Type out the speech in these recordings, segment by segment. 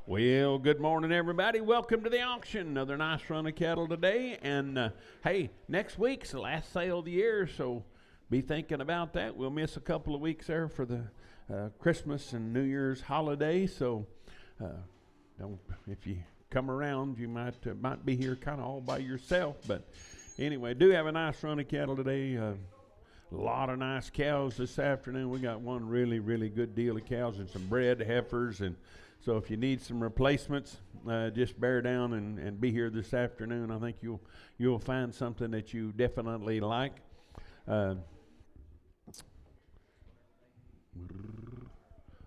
Well, good morning, everybody. Welcome to the auction. Another nice run of cattle today. And hey, next week's the last sale of the year, so be thinking about that. We'll miss a couple of weeks there for the Christmas and New Year's holiday. So don't, if you come around, you might be here kind of all by yourself. But anyway, do have a nice run of cattle today. A lot of nice cows this afternoon. We got one really, really good deal of cows and some bred heifers. And so if you need some replacements, just bear down and be here this afternoon. I think you'll find something that you definitely like. I'll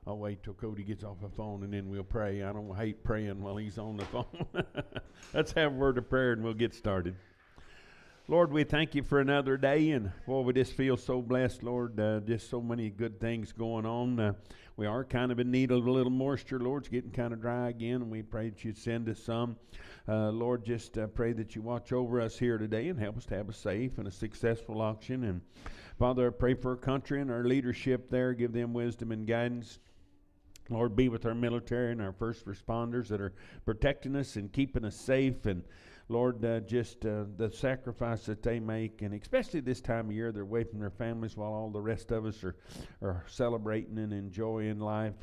wait till Cody gets off the phone and then we'll pray. I don't hate praying while he's on the phone. Let's have a word of prayer and we'll get started. Lord, we thank you for another day, and boy, we just feel so blessed, Lord. Just so many good things going on. We are kind of in need of a little moisture, Lord. It's getting kind of dry again, and we pray that you'd send us some. Lord, just pray that you watch over us here today and help us to have a safe and a successful auction. And Father, I pray for our country and our leadership there. Give them wisdom and guidance. Lord, be with our military and our first responders that are protecting us and keeping us safe. And Lord, just the sacrifice that they make, and especially this time of year, they're away from their families while all the rest of us are celebrating and enjoying life.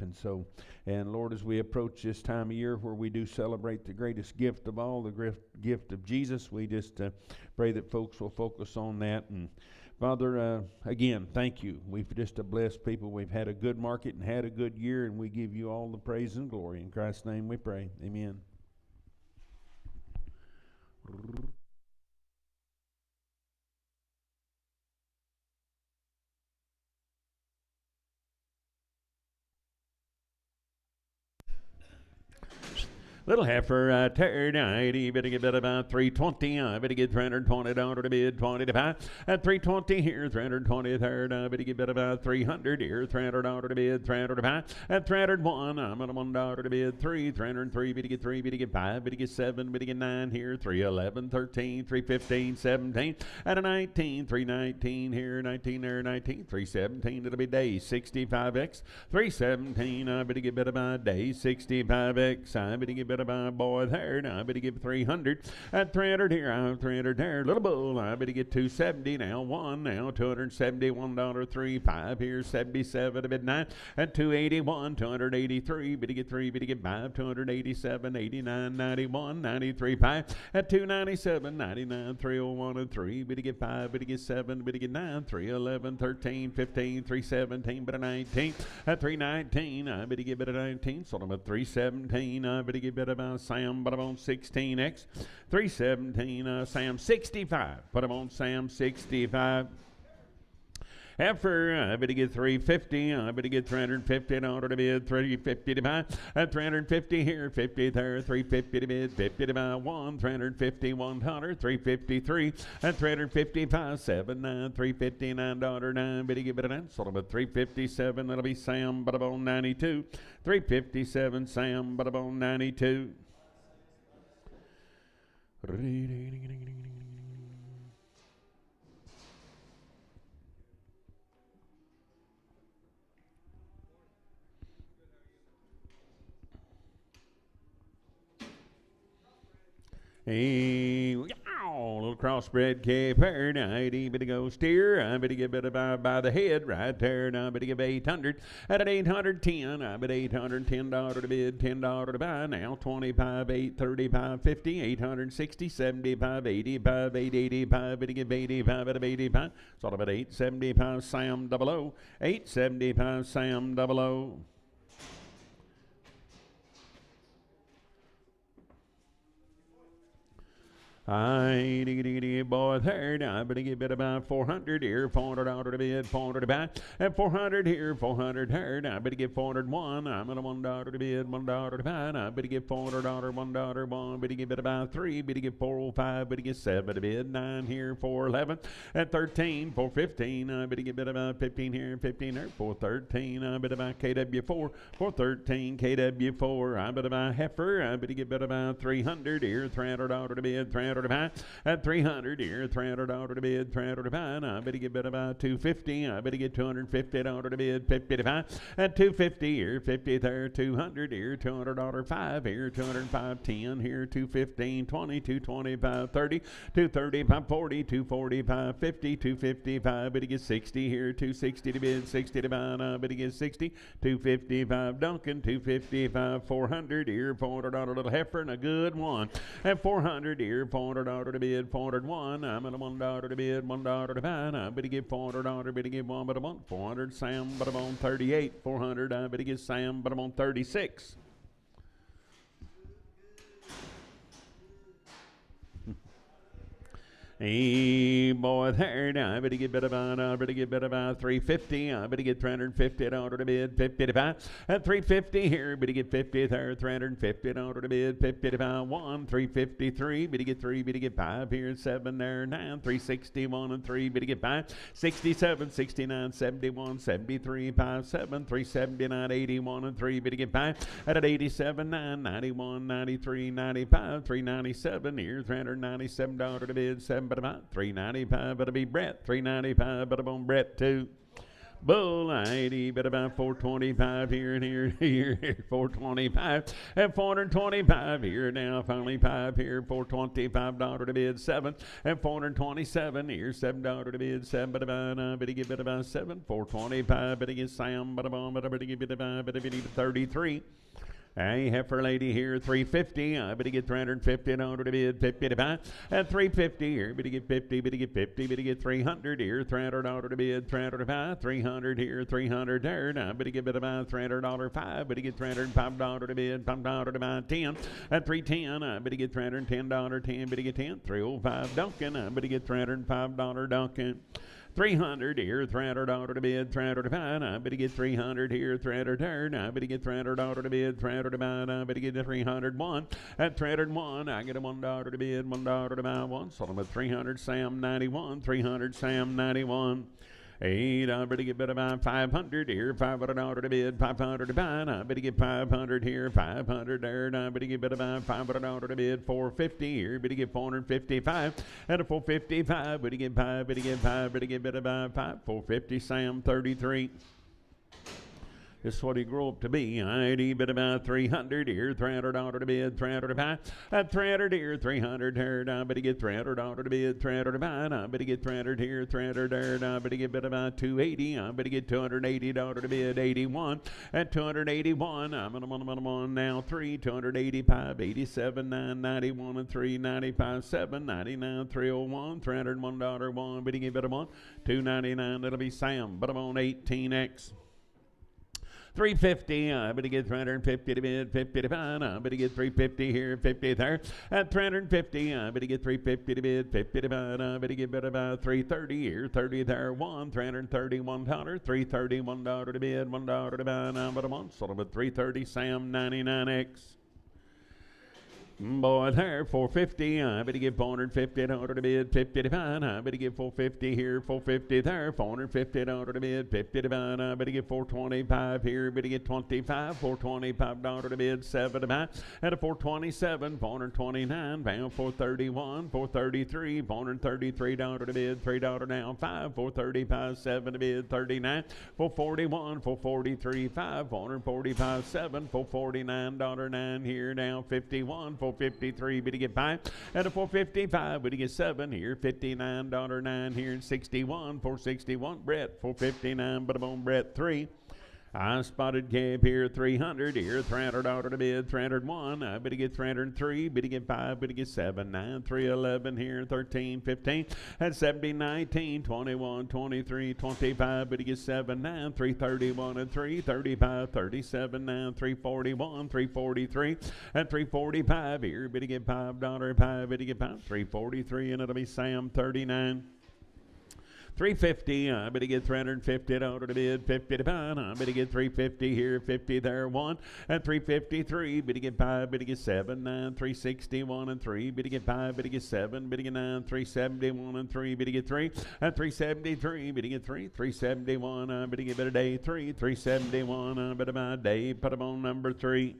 And Lord, as we approach this time of year where we do celebrate the greatest gift of all, the gift of Jesus, we just pray that folks will focus on that. And Father, again, thank you. We've just a blessed people. We've had a good market and had a good year, and we give you all the praise and glory. In Christ's name we pray. Amen. Little heifer, turnout, you better get about 320. I better get $320 to bid, 20 to buy. At 320 here, 320 third. I better get about 300 here, $300 to bid, 300 to buy. At 301, I'm at $1 to bid, 303. Better get 3, better get 5, better get 7, better get 9 here, 311, 13, 315, 17. At a 19, 319 here, 19 there, 19, 317. It'll be day 65X, 317. I better get about day 65X. I better get better buy a boy there. Now I better give 300. At 300 here, I'm 300 there. Little bull, I better get 270 now. One now, $271.35 here, 77 to midnight. At 281, 283. Better get 3, better get 5, 287, 89, 91, 93, 5. At 297, 99, 301 and 3. Better get 5, better get 7, better get 9, 311, 13, 15, 317, better 19. At 319, I better get better 19. So I'm at 317. I better get better about Sam, but I'm on 16X. 317, Sam 65. Put him on Sam 65. Heifer, I better get 350. I better get 350 in order to bid, 350 to buy. At 350 here, 50 there, 350 to bid, 50 to buy. 350, 100, 353. At 355, 79, $359, 9. Better get better than sort of a 357. That'll be Sam, but I'm on 92. 357, Sam, but I'm on 92. Hey, little crossbred calf herd. I better go steer. I better get better by the head right there. And I better give 800. At an 810, I bet $810 to bid, $10 to buy. Now 25, 835, 50, 860, 75, 85, 885. Better give 85 at 85. Sort of at 875 Sam 00. 875 Sam 00. Boy, third, I better get bid about 400 here, $400 to bid, 400 to buy. At 400 here, 400 third, I better get 401. I'm at a $1 to bid, $1 to buy. I better get $400, $1, 1. Better get bid about 3, better get 405, better get 7 to bid, 9 here, 411. At 13, 415, I better get bid about 15 here, 15 there, 413. I better buy KW4, 413, KW4. I better buy heifer, I better get bid about 300 here, $300 to bid, $300 $300 at 300 here, $300 to bid, $300 I better get bid about 250, I better get $250 to bid, 55 at 250 here, 50 there, 200 here, $200 5 here, 205, 10 here, 215, 20, 225, 30, 235, 40, 245, 50, 255, better get 60 here, 260 to bid, 60 to buy, I better get 60, 255 Duncan, 255, 400 here, $400 little heifer and a good one, and 400 here, $400 to bid, 401, I'm at a $1 to bid, $1 to buy, I better get $400, better get one but a month, 400 Sam, but I'm on 38, 400, I better get Sam, but I'm on 36. Hey, boy, there now. I better get bid about 350. I better get $350 to bid, 50 to buy. At 350 here, better get 50 there, $350 to bid, 50 to buy. 1, 353. Better get 3, better get 5 here, 7 there, 9, 361 and 3. Better get 5, 67, 69, 71, 73, 5, 7, 379, 81 and 3. Better get 5 at 87, 9, 91, 93, 95, 397 here, $397 to bid, 7. But about 395, but it'll be Brett. 395, but I'm on Brett too. Bull 80, but about 425 here and here, 425 and 425 here now. Finally 5 here, $425 to bid, 7 and 427 here, $7 to bid, 7. But about better get bid about 7, 425. Better get Sam, but I'm better get bid about 33. Hey, heifer lady here, 350. I better get $350 to bid, 50 to buy. At 350 here, better get 50, better get 50, better get 300 here, $300 to bid, 300 to buy, 300 here, 300 there. Now better get bid about $300 5, better get $305 to bid, $5 to buy, 10. At 310, I better get $310, 10, better get 10, 305 Duncan. I better get $305 Duncan. 300 here, $300 to bid, 300 to buy. I better get 300 here, 300 there. I better get $300 to bid, 300 to buy. I better get 301. At 301, I get a $1 to bid, $1 to buy. 1. So I'm at 300 Sam 91, 300 Sam 91. 8, I better get bid about 500 here, $500 to bid, 500 to buy. I better get 500 here, 500 there. I better get bid about $500 to bid, 450 here, better get 455. At a 455, better get 5, better get 5, better get bid about 5, 450 Sam 33. This is what he grew up to be. I'd bid about 300 here, $300 to bid, 300 to buy. At 300 here, 300 here, I better get $300 to bid, 300 to buy. I better get 300 here, 300 there. I better get bid about 280. I better get $280 to bid, 81. At 281, I'm on now 3, 285, 87, 9, 91 and 3, 95, 7, 99, 301, $301, 1. Better get bid 1, 299. That'll be Sam, but I'm on 18X. 350, I better get 350 to bid, 50 to buy. I better get 350 here, 50 there. At 350, I better get 350 to bid, 50 to buy. I better get bid about 330 here, 30 there. 1, $331, $331 to bid, $1 to buy. Now but a month, sort of a 330 Sam 99X. Boy, there, 450. I better get $450 to bid, 50 to buy. I better get 450 here, 450 there, $450 to bid, 50 to buy. I better get 425 here, better get 25, $425 to bid, 7 to buy. At a 427, 429, pound 431, 433, $433 to bid, $3 down, 5, 435, 7 to bid, 39, 441, 443, 5, 445, 7, $449, 9 here now, 51, 453, better get 5. At a 455, better get 7 here, $59, 9 here, and 61, 461, Brett, 459, but I'm on Brett 3. I spotted calf here, 300 here, $300 to bid, 301. I better get 303, better get 5, better get 7, 9, 311 here, 13, 15, and 17, 19, 21, 23, 25, better get 7, 9, 331 and 3, 35, 37, 9, 341, 343, and 345 here, better get $5, 5, better get 5, 343, and it'll be Sam 39. 350, I better get $350 to bid, 50 to buy. I better get 350 here, 50 there, 1, and 353, better get 5, better get 7, 9, 361 and 3, better get 5, better get 7, better get 9, 371 and 3, better get 3, and 373, better get 3, 371, I better get better day 3, 371, I better buy day, put them on number 3.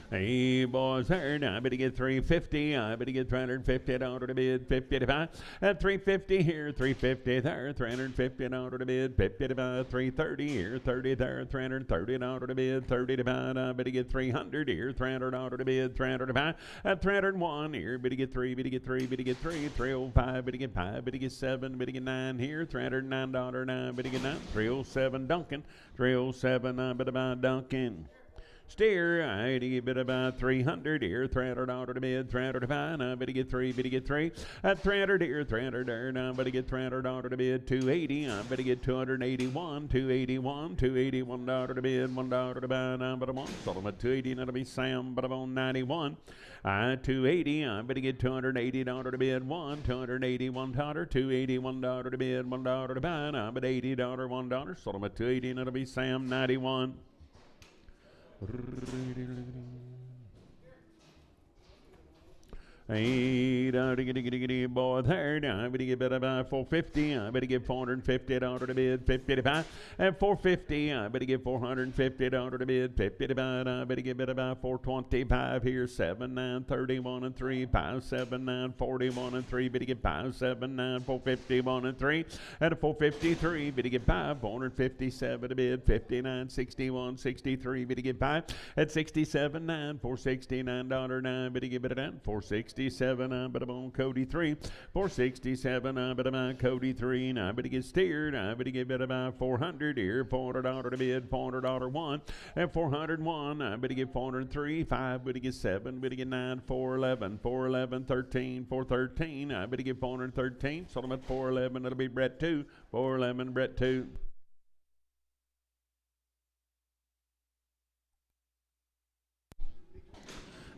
Hey, boys, there. I better get 350. I better get $350 to bid. 50 to buy. At 350 here, 350 there. $350 to bid. 50 to buy. 330 here, 30 there. $330 to bid. 30 to buy. I better get 300 here. $300 to bid. 300 to buy. At 301 here. Better get 3. Better get 3. Better get 3. 305. Better get 5. Better get 7. Better get 9 here. $309 now. Better get 9. 307 Duncan. 307. I better buy Duncan. Steer, I better about 300 here, $300 to bid, 300 to buy, I better get 3, better get 3, at 300 here, 300 there, now better get $300 to bid, 280, I better get 281, $281 to bid, $1 to buy, now better want, sold them at 280, and that'll be Sam, but I'm on 91, 280, I better get $280 to bid, $281, $281 to bid, $1 to buy, now but $80, $1, sold them at 280, and that'll be Sam, 91. Hey, boy, there now. I better get better by 450. I better get $450 to bid, 50 to buy. At 450, I better get $450 to bid, 50 to buy. I better get better by 425 here, 7931 and 3, 579 41 and 3. Better get 579 451 and 3. At a 453, better get 457 to bid, 59 61 63. Better get 5 at 67 9 $469 9. Better get better down 460. 467, but I'm on Cody 3. 467, but I'm on Cody 3. Now I better get steered. I better get better by 400 here. $400 to bid, $400 1. At 401, I better get 403. 5, better get 7, better get 9, 411, 411, 13, 413. I better get 413. Sold them at 411. That'll be Brett 2. 411, Brett 2.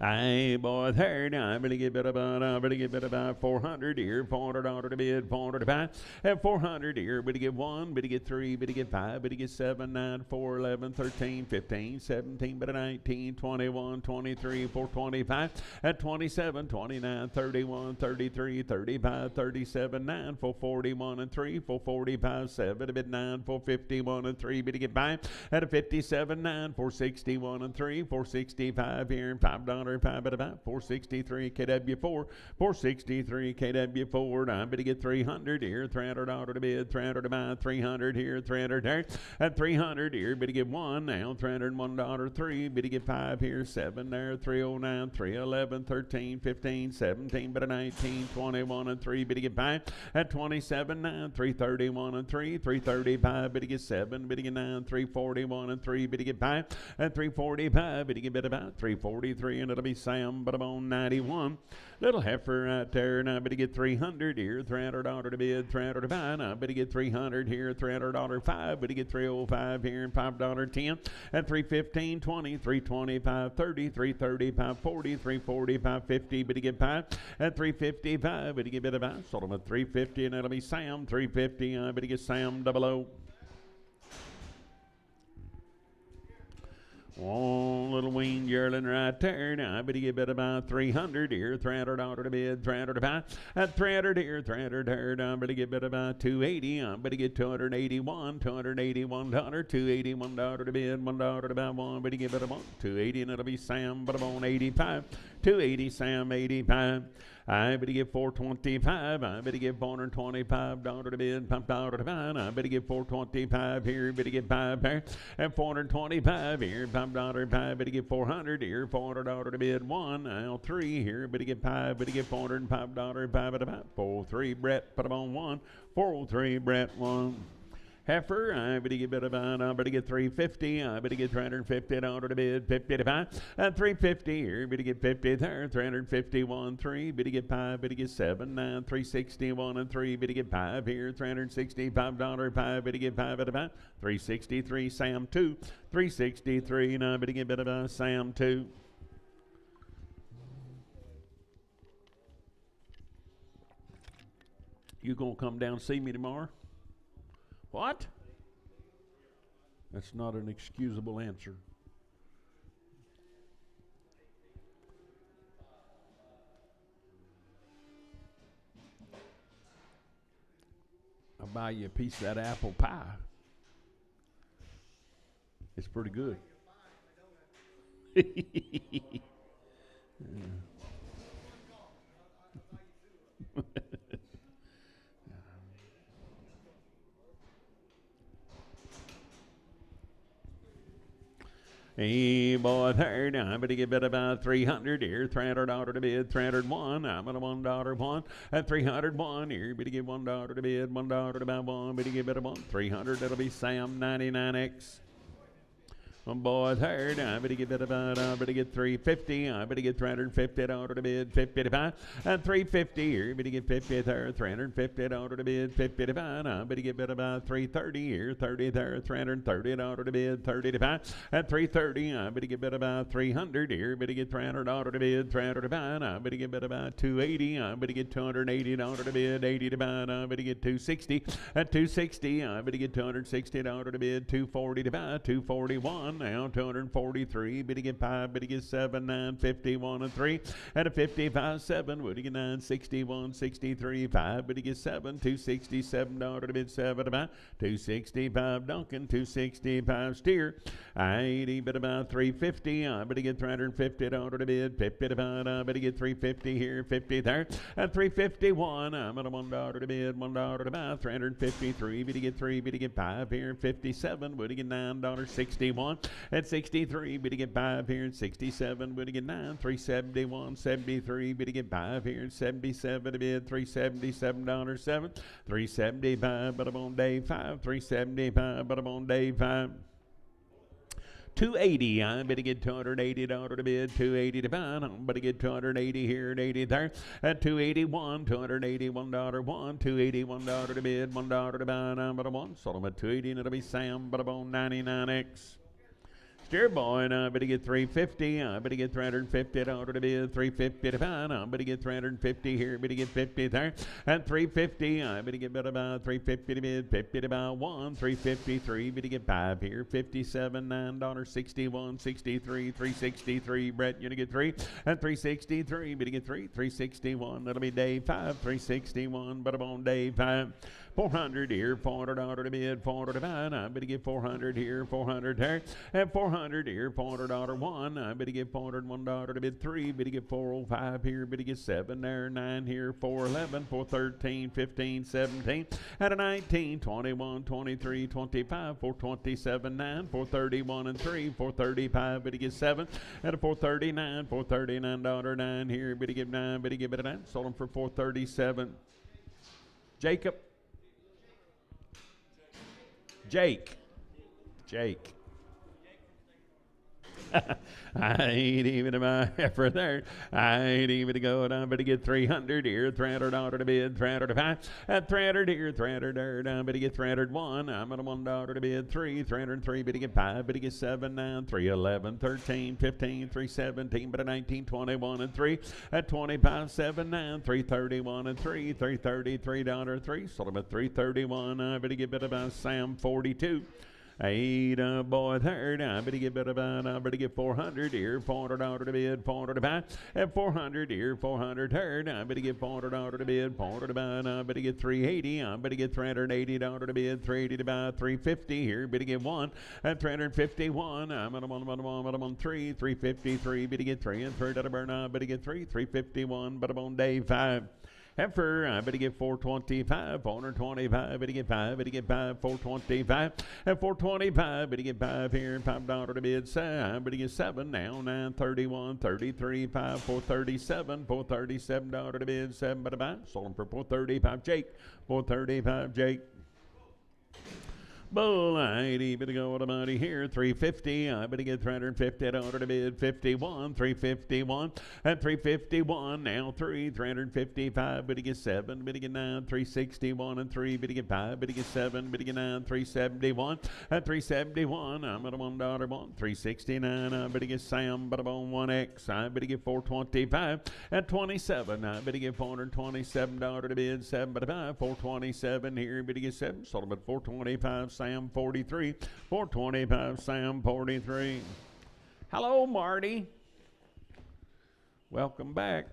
Hey, boy, there now. I better get better about 400 here. $400 to bid, 400 to buy. At 400 here, better get 1, better get 3, better get 5, better get 7, 9, 4, 11, 13, 15, 17, better 19, 21, 23, 425. At 27, 29, 31, 33, 35, 37, 9, 441 and 3, 445, 7, a bit 9, 451 and 3, better get by. At a 57, 9, 461 and 3, 465 here, $5. 5 at about 463 KW4, 463 KW4. I better get 300 here, $300 to bid, 300 to buy, 300 here, 300 there. At 300 here, better get 1 now, $301, 3, better get 5 here, 7 there, 309, 311, 13, 15, 17, better 19, 21 and 3, better get 5. At 27, 9, 331 and 3, 335, better get 7, better get 9, 341 and 3, better get 5. At 345, better get about 343 and it'll be Sam, but I'm on 91. Little heifer right there, and I better get 300 here, $300 to bid, 300 to buy, and I better get 300 here, $300 5, better get 305 here, and $5 10. At 315, 20, 325, 30, 335, 40, 345, 50, better get 5. At 355, better get better buy, sold them at 350, and that'll be Sam, 350, I better get Sam 00. One little weaned yearling right there. Now I better get bet about 300 here, $300 to bid, 300 to buy. At 300 here, 300 there. Now I better get bet about 280. I better get 281, $281, $281 to bid, $1 to buy. One better get bet about 280, and it'll be Sam, but I'm on 85. 280, Sam, 85. I better get 425. I better get $425 to bid, $5 to buy. I better get 425 here. Better get 5 there. And 425 here, $5. 5. Better get 400 here. $400 to bid. 1. Now 3 here. Better get 5. Better get $405. 5 at about 403. Brett, put them on 1. 403. Brett 1. Heifer, I better get about, I better get 350. I better get $350 to bid, 50 to buy. At 350 here, better get 50 there, 351, 3, better get 5, better get 7, 9, 361 and 3, better get 5 here, $365, 5, better get 5 at about 363, Sam 2, 363, and I better get about Sam 2. You gonna come down and see me tomorrow? What? That's not an excusable answer. I'll buy you a piece of that apple pie. It's pretty good. Hey, boy, third, I'm going to give it about 300 here. $300 to bid, 301. I'm going to $1 one. At 301 here, but to give $1 to bid, $1 to buy one, but to give it a 1. 300, that'll be Sam 99X. One boy third, I better get about, I better get 350, I better get $350 to bid, 50 to buy, and 350 here, better get 50 there, $350 to bid, 50 to buy, I better get about 330 here, 30 there, $330 to bid, 30 to buy, at 330, I better get about 300 here, better get $300 to bid, 300 to buy, I better get about 280, I better get $280 to bid, 80 to buy, I better get 260, at 260, I better get $260 to bid, 240 to buy, 241. Now 243, bid to get 5, bid to get 7, 9, 51 and 3, and a 55, 7, would you get 9, 61, 63, 5, bid to get 7, $267 to bid 7 to buy, 265 Duncan, 265 Steer, 80, bid about 350, I bid to get $350 to bid, 50 to buy, I bid to get 350 here, 50 there, and 351, I'm at a $1 to bid, $1 to buy, 353, bid to get 3, bid to get 5 here, 57, would you get $9.61. At 63, bid to get 5 here, and 67, bid to get 9, 371, 73, bid to get 5 here, and 77 to bid, $377, 7, 375, but I'm on day 5, 375, but I'm on day 5. 280, I'm going to get $280 to bid, 280 to buy, I'm going to get 280 here and 80 there, at 281, $281 one, $281 to bid, $1 to buy, and I'm going to one, sold them at 280, and it'll be Sam, but I'm on 99X. Steer boy, and I'm going to get 350, I'm going to get $350 to bid, 350 to buy, I'm going to get 350 here, I'm going to get 50 there, and 350, I'm going to get about 350 to bid, 50 to buy, 1, 353, I'm going to get 5 here, 57, $9.61, 63, 363, Brett, you're going to get 3, and 363, I'm going to get 3, 361, that'll be day 5, 361, but I'm on day 5. 400 here, $400 to bid, $400 to buy, I'm going to get 400 here, 400 there, and 400 here, $400 one, I'm going to get $401 to bid 3, I'm going to get 405 here, I'm going to get 7 there, 9 here, 411, 413, 15, 17, and a 19, 21, 23, 25, 427, 9, 431 and 3, 435, I'm going to get 7, and a 439, $439 9 here, I'm going to get 9, I'm going to give it a 9, sold them for 437. Jacob. Jake. I ain't even to my effort there. I ain't even to go, and I'm going to get 300 here, $300 to bid, 300 to buy, at 300 here, 300 there, I'm going to get 301, I'm going to $1 to bid, 3, 303, but to get 5, but to get 7, 9, 311, 13, 15, 317, but a 19, 21 and 3, at 25, 7, 9, 331 and 3, $333, 3, sold them at 331, I'm going to get bit about Sam 42. 8, boy, third, I'm going to get better about, I'm going to get 400 here, $400 to bid, 400 to buy, at 400 here, 400 third, I'm going to get $400 to bid, 400 to buy, I'm going to get 380, I'm going to get $380 to bid, 380 to buy, 350 here, I'm going to get 1, at 351, I'm on 3, 353, I'm going to get 3, and third out of burn, I'm going to get 3, 351, but I'm on day 5. Heifer, I better get 425, 425, better get 5, better get 5, 425, at 425, better get 5 here, $5 to bid, I better get 7 now, 931, 33, 5, 437, $437 to bid, 7 but a buy, sold them for 435, Jake, 435, Jake. Bull, I ain't even to go with the money here. 350. I better get $350 to bid. 51. 351. At 351. Now 3. 355. Better get 7. Better get 9. 361 and 3. Better get 5. Better get 7. Better get 9. 371. At 371. I'm at a $1 one. 369. I better get Sam, but I'm on 1X. I better get 425. At 27. I better get $427 to bid. 7 but a buy. 427 here. Better get 7. Sold them at 425. Sam 43, 425, Sam 43. Hello, Marty. Welcome back.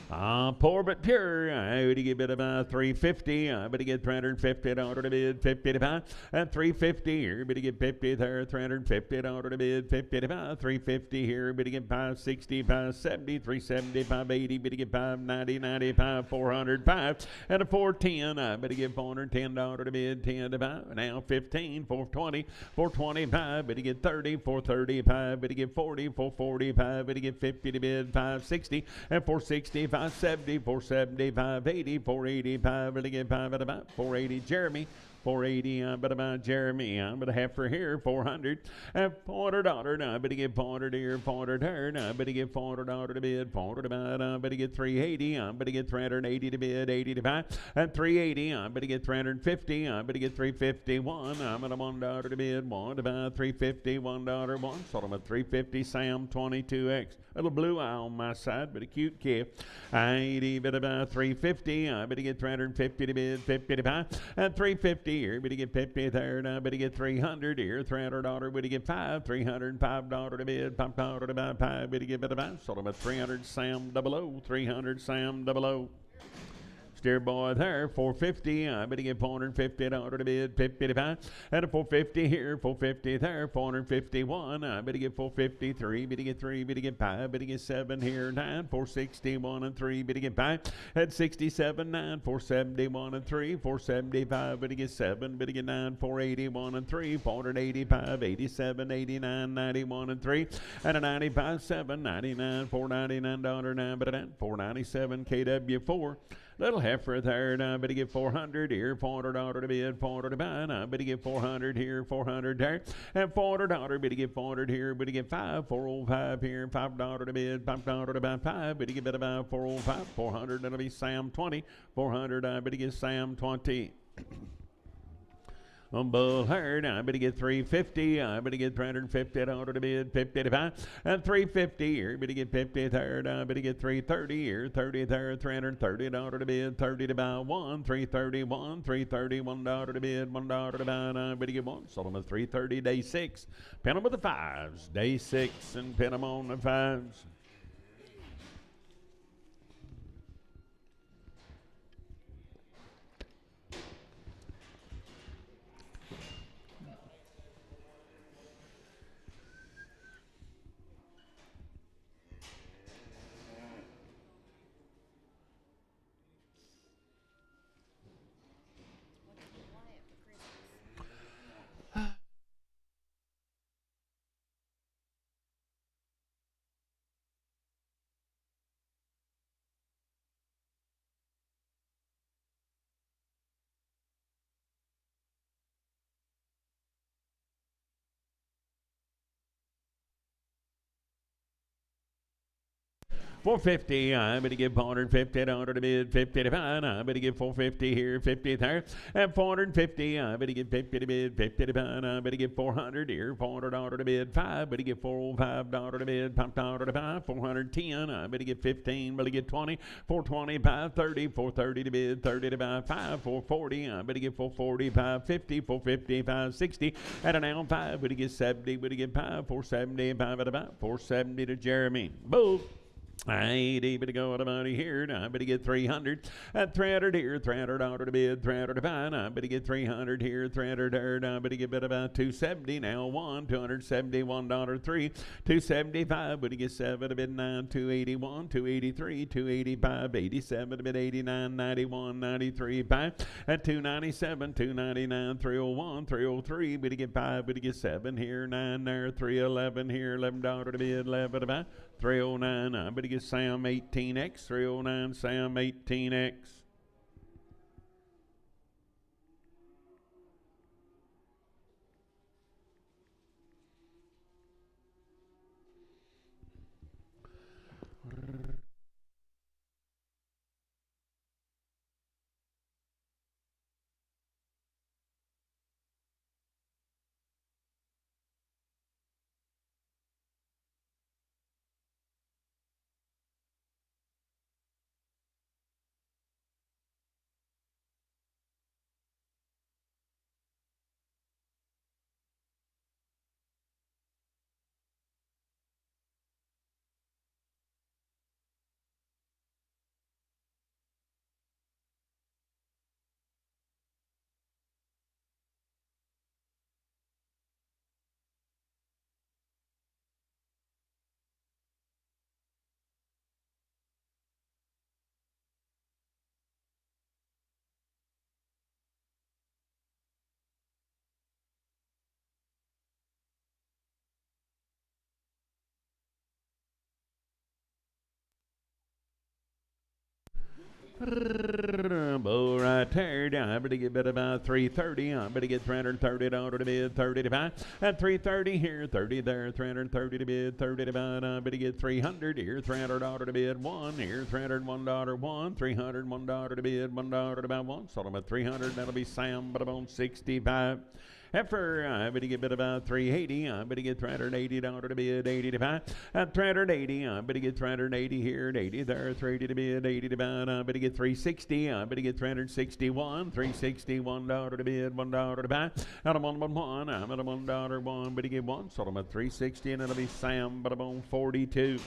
Poor but pure. I would give it about 350. I better get 350 out of the bid, 50 to buy. At 350 here, better get 50 there, 350 out of the bid, 50 to buy. 350 here, better get 560, 570, 370, 580, better get 590, 95, 405. And a 410, I better get 410 out of the bid, 10 to buy. Now 15, 420, 425, better get 30, 435, better get 40, 445, better get 50 to bid, 560, and 460, 570, 470, 580, 485, better get 5 at about 480, Jeremy. 480, but about Jeremy, but a heifer here, 400, and $400, now better get 400 here, 400 here, now better get $400 to bid, 400 about, better get 380, better get 380 to bid, 80 to buy, and 380, better get 350, better get 351, I'm at a $1 to bid, one about 350, $1, one, sold them at 350, Sam 22X, little blue eye on my side, but a cute calf, 80, but about 350, better get 350 to bid, 50 to buy, and 350 here, better get 50 there, now better get 300 here, $300, better get 5, $305 to bid, $5 to buy, 5, better get better buy, sold them at 300, Sam 00, 300, Sam 00. Steer boy there, 450, I better get $450 to bid, 50 to buy, and a 450 here, 450 there, 451, I better get 453, better get 3, better get 5, better get 7 here, 9, 461 and 3, better get 5, at 67, 9, 471 and 3, 475, better get 7, better get 9, 481 and 3, 485, 87, 89, 91 and 3, and a 95, 7, 99, $499, 9, but a 497 KW4. Little heifer there, now better get 400 here, $400 to bid, 400 to buy, now better get 400 here, 400 there, and $400, better get 400 here, better get 5, 405 here, $5 to bid, $5 to buy, 5, better get better buy, 405, 400, that'll be Sam 20, 400, better get Sam 20. On bull herd, I better get 350, I better get 350 out of the bid, 50 to buy, and 350 here, better get 50 third, I better get 330 here, 30 there, 330 out of the bid, 30 to buy, 1, 331, $331 to bid, $1 to buy, and I better get 1, sold them at 330, day 6, pin them with the 5s, day 6, and pin them on the 5s. $450, I better give $450 to bid, 50 to buy, I better give $450 here, 50 there, and $450, I better give 50 to bid, 50 to buy, I better give $400 here, $400 to bid, 5, better give $405 to bid, $5 to buy, 410, I better give 15, better get 20, 425, 30, 430 to bid, 30 to buy, 5, 440, I better give 440, 550, 450, 560, and an now 5, better get 70, better get 5, 470, 5 at about 470 to Jeremy. Boom. 80, better go out of money here, now I better get 300, at 300 here, $300 to bid, 300 to buy, now I better get 300 here, 300 there, now I better get about 270, now 1, $271, 3, 275, better get 7 to bid 9, 281, 283, 285, 87 to bid 89, 91, 93, 5, at 297, 299, 301, 303, better get 5, better get 7 here, 9 there, 311 here, $11 to bid, 11 to buy, 309, I better get Sam 18X, 309, Sam 18X. Bull right there, I better get bid about 330. I better get $330 to bid, 30 to buy. At 330 here, 30 there, 330 to bid, 30 to buy. I better get 300 here, $300 to bid, one here, $301, one, $301 to bid, $1 to buy, one. Sold them at 300. That'll be Sam, but I'm on 65. Heifer, I better get bid about 380. I better get $380 to bid, 80 to buy. At 380, I better get 380 here, 80 there, 380 to bid, 80 to buy. I better get 360. I better get 361, $361 to bid, $1 to buy. Out of one, I'm at a $1, one. Better get one. Sold them at 360, and it'll be Sam, but I'm on 42.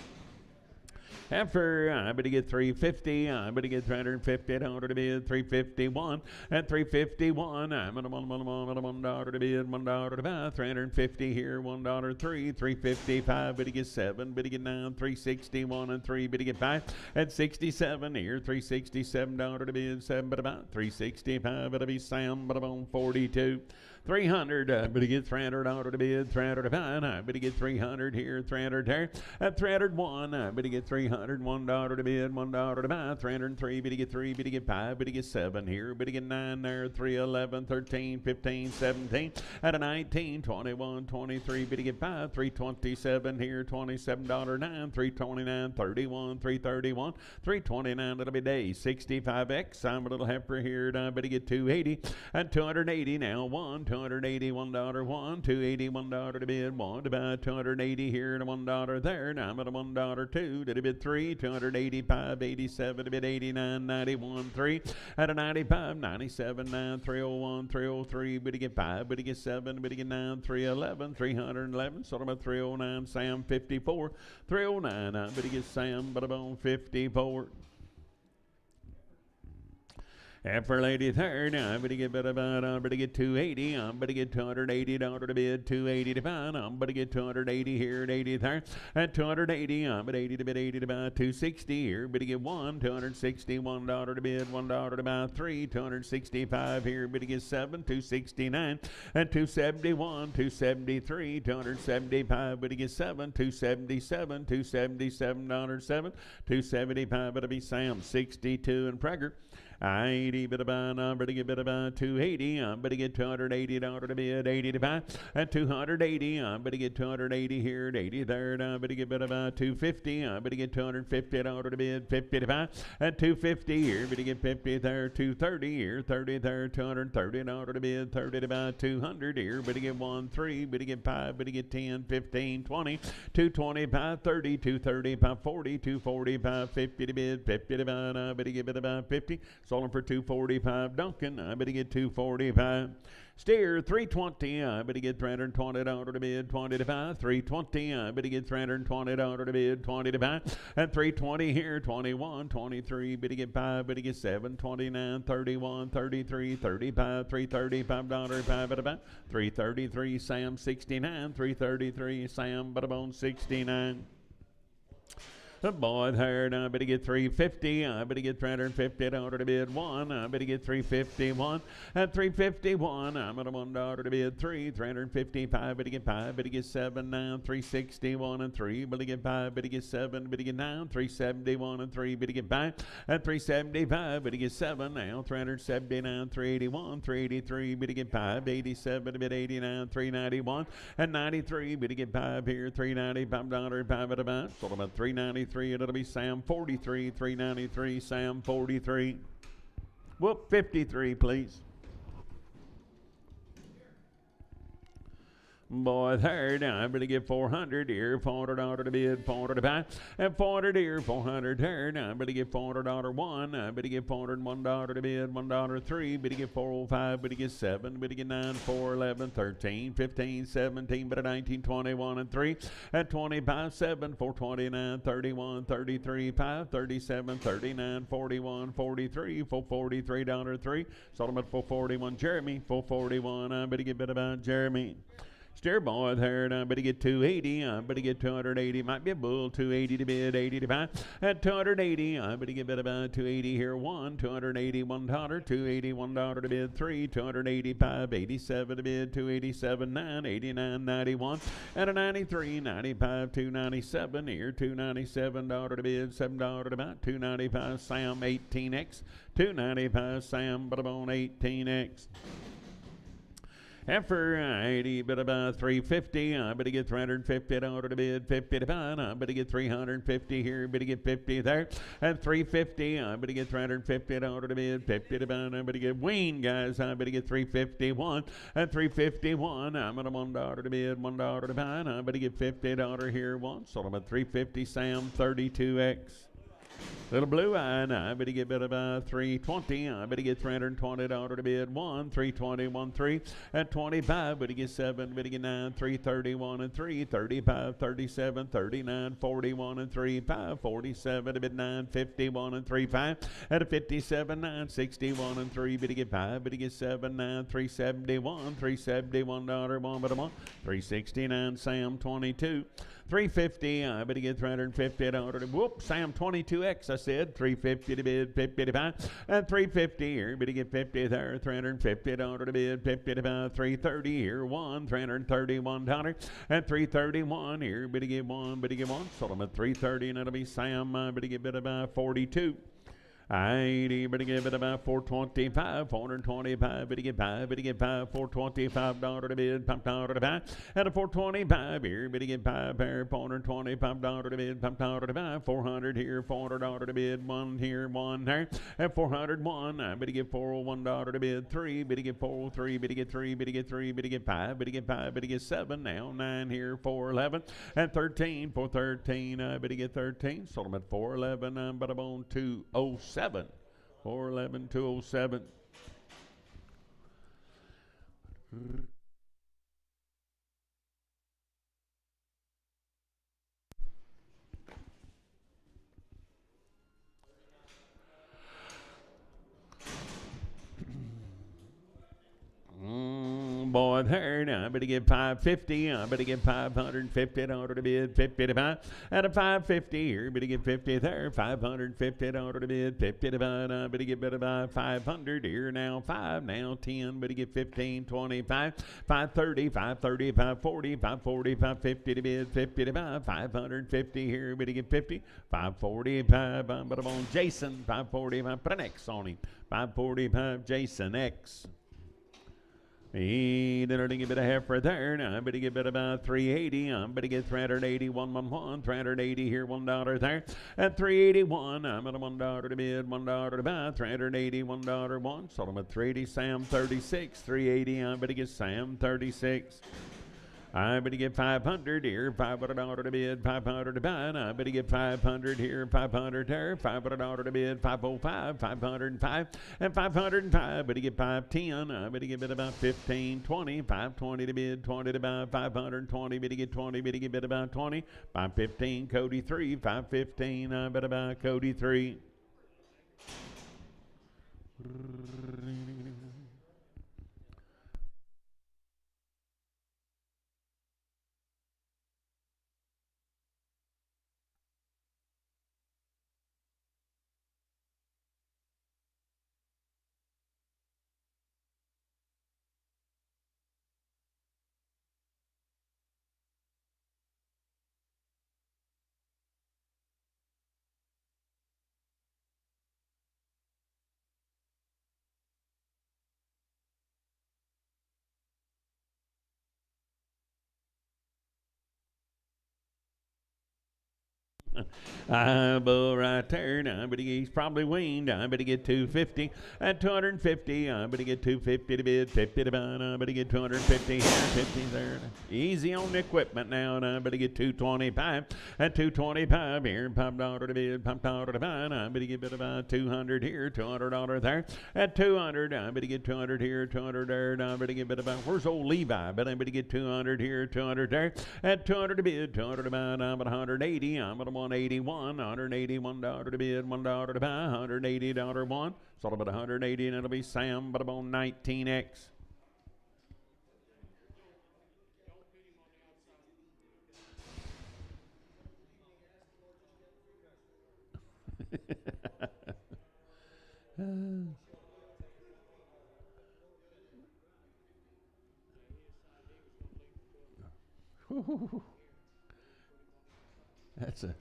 Heifer, I better get 350. I better get $350 to bid, 351. At 351, I'm at a $1 to bid, $1 to buy. 350 here, $1, 3. 355, better get 7. Better get 9. 361 and 3. Better get 5. At 67 here, $367 to bid, 7. But about 365, it'll be Sam, but I'm on 42. 300, I better get $300 to bid, 300 to buy. I better get 300 here, 300 there. At 301, I better get $301 to bid, $1 to buy. 303, better get 3, better get 5, better get 7 here, better get 9 there, 3, 11, 13, 15, 17. At a 19, 21, 23, better get 5, 327 here, $27, 9, 329, 31, 331, 329, that'll be day 65X. I'm a little heifer here, and I better get 280. At 280 now, $281, 1, $281 to bid, 1 to buy, 280 here and a $1 there. Now I'm at a $1, 2 to bid, 3, 285, 87 to bid, 89, 91, 3 at a 95, 97, 9, 301, 303, bid to get 5, bid to get 7, bid to get 9, 311, 311, sold them at 309, Sam 54, 309, I bid to get Sam, but I'm on 54. Heifer lady third, I'm better get about, I'm better get 280, I'm better get $280 to bid, 280 to buy, I'm better get 280 here at 80 there, at 280, I'm at 80 to bid, 80 to buy, 260 here, better get one, $261 to bid, $1 to buy, 3, 265 here, better get 7, 269, at 271, 273, 275, better get 7, 277, $277, 7, 275, it'll be Sam, 62 and Prager. 80, bit about, I'm better get bit about 280, I'm better get $280 to bid, 80 to buy. At 280, I'm better get 280 here at 80 there, I'm better get bit about 250, I'm better get $250 to bid, 50 to buy. At 250 here, better get 50 there, 230 here, 30 there, $230 to bid, 30 to buy, 200 here, better get 1, 3, better get 5, better get 10, 15, 20, 225, 30, 235, 40, 245, 50 to bid, 50 to buy, I better get bit about 50. Sold them for $245. Duncan, I better get $245. Steer, $320. I better get $320 to bid, 20 to buy. $320. I better get $320 to bid, 20 to buy. At $320 here, 21, 23. Better get 5. Better get 7, 29, 31, 33, 35. $335. 5 at about. $333. Sam 69. $333. Sam but about 69. The boy there, I better get $350. I better get $350 to bid, 1. I better get $351. At $351, I'm at a $1 to bid, 3. $355. Better get 5. Better get 7. 9. $361 and 3. Better get 5. Better get 7. Better get 9. $371 and 3. Better get 5. At $375. Better get 7. Now $379. $381. $383. Better get 5. $87. Bid 89. $391 and 93. Better get 5 here. $395. 5 at a buy. Sold about $393. And it'll be Sam 43, $393, Sam 43. Whoop, 53, please. Boy, third, I better get 400 here, $400 to bid, 400 to buy. At 400 here, 400 third, I better get $400 1. I better get $401 to bid, $1 3. Better get 405, better get 7, better get 9, 4, 11, 13, 15, 17, better 19, 21 and 3. At 25, 7, 429, 31, 33, 5, 37, 39, 41, 43, $443 3. Sold them at 441. Jeremy, 441. I better get bid about Jeremy. Steer boy there, and I better get 280. I better get 280. Might be a bull. 280 to bid, 80 to buy. At 280, I better get bid about 280 here. $280, $1, $281 to bid. 3, 285, 87 to bid. 287, 9, 89, 91, and a 93, 95, 297 here. $297 to bid, $7 to buy. 295 Sam 18X. 295 Sam, but on 18X. Heifer 80, but about 350. I better get $350 to bid, 50 to buy. I better get 350 here, better get 50 there. At 350, I better get $350 to bid, 50 to buy. I better get wean, guys. I better get 351. At 351, I'm at a $1 to bid, $1 to buy. I better get $50 here once. So I'm at 350 Sam 32X. Little blue eye, I better get bid about 320. I better get $320 to bid. 1, 320, 3 at 25. Better get 7, better get 9, 331 and 3, 35, 37, 39, 41 and 3, 5, 47 to bid 9, 51 and 3, 5 at a 57, 9, 61 and 3. Better get 5, better get 7, 9, 371, $371 1, but a 1, 369 Sam 22. 350, I better get $350. Whoop, Sam 22X, I said. 350 to bid, 50 to buy. And 350 here, better get 50 there. $350 to bid, 50 to buy. 330 here, $331. And 331 here, better get 1, better get 1. Sold them at 330, and it'll be Sam, better get bid about 42. 80, better get it about 425, 425, better get 5, $425 to bid, $5 to buy. At a 425 here, better get 5 pair, $425 to bid, $5 to buy. 400 here, $400 to bid, 1 here, 1 there. At 401, I better get $401 to bid, 3, better get 403, better get 3, better get 3, better get 5, better get 5, better get 7, now 9 here, 411. At 13, 413, I better get 13, sold them at 411, I'm but I'm on 207. 411, 207. Boy, there now, I better get 550. I better get $550 to bid, 50 to buy. At a 550 here, better get 50 there. $550 to bid, 50 to buy. I better get better by 500 here now. 5 now 10. Better get 15, 25, 530, 530, 540, 540, 550 to bid, 50 to buy. 550 here, better get 50, 545. But I'm on Jason, 545. Put an X on him. 545 Jason X. He didn't get a bit of half right there. Now I better get bit about 380. I'm better get 380, 111, 380 here, $1 there. At 381, I'm at a $1 to bid, $1 to buy. 380, $1 1. Sold him at 380, Sam 36. 380, I better get Sam 36. I better get 500 here, $500 to bid, 500 to buy. I better get 500 here, 500 there, $500 to bid, 505, 505, and 505. Better get 510. I better get bid about 15, 20, 520 to bid, 20 to buy, 520. Better get 20, better get bid about 20, 515. Cody 3, 515. I better buy Cody 3. Bull right there. Now, but he's probably weaned. I better get 250. At 250, I better get 250 to bid, 50 to buy. I better get 250 here, 50 there. Easy on the equipment now, and I better get 225. At 225 here, $5 to bid, $5 to buy. I better get bid about 200 here, $200 there. At 200, I better get 200 here, 200 there. And I better get bid about, where's old Levi? But I better get 200 here, 200 there. At 200 to bid, 200 to buy. I'm at 180. I'm at 181, $181 to bid, $1 to buy, $180 one. Sold about 180, and it'll be Sam, but I'm on 19X. That's a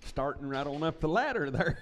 starting right on up the ladder there.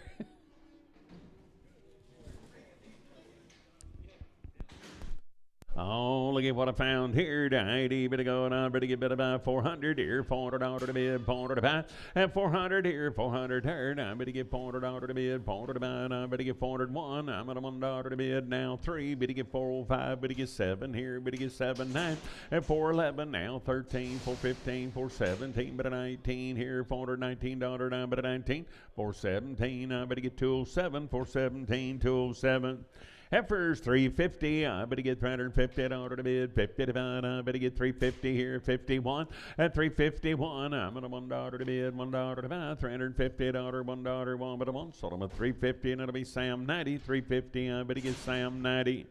Oh, look at what I found here. Bit of going on, better get about 400 here, $400 to bid, 400 to buy, and 400 here, 400 here. I better get $400 to bid, 400 to buy, I better get 401. I'm at $1 to bid now, 3. Better get 405, better get 7 here, better get 7, 9, and 411 now, 13, 415, 417, better 19 here, $419 now, better 19, 417. I better get 207, 417, 207. Heifers $350. I better get $350 to bid. 55. I better get $350 here. 51 and $351. I'm at $1 to bid. $1 to buy. $350. $1. One but a one. Sold them at $350 and it'll be Sam 90. $350. I better get Sam 90.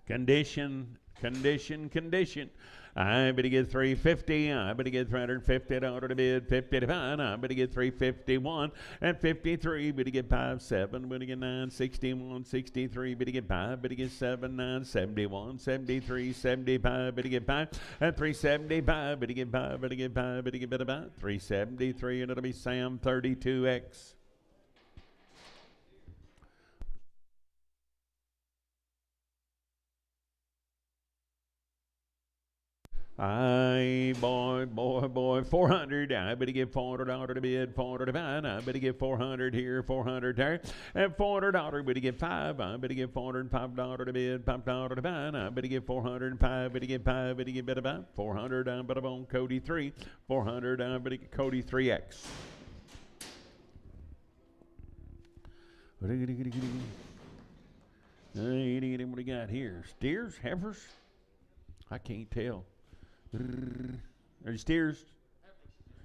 Condition. I better get $350. I better get $350 to bid. 55. I better get $351 and 53. Better get 57. Better get 9. 61. 63. Better get 5. Better get 7. 9. 71. 73. 75. Better get 5 and 375. Better get 5. Better get 5. Better get about 373 and it'll be Sam 32X. Boy, 400. I better get $400 to bid, 400 to buy. I better get 400 here, 400 there, and $400. Better get 5. I better get $405 to bid, $5 to buy. I better get 405. Better get 5. Better get better about 400. I better on Cody 3, 400. I better get Cody 3X. What do we got here? Steers, heifers? I can't tell. Are you steers?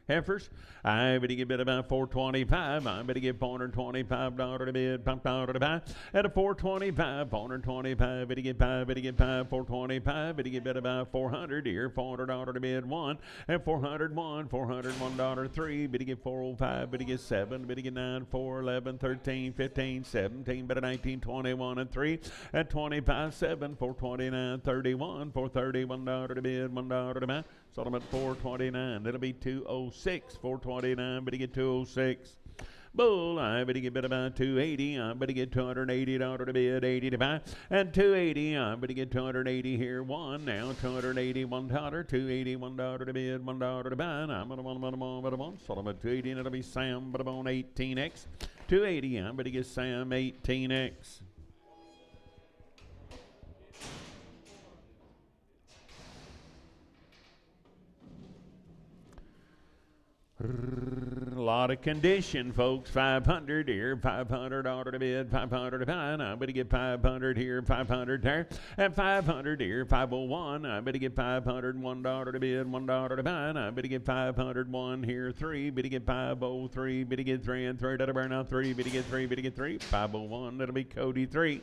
Heifers? I better get bid about 425. I better get $425 to bid, $5 to buy. At a 425, 425. Better get 5. Better get 5. 425. Better get bid about 400 here, $400 to bid 1, and 401, $401 3. Better get 405. Better get 7. Better get 9, 4, 11, 13, 15, 17. Better 19, 21 and 3, and 25, 7, 429, 31, $431 to bid, $1 to buy. Sold them at 429. That'll be 206. 429. Better get 206. Bull, I better get bid about 280. I better get $280 to bid, 80 to buy, and 280. I better get 280 here. 1 now, $281. $281 to bid, $1 to buy. I'm at a one. Sold them at 280, and it'll be Sam, but I'm on 18X. 280. I better get Sam 18X. A lot of condition, folks. 500 here, $500 to bid, 500 to buy. I better get 500 here, 500 there, and 500 here, 501. I better get $501 to bid, $1 to buy. I better get 501 here, 3. Better get 503. Better get 3 and 3. That'll burn out 3. Better get 3. Better get 3. 501. That'll be Cody 3.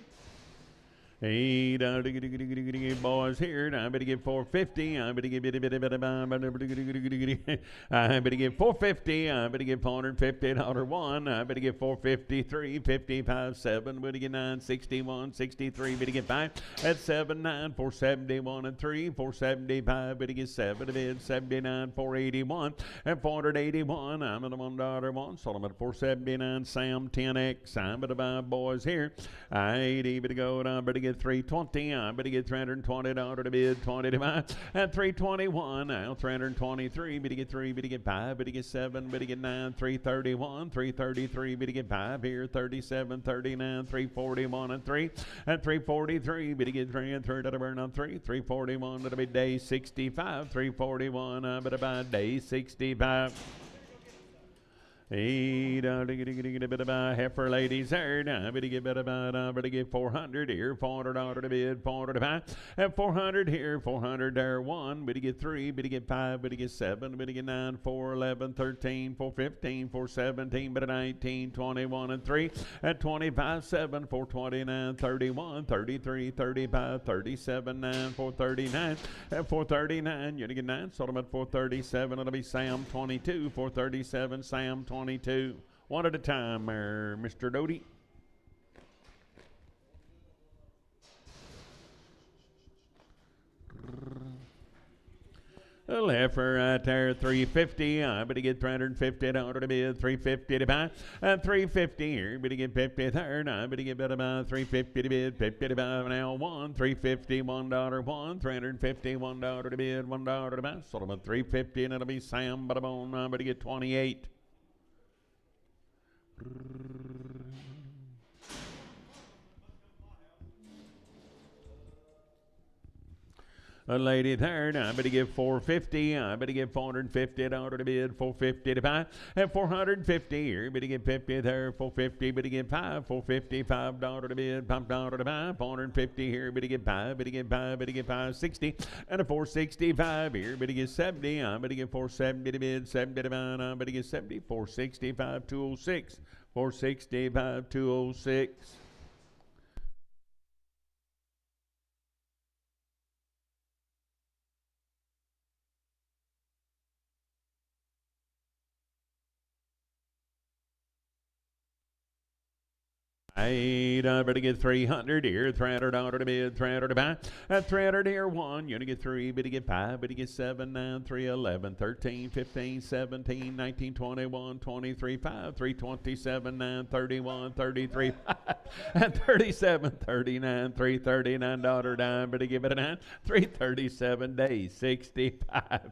Hey, boys here. I better get 450. I better get I better get 450. I better get $450 1. I better get 453, 55, 7. Better get 961, 63. Better get 5 at 79, 471 and 3, 475. Better get 7 to bid, 79, 481 and 481. I'm at $1 1. Sold them at 479. Sam 10X. I'm at the buy, boys here. I 80. Better go. I better get 320. I better get $320 to bid, 20 to buy, and 321. Now 323. Better get 3. Better get 5. Better get 7. Better get 9. 331. 333. Better get 5 here. 37. 39. 341 and 3, and 343. Better get 3 and 3. That'll burn on 3. 341. That'll be day 65. 341. I better buy day 65. Heifer ladies there, better get 400 here, 400 to bid, 400 to buy, and 400 here, 400 there, 1, better get 3, better get 5, better get 7, better get 9, 4, 11, 13, 4, 15, 4, 17, better 19, 21, and 3, and 25, 7, 4, 29, 31, 33, 35, 37, 9, 4, 39, and 4, 39, you get 9, sold them at 437, it'll be Sam 22, 437, Sam 22. One at a time there, Mr. Doty. A heifer right there, 350. I better get 350 to bid, 350 to buy, and 350 here. Better get 50 there. I better get about 350 to bid, 50 to buy. Now $1, 350, $1, 1, 350, $1 to bid, $1 to buy. Sold them at 350, and it'll be Sam Bada-bone. I better get 28. A lady there, I better give 450. I better give 450 to bid, 450 to buy, and 450 here. Better get 50 there, 450. Better get 5, 450, $5 to bid, $5 to buy, 450 here. Better get 5, better get 5, better get 560, and a 465 here. Better get 70. I better get 470 to bid, 70 to buy. I better get 70, 465, 206, 465, 206. I better get 300 here, $300 to bid, 300 to buy, at 300 here, 1, you're gonna get 3, better get 5, better get 7, 9, 3, 11, 13, 15, 17, 19, 21, 23, 5, 327, 9, 31, 33, 5, and 37, 39, $339 dime, better give it a 9, 337 days, 65.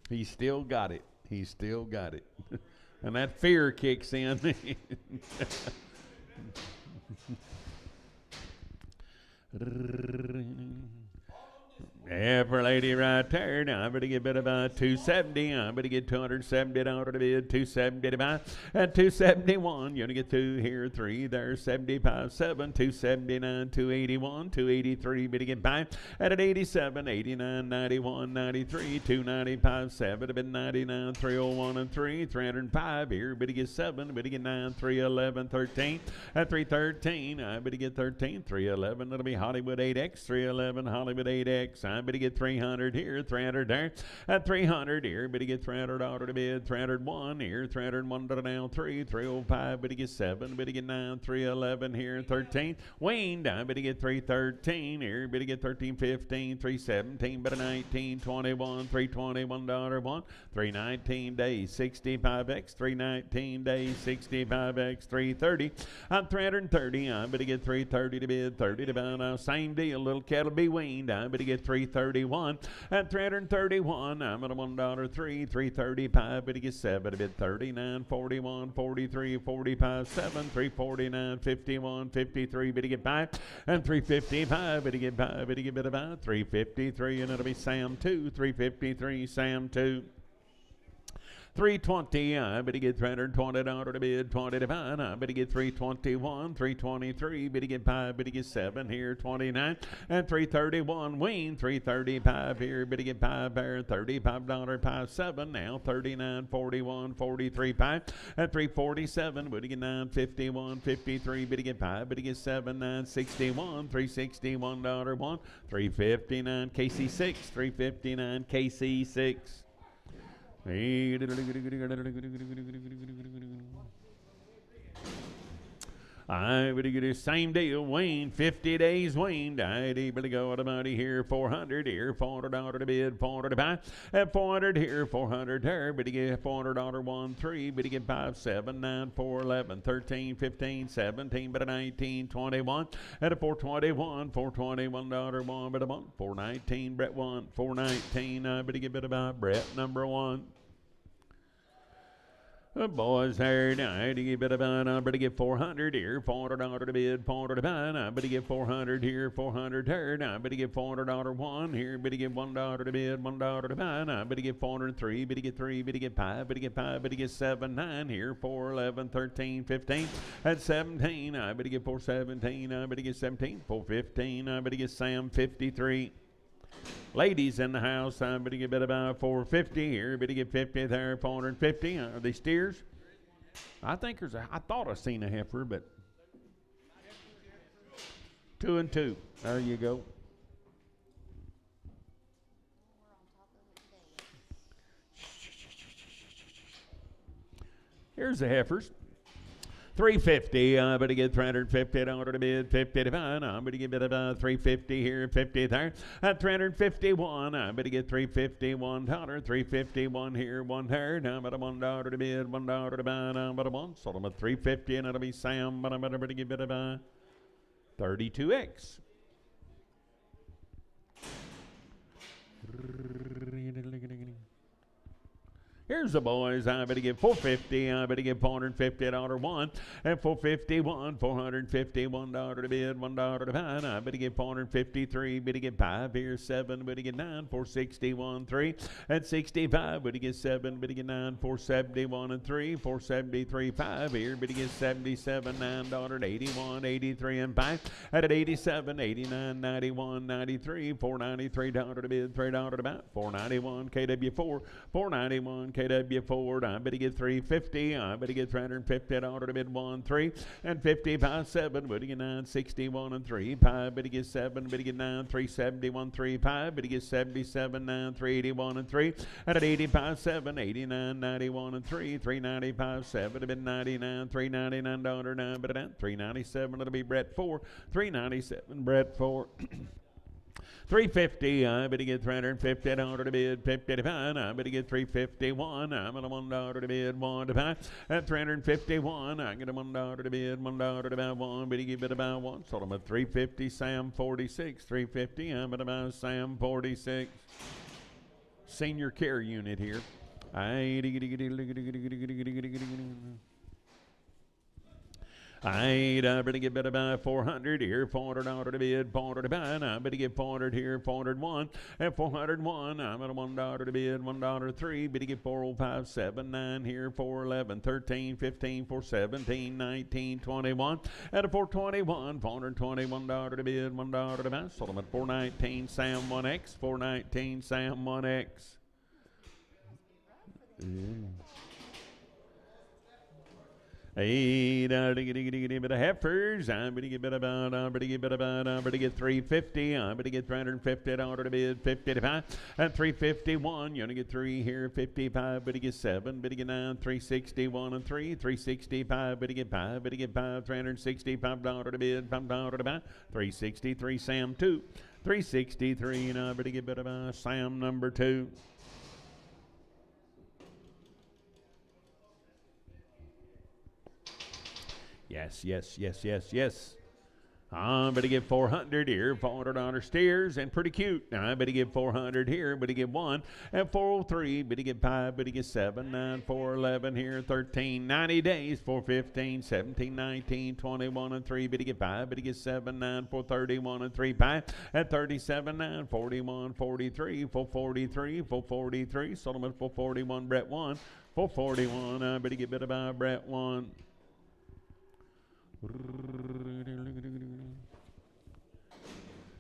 He still got it. He still got it. And that fear kicks in. Heifer lady right there. Now I better get about 270. I better get $270 to bid, 270 to buy, and 271. You're gonna get 2 here, 3 there, 75, 7, 279, 281, 283. Better get by. And at 87, 89, 91, 93, 295, 7. Have been 99, 301, and 3, 305 here. Better get 7. Better get 9, 311, 13, and 313. I better get 13, 311. It'll be Hollywood 8X, 311, Hollywood 8X. I better get 300 here, 300 there, at 300 here. Better get $300 to bid, 301 here, 301 to now 3, 305. Better get 7, better get 9, 311 here, 13. Wayne, I better get 313 here. Better get 13, 15, 317, better 19, 21, $321 1, 319 days, 65X, 319 days, 65X, 330. I'm 330. I better get 330 to bid, 30 to buy. Now same deal, little cattle be weaned. I better get 331 at 331. I'm at a $1 3, 335. Better get 7 to bid, 39, 41, 43, 45, 7, 349, 51, 53. Better get 5 and 355. Better get 5. Better get about 353, and it'll be Sam 2, 353, Sam 2. 320, I better get $320 to bid, 20 to buy. I better get 321, 323, better get 5, better get 7 here, 29, and 331. Wayne, 335 here, better get 5 there, $35, 5, 7 now, 39, 41, 43, 5, and 347, better get 9, 51, 53, better get 5, better get 7, 9, 61, $361, 1, 359, KC6, 359, KC6. I better get the same deal, Wayne, 50 days, Wayne. I better go out of money here, 400 here, $400 to bid, 400 to buy, and 400 here, 400 there. Better get $400 1, 3, better get 5, 7, 9, 4, 11, 13, 15, 17, better 19, 21, and a 421, $421 1, better 1, 419, Brett 1, 419. I better get better by Brett number 1. Boys here tonight, you better buy, I better get 400 here, $400 to bid, $400 to buy, I better get 400 here, 400 here, I better get $400 one here, better get $1 to bid, $1 to buy, I better get 403, better get 3, better get 5, better get 5, better get 7, 9 here, 4, 11, 13, 15, at 17, I better get 417, I better get 17, 415, I better get Sam 53. Ladies in the house, I better get about 450 here. Better get 50 there, 450. Are they steers? I think I thought I seen a heifer, but 2 and 2. There you go. Here's the heifers. 350, I better get $350 to bid, 50 to buy, I better get about 350 here, 50 there, at 351, I better get $351, 351 here, 1 there, now about $1 to bid, $1 to buy, now about $1, sold them at 350, and it'll be Sam, but I better get about 32X. Here's the boys. I better get 450. I better get $450 one. And 451, $451 to bid, $1 to buy. I better get 453. Better get 5 here, 7. Better get 9, 461, 3. And 65. Better get 7. Better get 9, 471 and 3. 473, 5 here. Better get 77, $9, 81, 83 and 5. At 87, 89, 91, 93. $493 to bid, $3 to buy. 491 KW4. 491 KW4, I better get 350, I better get $350 to bid 1, 3, and 55, 7, better get 9, 61 and 3, 5, better get 7, better get 9, 371, 3, 5, better get 77, 9, 381 and 3, and at 85, 7, 89, 91 and 3, 395, 7, bid 99, $399, 9, better down, 397, it'll be Brett 4, 397, Brett 4. 350, I better get $350 to bid, 50 to buy, I better get 351, I'm at $1 to bid, 1 to buy, at 351, I get $1 to bid, $1 to buy, 1, better give it about 1, sold them at 350, Sam 46, 350, I'm at about Sam 46. Senior care unit here. I better get about 400 here, $400 to bid, $400 to buy, I better get 400 here, 401, and 401, I'm at $1 to bid, $1 3, better get 405, 7, 9 here, 411, 13, 15, 417, 19, 21, at a 421, $421 to bid, $1 to buy, sold them at 419, Sam 1X, 419, Sam 1X. Hey, bit of heifers. I'm gonna get about. I'm gonna get 350. I'm gonna get $350 to bid, 50 to buy, and 351. You're gonna get 3 here, 55. But you get 7. But you get 9, 361 and 3, 365. But you get 5. But you get 5, $365 to bid, $5 to buy, 363. Sam 2, 363. And I'm gonna get about Sam number 2. Yes. I better get 400 here, $400 steers, and pretty cute. Now I better get 400 here, better get 1, and 403, better get 5, better get 7, 9, 411 here, 13, 90 days, 415, 17, 19, 21 and 3, better get 5, better get 7, 9, 431 and 3, 5, and 37, 9, 41, 43, 443, 443, Solomon 441, Brett 1, 441, I better get better by Brett 1.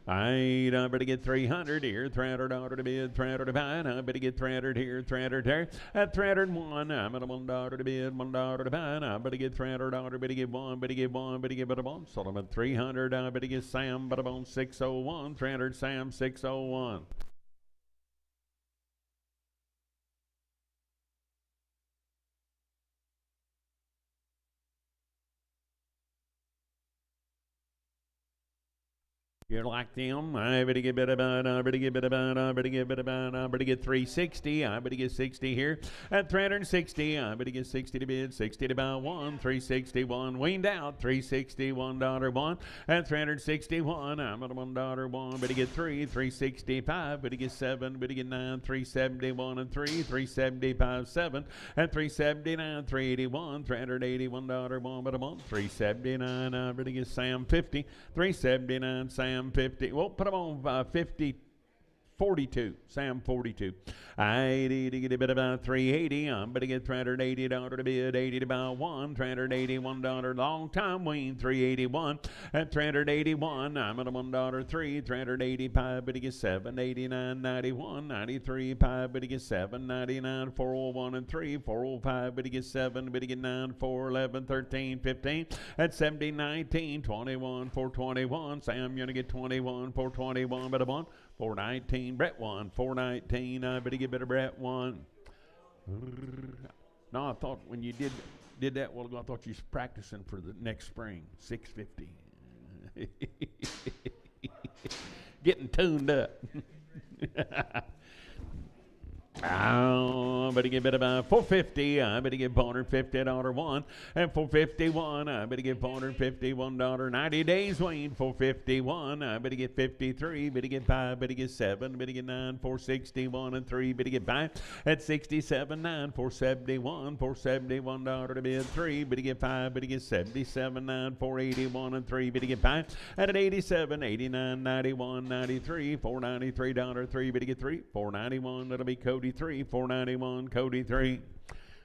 I better get 300 here, $300 to bid, $300 to buy, I better get 300 here, 300 there, at 301, I'm at $1 to bid, $1 to buy, I better get $300, better get 1, better get 1, better get better 1, sold them at 300, I better get Sam, better on 601, 300 Sam 601. You're like them. I better get better about. I better get better about. I better get better about. I better get 360. I better get 60 here at 360. I better get 60 to bid. 60 to buy one. 361 weaned out. 361 $1 at 361. I'm at $1 better get 3. 365. Better get 7. Better get 9. 371 and 3. 375 7 at 379. 381. $381 but a month. 379. I better get Sam 50. 379 Sam 50. Well, put them on 50. 42. Sam 42. I 80 to get a bit about 380. I'm better get $380 to bid. 80 to buy one. $381 long time wean. 381 at 381. I'm at a $1 3. 385. Better get 789. 91. 93. Better get 799. 401 and 3. 405. Better get 7. Better get 9. 4 11 13 15 at 70 19 21 421. Sam, you're gonna get 21 421 but a 1. 419, Brett 1, 419, I better get better Brett 1. No, I thought when you did that while ago, I thought you was practicing for the next spring, 650. Getting tuned up. I better get better by 450. I better get $450 one and 451. I better get $451. 90 days wean 451. I better get 53. Better get 5. Better get 7. Better get 9. 461 and 3. Better get 5 at 67. 9 471. $471 to bid 3. Better get 5. Better get 77. 9 481 and 3. Better get 5 at an 87. 89. 91. 93. $493 3. Better get 3. 491. That'll be Cody 3, 491, Cody 3.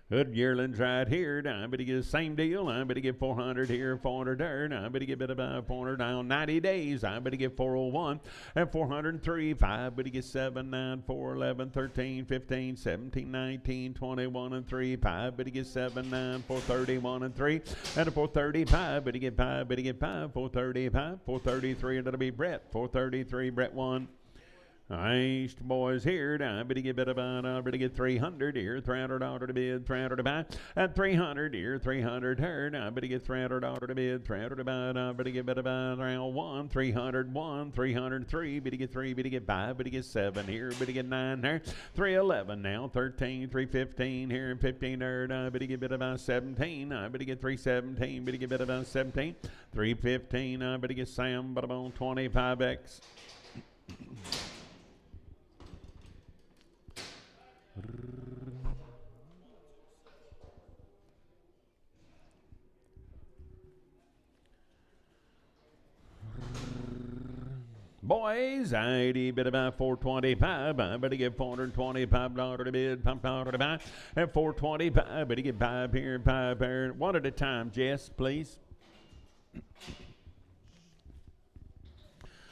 Good yearlings right here. I better get the same deal. I better get 400 here, 400 there. I better get about 400 down 90 days. I better get 401 and 403. 5 better get 7, 9, 4, 11, 13, 15, 17, 19, 21 and 3. 5 better get 7, 9, 431 and 3. And a 435 better get 5, better get 5, 435, 433. That'll be Brett, 433, Brett 1. Nice boys here. I better get I better get 300 here. $300 to bid. 300 to buy. At 300 here. 300 here. I better get $300 to bid. 300 to buy. I better get around 1. 301. 303. Better get 3. Better get 5. Better get 7 here. Better get 9 there. 311 now. 13. 315 here. And 15 there. I better get about 17. I better get 317. Better get about 17. 315. I better get Sam. But I'm on 25X. Boys, I bid about 425. I better get $425 to bid, $5 to buy, and 425. Better get 5 here and 5 there. One at a time, Jess, please.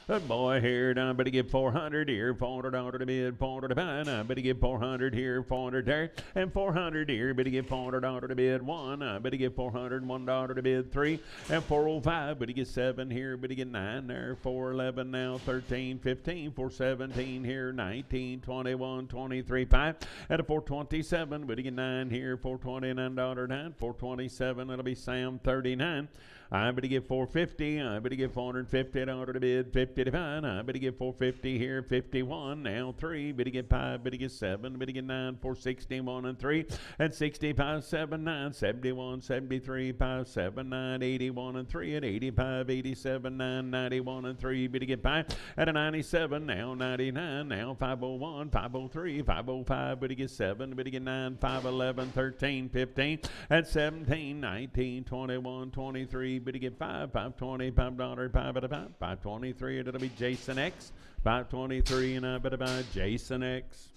Good boy here, I better get 400 here, $400 to bid, $400 to buy. I better get 400 here, 400 there, and 400 here. Better get $400 to bid 1. I better get $401 to bid 3, and 405. Better get 7 here, better get 9 there, 411 now, 13, 15, 417 here, 19, 21, 23, 5, and a 427. Better get 9 here, $429 9, 427. That'll be Sam 39. I better get 450. I better get $450 to bid, 50 to buy. I better get 450 here, 51 now, 3. Better get 5. Better get 7. Better get 9, 461 and 3, and 65, 7, 9, 71, 73, 5, 7, 9, 81 and 3, and 85, 87, 9, 91 and 3. Better get 5 at a 97 now, 99 now, 501, 503, 505. Better get 7. Better get 9, 511, 13, 15, and 17, 19, 21, 23. Better get 5, $520, $5, 5 at a 5, 523. It'll be Jason X, 523, and I better buy Jason X.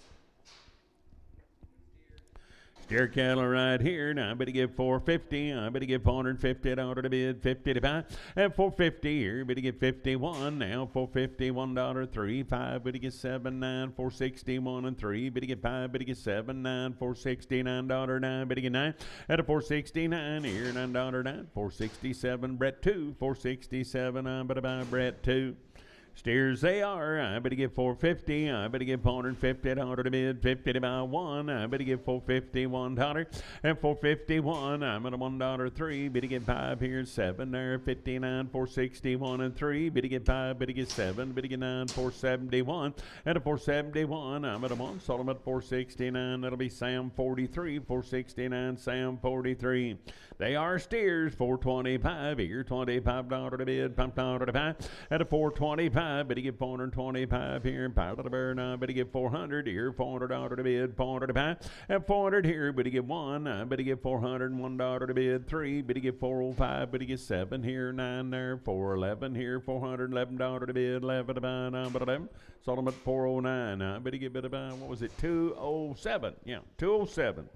Steer cattle right here. Now I better get 450. I better get $450 to bid, 50 to buy, and 450 here. Better get 51 now, $451 3, 5. Better get 7, 9, 461 and 3. Better get 5. Better get 7, 9, $469 9. Better get 9 at a 469 here, $9 9, 467. Brett 2, 467. I better buy Brett 2. Steers they are. I better get 450. I better get $450 to bid. 50 to buy one. I better get $451 and $451. I'm at a $1.03. Better get 5 here. 7 there. 59. 461 and 3. Better get 5. Better get 7. Better get 9. 471 and a 471. I'm at a 1. Sold them at 469. That'll be Sam 43. 469. Sam 43. They are steers. 425 here. $25 to bid. $5 to buy at a 425. Better get 425 here. Pile of the bird. Better get 400 here. $400 to bid. 400 to buy at 400 here. Better get 1. Better get $401 to bid. 3. Better get 405. Better get 7 here. 9 there. 411 here. $411 to bid. 11 to buy. 11. Sold them at 409. Better get better buy. What was it? 207. Yeah, 207.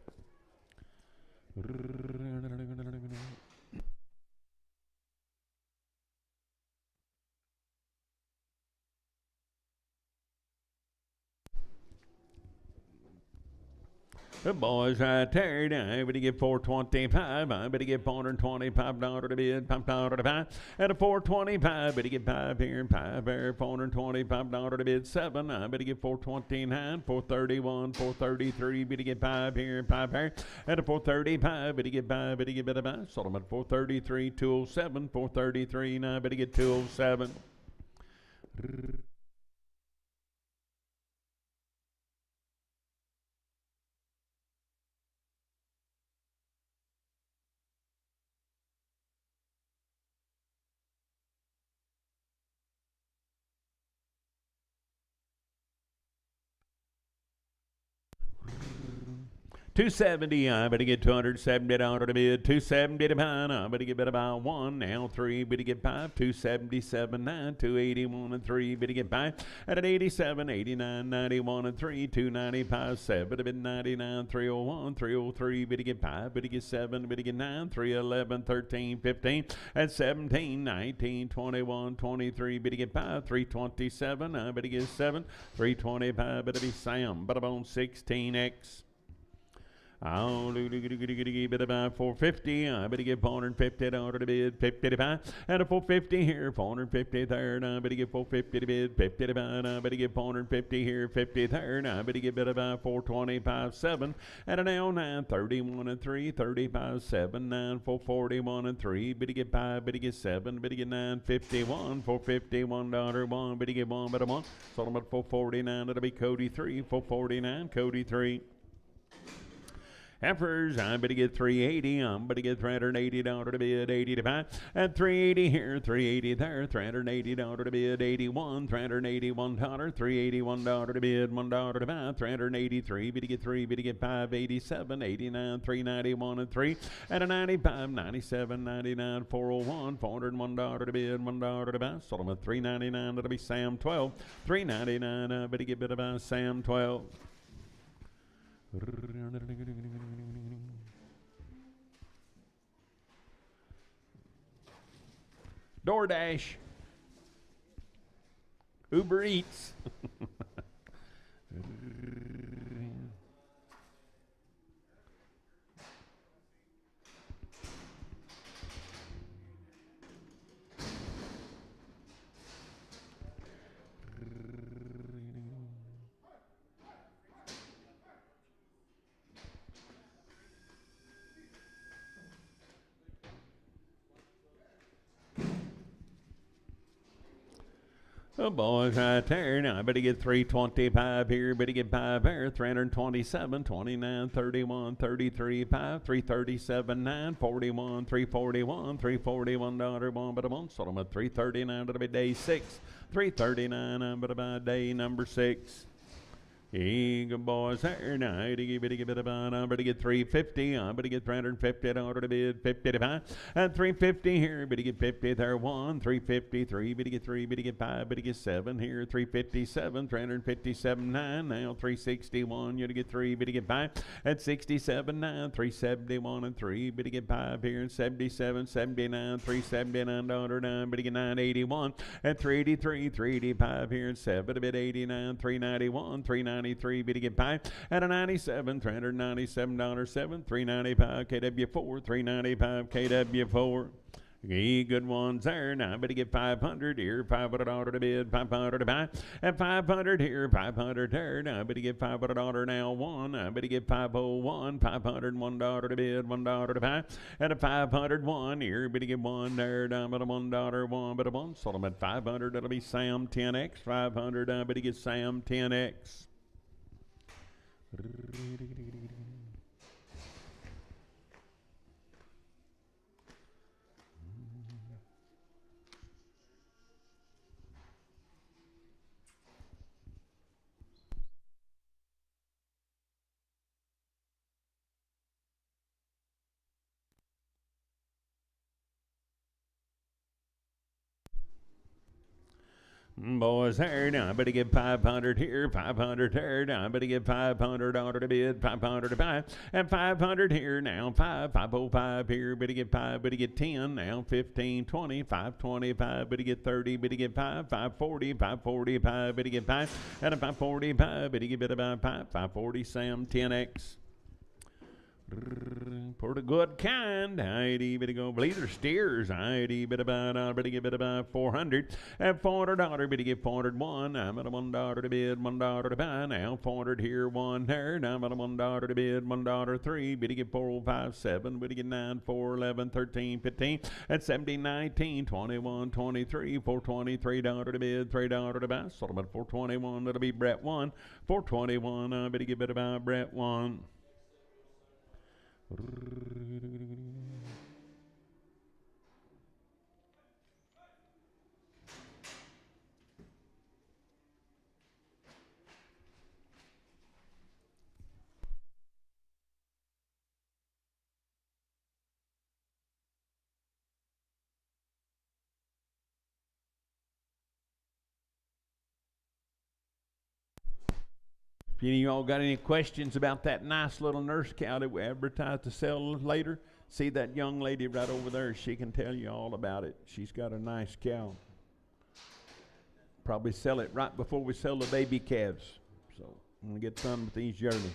The boys right there. I better get 425. I better get $425 to bid. $5 to buy at a 425. Better get 5 here. 5 there. $425 to bid. 7. I better get 429. 431. 433. Better get 5 here. 5 here at a 435. Better get 5. Better get better buy. Sold them at 433. 207. 433. Now I better get 207. 270, I better get $270 to bid. 270 to buy, I better get better buy 1. Now 3, better get 5. 277, 9, 281 and 3, better get 5. At an 87, 89, 91 and 3, 295, 7, a bit 99, 301, 303, better get 5, better get 7, better get 9, 311, 13, 15, and 17, 19, 21, 23, better get 5, 327, I better get 7, 325, better be Sam, but on 16X. I'll do bit about 450. I better get $450 to bid. 50 to buy and a 450 here. 450 third. I better get 450 to bid. 50 to buy. I better get 450 here. 50 third. I better get bit about 425 7 and a now 9 31 and 3 35 7 9 441 and 3. Better get 5. Better get 7. Better get 9 51 $451 1. Better get 1. Better 1. Sold them at 449. That'll be Cody 3 449. Cody 3. Heifers, I better get 380. I'm better get $380 to bid, 80 to buy, and 380 here, 380 there, $380 to bid, 81, $381, $381 to bid, $1 to buy, 383. Better get 3, better get 5, 87, 89, 391 and 3, and a 95, 97, 99, 401, $401 to bid, $1 to buy. Sold them at 399. That'll be Sam 12, 399. I better get better buy Sam 12. DoorDash, Uber Eats. Oh, boys, right there. Now, I better get 325 here. Better get 5 there. 327, 29, 31, 33, 5, 337, 9, 41, 341, $341, 1, but a month. Sold them at 339. That'll be day 6. 339, but about day number 6. Eagle boys there now. I better get 350. I better get $350 to bid. 50 to buy. And 350 here. Better get 50 there. 1. 353. Better get 3. Better get 5. Better get 7 here. 357. 357. 9. Now 361. You to get 3. Better get 5. At 67. 9. 371 and 3. Better get 5 here. And 77. 79. $379. 9. Better get 981. And 383. 385 here. And 7. A bit 89. 391. 390. 93, better get 5 at a 97, $397, 7, 395 KW4, 395 KW4. Good ones there. Now I better get 500 here. $500 to bid. 500 to buy. And 500 here. 500 there. Now I better get $500 now. One. I better get 501. $501 to bid. $1 to buy. And a 501 here. Better get one there. Down but a $1. One but a one. Sold them at 500. That'll be Sam 10X. 500. I better get Sam 10X. Boys there, now I better get 500 here, 500 there, now I better get $500 to bid, 500 to buy, and 500 here now, 505 here, better get 5, better get 10, now 15, 20, 525, better get 30, better get 5, 540, 545, better get 5, and a 545, better get about 5, 540, Sam 10X. For the good kind, I'd better go bleeder steers. I'd better get about 400 and $400. Better get 401. I'm at a $1 to bid, $1 to buy. Now 400 here, one there. Now I'm at a $1 to bid, $1 3. Better get 405, 7. Better get 9, 4, 11, 13, 15, and 17, 19, 21, 23, $420, $3 to bid, $3 to buy. Sold them at 421. That'll be Brett 1. 421. I better get better by Brett 1. If any of y'all got any questions about that nice little nurse cow that we advertised to sell later, see that young lady right over there. She can tell you all about it. She's got a nice cow. Probably sell it right before we sell the baby calves. So I'm going to get done with these yearlings.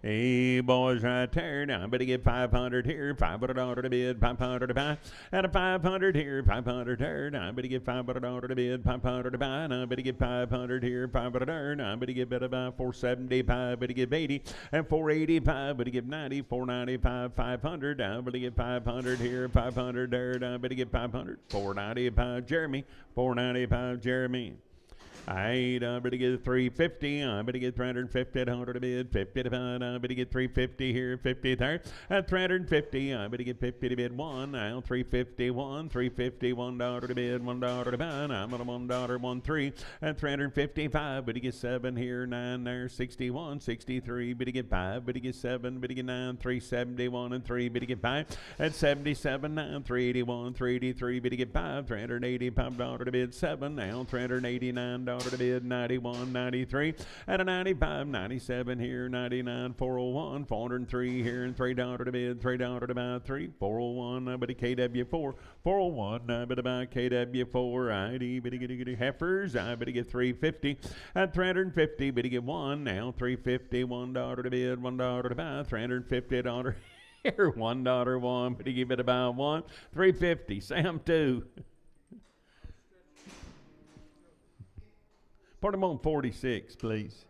Hey, boys, right there. Now I better get 500 here, $500 to bid, 500 to buy, and a 500 here, 500 there. Now I better get $500 to bid, 500 to buy, and I better get 500 here, 500 there. Now I better get better by 475, better get 80, and 485, better get 90, 495, 500. Now I better get 500 here, 500 there. Now I better get 500, 495, Jeremy, 495, Jeremy. I better get 350. I better get 350 at 100 a bid, 50 to buy. I better get 350 here, 50 there. At 350, I better get 50 to bid one. Now 351, 350, $1 to bid, $1 to buy. I'm at a $1, 13. At 355, better get 7 here, 9 there, 61, 63. Better get 5, better get 7, better get 9, 371 and 3. Better get 5 at 77, 9, 381, 383. Better get 5, $385 to bid 7. Now $389 to bid, 91, 93, and a 95, 97 here, 99, 401, 403 here, and $3 to bid, $3 to buy 3, 401, I better KW4, 401, I better buy KW4, ID, better get heifers, I better get 350, at 350, better get 1, now $350, $1 to bid, $1 to buy, $350 here, $1 1, better give it about 1, 350, Sam 2. Put them on 46, please.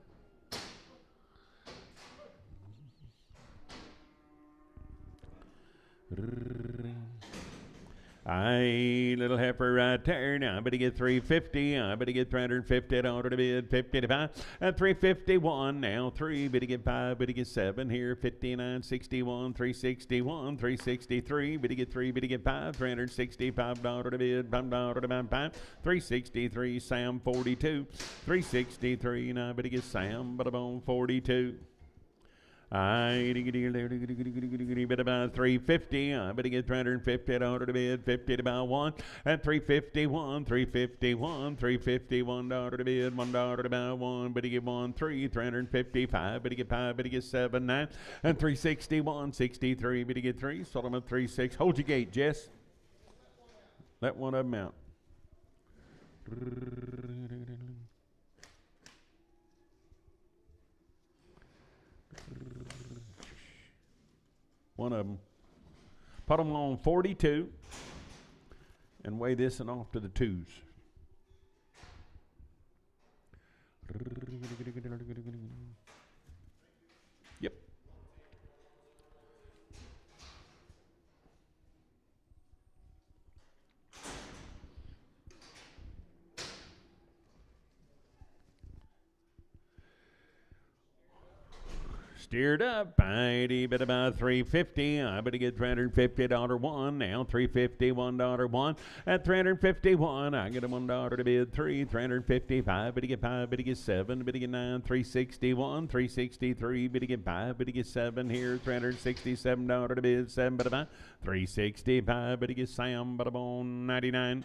Aye, little heifer right there. Now I better get 350. I better get 350 at order to bid, 50 to buy. At 351. Now 3. Better get 5. Better get 7 here. 59, 61, 361, 363. Better get 3. Better get 5. $365 to bid, $5 to buy 5. 363. Sam 42. 363. Now I better get Sam, but I'm on 42. I better about 350. I better get 350 at order to bid, 50 to buy 1. At 351, 351, $351 to bid, $1 to buy 1. Better get 1, 3, 355. Better get 5. Better get 7, 9. And 361, 63. Better get 3. Sold them at 36. Hold your gate, Jess. Let one of them out. one of them. Put them on 42 and weigh this one off to the twos. Yep. Steered up, mighty bit about 350. I better get $350 one. Now $351 one. At $351, I get a $1 to bid three. $355, better get five, better get seven, better get nine. $361, $363, better get five, better get seven here. $367 to bid seven, better buy. $365, better get Sam, better bone 99.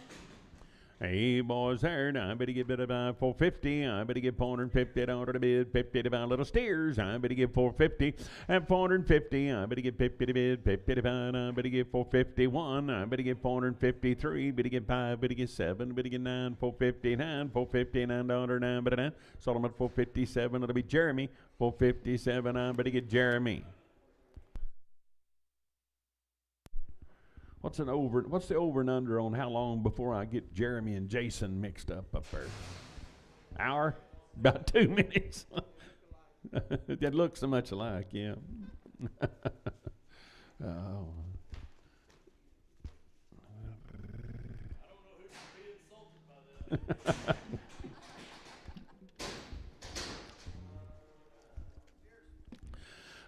Hey, boys, there. I better get bid about $450. I better get $450 to bid. 50 to buy little steers. I better get $450. At $450, I better get 50 to bid. 50 to buy. I better get $451. I better get $453. Better get five. Better get seven. Better get nine. $459. $459. Nine. Better nine. Sold them at $457. It'll be Jeremy. $457. I better get Jeremy. What's the over and under on how long before I get Jeremy and Jason mixed up there? Hour? About 2 minutes. That looks so much alike, yeah. Oh.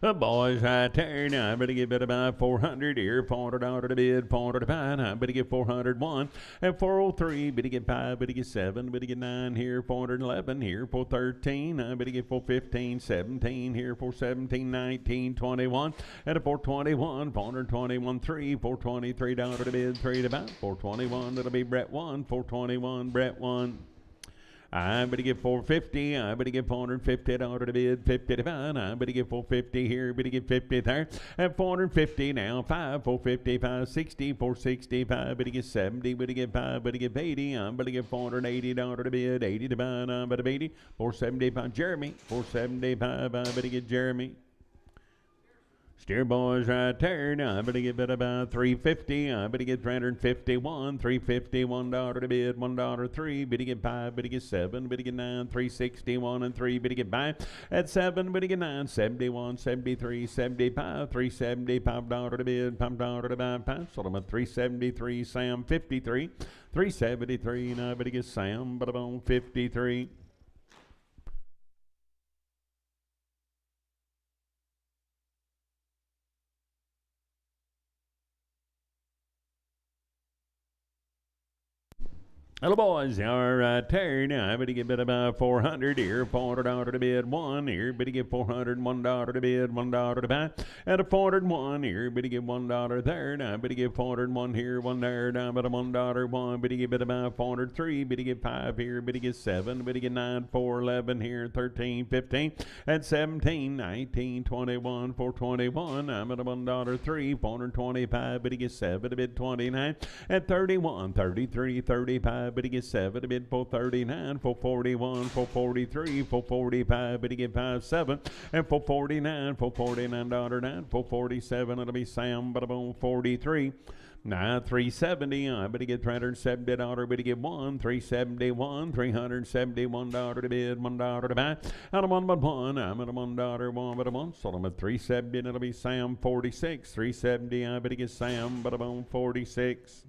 The boys right there. Now I better get bid about 400 here. $400 to bid, 400 to buy. I better get 401. At 403, better get five, better get seven, better get nine here. 411 here. 413. I better get 415, 17 here. 417, 19, 21. At a 421, 421, 3, $423 to bid, three to buy. 421, that'll be Brett 1. 421, Brett 1. I better get 450. I better get $450 to bid, 50 to buy. I better get 450 here. Better get 50 there. At 450 now. 5, 450, 560, 465. Better get 70. Better get 5. Better get 80. I better get $480 to bid, 80 to buy. I better 80. 475. Jeremy. 475. I better get Jeremy. Steer boys right there. Now I better get bid about 350. I better get 351. $351 to bid, $1 three. Better get five. Better get seven. Better get nine. 361 and three. Better get by. At seven. Better get nine. 71, 73, 75. $375 to bid, $5 to buy. Five. Sold them at 373. Sam 53. 373. And I better get Sam, but I'm on 53. Hello, boys. All right, there. Now, I better get bid about 400 here. $400 to bid, one here. Better get $401 to bid, $1 to buy. At a 401 here. Better get $1 there. Now, I better get 401 here, one there. Now, but a $1 one. Better get bid about 403. Better get five here. Better get seven. Better get 9, 411 here. 13, 15. At 17, 19, 21, 421. I'm at a $1 three. 425. Better get seven to bid 29. At 31, 33, 35. Better get seven to bid 439, 441, 443, 445. Better get 57 and 449, $449 9, 447. It'll be Sam, but I'm on 43. Now 370. I better get $370. Better get one. 371, $371 to bid, $1 to buy. Out of one but one. I'm at a $1 one but a one. Sold them at 370. And it'll be Sam 46. 370. I better get Sam, but I'm on 46.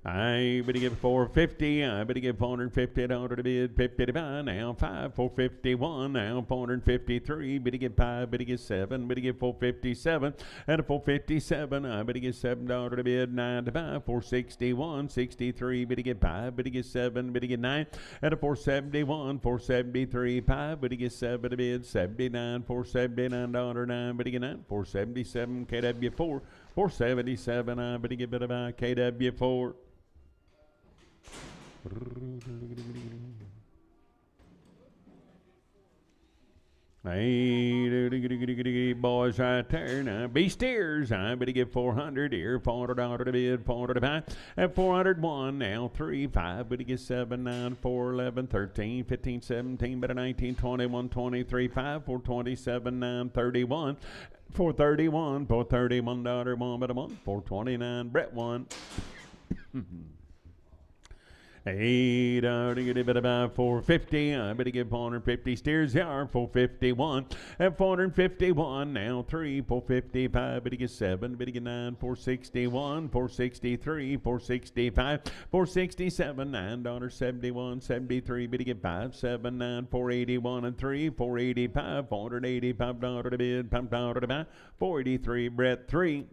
I better get 450. I better get $450 to bid, 50 to buy. Now 5, 451. Now 453. Better get 5. Better get 7. Better get 457. At a 457, I better get $7 to bid, 9 to buy. 461, 63. Better get 5. Better get 7. Better get 9. At a 471, 473. 5. Better get 7 to bid, 79. $479 9. Better get 9. 477 KW4. 477. I better get bid about KW4. Hey, boys right there. Now, be steers. I better get 400 here. $400 to bid, 405. At 401 now, 3, 5. Better get 7, 9, 4, 11, 13, 15, 17. Better 19, 21, 23, 5, 4, 27, 9, 31. 431, $431, 1, better 1. 429, Brett 1. Hey, to get a bit about 450. I better give 450 steers yard 451. At 451 now 3, 455. Better get 7. Better get 9, 461, 463, 465, 467, $9.71, 73. Better get 5, 7, 9, 481 and 3, 485, $485 to bid, $5 to buy, 483. Brett 3.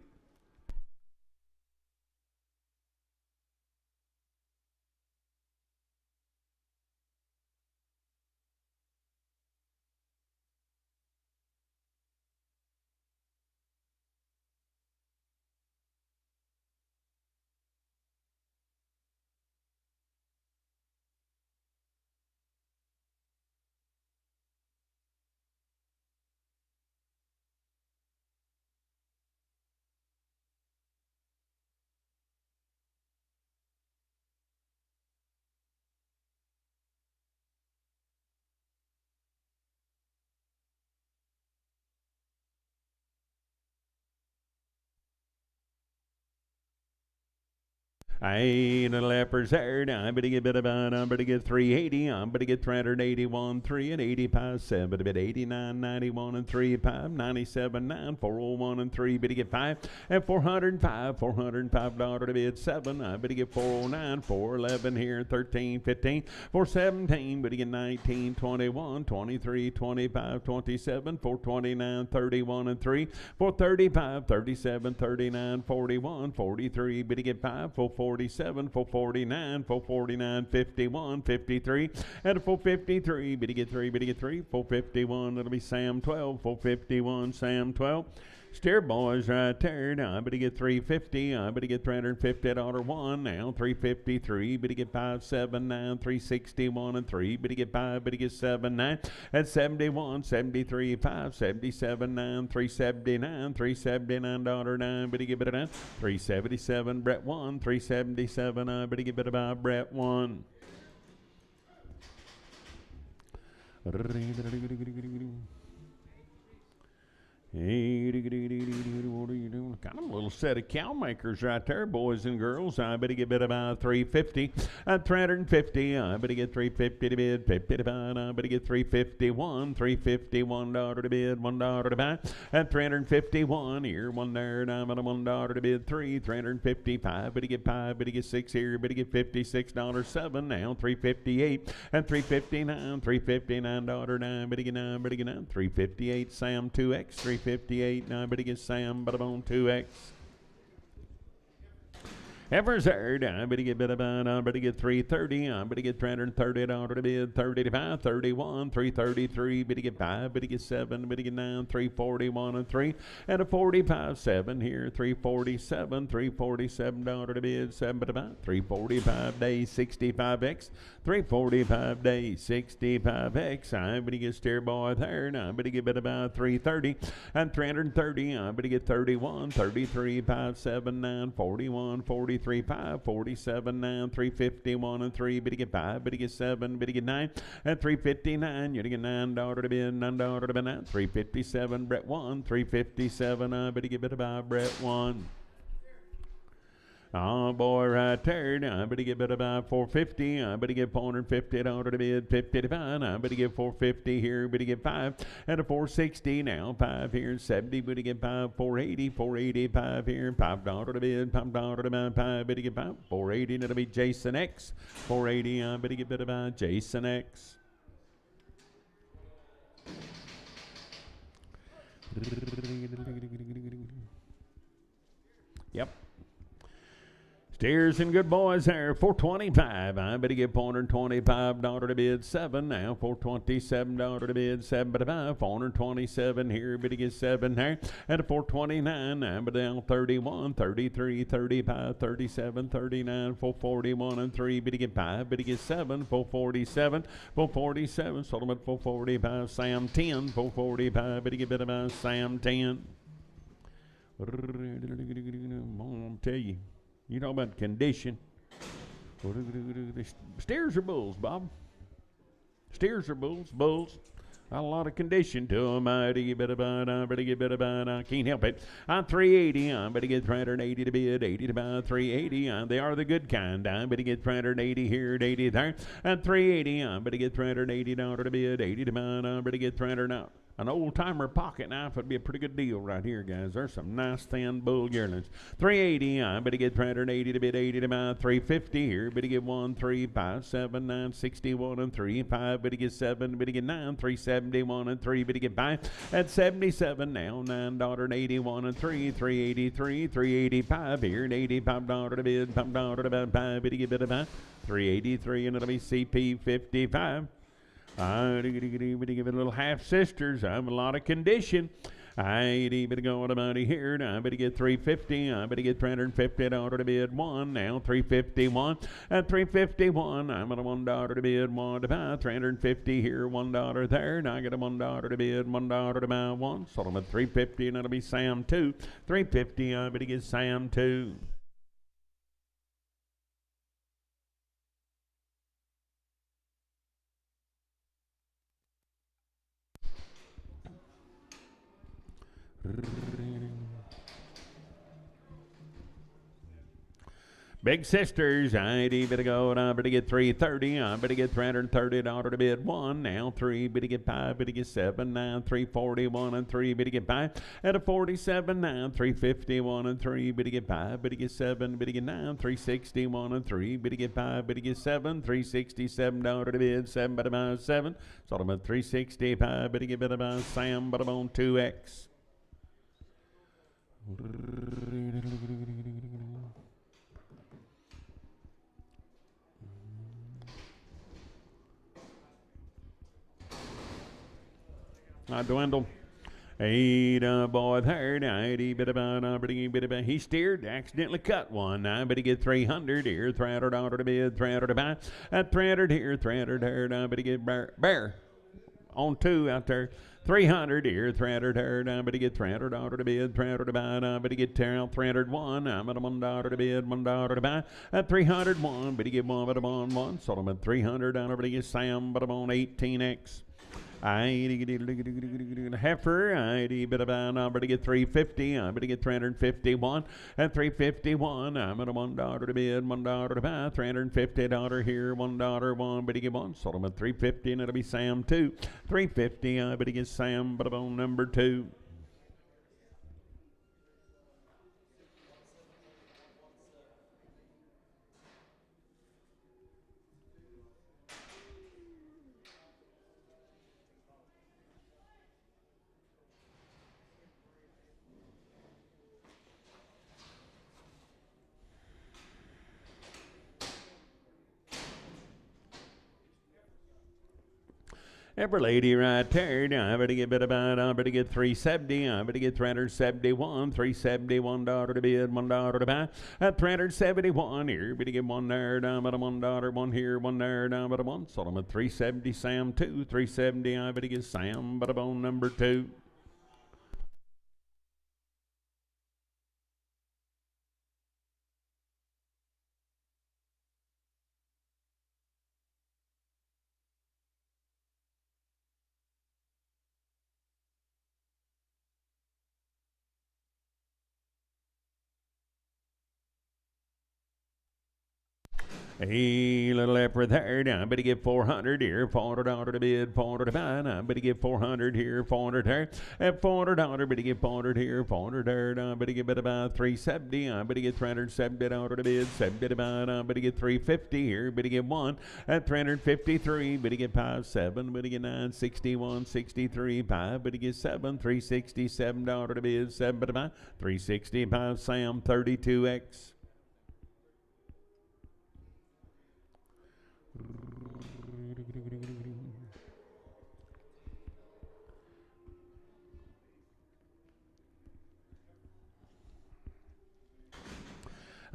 I ain't a leper's herd. I'm better get bit about. I'm better get 380. I'm better get 381, 3 and 85, 7. Better get 89, 91 and 3, 5, 97, 9, 401 and 3. Better get 5 and 405, $405 to bid 7. I better get 409, 411 here, 13, 15, 417. Better get 19, 21, 23, 25, 27, 429, 31 and 3, 435, 37, 39, 41, 43. Better get 5, 447, 449, 449, 51, 53, and a 453. Better get 3, 451. It'll be Sam 12, 451, Sam 12. Steer boys right there. Now I better get 350. I better get $350 now. 353. Better get 579, 361 and 3. Better get 5. Better get 7, 9. At 71, 73, 5, 77, 9, 379, $379 9. Better get better 9. 377. Brett 1, 377. I better get better by Brett 1. Hey, what are you doing? Got a little set of cow makers right there, boys and girls. I better get bid about 350. At 350, I better get 350 to bid, 50 to buy. I better get 351, $351 to bid, $1 to buy. At 351 here, 1 there, and I'm at $1 to bid, 3, 355. Better get 5, better get 6 here, better get $56, 7 now, 358. At 359, $359 9, better get 9, better get 9, 358. Sam 2X, 358. Now I better get Sam, but I'm on 2X. Ever's heard. I better get bit about. I better get 330. I better get $330 to bid. 30 to 5, 31, 333. Better get 5. Better get 7. Better get 9. 341 and 3. And a 45 7 here. 347. $347 to bid. 7 to 5. 345 days. 65X. 345 days. 65X. I better get steer boy there. Now I better get bit about 330 and 330. I better get 31, 33, 5, 7, 9, 41, 43. 5, 47, 9, 351 and 3. Better get 5, better get 7, better get 9, and 359. You get $9 to bid, $9 to bid, 9. 357, Brett 1, 357. I better get better by Brett 1. Oh boy, right there. Now I better get better by 450. I better get $450 to bid, 50 to 5. I better get 450 here, better get 5. And a 460 now, 5 here, 70. Better get 5, 480, 485 here, $5 to bid, $5 to buy, 5. Better get 5, 480. That'll be Jason X. 480. I better get better by Jason X. Yep. Steers and good boys there, 425. I better get $425 to bid 7 now. $427 to bid 75. 427 here, better get 7 there. At a 429, I'm down 31, 33, 35, 37, 39, 441 and 3. Better get 5, better get 7. 447, 447. Sold them at 445. Sam 10, 445. Better get better by Sam 10. I'll tell you. You know about condition. Steers or bulls, Bob? Steers or bulls? Bulls. Got a lot of condition to them. I can't help it. I'm 380. I'm better get 380 to bid. 80 to buy 380. They are the good kind. I'm better get 380 here at 80 there. At 380. I'm better get $380 to bid. 80 to buy. I'm better get 300 out. An old-timer pocket knife would be a pretty good deal right here, guys. There's some nice thin bull yearlings. 380, I better get 380 to bid 80 to buy 350 here. Better get 1, 3, 5, 7, 9, 61 and 3, 5. Better get 7, better get 9, 371 and 3. Better get 5 at 77 now. $9.81 and 3, 383, 385 here at $85 to bid. $5 to buy 5. Better get better buy 383 and it'll be CP 55. I give it a little half sisters. I'm a lot of condition. I better go on about here. I better get 350. I better get $350 to bid 1. Now 351. At 351, I'm at a $1 to bid 1 to buy. 350 here, $1 there. Now I get a $1 to bid, $1 to buy 1. Sold them at 350, and that'll be Sam 2. 350. I better get Sam 2. Big sisters, I better go and I better get 330. I better get $330 to bid 1. Now 3, better get 5, better get 7, 9, 341 and 3, better get 5. At a 47, 9, 351 and 3, better get 5, better get 7, better get 9, 361 and 3, better get 5, better get 7, $367 to bid 7, better buy 7. Sold them at 365, better get better buy Sam, but I'm on 2X. I dwindle. 8 boy there, 90 bit about he steered, accidentally cut one. I better get 300 here, $300 to bid, 300 to buy. At 300 here, 300 there, I better get bear on 2 out there. 300 here, 300 here, I better get $300 to bid, 300 to buy, I better get 301, I'm at a $1 to bid, $1 to buy. At 301, better get 1, but I'm on 1. Sold them at 300, I better get Sam, but I'm on 18X. Heifer, I better get 350. I better get 351. At 351, I'm at a $1 to bid, $1 to buy. $350 here, $1, 1. Better get 1. Sold them at 350, and it'll be Sam 2. 350. I better get Sam, but I'm on number 2. Every lady right there, I better get I better get 370, I better get 371, $371 to bid, $1 to buy. At 371 here, better get 1 there, down at a $1, 1 here, 1 there, down at a 1. Sold them at 370, Sam 2, 370, I better get Sam, but I'm on number 2. Hey, little heifer there, I better get 400 here, $400 to bid, $400 to buy. I better get 400 here, 400 there. At $400, better get 400 here, 400 there. I better get better buy 370. I better get $370 to bid, 70 to buy. I better get 350 here, better get 1. At 353, better get 5, 7, better get 9, 61, 63, 5, better get 7, $367 to bid, 7 to buy. 365, Sam, 32X.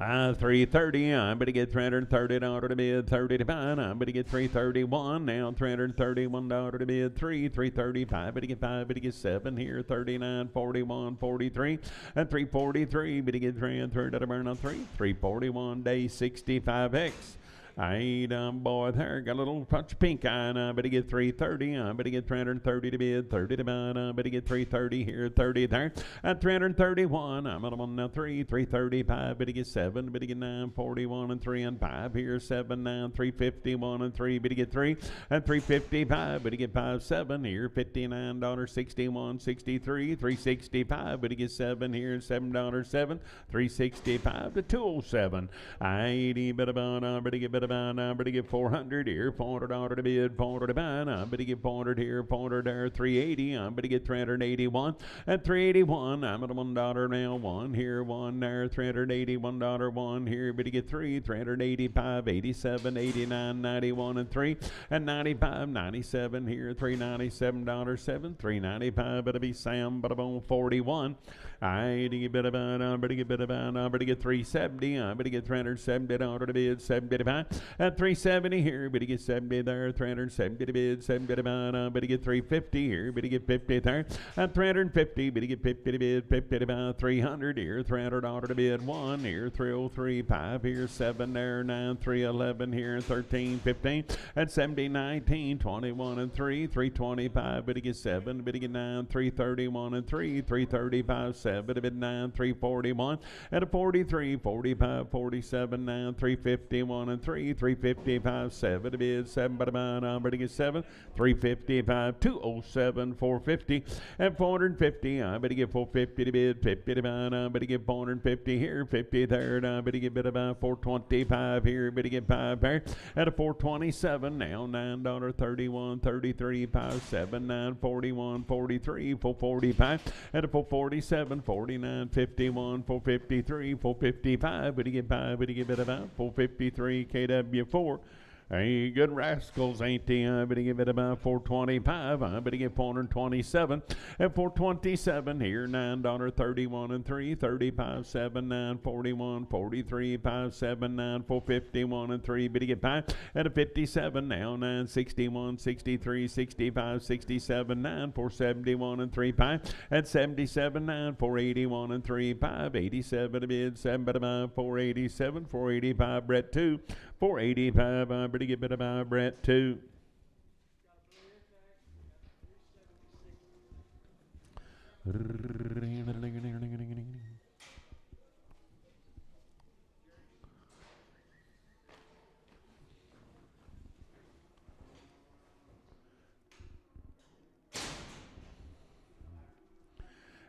330, I'm going to get $330 to bid, 30 to buy, I'm going to get 331, now $331 to bid, 335, but to get 5, but to get 7 here, 39, 41, 43, and 343, but to get 3 and 3 to burn on 341 day 65X. I ain't boy there, got a little touch of pink eye, and I better get 330, I better get 330 to bid, 30 to buy, I better get 330 here, 30 there, and 331, I'm on now 335, better get 7, better get 9, 41 and 3 and 5 here, 7, 9, 351 and 3, better get 3, and 355, better get 5, 7 here, $59, 61, 63, 365, better get 7 here, $7, 7, 365 to 207, I ain't better get better to get 400 here, $400 to bid, $400 to buy, I'm better get 400 here, 400 there, 380, I'm better get 381, and 381, I'm at $1 now, 1 here, 1 there, $381, 1 here, better get 3, 385, 87, 89, 91, and 3, and 95, 97 here, $397, 7, 395, better be Sam, but I'm 41, I better get 370, I better get $370 to bid, 70 to buy, and 370 here, better get 70 there, 370 to bid, 70 to buy, better get 350 here, better get 50 there, and 350, better get 50 to bid, 50 to buy, 300 here, $300 to bid, 1 here, 303, 5 here, 7 there, 9, 311 here, 13, 15, and 70, 19, 21 and 3, 325, better get 7, better get 9, 331 and 3, 335, 7, better bid 9, 341, and a 43, 45, 47, 9, 351 and 3, 355, 7 to bid, 7 by the buy, number to get 7, 355, 207, 450, and 450, I better get 450 to bid, 50 to buy, I better get 450 here, 50 there, I better get better buy, 425 here, better get 5 there, at a 427, now $9.31, 33, 5, 7, 9, 41, 43, 445, at a 447, 49, 51, 453, 455, better get 5, better get better buy, 453, KW4. Hey, good rascals, ain't they? I better give it about 425. I better get 427. At 427 here, $9.31 and 3, 35, 7, 9, 41, 43, 5, 7, 9, 451 and 3. Better get 5. At a 57 now, 9, 61, 63, 65, 67, 9, 471 and 3, 5. At 77, 9, 481 and 3, 5, 87 a bid, 7 by 487, 485, Brett 2. 485, I better get better by Brett 2.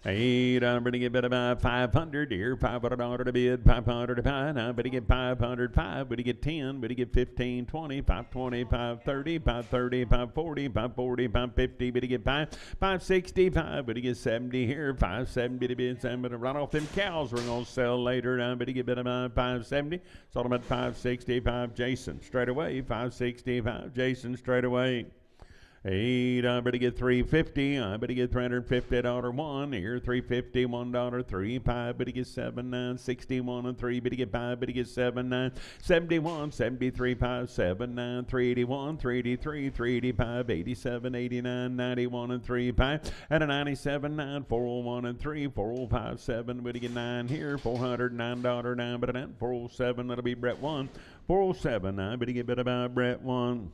Hey, I better get better by 500 here, $500 to bid, 500 to buy. Now better get 505, better get 10, better get 15, 20, 520, 530, 530, 540, 540, 550, better get 565, better get 70 here, 570 to bid, 7 better run off them cows we're going to sell later. Now better get better by 570, sold them at 565, Jason, straight away, 565, Jason, straight away. 8, I better get 350, I better get $350 1 here, 350, $1, 3, 5, better get 7, 9, 61 and 3, better get 5, better get 7, 9, 71, 73, 5, 7, 9, 381, 383, 385, 87, 89, 91 and 3, 5, and a 97, 9, 401 and 3, 405, 7, better get 9 here, $409, 9, but 9, 407, that'll be Brett 1, 407, I better get better by Brett 1.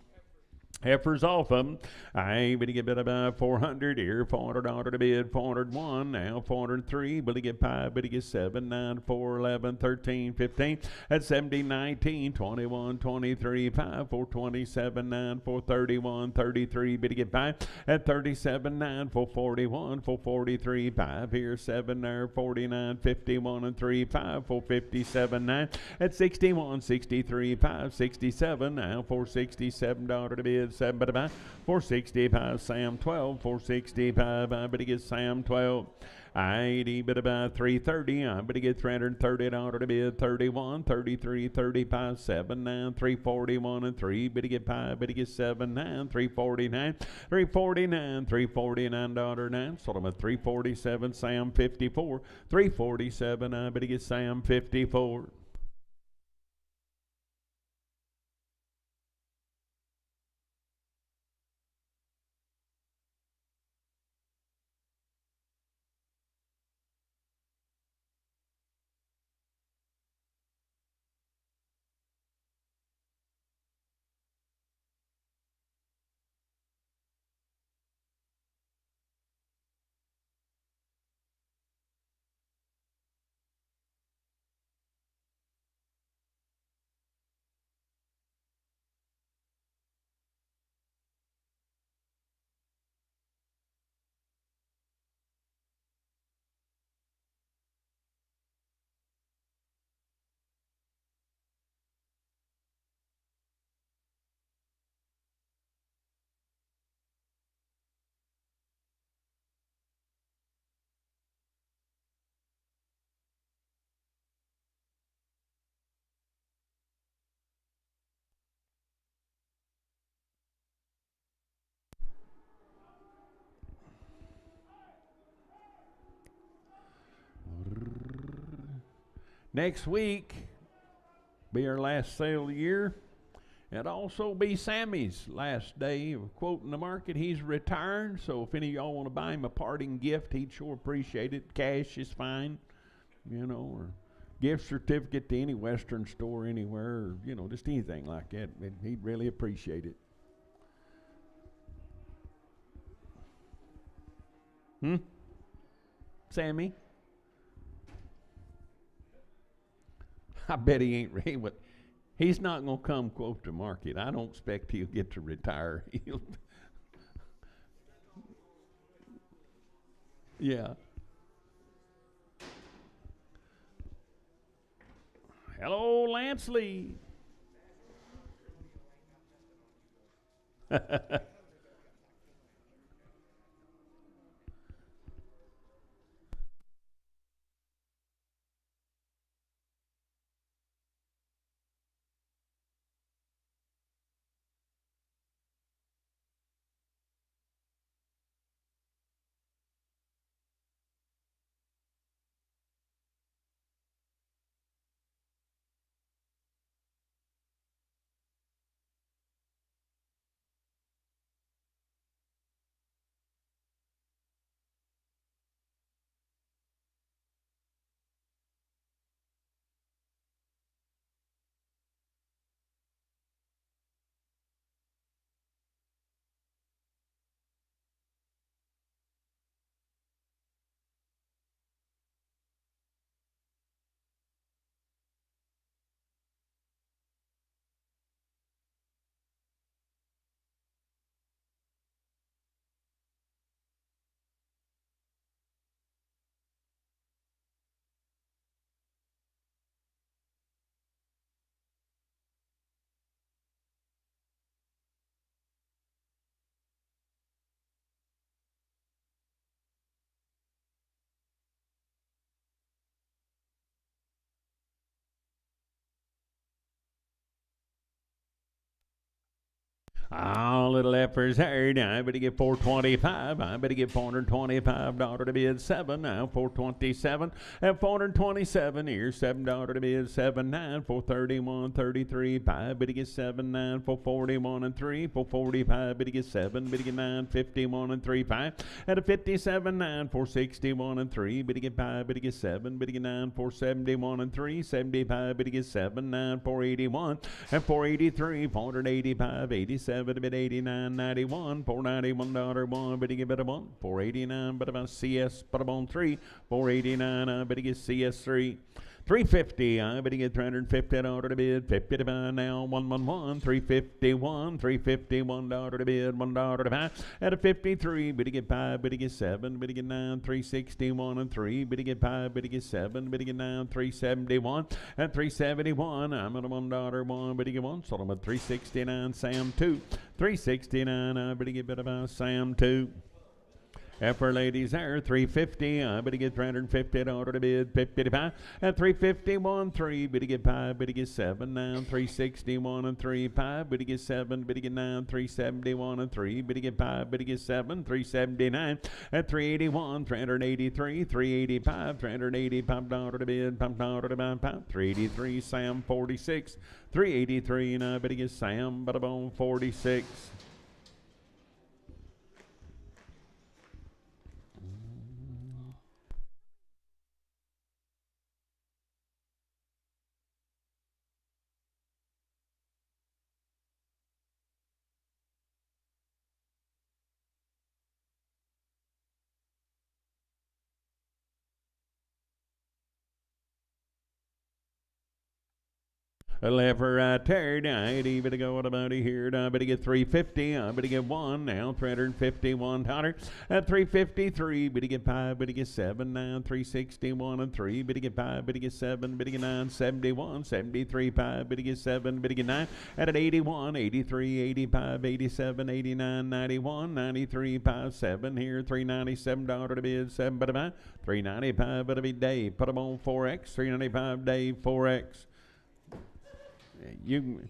Heifers off them. I better get better by 400 here, $400 to bid, 401 now, 403, better get 5, better get 7, 9, 4, 11, 13, 15, at 70, 19, 21, 23, 5, 427, 9, 431, 33, better get 5, at 37, 9, 441, 443, 5 here, 7 there, 49, 51 and 3, 5, 457, 9, at 61, 63, 5, 67, now $467 to bid, 7 but about 465, Sam 12, 465, I better get Sam 12. 80, but about 330, I better get $330 to bid, 31, 33, 35, 7, 9, 341 and 3, better get 5, better get 7, 9, 349, 349, $349, 9, sold them at 347, Sam 54, 347, I better get Sam 54. Next week be our last sale of the year. It'll also be Sammy's last day of quoting the market. He's retiring, so if any of y'all want to buy him a parting gift, he'd sure appreciate it. Cash is fine, or gift certificate to any Western store anywhere, or, just anything like that. He'd really appreciate it. Sammy? I bet he ain't ready. He's not going to come quote the market. I don't expect he'll get to retire. Yeah. Hello, Lance Lee. Oh, little efforts heard. I better get 425. I better get $425 to bid 7. Now 427 and 427. Here's $7 to bid 7 9. 431 33. 5 better get 7 9. 441 and 3. 445 better get 7. Better get 9. 51 and 3 5. At a 57 9. 461 and 3. Better get 5. Better get 7. Better get 9. 471 and 3. 75 better get 7 9. 481 and 483. 485 87. But a bit 89, 91, $491 one, but you get better one, 489, but about CS, but about 3, 489, I better get CS3. 350, I better get $350 to bid, 50 to buy now, 111, 351, $351 to bid, $1 to buy, at a 53, better get 5, better get 7, better get 9, 361 and 3, better get 5, better get 7, better get 9, 371, and 371, I'm at a $1 one, better get 1, sold them at 369, Sam 2, 369, I better get better buy Sam 2. For ladies there, 350. I better get $350 to bid, 55. At 351, 3. Better get 5. Better get 7. 9. 361 and 3. 5. Better get 7. Better get 9. 371 and 3. Better get 5. Better get 7. 379. At 381, 383. 385. $385 to bid, $5 to buy. 383. Sam 46. 383. And I better get Sam, but about 46. A lever right there, I better go about here. I better get 350. I better get 1 now, $351. At 353, better get 5, better get 7 now, 361 and 3, better get 5, better get 7, better get 9, 71, 73, 5, better get 7, better get 9. At an 81, 83, 85, 87, 89, 91, 93, 5, 7 here, $397 to bid, 7 better buy, 395 better be Dave. Put them on 4X, 395 Dave, 4X. You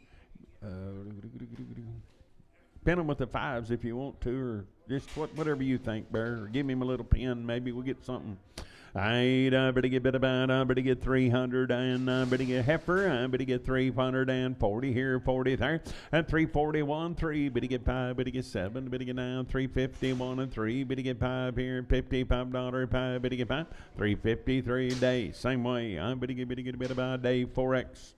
pin them with the 5s if you want to, or just whatever you think, Bear. Or give him a little pin. Maybe we'll get something I better get bit about, better get 300 and better get heifer, better get 340 here, 40 there, and 341, 3, better get 5, better get 7, better get 9, 351 and 3, better get 5 here, $55, 5, better get 5, 353 day, same way, I better get a bit about day 4X.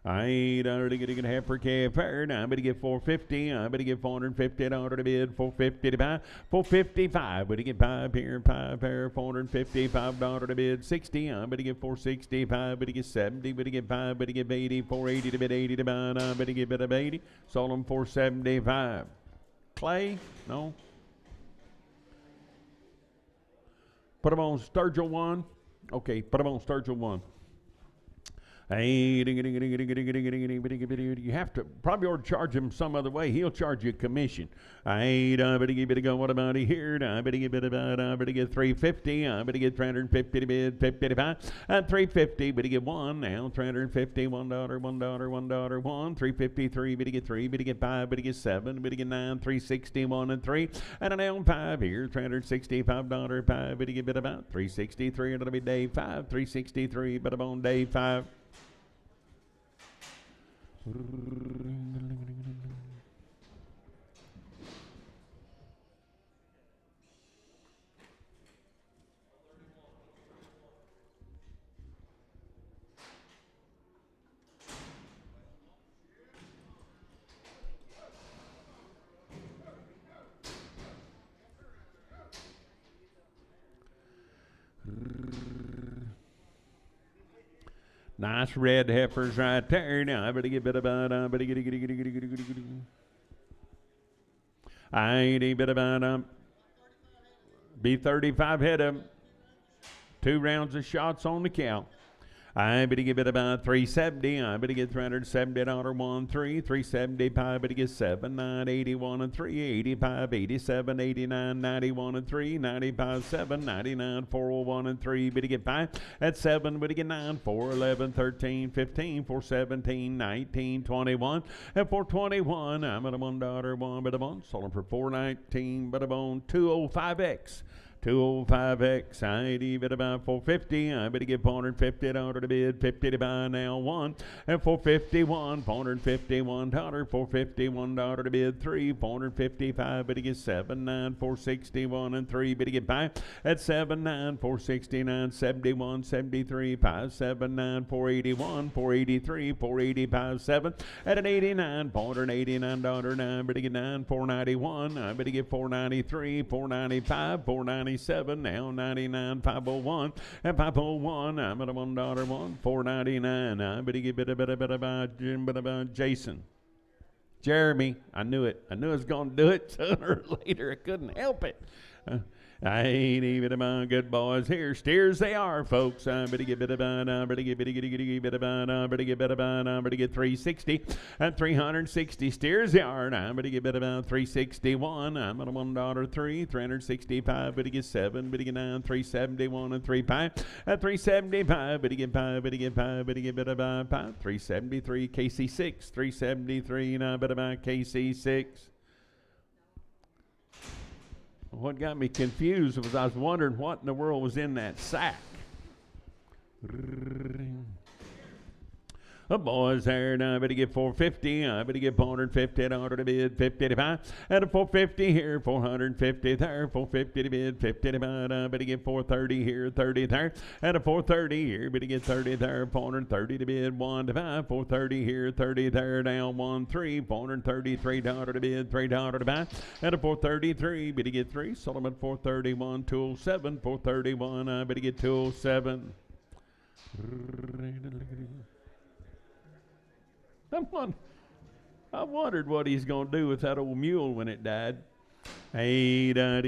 I already get a half per calf herd. I better get 450. I better get $450 to bid. 450 to buy. 455. Better get 5 here. 5 pair. $455 to bid. 60. I better get 465. Better get 70. Better get 5. Better get 80. 480 to bid. 80 to buy. I better get bid of 80. Sold them 475. Clay? No. Put them on Sturgill 1. Okay, put them on Sturgill 1. You have to probably ought to charge him some other way. He'll charge you a commission. I better go. What about here? I better get 350. I better get 350 to bid 55. 350. Better get 1 now. 350. $1. 353. Better get 3. Better get 5. Better get 7. Better get 9. 361 and 3. And now 5 here. $365. 5. Better get about 363. It'll be day 5. 363. But I'm on day 5. Nice red heifers right there. Now I better get bit about. I better get. I ain't a bit about. Be 35 head of 2 rounds of shots on the cow. I better get about 370. I better get $370 1 3 375. Better get 7 9 81 and 3 85 87 89 91 and 3 95 7 99 401 and 3. Better get 5 at 7. Better get 9 4 11 13 15 4 17 19 21 and 421. I'm at a $1 1 bit of on. Sold them for 419. But I'm on 205X. 205X, I bid about 450. I better get $450 to bid, 50 to buy now 1. And 451, $451, $451 to bid 3. 455, better get 7, 9, 461 and 3. Better get 5 at 7, 9, 469, 71, 73, 579, 481, 483, 485, 7 at an 89, $489, 9. Better get 9, 491. I better get 493, 495, 490. Now 99 501 and 501. I'm at a $1 1 499. I better get bit about Jason. Jeremy, I knew it. I knew I was going to do it sooner or later. I couldn't help it. I ain't even among good boys here. Steers they are, folks. I better get bit about. Better get 360 and 360 steers they are. I better get bit about 361. I'm at a $1 3 365. Better get 7. Better get 9 371 and 3 5 at 375. Better get 5. Better get 5. Better get bit about 5 373 KC6 373. And I better buy KC6. What got me confused was I was wondering what in the world was in that sack. The boys there, now I better get 450. I better get $450 to bid, 50 to buy. And a 450 here, 450 there, 450 to bid, 50 to buy. I better get 430 here, 30 there. And a 430 here, better get 30 there, 430 to bid, 1 to buy. 430 here, 30 there, down 1 3, $433 to bid, $3 to buy. And a 433, better get 3. Sold them at 431, 207, 431. I better get 207. I wondered what he's going to do with that old mule when it died. Hey, bit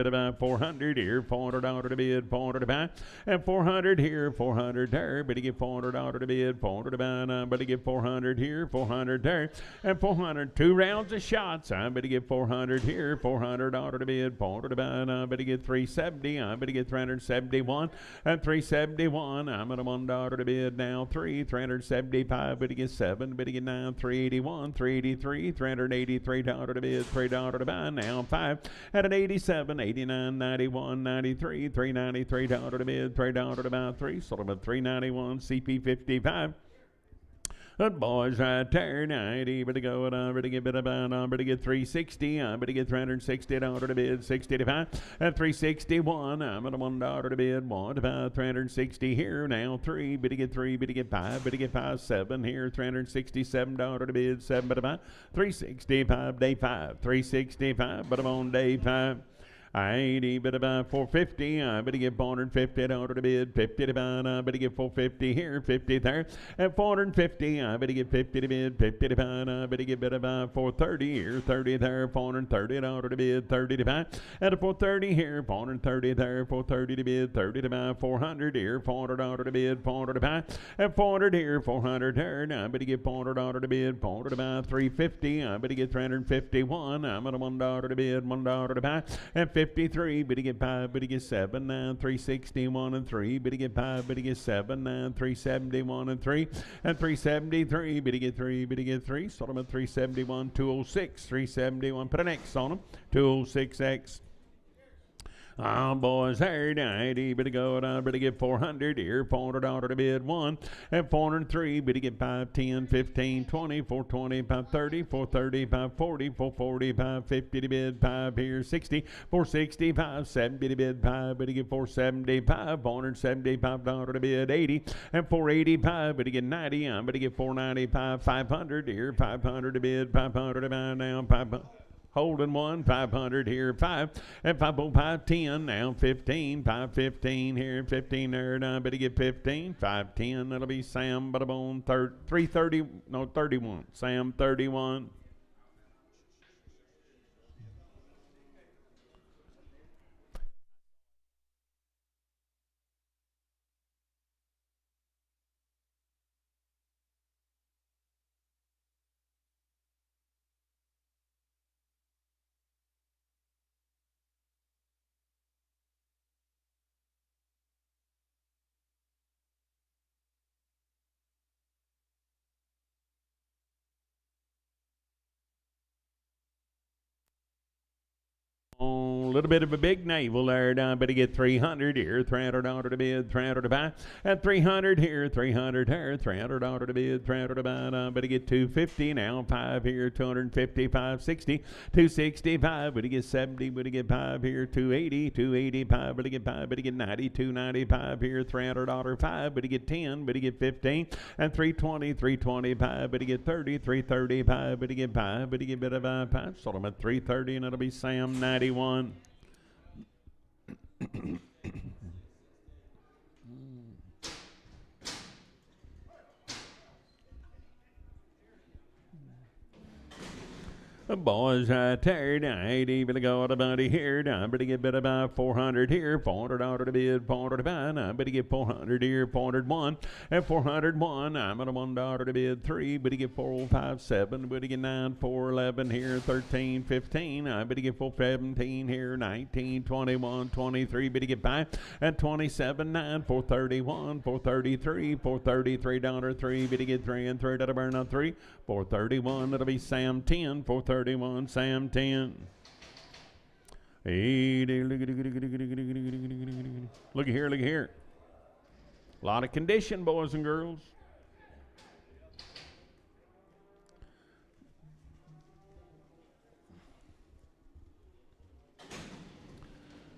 about 400 here, $400 to bid, 400 to buy, and 400 here, 400 there. Better get $400 to bid, 400 to buy. Better get 400 here, 400 there, and 400. 2 rounds of shots. I better get 400 here, $400 to bid, 400 to buy. Better get 370. I better get 371 and 371. I'm at a $1 to bid now. 375. Better get 7. Better get 9. 381, 383, 300. $383 to bid, $3 to buy, now 5 at an 87, 89, 91, 93, $393 to bid, $3 to buy, 3, sold them at $391, CP 55. Good boys right there, 90, but to go, and I'm ready to get bit about, I'm ready to get 360, I'm ready to get $360 to bid, 65, at 361, I'm at a $1 to bid, 1 to buy, 360 here, now 3, bid to get 3, bid to get 5, bid to get 5, 7 here, $367 to bid, 7 to buy, 365, day 5, 365, but I'm on day 5. 80, but about 450, I better get $450 to bid, 50 to buy, I better get 450 here, 50 there, at 450, I better get 50 to bid, 50 to buy, I better get better by 430 here, 30 there, $430 to bid, 30 to buy, at a 430 here, 430 there, 430 to bid, 30 to buy, 400 here, $400 to bid, 400 to buy, at 400 here, 400 there, I better get $400 to bid, 400 to buy, 350, I better get 351, I'm at a $1 to bid, $1 to buy, at 53, but he get 5, but he get 7, 9, 361 and 3, but he get 5, but he get 7, 9, 371 and 3, and 373, but he get 3, but he get 3, sold him at 371, 206, 371, put an X on him, 206X. Oh, boys, there, 90, but to go, and I better get 400 here, $400 to bid, 1, and 403, but to get 5, 10, 15, 20, 420, 530, 430, 540, 440, 550 to bid, 5 here, 60, 460, 570 to bid, 5, but to get 475, $475 to bid, 80, and 485, but to get 90, I'm but to get 495, 500 here, 500 to bid, 500 to buy now, 500. Holding 1, 500 here, 5, and 505, 10, now 15, 515 here, 15 there, and I better get 15, 510, that'll be Sam, but I'm on 330, no, 31, Sam 31. A little bit of a big navel there. Now, better get 300 here, $300 to bid, 300 to buy, and 300 here, 300 here, $300 to bid, 300 to buy. Now, better get 250 now, 5 here, 250, 560, 265, better get 70, better get 5 here, 280, 285, better get 5, better get 90, 295 here, $300, 5, better get 10, better get 15, and 320, 325, better get 30, 335, better get 5, better get better by 5, sold them at 330, and it'll be Sam 91. The boys right there, 90, better go to buddy here, I better get better by 400 here, $400 to bid, 400 to buy, I better get 400 here, 401, and 401, I'm at a $1 to bid, 3, better get 457, better get 9, 411 here, 13, 15, I better get 417 here, 19, 21, 23, better get 5, and 27, 9, 431, 433, $433, 3, better get 3, and 3 to burn on 3, 431, that'll be Sam 10, 431, Sam 10. 80, look at here, look at here. A lot of condition, boys and girls.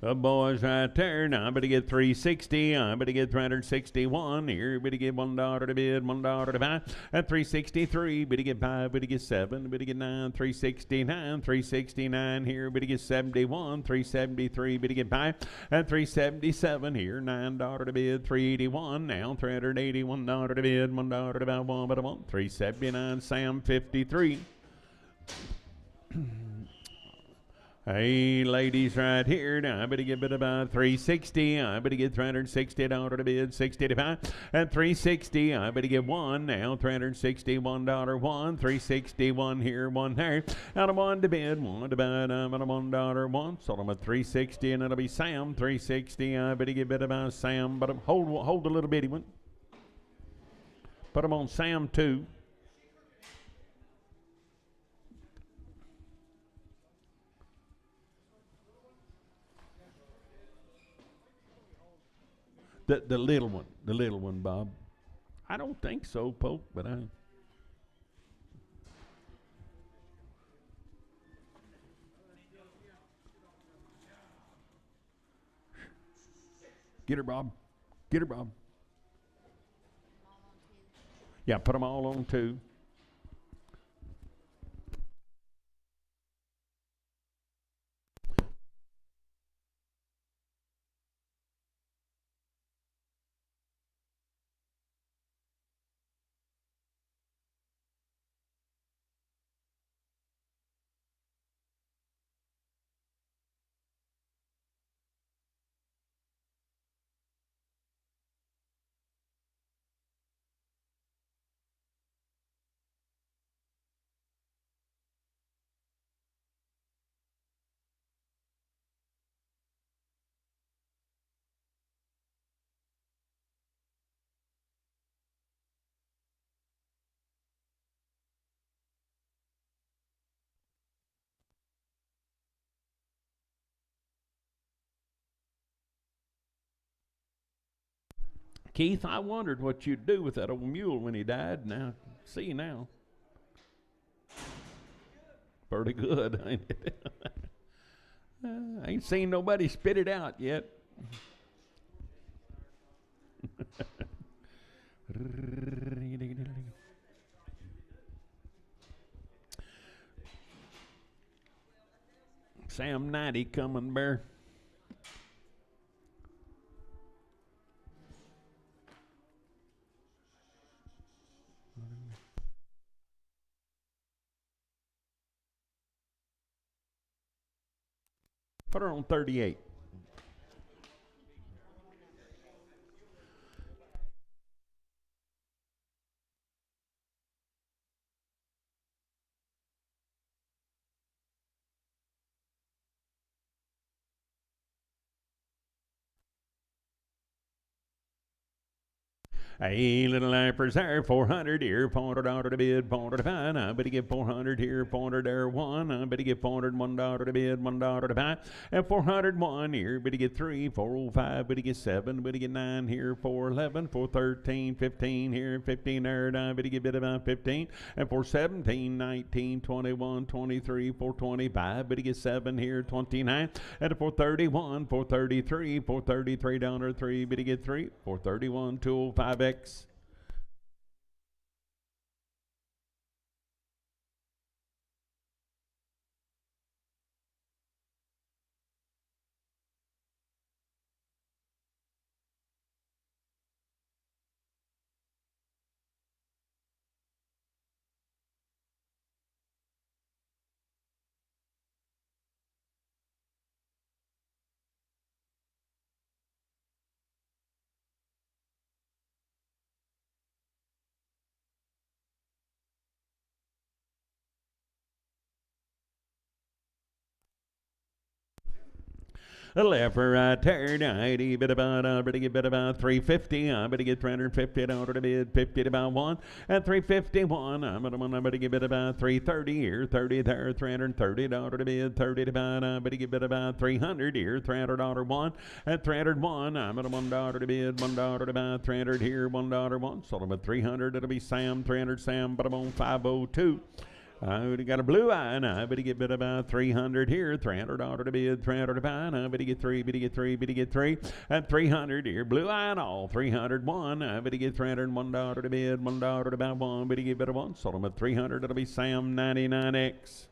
The boys right there, now I better get 360, I better get 361, here better get $1 to bid, $1 to buy, at 363, better get 5, better get 7, better get 9, 369, 369 here, better get 71, 373, better get 5, at 377 here, $9 to bid, 381, now $381 to bid, $1 to buy, 1 but I want, 379, Sam 53. Hey, ladies, right here. Now, I better get bid about 360. I better get $360 to bid, 65. At 360, I better get 1. Now, $361, 1. 361 here, 1 there. Out of 1 to bid, 1 to buy. I'm at a $1, 1. Sold them at 360, and it'll be Sam 360. I better get bid about Sam, but hold a little bitty one. Put them on Sam 2. The little one, Bob. I don't think so, Pope, but I. Get her, Bob. Get her, Bob. Yeah, put them all on two. Keith, I wondered what you'd do with that old mule when he died. Now, see now. Pretty good, ain't it? I ain't seen nobody spit it out yet. Sam 90 coming, Bear. Put her on 38. Hey, little lappers there, 400 here, pointed out of the bid, pointed to pine. I better get 400 here, pointed there, one. I better get 401 to the bid, $1 to pine. And 401 here, better get 3, 405, better get 7, better get 9 here, 411, 413, 15 here, 15 there, I better get bid about 15. And 417, 19, 21, 23, 425, better get 7 here, 29. And 431, 433, 433 down to 3, better get 3, 431, 205. Left or right, turn, I bit about, better get bit about 350, I better get 350 down to the bid, 50 to about 1, and 351, I better get bit about 330 here, 30 there, 330 down to the bid, 30 to about, I better get bit about 300 here, $300 1, and 301, I'm at $1 to the bid, $1 to about 300 here, $1 1, sold them at 300, it'll be Sam, 300 Sam, but I'm on 502. I got a blue eye, and I better get bid about 300 here, $300 to bid, 300 to buy, and I better get 3, better get 3, better get 3, and 300 here, blue eye and all, 301, I better get $301 to bid, $1 to buy, 1, better get bid of 1, sold them at 300, it'll be Sam 99X.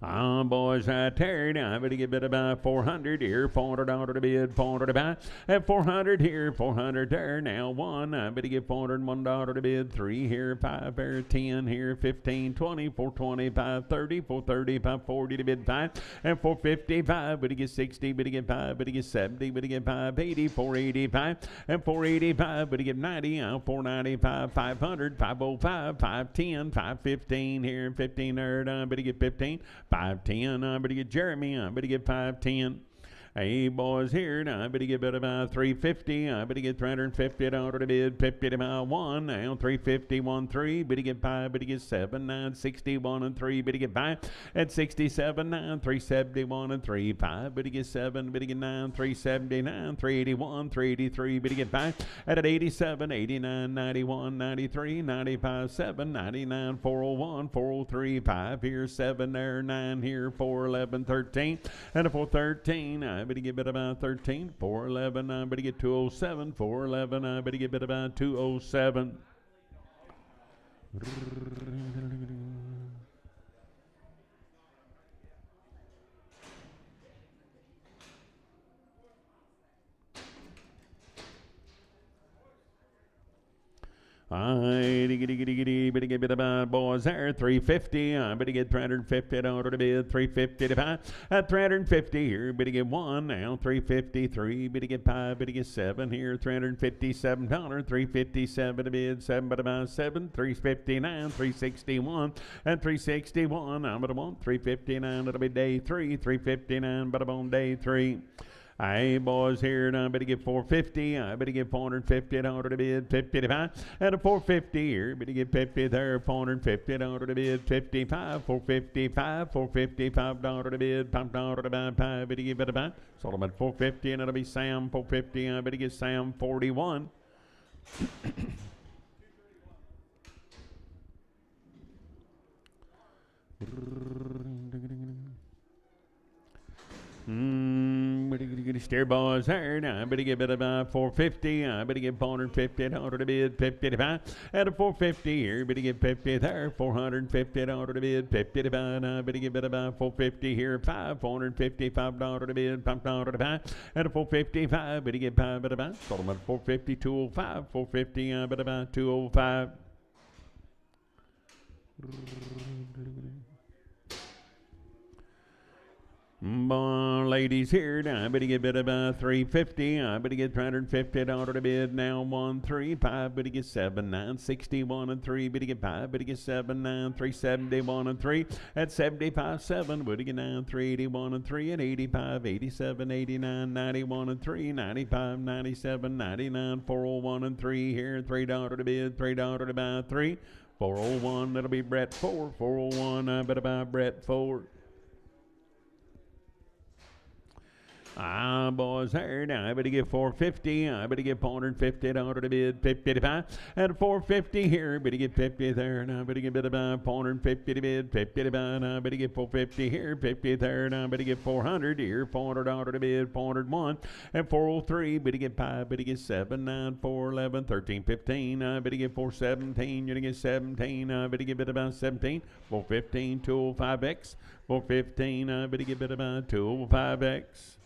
Boys, I tear down. I better get bid about 400 here, $400 to bid, $400 to buy, and 400 here, 400 there. Now 1, I better get $401 to bid, 3 here, 5 there, 10 here, 15, 20, 425, 30, 430, 540 to bid 5, and 455, better get 60, better get 5, better get 70, better get 580, 485, and 485, better get 90, 495, 500, 505, 510, 515 here, 15 there, I better get 15. 510, I better get Jeremy, I better get 510. Hey, boys, here now. I better get bid about 350. I better get $350 to bid. 50 to mile one. Now 350, 1, 3. Better get 5. Better get 7, 9, 61 and 3. Better get 5 at 67, 9, 371 and 3. 5. Better get 7. Better get 9, 379, 381, 383. Better get 5 at 87, 89, 91, 93, 95, 7, 99, 401, 403. 5 here, 7 there, 9 here, 4, 11, 13, and a 413. I better get bid about 13, 411. I better get 207, 411. I better get bid about 207. Better get bid about boys there. 350. I better get $350 to bid. 350 to 5 at 350 here. Better get 1 now. 353. Better get 5. Better get 7 here. $357. 357 to bid. 7 but about 7. 359. 361 and 361. I'm gonna want 359. It'll be day 3. 359. But I'm on day 3. Hey, boys, here, and I better get 450. I better get $450 to bid. 50 to 5 at a 450 here. Better get 50 there. $450 to bid. 55, 455, $455 to bid. $5 to buy. Better get it about. Sold about 450, and it'll be Sam 450. I better get Sam 41. Steer boys there. Now I better get bid about 450. I better get $450 to bid. 50 to 5 at a 450 here. Better get 50 there. $450 to bid. 50 to 5. I better get bid about 450 here. $455 to bid. $5 to 5 at a 455. Better get 5 at about. Sold them at 450. 205. 450. I better about 205. Ladies here, now I better get bid about 350. I better get $350 to bid. Now 1, 3, 5. Better get 7, 9, 61 and 3. Better get 5. Better get 7, 9, 371 and 3. At 75, 7. Better get 9, 381 and 3. At 85, 87, 89, 91 and 3. 95, 97, 99, 401 and 3. Here $3 to bid. $3 to buy 3. 401. That'll be Brett 4. 401. I better buy Brett 4. Boys, there. Now I better get 450. I better get $450 to bid. 50 to 5 at 450 here. Better get 50 there. Now I better get bid about $450 to bid. 50 to 5. Now I better get 450 here. 50 there. Now I better get 400 here. $400 to bid. 401 and 403. Better get 5. Better get 7, 9, 4, 11, 13, 15. I better get 417. You're gonna get 17. I better get bid about 17. 415. 205X. 415. I better get bid about 205X.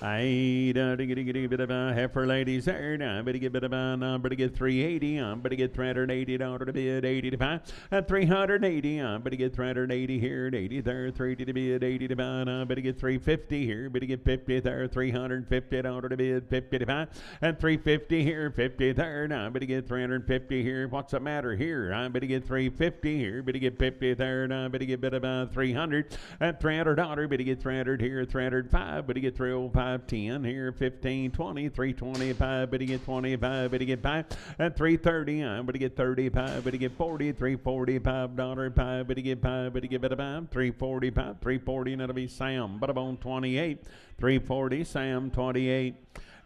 I better get a bit of a heifer ladies there. Now I better get a bit of a better get 380. I better get $380 to bid. 80 to buy at 380. I better get 380 here. 80 there. 380 to bid. 80 to buy. I better get 350 here. Better get 50 there. $350 to bid. 50 to buy at 350 here. 50 there. Now I better get 350 here. What's the matter here? I better get 350 here. Better get 50 there. Now I better get a bit about 300 at $300. Better get 300 here. 305. Better get 305. 10 here, 15, 20, 325, better get 25, better get 5 at 330, I better get 35, better get 40, $345, 5, better get 5, better get better 5, 345, 340, and that'll be Sam, but about 28, 340, Sam, 28.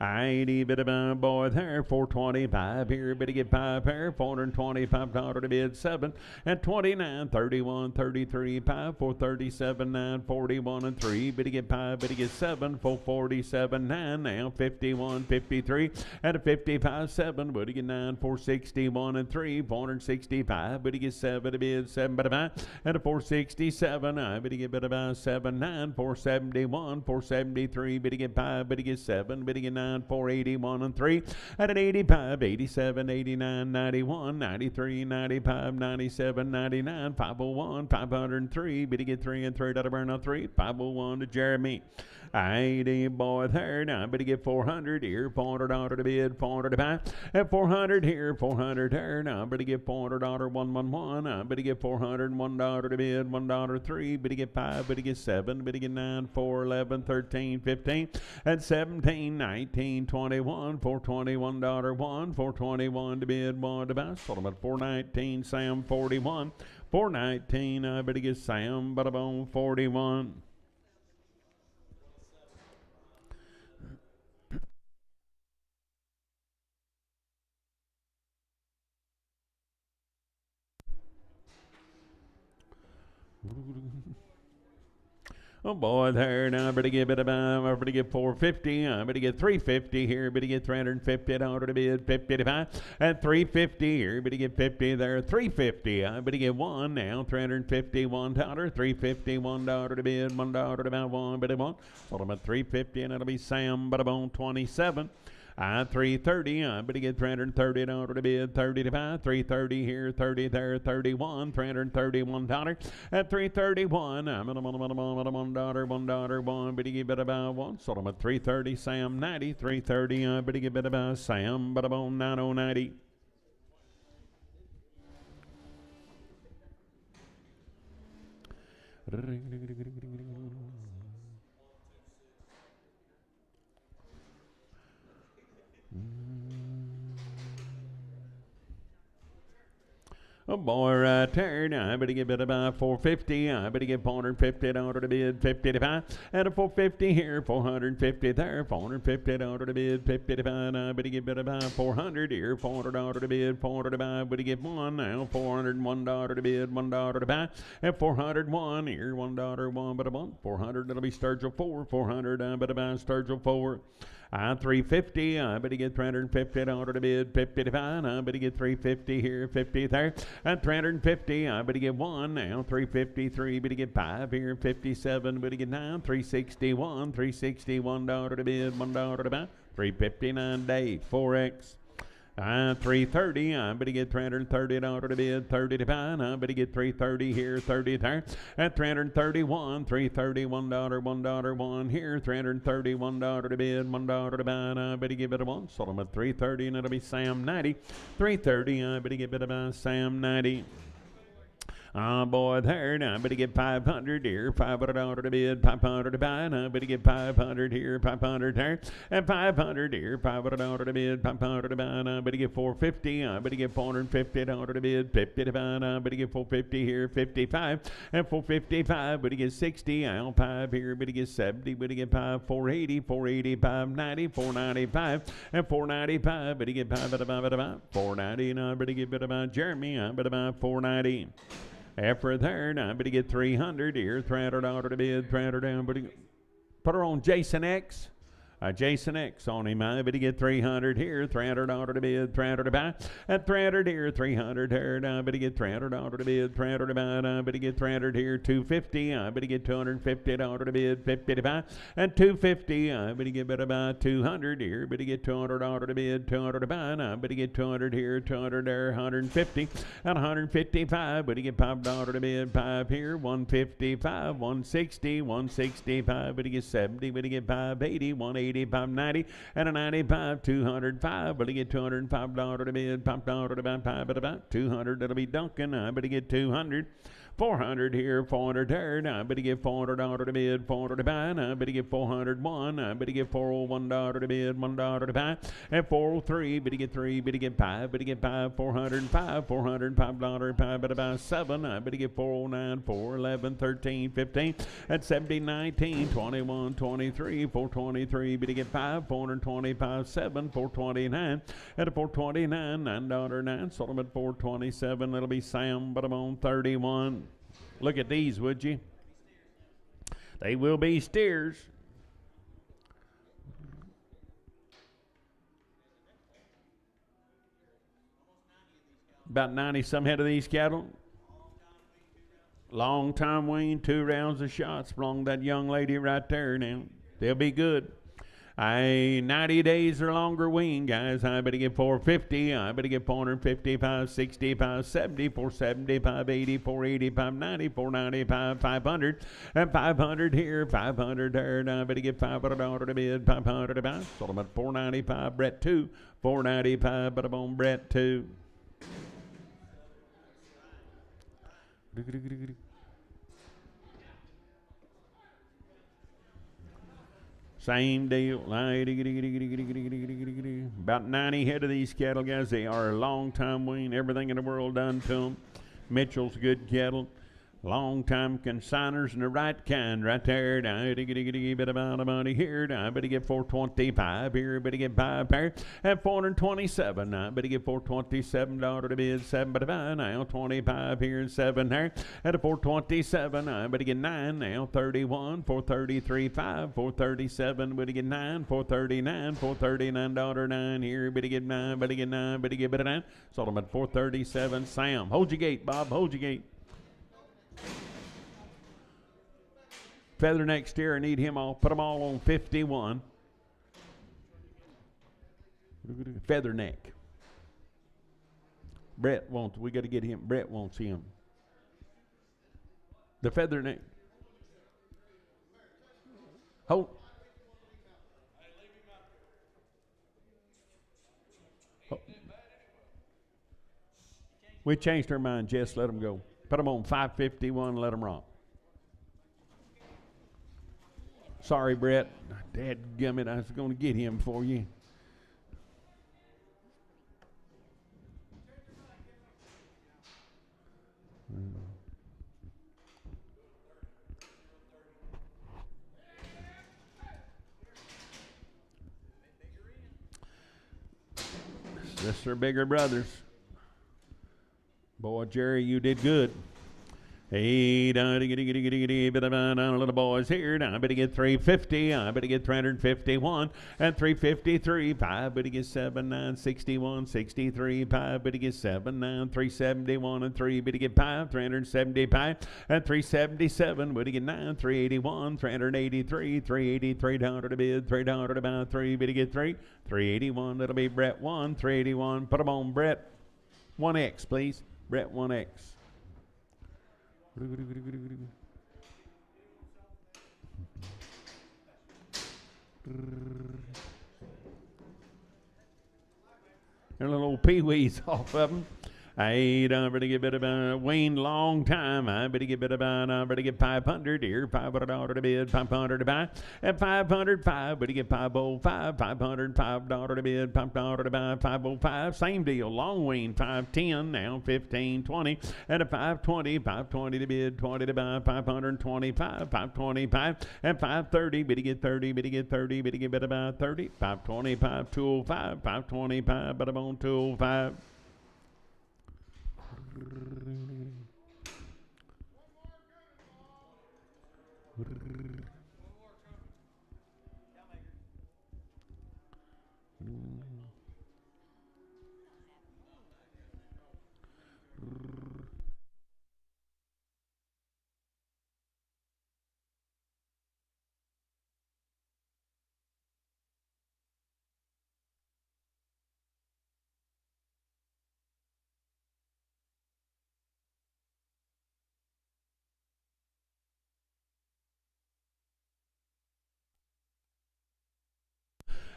80 bit of a boy there, 425 here, better get 5 pair, $425 to bid 7 at 29, 31, 33, 5, 437, 9, 41 and 3, better get 5, better get 7, 447, 9, now 51, 53 at a 55, 7, better get 9, 461 and 3, 465, better get 7 to bid 7 but about at a 467, I better get bit about 7, 9, 471, 473, better get 5, better get 7, better get 9. 89, 481 and 3. At an 85, 87, 89, 91, 93, 95, 97, 99, 501, 503. Bid to get 3 and 3 out of burn on 3. 501 to Jeremy. 80 boy there. Now bid to get 400 here. $400 to bid. 400 to buy. At 400 here. 400 there. Now bid to get $400. 111. Bid to get $401 to bid. $1 3. Bid to get 5. Bid to get 7. Bid to get 9. 4, 11, 13, 15. At 17, 19, 21. $421 1. 421 to bid. 1 to buy. Sold them at 419. Sam 41. 419. I bid to get Sam. Bada boom 41. Oh boy, there now, better get it about, I better get 450, I better get 350 here, better get $350 to bid, 55, at 350 here, better get 50 there, 350, I better get 1 now, $351, $351 to bid, $1 to buy 1, better 1, sold them at 350, and it'll be Sam, but about 27. 330, I better get $330 to bid, 30 to buy, 330 here, 30 there, 31, $331 at 331. I'm $1, $1, better get better about 1. Sold them at 330, Sam 90, 330, I better get better about Sam, but about 90. Oh boy, right there. Now I better get bid about 450. I better get $450 to bid, 50 to buy. And a 450 here, 450 there, $450 to bid, 50 to buy. I better get bid about 400 here, $400 to bid, 400 to buy. Better get 1 now, $401 to bid, $1 to buy. And 401 here, $1, 1 but a 1. 400 that'll be Sturgill 4, 400 I better buy Sturgill 4. 350, I better get $350 to bid, 50 to buy. I better get 350 here, 50 there. At 350, I better get 1 now, 353, better get 5 here, 57, better get 9, 361, $361 to bid, $1 to buy. 359 Dave, 4X. 330, I better get $330 to bid, 30 to buy. I better get 330 here, 30 there. At 331, $331, $1, 1 here, $331 to bid, $1 to buy. I better give it a 1. Sold them at 330, and it'll be Sam 90. 330, I better get it about Sam 90. Boy, there, now I better get 500 here, $500 to bid, 500 to buy, and I better get 500 here, 500 there, and 500 here, $500 to bid, 500 to buy, and I better get 450, I better get $450 to bid, 50 to buy, and I better get 450 here, 55, and 455, better get 60, I'll 5 here, better get 70, better get 5, 480, 480, 590, 495, and 495, better get 5, 490, and I better get bit about Jeremy, I better buy 490. After there, now I better get 300 here, $300 to bid, 300 down, but put her on Jason X. Jason X on him. I better get 300 here, $300 to bid, 300 to buy. At 300 here, 300 here. I better get $300 to bid, 300 to buy. I better get 300 here, 250. I better get $250 to bid, 50 to buy. At 250, I better get better buy 200 here. Better get $200 to bid, 200 to buy. I better get 200 here, 200 there, 150. At 155, better get $5 to bid, 5 here, 155, 160, 165. Better get 70. Better get 580, 180. 590 and a 95, 205. Better get $205 to bid, $5 to buy, 5 at about 200. That'll be Duncan. I better get 200. 400 here, 400 there. Now I better get $400 to bid, 400 to buy. Now I better get 401. I better get $401 to bid, $1 to buy. At 403, better get 3, better get 5, better get 5, 405, $405, 5 better buy 7. I better get 409, 411, 13, 15. At 70, 19, 21, 23, 423, better get 5, 425, 7, 429. At 429, $9, 9. Sold them at 427. That'll be Sam, but I'm on 31. Look at these, would you? They will be steers. About 90 some head of these cattle. Long time weaned, 2 rounds of shots. Belong to that young lady right there now. They'll be good. I 90 days or longer wean, guys. I better get 450. I better get 455, 65, 70, 475, 80, 485, 90, 495, 500, and 500 here, 500 there. And I better get $500 to bid, 500 to buy. Sold them at 495. Brett 2, 495. But I'm on Brett 2. Same deal. About 90 head of these cattle, guys. They are a long time wean. Everything in the world done to them. Mitchell's good cattle. Long time consigners and the right kind right there. I bit about money here. I better get 425 here. Better get 5 pair at 427. I better get $427 to bid 7 but buy now 25 here 7 there at a 427. I better get 9 now 31 433 5 437. Better get 9 439 $439 9 here. Better get 9. Better get 9. Better get 9. Sold them at 437. Sam, hold your gate, Bob. Hold your gate. Feather next year, I need him all. Put them all on 51. Feather neck. Brett wants, we got to get him. Brett wants him. The feather neck. Hold. Oh. We changed our mind, Jess. Let them go. Put them on 551, let them rock. Sorry, Brett. Dadgummit, I was going to get him for you. This are bigger brothers. Boy, Jerry, you did good. Hey, little boys here. I better get 350. I better get 351 and 353. 5 better get 7961 63. 5 better get 79 371 and 3 better get 5 375 and 377. Better get 9 381 383 $383 to bid $3 to buy 3 better get 3 381. That'll be Brett 1 381. Put them on Brett 1X, please. Brett 1X. And little old pee-wees off of them. I better get bit about Wayne long time. I better get bit about I better get 500 here, $500 to bid, 500 to buy, and 505. Better get 505, $505 to bid, $500 to buy, 505. Same deal, long Wayne 510 now 15, 20, and a 520, 520 to bid, 20 to buy, 525, 525, and 530. Better get 30, better get 30, better get bit about 30, 525, 205, 525, but I'm on 205.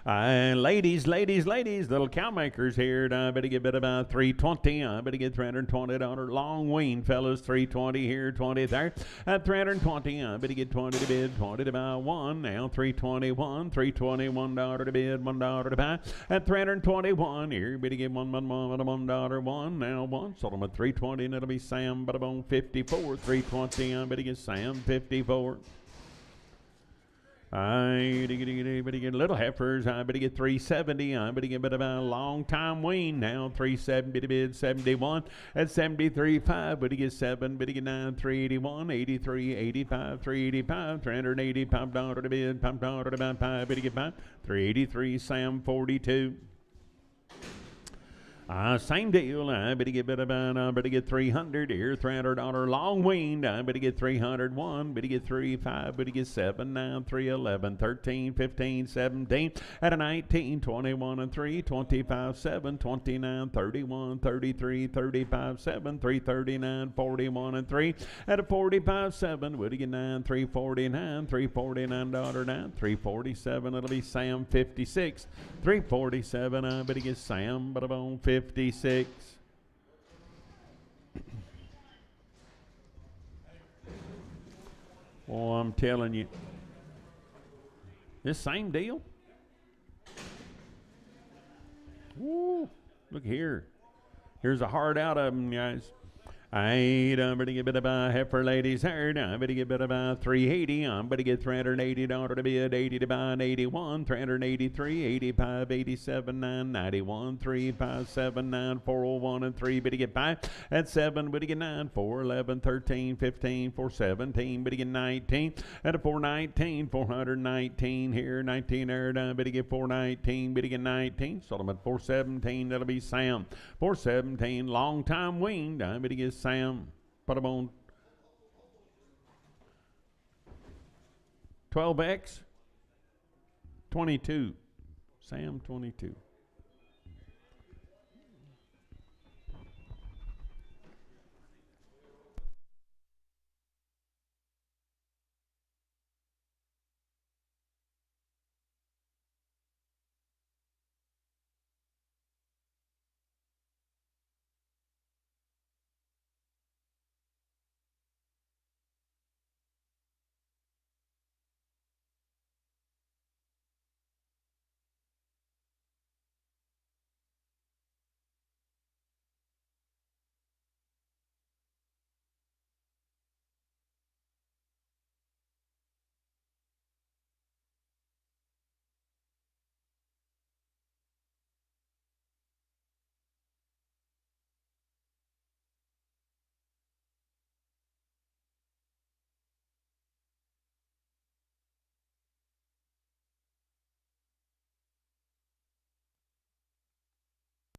Ladies, little cow makers here. I better get bit about 320. I better get $320. Long wean, fellas, 320 here, 20 there. At 320, I better get 20 to bid, 20 to buy, 1. Now $321, $321 to bid, $1 to buy. At 321 here, better get $1, 1. Now 1. Sold them at 320, and it'll be Sam, but I'm on 54. 320, I better get Sam, 54. I better get little heifers. I better get 370. I better get about a long time wean now. 370 to bid 71 at 73.5. Better get 7. Better get 9. 381, 83, 85, 385, $385 to bid. $5 to buy 5. Better get 5. 383. Sam 42. Same deal. I better get better get 300 here. $300 long weaned. I better get 301. Better get 35. Better get 7 now. 3 11 13 15 17 at a 19 21 and 3 25 7 29 31 33 35 7 339 41 and 3 at a 45 7. Better get 9 349 349 daughter 9 347. It'll be Sam 56 347. I better get Sam but on 56. Oh, I'm telling you, this same deal. Woo, look here. Here's a heart out of them, guys. I'm going to get bit about heifer ladies herd. I'm going to get bit about 380. I'm going to get $380 to bid, 80 to buy, 81, 383, 85, 87, 9, 91, 3, 5, 7, 9, 401, and 3. But to get 5 at 7, but to get 9, 4, 11, 13, 15, 4, 17, but to get 19 at a 419, 419 here, 19 there, but to get 419, but to get 19. Sold them at 417. That'll be Sam. 417, long time weaned. I'm going to get Sam, put them on 12X, 22. Sam 22.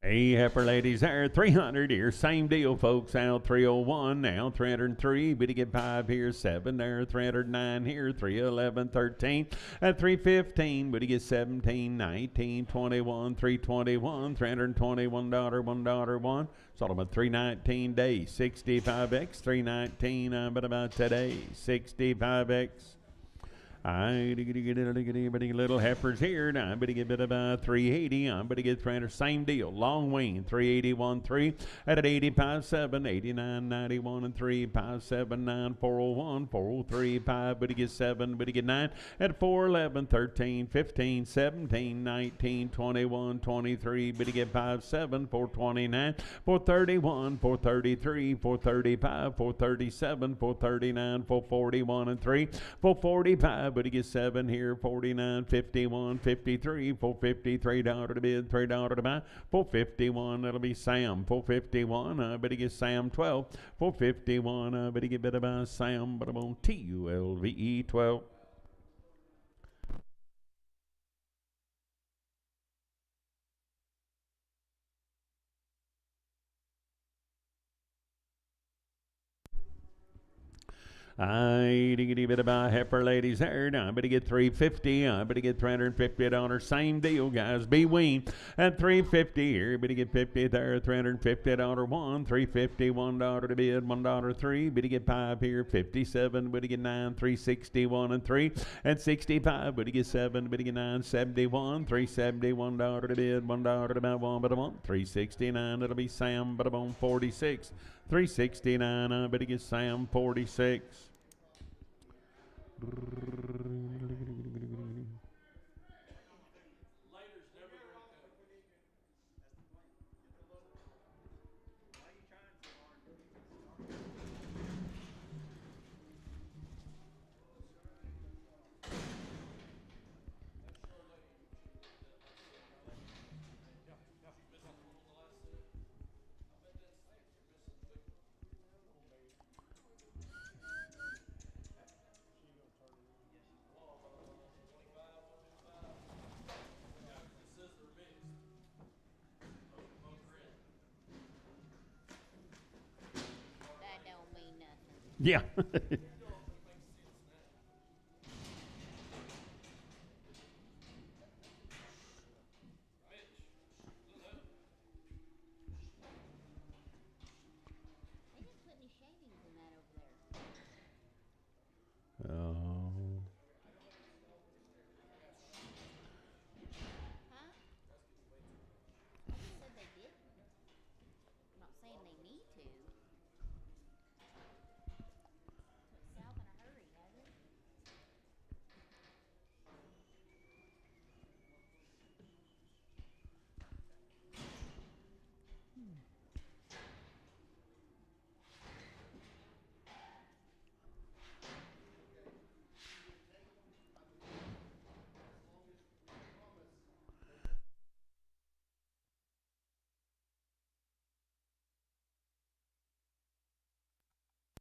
Hey, heifer ladies, there, 300 here, same deal, folks, out 301, now 303, but to get 5 here, 7 there, 309 here, 311, 13, at 315, but to get 17, 19, 21, 321, $321, $1, sold them at 319 days, 65X, 319, but about today, 65X. I get little heifers here. I'm going to get about 380. I'm going to get 300. Same deal. Long wean 381 3 at an 85 7 89 91 and 3 5 7 9 401 403 5. But to get 7. But to get 9 at 4 11 13 15 17 19 21 23. But to get 5 7 429 431 433 435 437 439 441 and 3 445. But he gets 7 here, 49, 51, 53, $453 to bid, $3 to buy, 451. That'll be Sam, 451. But he gets Sam 12, 451. But he get better by Sam, but I'm on TULVE 12. I bit about heifer ladies there. I better get 350. I better get $350. Same deal, guys. Be wean at 350 here. Better get 50 there. $350 one. $351 to bid. $1 3. Better get 5 here. 57. Better get 9. 361 and 3 at 65. Better get 7. Better get 9. 71. $371 to bid. $1 to buy. 1 but I want 369. It'll be Sam but I'm on 46. 369. I better get Sam 46. Yeah. Oh.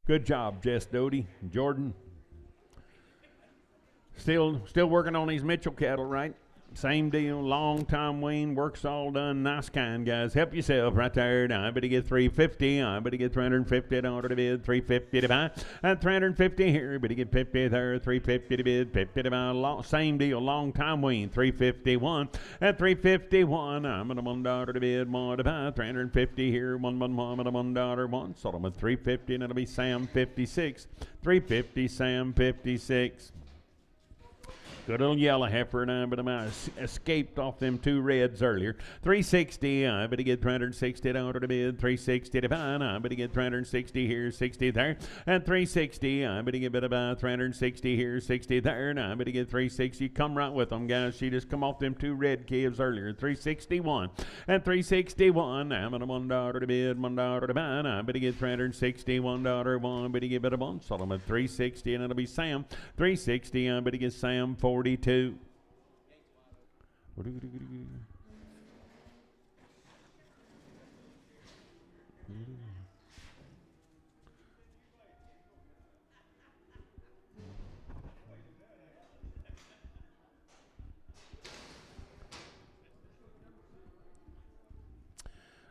Good job, Jess Doty. Jordan. Still working on these Mitchell cattle, right? Same deal, long time wean, work's all done, nice kind, guys. Help yourself right there. Now, I better get 350. I better get 350 in order to bid, 350 to buy. And 350 here, better get 50 there, 350 to bid, 50 to buy. Same deal, long time wean, 351. At 351, I'm at a $1 to bid, more to buy. 350 here, $1 at a $1. Sold them at 350, and it'll be Sam 56. 350, Sam 56. Good old yellow heifer, and I but I escaped off them two reds earlier. 360, I better get 360 down to the bid. 360 to buy, I better get 360 here, 60 there. And 360, I better get about 360 here, 60 there. And I better get 360. Come right with them, guys. She just come off them two red calves earlier. 361. And 361, I'm at a $1 to bid, $1 to buy. I better get 360, $1, better get better one. Sold them at 360, and it'll be Sam. 360, I better get Sam 42.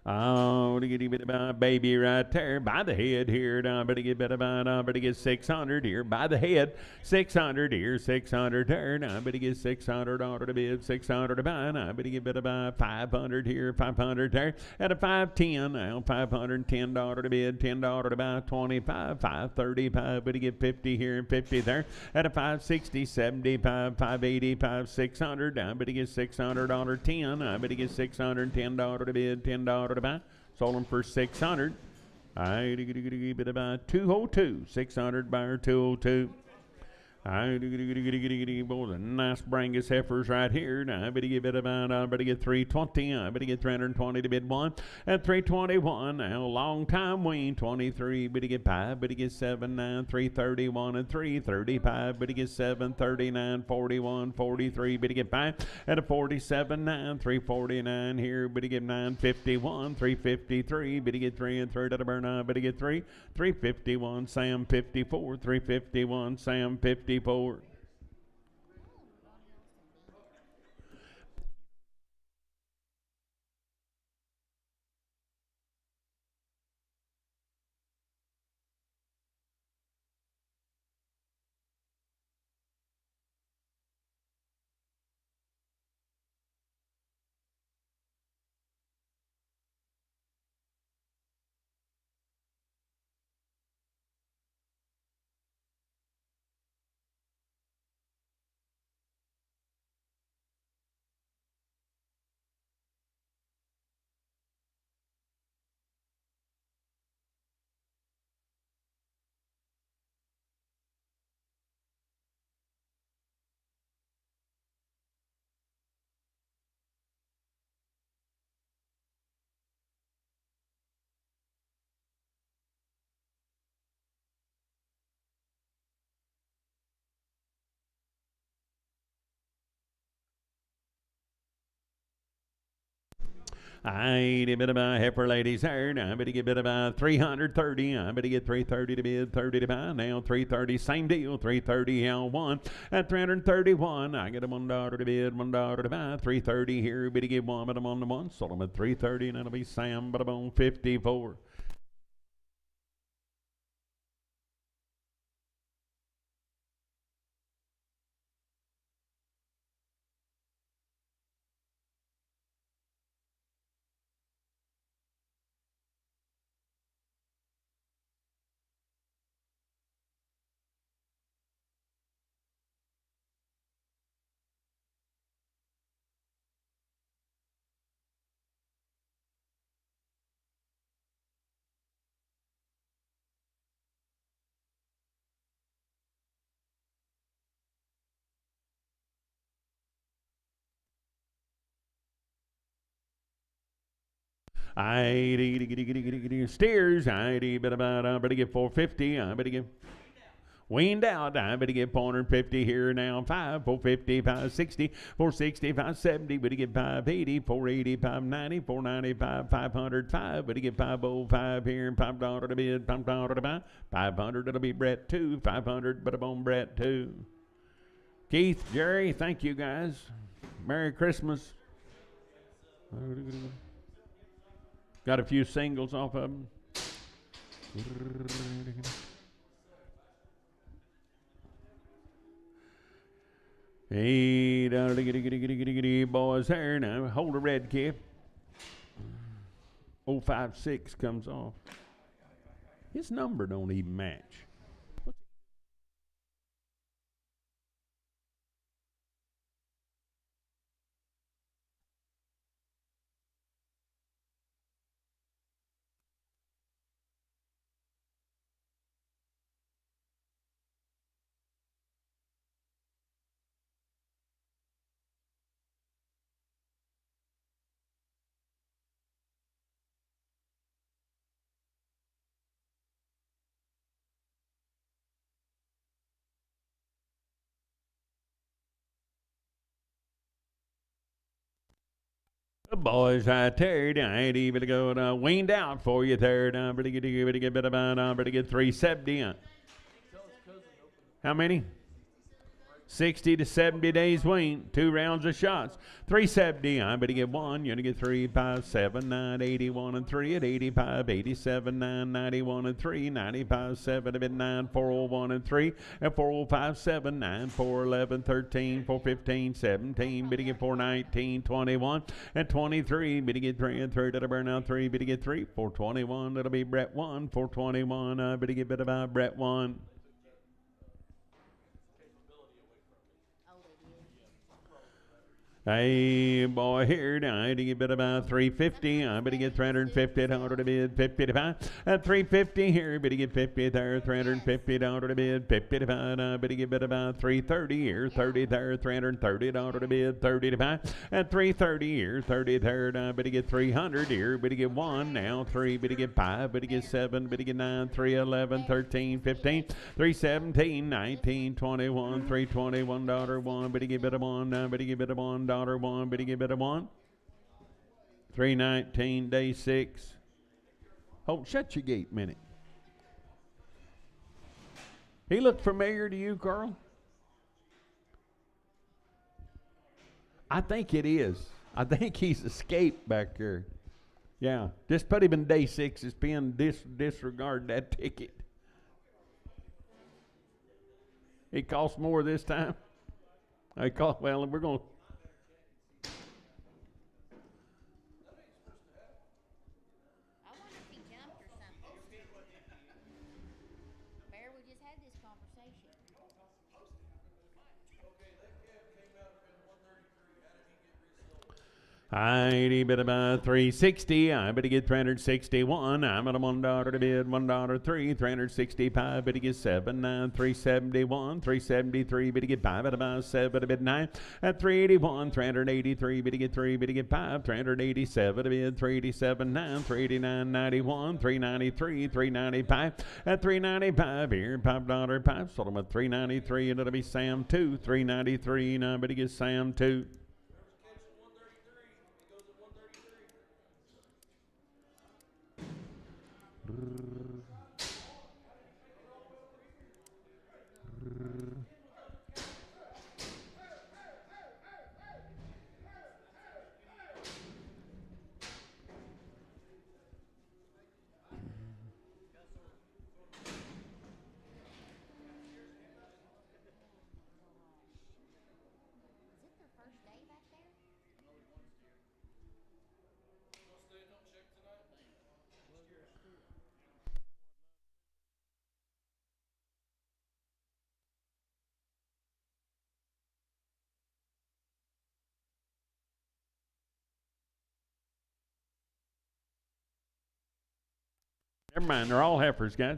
Oh, to get a bit about baby right there by the head here. Now, better get better about. I better get 600 here by the head. 600 here, 600 there. Now, I better get 600 order to bid, 600 to buy. Now, I better get better by 500 here, 500 there. At a 510 now, $510 to bid, $10 to buy, 25, 535. Better get 50 here and 50 there. At a 560, 75, 580, 600. Now, I better get $600 10. I better get $610 to bid, $10 to buy. Sold them for 600. I bit about 202. 600 buyer 202. I boy, the nice Brangus heifers right here. Now I better get about I better get 320. I better get 320 to bid one. At 321. Now long time wean 23. Better get 5. Better get 7 9 331 and 335. Better get 7 39 41 43. Better get 5 at a 47 9 349 here. Better get 951 353. Better get 3 and 3 at a burn. Better get 3 351 Sam 54 351 Sam 54. I ain't a bit about heifer ladies here. Now I better get a bit about 330. I better get 330 to bid, 30 to buy. Now 330, same deal. 330 L1 at 331. I get a $1 to bid, $1 to buy. 330 here. Better get one, but I'm on the one. Sold them at 330, and it'll be Sam, but I'm on 54. Steers, better get 450. I better get weaned out. I better get 450 here now. 450, 560, 460, 570. Better get 580, 480, 590, 495, 505. Better get 505 here and $5 to bid. $5 to buy. 500. It'll be Brett 2. 500. But I'm on Brett 2. Keith, Jerry, thank you guys. Merry Christmas. Got a few singles off of them. Hey, boys there now. Hold a red kip. 056 comes off. His number don't even match. The boys, I tarried, I ain't even go weaned out for you there. Better get 370. How many? 60 to 70 days wean, 2 rounds of shots. 370, I better get 1. You're going to get 3, 5, 7, 9, 81 and 3 at 85, 87, 9, 91 and 3, 95, 7, at 9, 401 and 3, at 405, 7, 9, 4, 11, 13, 4, 15, 17, better get 4, 19, 21, and 23, better get 3 and 3, that'll burn out 3, better get 3, 421, that'll be Brett 1, 421, better get better by Brett 1. Hey, boy, here tonight, you get about 350. I better get 350 $1 to bid, 50 to 5. At 350 here, better get 50 there, $350 to bid, 50 to 5. I better get about 330 here, 30 there, $330 to bid, 30 to 5. At 330 here, 30 there, I better get 300 here, better get 1 now, 3, better get 5, better get 7, better get 9, 3, 11, 13, 15, 317, 19, 21, $321, 1, better get better 1, better get better 1. $1, better get better 1. 319, day 6. Hold, shut your gate a minute. He looked familiar to you, Carl? I think it is. I think he's escaped back there. Yeah, just put him in day 6. His pen disregard that ticket. It cost more this time. Well, we're going to. I bet about 360. I better get 361. I'm at a $1 to bid, $1 3, 365. Better get 7, 9, 371, 373. Better get 5 at about 7 to bid 9. At 381, 383. Better get 3, better get 5, 387 to bid, 387, 9, 389, 91, 393, 395. At 395 here, $5 pipe. Sold them at 393, and it'll be Sam 2, 393. Now better get Sam 2. Never mind, they're all heifers, guys.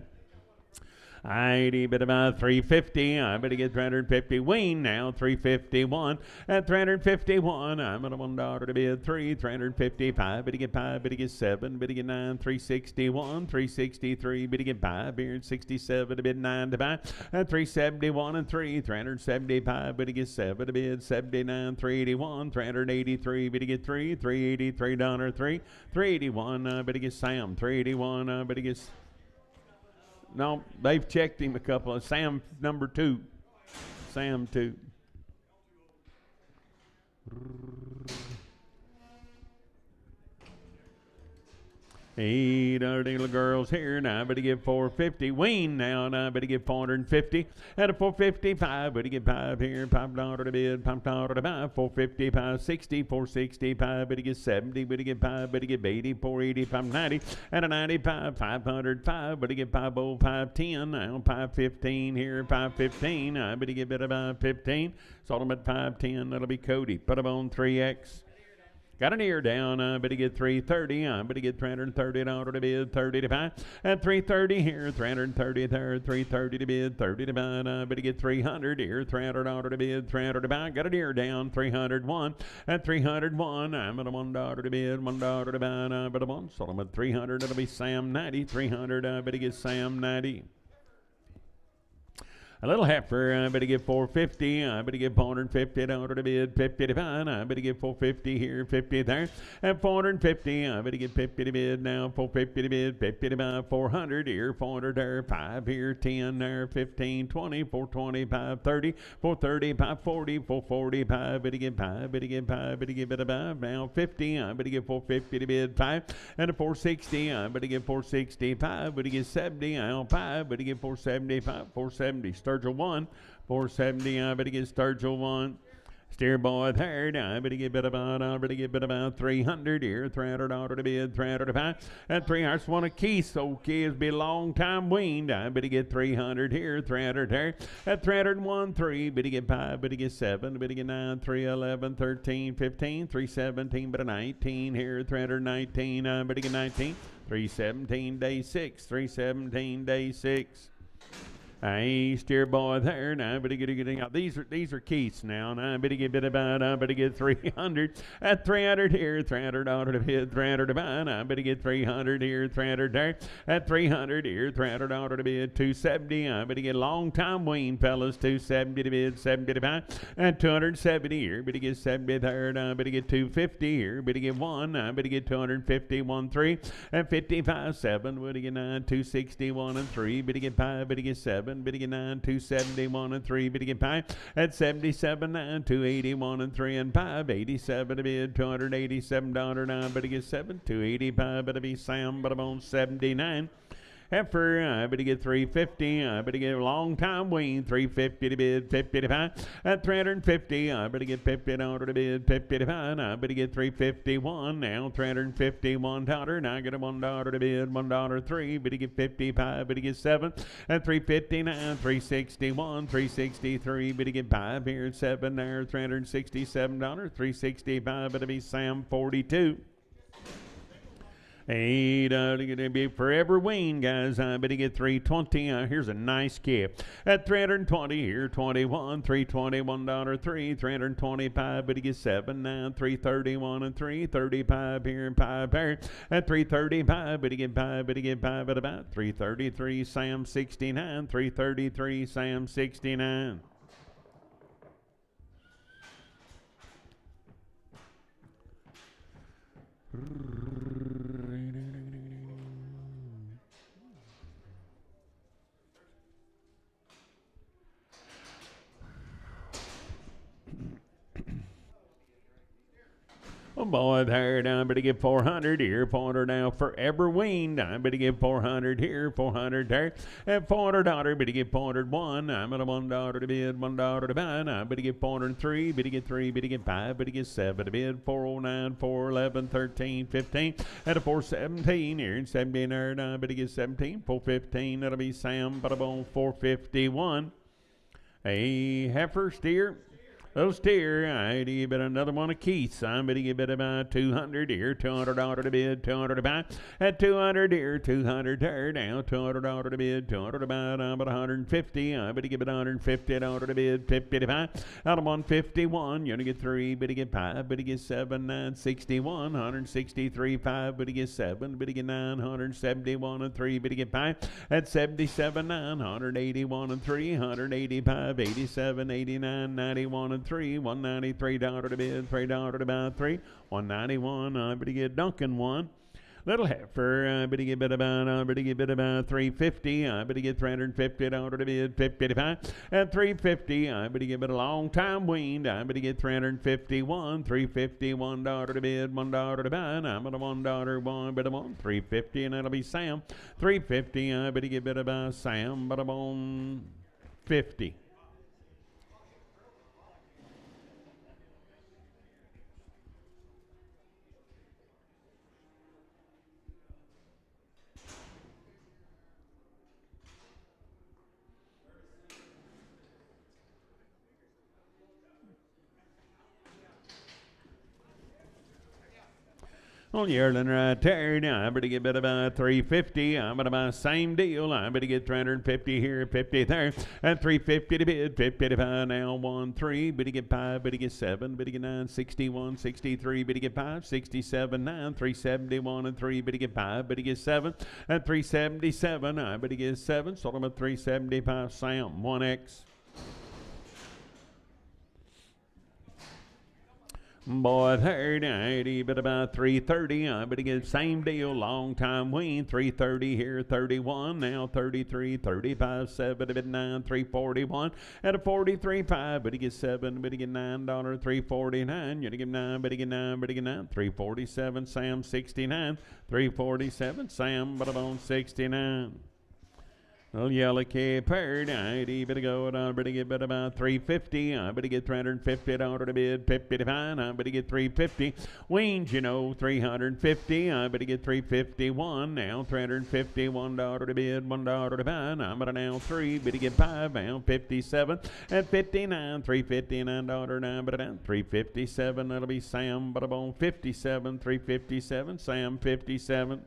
80 bit about 350. I better get 350. Wean now 351 at 351. I'm at $1 to bid 3. 355. Better get 5. Better get 7. Better get 9. 361. 363. Better get 5 here. 67 to bid 9 to buy at 371 and 3. 375. Better get 7 to bid 79. 381. 383. Better get 3. 383 $3. 381. Better get Sam. 381. Better get. No, they've checked him a couple of. Sam number 2. Sam 2. Hey, dirty little girls here. Now I better get 450. Wean now, and I better get 450. At a 455, better get 5 here. $5 to bid, $5 to buy. 450, 560, 465. Better get 70. Better get 5. Better get 80, 480, 590. At a 95, 505. Better get 50, 510. Now 515 here, 515. I better get better by 15. Sold them at 510. That'll be Cody. Put them on 3X. Got an ear down, better get 330. Better get $330 to bid, 30 to buy. At 330 here, 330 there, 330 to bid, 30 to buy. Better get 300 here, $300 to bid, 300 to buy. Got an ear down, 301. At 301, I'm at a $1 to bid, $1 to buy. But one sold them at 300. That'll be Sam 90. 300. Better get Sam 90. A little heifer, I better get 450. I better get $450 to bid, 50 to buy. I better get 450 here, 50 there. At 450, I better get 50 to bid now, 450 to bid, 50 to buy, 400 here, 400 there, 5 here, 10 there, 15, 20, 425, 30, 430, 540, 445. Better get 5, better get 5, better get better buy. Now 50, I better get 450 to bid, 5. And a 460, I better get 465, better get 70, I'll 5, better get 475, 470. Sturgill 1, 470. I better get Sturgill 1. Steer boy third. I better get about 300 here. $300 to bid, 300 to buy. At 3 hours, one a key. So kids be long time weaned. I better get 300 here, 300 there. At 301, 3. Better get 5. Better get 7. Better get 9. 311, 13, 15, 317. Better 19 here. 319. I better get 19. 317 day 6. 317 day 6. Hey, steer boy there. Now I better get out. These are Keiths now. Now I better get 300. At 300 here, $300 to bid, 300 to buy. Now I better get 300 here, 300 there. At 300 here, $300 to bid, 270. I better get long time wean, fellas. 270 to bid, 70 to buy. At 270 here, better get 70 there. Now I better get 250 here, better get 1. I better get 250, 1, 3. At 55, 7. Better get 9, 260, 1 and 3. Better get 5. Better get 7. Better get 9, 271 and 3. Better get 5 at 77, 9, 281 and 3 and 5. 87 to bid, $287 now. Better get 7, 285. Better be Sam, but I'm on 79. Heifer, I better get 350. I better get a long time wean, 350 to bid, 50 to buy. At 350, I better get $50 to bid, 50 to buy. I better get 351 now, $351. Now I get a $1 to bid, $1 3. Better get 55. Better get 7 at 359, 361, 363. Better get 5 here, 7 there, $367, 365. Better be Sam 42. Hey, gonna be forever wean, guys. I better get 320. Here's a nice calf at 320 here, 21, $321, 3, 325. Better get 7 now, 331 and 3, 35 here and 5 there at 335. Better get 5. Better get 5 at about 333. Sam 69, 333. Sam 69. Oh boy, there, I better get 400 here, 400 now, forever weaned. I better get 400 here, 400 there. At $400, better get 401. I'm at a $1 to bid, $1 to buy. I better get 403, better get 3, better get 5, better get 7 to bid, 409, 411, 13, 15. At a 417 here, 17 there, I better get 17, 415. That'll be Sam, but I'm on 451. A heifer steer. Little steer, I do bid another one of Keith's. I'm bidding a bid about 200 here, $200 to bid, 200 to buy. At 200 here, 200 there, now $200 to bid, 200 to buy. I'm at 150. I'm bidding a bid $150 to bid, 50 to buy. Out of 151, you're gonna get 3, bidding get 5, bidding get 7, 9, 61, 163, 5, bidding get 7, bidding get 9, 171 and 3, bidding get 5. At 77, 9, 181 and 3, 185, 87, 89, 91 and 3, $193 to bid, $3 to buy 3, 191. I better get Duncan 1. Little heifer, I better get bid about 350. I better get $350 to bid, 50 to buy. At 350, I better get bid a long time weaned. I better get 351, $351 to bid, $1 to buy. And I'm at a $1, one bid on 350, and that'll be Sam. 350, I better get bid about Sam, but I'm on 50. On yearling right there, now I better get bid about 350. I'm gonna buy same deal. I better get 350 here, 50 there, and 350 to bid, 50 to buy. Now 1, 3, better get 5, better get 7, better get 9, 61, 63, better get 5, 67, 9, 371 and 3, better get 5, better get 7, and 377. I better get 7. Sold them at 375. Sam 1X. Boy, 30, 80, but about 330. I better get the same deal, long time wean. 330 here, 31, now 33, 35, 7, 9, 341. At a 43.5, better get 7, better get $9, 349. You get 9, better get 9, better get 9, 347. Sam 69, 347. Sam, but I'm on 69. Well, yellow cap herd, I better go, I better get about 350. I better get $350 to bid, 50 to fine. I better get 350. Weans, 350. I better get 351. Now $351 to bid, $1 to fine. I'm at now 3. Better get 5. Now 57 and 59. $359 now, but down 357. That'll be Sam, but I'm on 57. 357. Sam 57.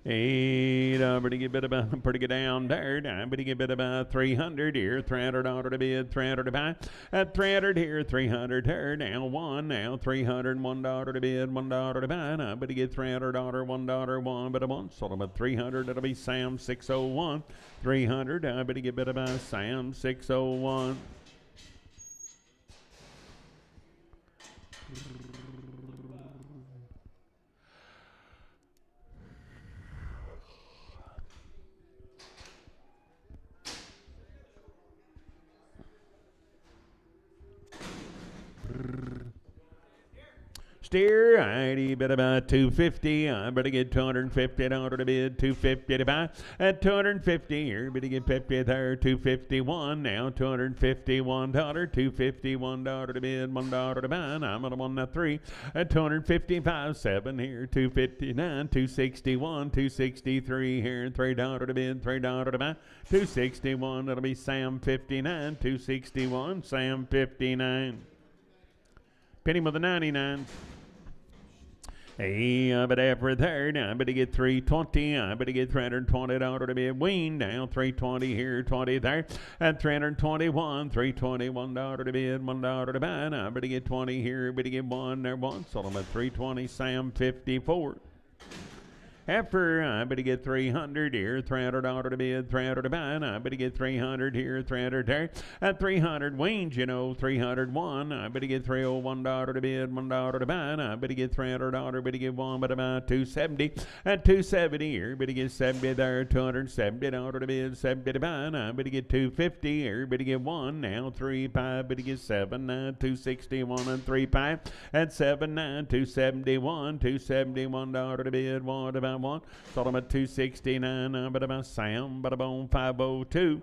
Eight, I better get down there. I better get bid about 300 here, $300 to bid, 300 to buy. At 300 here, 300 there. Now 1, now $301 to bid, $1 to buy. I better get $300, $1, 1, but I want. Sold them at 300. That'll be Sam 601. 300. I better get bid about Sam 601. Steer, I bid about 250. I better get $250 to bid, 250 to buy. At 250 here, better get 50 there, 251. Now $251, $251 to bid, $1 to buy. And I'm on a 1 now 3 at 255, 7 here, 259, 261, 263 here, $3 to bid, $3 to buy. 261, that'll be Sam 59, 261, Sam 59. Penny with the 99. Hey, I better for third. I better get 320. I better get $320 to be weaned. Now 320 here, 20 there. At 321, $321 to bid, $1 to buy. I better get 20 here. Better get 1 there, 1. Sold them at 320. Sam 54. Heifer, I better get 300 here, $300 to bid, $300 to buy. I better get 300 here, 300 there. At 300 weans, 301. I better get $301 to bid, $1 to buy. I better get $300, better get 1, but about 270. At 270 here, better get 70 there, $270 to bid, 70 to buy. I better get 250 here, better get 1. Now 3, 5, better get 7, 9, 261 and 3, 5. At 7, 9, 271, $271 to bid, 1 to buy. Sold them at 269, but about Sam, but about 502.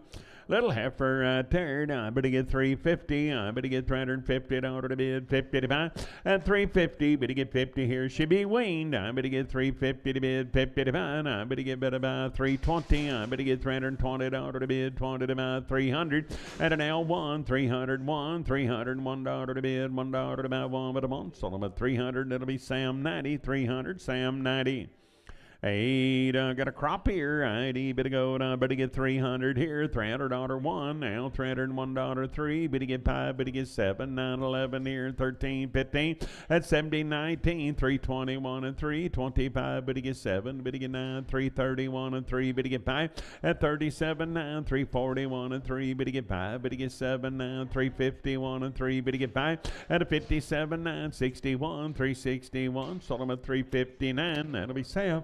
Little heifer turd, I better get $3.50. I better get $350 to bid, 50 to buy, and $3.50. Better get 50 here. She be weaned. I better get $3.50 to bid, 50 to buy. I better get better buy $3.20. I better get $320 to bid, 20 to buy, $300. And an L1, $301 to bid, $1 to buy, one but a month. So I'm at $300. It'll be Sam 90, $300, Sam 90. Hey, got a crop here. I better go. Better get $300 here. $300 one. Now $301 three. Better get five. Better get seven. 9, 11 here. 13, 15. That's 17, 19. 321 and 3. 25. Better get seven. Better get 9. 331 and 3. Better get five. At 37, 9. 341 and 3. Better get five. Better get seven. 9. 351 and 3. Better get five. At a 57, 9. 61. 361. Sold them at 359. That'll be Sam.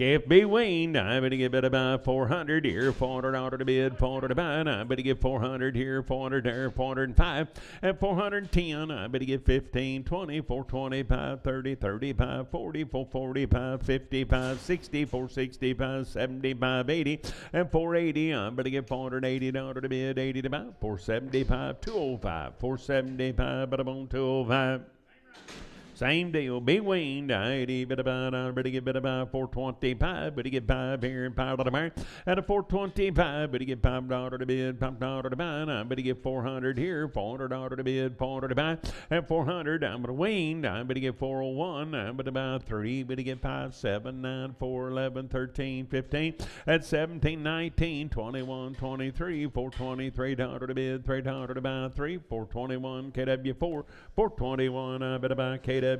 Calf be weaned. I better get about $400 here, $400 to bid, $400 to buy. I better get $400 here, $400 there, $405, and $410. I better get 15, 20, $425, 30, $35, 40, $445, 55, 60, $465, $75, 80, and $480. I better get $480 to bid, 80 to buy, $475, $205, $475, but I'm on $205. Same deal, be weaned. I better get about $425, better get five here and $5 to buy. And a $425, better get $5 to bid, $5 to buy. I better get $400 here, $400 to bid, $400 to buy. And $400, I'm gonna weaned. I better get $401, I better buy three, better get 5, 7, 9, 4, 11, 13, 15. At 17, 19, 21, 23, $423 to bid, $300 to buy, 3, $421, KW4, $421, I better buy KW4.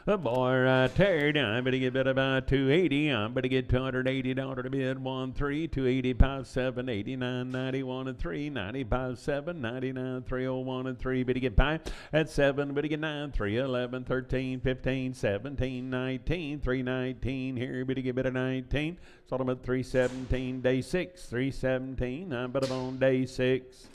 A boy turd, I better get about $280. I better get $280 to bid, 1, 3, 285, 7, 89, 91 and 3, 95, 7, 99, 301 and 3. Better get 5 at 7. Better get 9, 3, 11, 13, 15, 17, 19, 319 here. Better get better 19. Sold them at 317, day 6, 317. I bet I'm on day 6.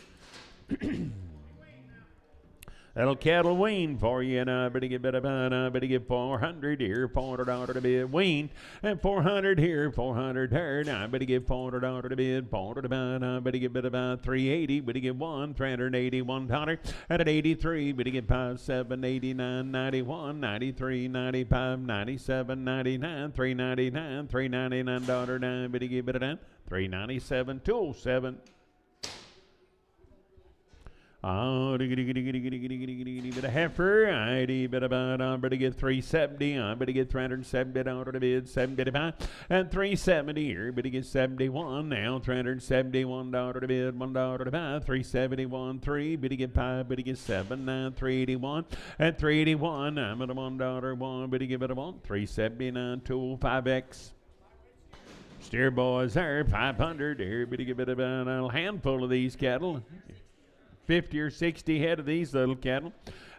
That'll cattle wean for you, and I better get better get $400 here, $400 to bid, wean, and $400 here, $400 herd. I better get $400 to bid, $400 to buy. I better get about $380, better get $381, and at 83, better get 5, 7, 89, 91, 93, 95, 97, 99, $399, $399, now better get $9, $397, $207. Oh, bit of heifer. I better get $370. I better get $370 to bid, 75, and $370 here. Better get 71 now. $371 to bid, $1 to buy, $371, 3. Better get 5. Better get 7, 9, $381, and $381. I'm at a $1 one. Better give it a 1. $379, 205X. Steer boys there, 500 here. Better give it about a handful of these cattle. 50 or 60 head of these little cattle.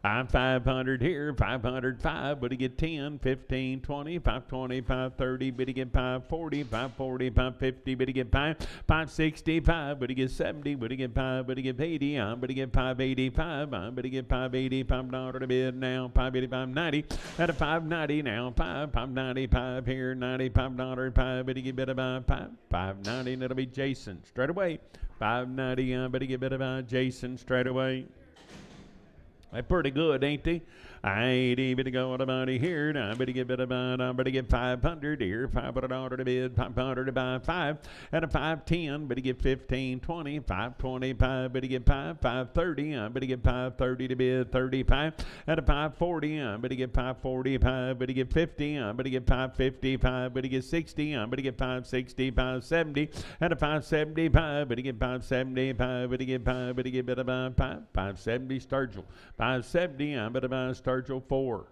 I'm 500 here, 505, but to get 10, 15, 20, 525, 30, but to get 540, 540, 550, but to get 565, but to get 70, but to get 5, but to get 80, I'm but to get 585, I'm but to get 585 $5 to bid now, 585, 90, at a 590 now, 595 here, $95, 5, but to get better by 590, and it'll be Jason straight away. 590, I better get better by Jason straight away. They're pretty good, ain't they? I ain't even going about it here. I better get better about. I better get 500 here. $500 to bid. 500 to buy 5. At a 510, better get 15, 20, 525. Better get 530. I better get 530 to bid. 35. At a 540, I better get 545. Better get 50. I better get 555. Better get 60. I better get 560. 570. At a 575. Better get 575. Better get 5. Better get better by 570 Sturgill. 570. I better buy Sturgill 4.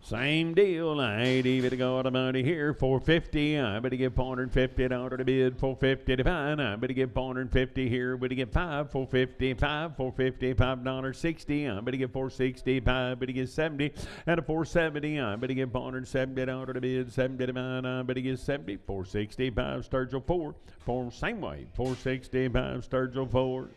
Same deal, 80 bit go to money here, 450. I better give $450 to bid, 450 to find. I better give $450 here, better get 455, $455.60. I better give 465, better get 70, and a 470. I better give $470 to bid, 70 to find. I better get 70, 465, Sturgill 4, same way, 465, Sturgill 4.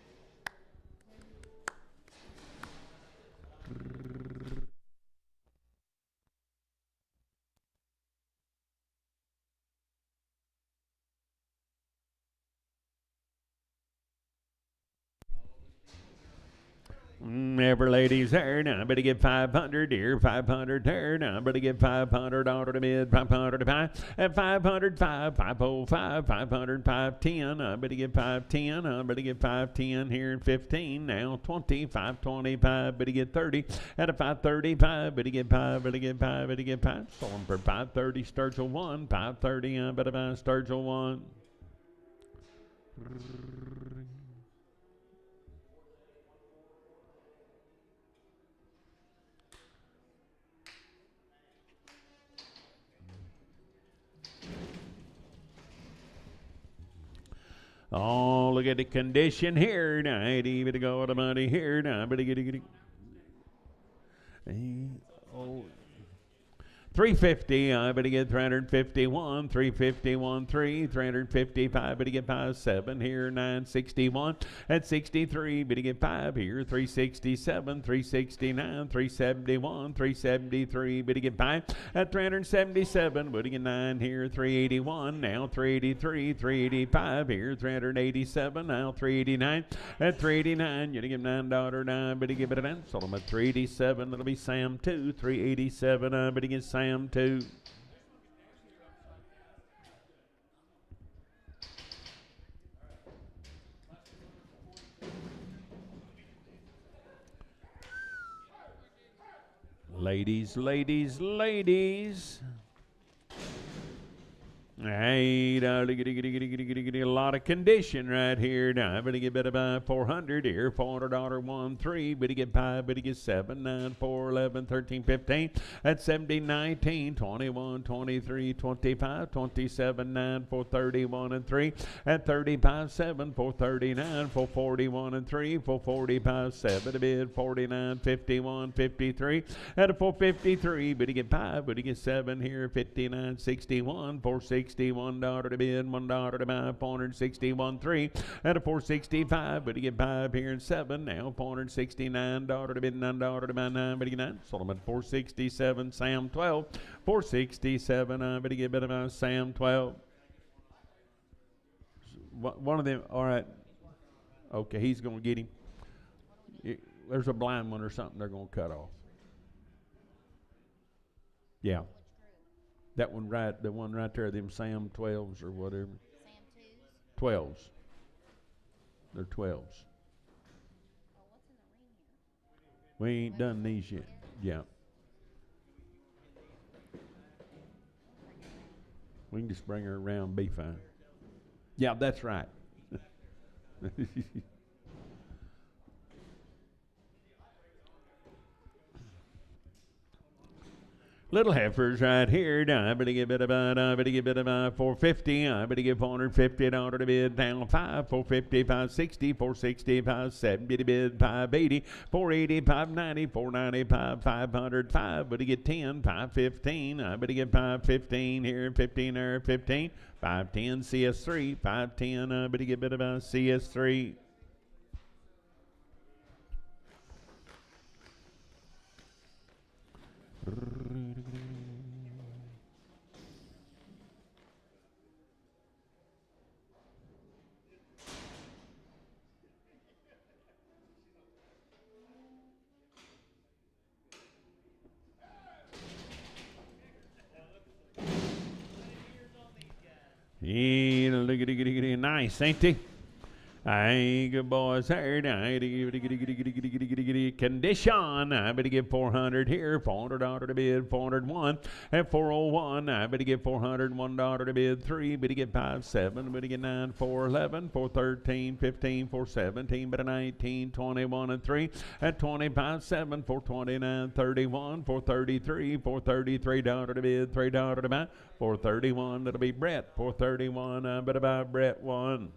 Every lady's there, now I better get 500 here, 500 there, now I better get $500 to mid, 500 to 5, and 505, 505, 505, 10, I better get 510, I better get 510 here and 15, now 20, 525, better get 30, and a 535, better get 5, better get 5, better get 5, sold them for 530, Sturgill 1, 530, I better buy Sturgill 1. Oh, look at the condition here. Now, 80 bit to go to money here. Now, better get it. Oh. 350, I better get 351, 351, 3, 355, better get 57 here, 961, at 63, better get 5 here, 367, 369, 371, 373, better get 5, at 377, better get 9 here, 381, now 383, 385 here, 387, now 389, at 389, you to give $9, now better give it a dance, sold them at 387, that'll be Sam 2, 387, I better get Sam 2. Ladies, ladies, ladies. Hey, a lot of condition right here. Now, I'm going to get better by 400 here. $400, 1, 3. Better get 5, better get 7, 9, 4, 11, 13, 15. At 17, 19, 21, 23, 25, 27, 9, 4, 31, and 3. At 35, 7, 4, 39, 4, 41, and 3. 4, 45, 7. A bid, 49, 51, 53. At a 453, better get 5, better get 7 here. 59, 61, 460. $1 to bid, $1 to buy, 461, 3, at a 465, but you get 5 here and 7, now $469 to bid, $9 to buy, 9, but you get 9, sold them at 467, Sam 12, 467, but you get better by Sam 12. One of them, all right, okay, he's going to get him. There's a blind one or something they're going to cut off. Yeah. That one right, the one right there, them Sam 12s or whatever. Sam 2s? 12s. They're 12s. Oh, what's in the ring here? We ain't done these yet. Yeah. We can just bring her around, be fine. Yeah, that's right. Little heifers right here. I better get better by 450. I better get $450 to bid. Down 5, 450, 560, 460, 570 to bid. 580, 480, 590, 495, 505. Better get 10, 515. I better get 515 here, 15 there, 15. 510 CS3, 510. I better get better by CS3. Yeah, nice, ain't they? Aye, good boys. Condition. I better get 400 here. $400 to bid. 401 and 401. I better get $401 to bid. 3. Better get 5. 7. Better get 9. 411. 413. 15. 417. Better 19. 21 and 3 and 25. 7. 429. 31. 433. $433 to bid. $3 to buy. 431. That'll be Brett. 431. I better buy Brett 1.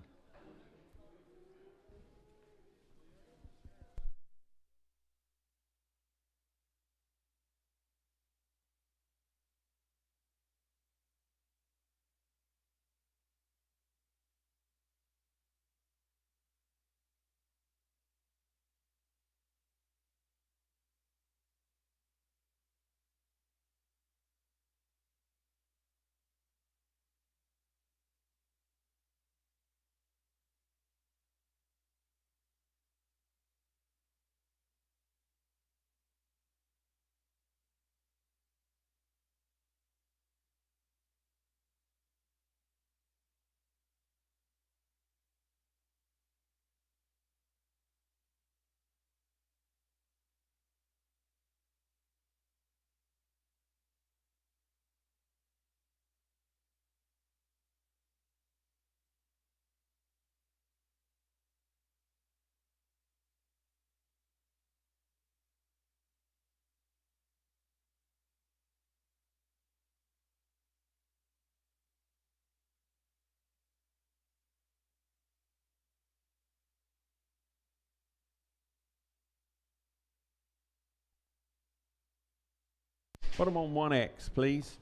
Put them on 1X, please.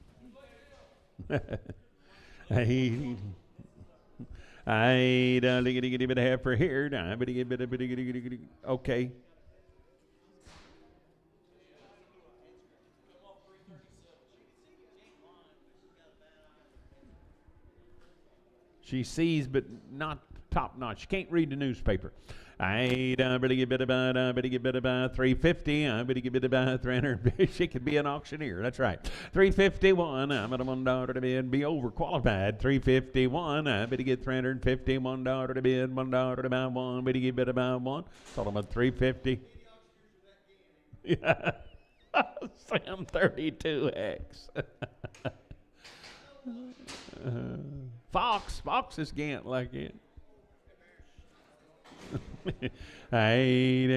I bit half for here. Okay. She sees, but not top notch. She can't read the newspaper. I better get about 350. I better get about 300. She could be an auctioneer. That's right. 351. I'm at $1 to bid. Be overqualified. 351. I better get $350. $1 to bid. $1 to buy 1. Better get about 1. Told him about 350. Yeah. Sam 32X. Fox is Gant like it. Hey,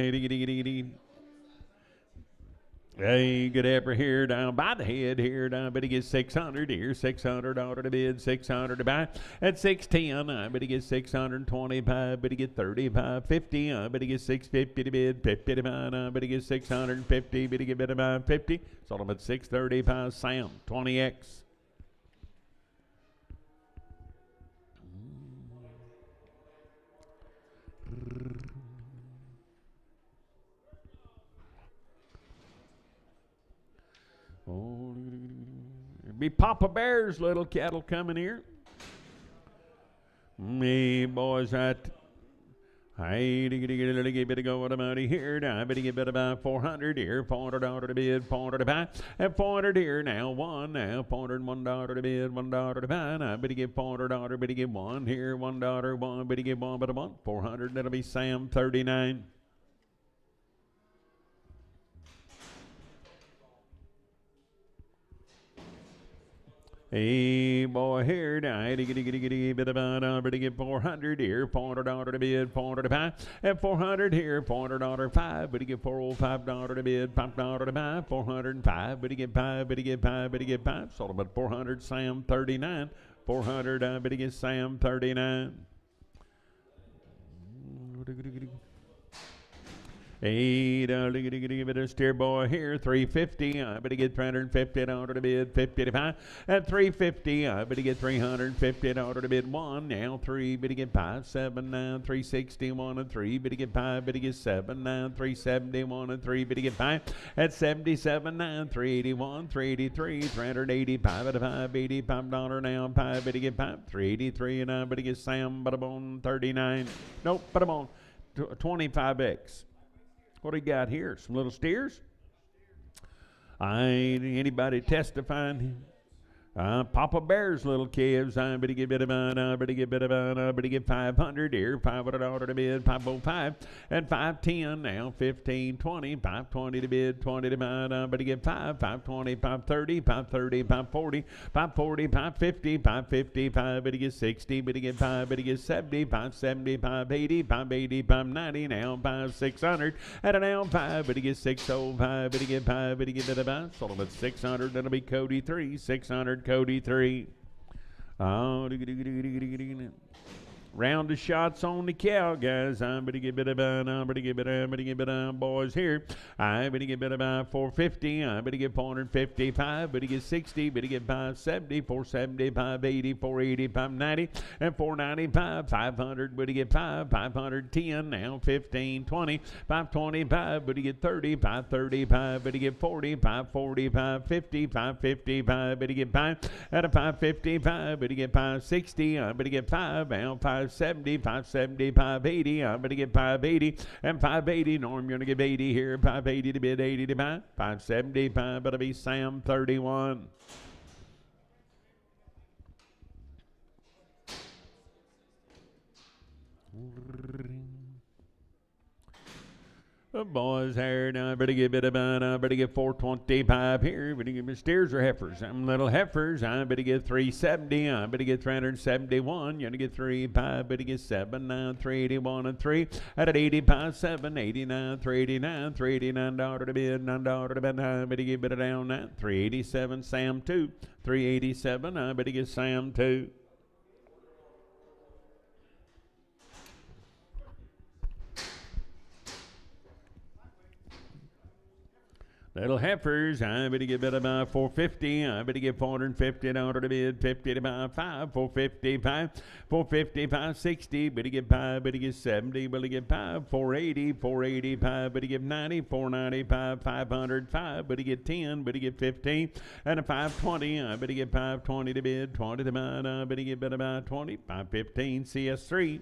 good after here down by the head here down. Better get 600 here. $600 to bid. 600 to buy. At 610, I better get 625. Better get 35. 50. I better get 650 to bid. 50 to buy. I better get 650. Better get about 50. Sold them at 635. Sam 20X. Oh, be Papa Bear's little cattle coming here. Me boys, I better go with them out of here. I better get about 400 here. $400 to bid, 400 to buy. At 400 here now, one now. $401 to bid, $1 to buy. I better get $400. Better get 1 here. $1, 1. Better get 1, but a 1. 400. That'll be Sam 39. Hey, boy, here, better get 400 here, $400 to bid, 400 to buy. At 400 here, $400, 5, better get $405 to bid, $5 to buy, 405, better get 5, better get 5, better get 5. Sold about 400, Sam 39. 400, better get Sam 39. Hey, better steer boy here, 350. I better get $350 to bid, 50 to buy. At 350, I better get $350 to bid 1. Now 3, better get 5, 7, 9, 361 and 3, better get 5, better get 7, 9, 371 and 3, better get 5. At 77, 9, 381, 383, 385 at a 5, $85 now, 5, better get 5, 383, and I better get Sam, but I'm on 39. Nope, but I'm on 25X. What do you got here? Some little steers? I ain't anybody testifying. Papa Bear's little calves, I better get bit of I better get bit of I better get 500 here, $500 to bid, 505 and 510 now, 15, 20, 520 to bid, 20 to buy, I better get 520, 530, 530, 540, 540, 550, 550, 5 better get 60, better get 5, better get 70, 570, 580, 580, 590 now, 600 and now 5 better get 605, better get 5, better get about sold them at 600, that'll be Cody 3, 600. Cody 3. Oh, round of shots on the cow, guys. I'm better get bit about, boys here. I better get bit about 450. I better get 455. Better get 60. Better get 570, 470, 580, 480, 590, and 495. 500. Better get 510. Now 15, 20, 525. Better get 30, 535. Better get 40, 540, 550, 555. Better get 5 at a 555. Better get 560. I better get 5. Now 570, 570, 580. I'm going to get 580 and 580. Norm, you're going to give 80 here. 580 to bid, 80 to buy. 575, that'll be Sam 31. The boys here now, I better get bit about, I better get 425 here. Better get my steers or heifers. Some little heifers, I better get 370. I better get 371. You're gonna get 35. Better get 79, 381 and 3. At 85, 7, 89, 389, $389 to bid, $9 to bid. I better get bit down that 387. Sam 2, 387. I better get Sam 2. Little heifers, I better get bit about 450. I better get $450 to bid, 50 to buy 5, 455, 455, 60. Better get 5, better get 70, better get 5, 480, 485, better get 90, 495, 505, better get 10, better get 15, and a 520. I better get 520 to bid, 20 to buy. I better get bit about 20, 515, CS3.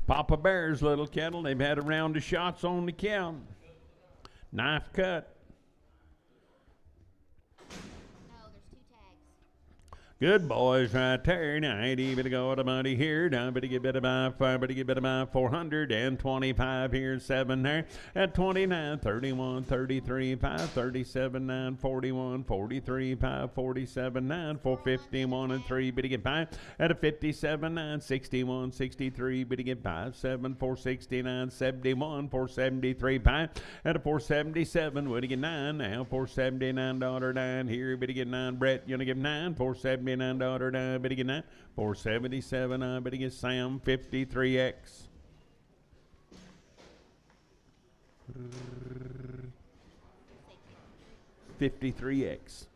Papa Bear's little kettle, they've had a round of shots on the cow. Knife cut. Good boys right there. Now, 80, better go to money here. Now, better get better by 5, better get better by 425 here, 7 there. At 29, 31, 33, 5, 37, 9, 41, 43, 5, 47, 9, 451 and 3, better get 5. At a 57, 9, 61, 63, better get 5, 7, 469, 71, 473, 5. At a 477, better get 9. Now, $479 9 here, better get 9. Brett, you gonna give 9, 470. $479, I better get 9. $477, I better get Sam 53X. $53X.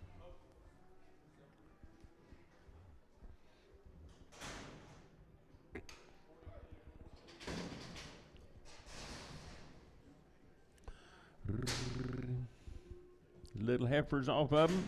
Little heifers off of them.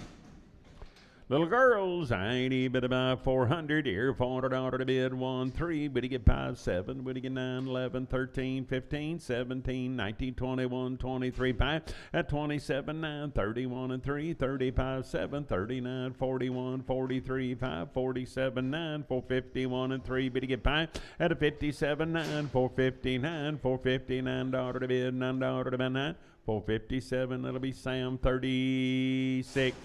Little girls, I ain't even about 400 here. $400 to bid 1, 3, but he get 5, 7, but he get 9, 11, 13, 15, 17, 19, 21, 23, 5, at 27, 9, 31 and 3, 35, 7, 39, 41, 43, 5, 47, 9, 451 and 3, but he get 5, at a 57, 9, 459, $459 to bid, $9 to buy 9, 457, that'll be Sam 36.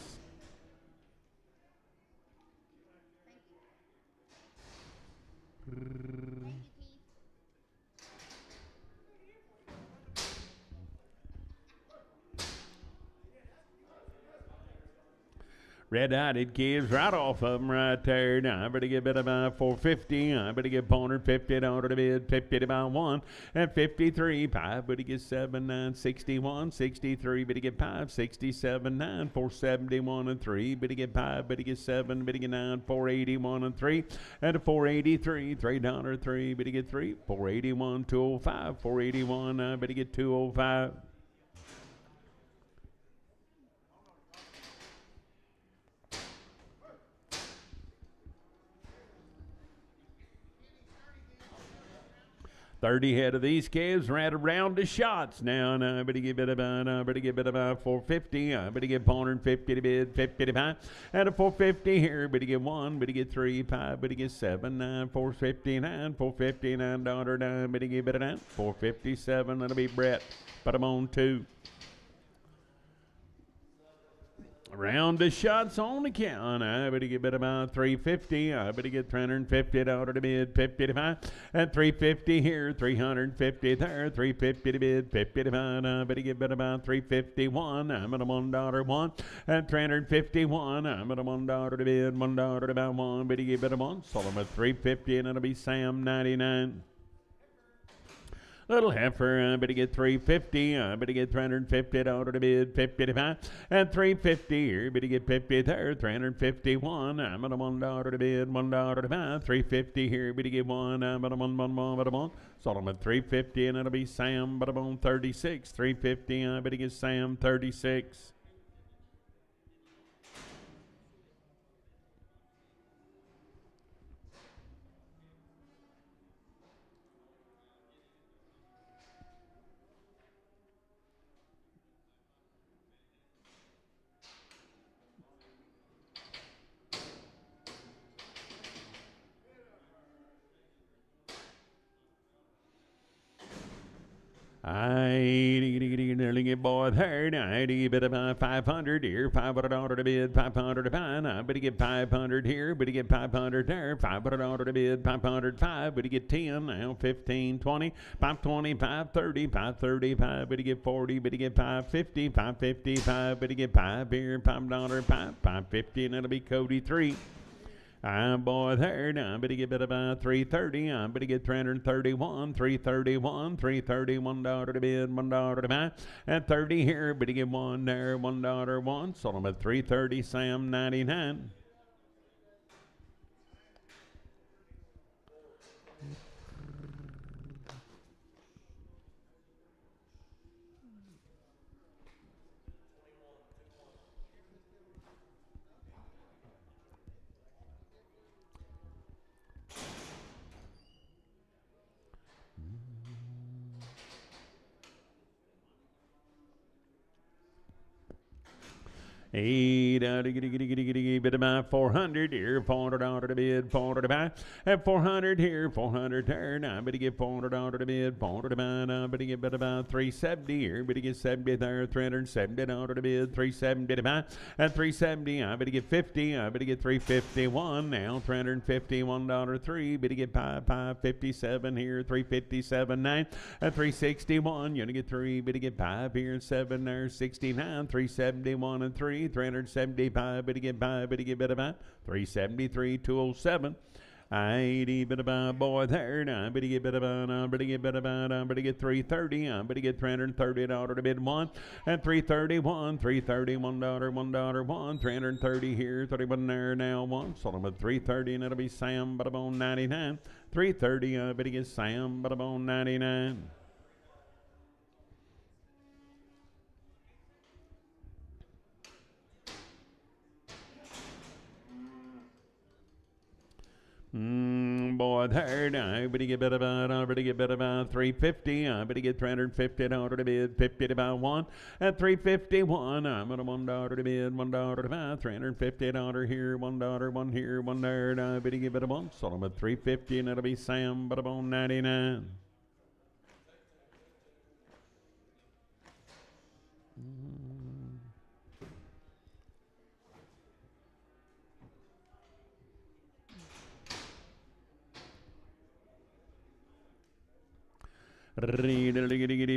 Red-eyed calves right off of them right there. Now I better get bid about 450. I better get $450 to bid 50 to buy 1 at 53. 5 better get 7, 9, 61, 63 better get 5, 67, 9, 471 and 3 better get 5, better get 7, better get 9, 481 and 3 at a 483, $3 3 better get 3, 481, 205, 481. I better get 205. $30 head of these calves right around the shots now, and I better give it about 450. I better get 450 to bid 50 to buy, and a 450 here. Better get 1, better get 3, 5, better get 7, 9, 459, $459. Now better give it a 457. That'll be Brett. Put them on 2. Round the shots on the count. I better get bid about 350. I better get $350 to bid 50 to 5. At 350 here, 350 there, 350 to bid 50 to 5. I better get bid about 351. I'm at a $1 1. At 351, I'm at a $1 to bid, $1 to buy 1. Better get bid a 1. Sold them at 350, and it'll be Sam 99. Little heifer, I better get 350. I better get $350 to bid 50 to 5. At 350 here, better get 50 there, 351. I'm at a $1 to bid, $1 to buy. 350 here, better get 1. I'm at a 1. Sold them at 350, and it'll be Sam, but I'm on 36. 350, I better get Sam 36. I boy there. I better buy 500 here, $500 to bid, 500 to buy. I better get 500 here, better get 500 there, $500 to bid, 505, better get 10 now, 15, 20, 525, 30, 535, better get 40, better get 550, 555, better get 5 here, $5, 550, and that'll be Cody 3. I'm boy there. Now I better get bid about 330. I better get 331, 331, $331 to bid, $1 to buy. At 30 here, better get 1 there, $1 1. Sold them at 330, Sam 99. Bid about 400 here, $400 to bid, $400 to buy. At 400 here, 400 there. Now I better get $400 to bid, $400 to buy. Now I better get bid about 370 here, better get 70 there, $370 to bid, 370 to buy. At 370, I better get 50. I better get 351 now, $351 3. Better get 557 here, 357 9. At 361, you're gonna get 3. Better get 5 here, 7 there, 69, 371 and 3. 373, 375, biddy get by, biddy get better by, 373, 207. 80 bit about boy there now, biddy get better by, biddy get better by, biddy get 330, biddy get $330 to bid one, and 331, $1, $1, 330 here, 31 there now, one, sold him at 330, and it'll be Sam, but on 99, 330, biddy get Sam, but on 99. Boy, there now, but he get better about, but he get better about 350, but he get $350 to bid, 50 to buy one, at 351, I'm at a $1 to bid, $1 to buy, $350 here, $1, one here, one there, but he get better one, sold him at 350, and it'll be Sam, but about 99.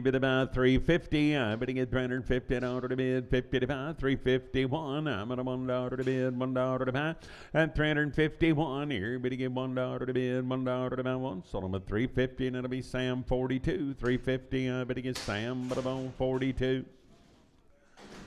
Bid about 350, but he get $350 to bid, 50 to buy, 351, I'm at a $1 to bid, $1 to buy, and 351 here, but he get $1 to bid, $1 to buy one, sold him at 350, and it'll be Sam 42, 350, but he gets Sam, but about 42.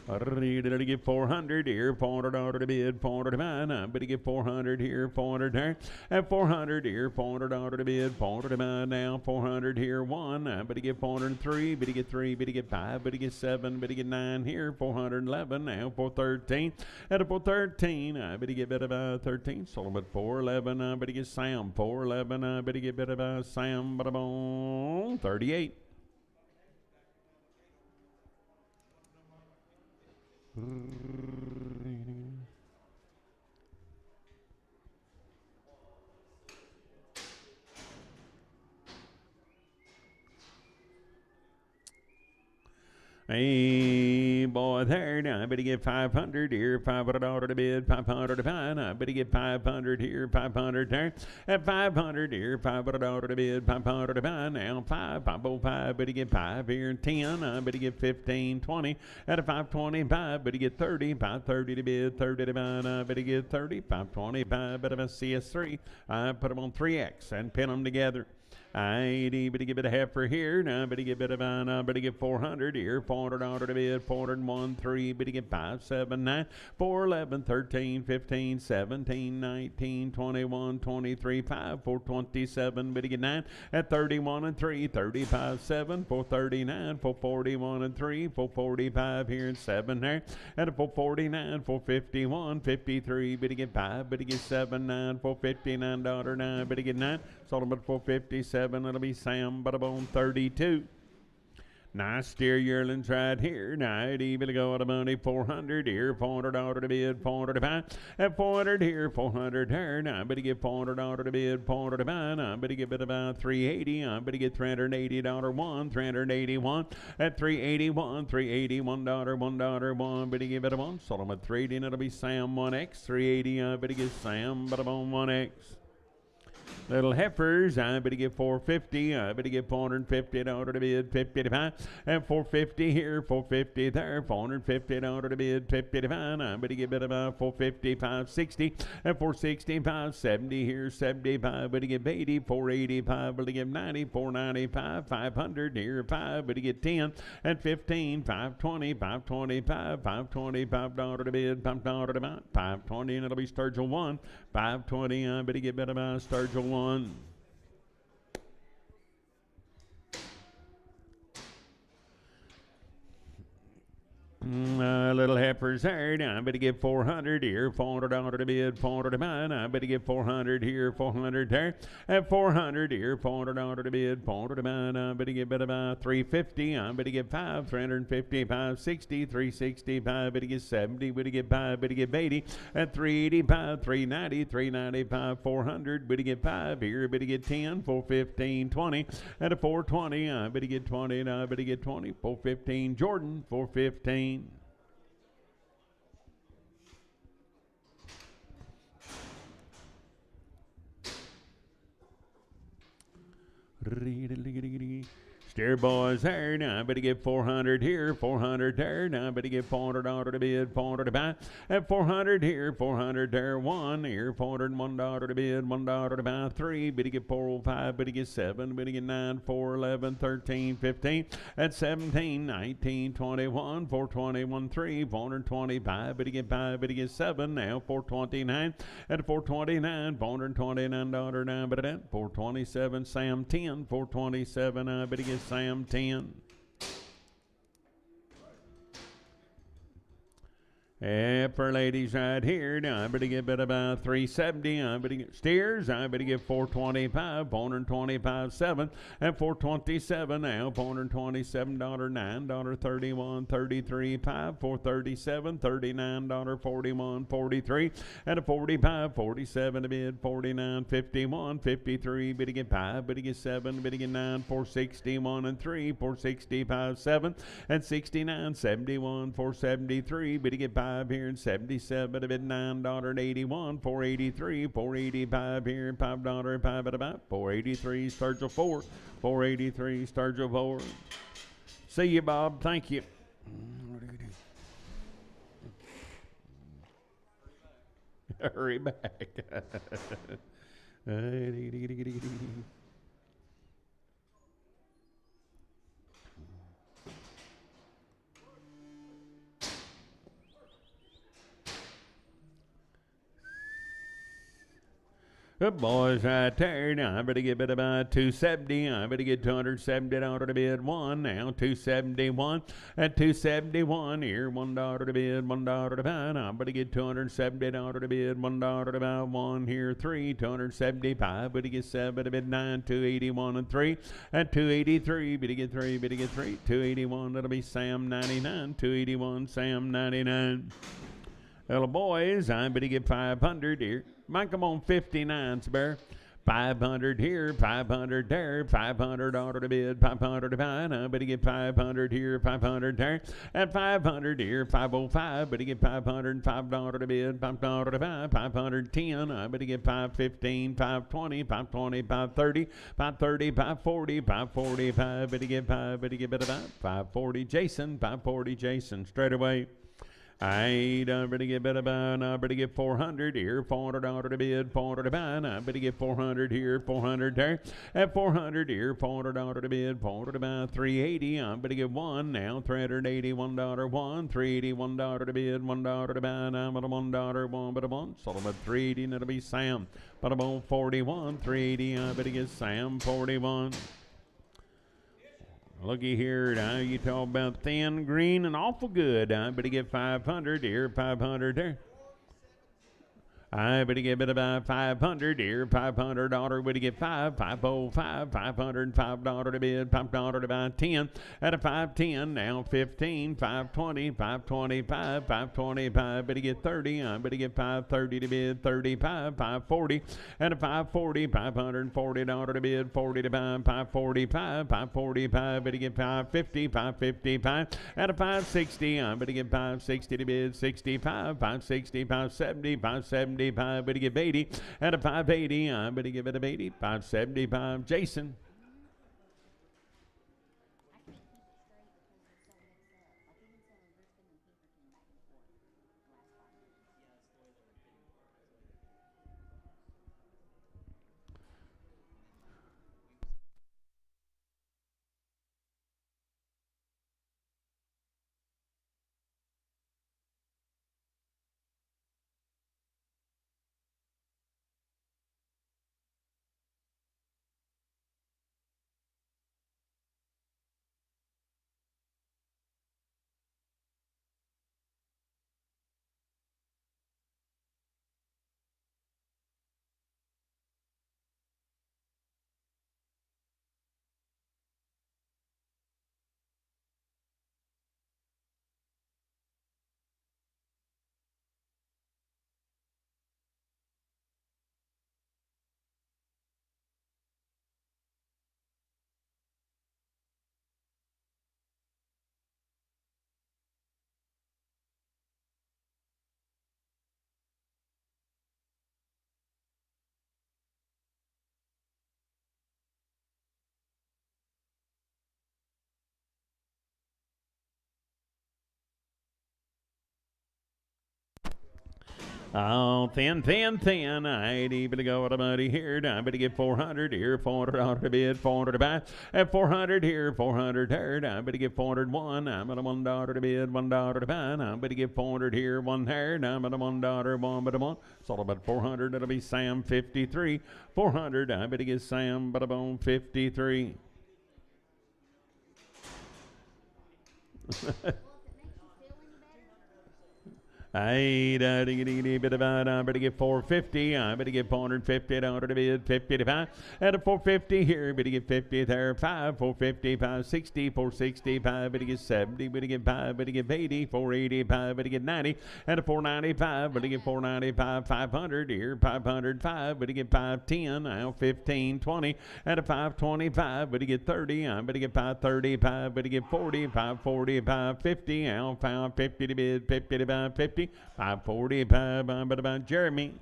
Did he get 400 here, $400 to bid, $400 to buy, but he get 400 here, 400 there, and 400 here, $400 to bid, $400 to buy now, 400 here, one, but he get 403, but he get 3, but he get 5, but he get 7, but he get 9 here, 411 now, 413, at 413, but he get better about 13, sold him at 411, but he get Sam, 411, but he get better about Sam, but about 38. Hey, boy, there now, but he get 500 here, $500 to bid, 500 to buy, but he get 500 here, 500 there, and 500 here, $500 to bid, 500 to buy, now 505, but he get 5 here, 10, but he get 15, 20, at a 525, but he get 30, 530 to bid, 30 to buy, but he get 30, 525, but if a CS3, I put them on 3X and pin them together. 80, but he give it a heifer here, now, but he give it a but he get 400 here, $400 to bid, 401, 3, but he get 5, 7, 9, 4, 11, 13, 15, 17, 19, 21, 23, 5, 427, but he get 9, at 31 and 3, 35, 7, 439, 441 and 3, 445 here and 7 there, at a 449, 451, 53, but he get 5, but he get 7, 9, $459, 9, but he get 9, sold him at 457. It'll be Sam, but about 32. Nice steer yearlings right here. 90, but go out of money, 400 here, $400 to bid, 400 to buy, and 400 here, 400 there. Now, but he get $400 to bid, 400 to buy. Now, but he get about 380. But he get $380 one, 381 at 381, $381, $1, but he give it a one. Sold him at 380, and it'll be Sam 1X, 380. But he gets Sam, but about 1X. Little heifers, but he get 450, but he get $450 to bid, 50 to buy, and 450 here, 450 there, $450 to bid, 50 to buy, but he get bid about 450, 560, and 460, 570 here, 75, but he get 80, 485, but he get 90, 495, 500 here, 5, but he get 10, and 15, 520, 525, $525 to bid, $5 to buy, 520, and it'll be Sturgill 1, 520, but he get bid about Sturgill 1. Little heifers there, now, but he get 400 here, $400 to bid, 400 to buy, now, but he get 400 here, 400 there, and 400 here, $400 to bid, 400 to buy, now, but he get bid about 350, but he get 5, 350, 560, 365, but he get 70, but he get 5, but he get 80, and 385, 390, 395, 400, but he get 5 here, but he get 10, 415, 20, and a 420, but he get 20, but he get 20, 415, Jordan, 415. Steer boys there, now I better get 400 here, 400 there, now I better get 400 dollar to bid, 400 to buy, and 400 here, 400 there, 1 here, 401 dollar to bid, $1 to buy, 3, better get 405, better get 7, better get 9, 4, 11, 13, 15, and 17, 19, 21, 421, 3, 425, better get 5, better get 7, now 429, and 429, $429 now, better that, 427, Sam 10, 427, I better get Sam 10. Yeah, for ladies right here, now I better get bit about 370. I better get steers. I better get 425, 425, 7, and 427 now. $427, $9, 31, 33, 5, 437, $39, 41, 43, and a 45, 47 to bid, 49, 51, 53. Better get 5, better get 7, better get 9, 461 and 3, 465, 7, and 69, 71, 473. Better get 5 here and 77 a bit, $9.81, 483, 485 here and $5, 5 at about 483, Sturgill 4, 483, Sturgill 4. See you, Bob. Thank you. Hurry back. The boys right there, now I better get bid about 270. I better get $270 to bid, 1 now, 271 and 271 here, $1 to bid, $1 to buy. I better get $270 to bid, $1 to buy, 1 here, 3, 275. Better get 7 to bid, 9, 281 and 3, and 283. Better get 3, better get 3, 281. That'll be Sam 99, 281, Sam 99. Well, boys, I better get 500 here. Mike, I'm on 59s, Bear. 500 here, 500 there, $500 to bid, 500 to buy. I better get 500 here, 500 there, and 500 here, 505. Better get $505 to bid, $5 to buy, 510. I better get 515, 520, 520, 530, 530, 540, 545. Better get 5, better get about 540. Jason, 540. Jason, straight away. I better get better buy, I better get 400 here, $400 to bid, 400 to buy, I better get 400 here, 400 there, and 400 here, $400 to bid, 400 to buy, 380, I better get 1 now, $381, 1, $381 to bid, $1 to buy, now but a $1, 1 but a 1, so about 380, and it'll be Sam, but about 41, 380, I better get Sam 41. Looky here, now you talk about thin, green, and awful good. I better get 500 here, 500 there. I better get bit about 500 here, $500. Better get 5, 505, $505 to bid, $5 to buy, 10 at a 510. Now 15, 520, 525, 525. Better get 30. I better get 530 to bid, 35, 540 at a 540, $540 to bid, 40 to buy, 545, 545. Better get 550, 555 at a 560. I better get 560 to bid, 65, 560, 570, 570. Better give 80 at a 580. I better give it a 80. 575. Jason. Oh, thin. I ain't even go to buddy here. I better get 400 here, 400 on the bid, 400 to buy. At 400 here, 400 there. I better get 401. I'm at a $1 to bid, $1 to buy. I better get 400 here, 1 there. I'm at a $1, 1 but a 1. It's all about 400. It'll be Sam 53. 400. I better get Sam but a bone 53. I better get 450. I better get 450. Order to bid 50 to 5. At a 450 here, better get 50 there. 5, 450, 560, 465. Better get 70. Better get 5. Better get 80, 485. Better get 90. At a 495. Better get 495, 500 here, 505. Better get 510. Now 15, 20. At a 525. Better get 30. I better get 535. Better get 40, 540, 550. Now 550 to bid 50 to 550. 545, about Jeremy.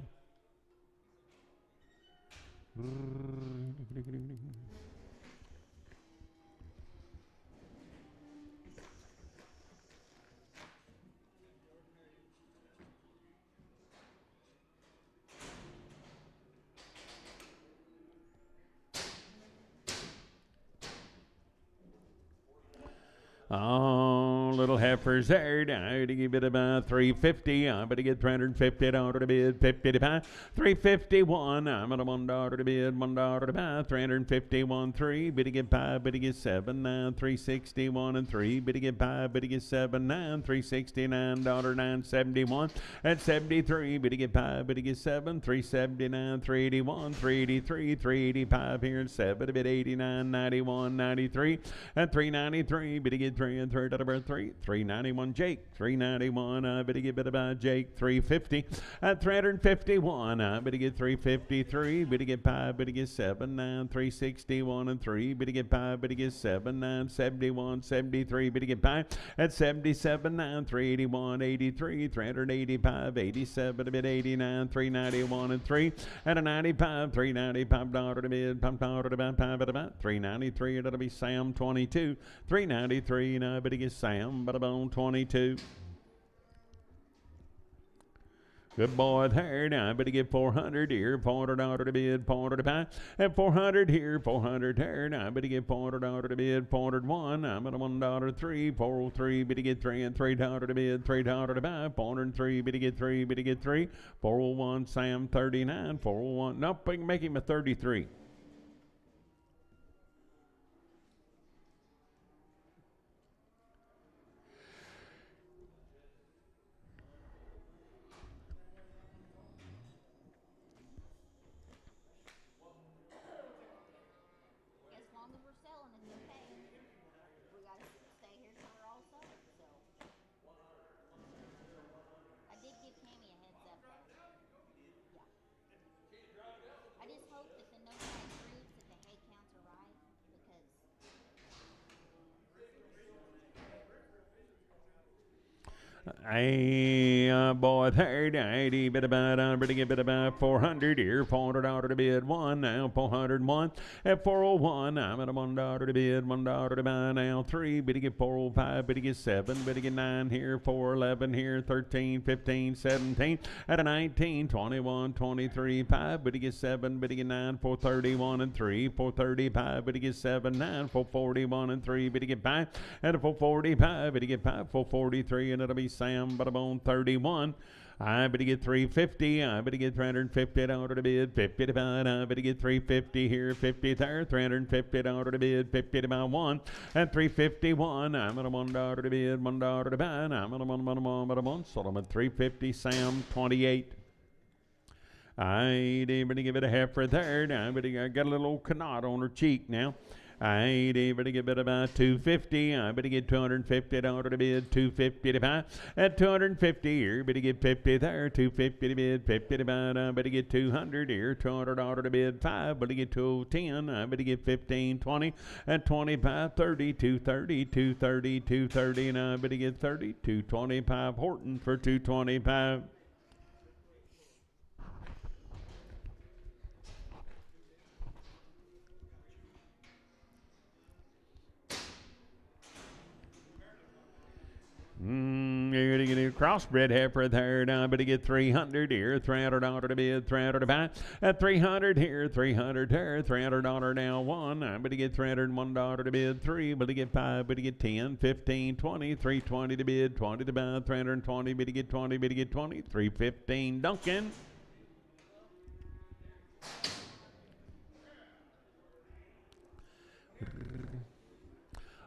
Oh, little heifers there. I to give it about 350. I'm going to get 350 to bid 50 to buy. 351. I'm at a $1 to bid, $1 to buy. 351, 3. Bid to get 5. Bid to get 7. 9. 361 and 3. Bid to get 5. Bid to get 7. 9. 369. $971 at 73. Bid to get 5. Bid to get 7. 379. 381. 383. 385 here and 7. Bid 89. 91. 93 at 393. Bid to get 3 and 3 about 3. 391 Jake. 391. I better get bit about Jake. 350 at 351. I better get 353. Better get 5. Better get 7. 9. 361 and 3. Better get 5. Better get 7. 9. 71. 73. Better get 5 at 77. 9. 381. 83. 385. 87. A bit 89. 391 and 3 at a 95. 395 dollar to bid. Pump dollar to about 5 at about 393. It'll be Sam 22. 393. I better get Sam, but about 22. Good boy there. Now I better get 400 here, $400 to bid, $400 to buy. And 400 here, 400 there. Now I better get $400 to bid, 401. I'm at a $1 3, 403. Better get 3 and $3 to bid, $3 to buy. 403. Better get 3, better get 3. 401. Sam 39, 401. Nope, we can make him a 33. Hey, boy, 30, 80, bit about, get bit about 400 here, $400 to bid, 1, now 401, at 401, I'm at a $1 to bid, $1 to buy, now 3, bit to get 405, bit to get 7, bit to get 9 here, 411 here, 13, 15, 17, at a 19, 21, 23, 5, bit to get 7, bit to get 9, 431 and 3, 435, bit to get 7, 9, 441 and 3, bit to get 5, at a 445, bit to get 5, 443, and it'll be Sam, but I'm on 31. I better get 350. I better get 350 to bid, 50 to buy. I better get 350 here, 50 there, 350 to bid, 50 to buy 1, and 351. I'm at a $1 to bid, $1 to buy. I'm at a $1, so I'm at 350. Sam 28. I better give it a heifer there. I better got a little old canard on her cheek now. I ain't able to get bid about 250. I better get $250 to bid, 250 to buy. At 250 here, better get 50 there, 250 to bid, 50 to buy. I better get 200 here, $200 to bid, 5. Better get 210. I better get 15, 20. At 25, 30, 230, 230, 230, and I better get 30, 225. Horton for 225. Here to get a crossbred heifer there. Now, but to get 300 here. $300 to bid. 300 to buy. At 300 here. 300 there. $300 now. One. But to get $301 to bid. Three. But to get five. But to get 10. 15. 20. 320 to bid. 20 to buy. 320. But to get 20. But to get 20. 315. Duncan.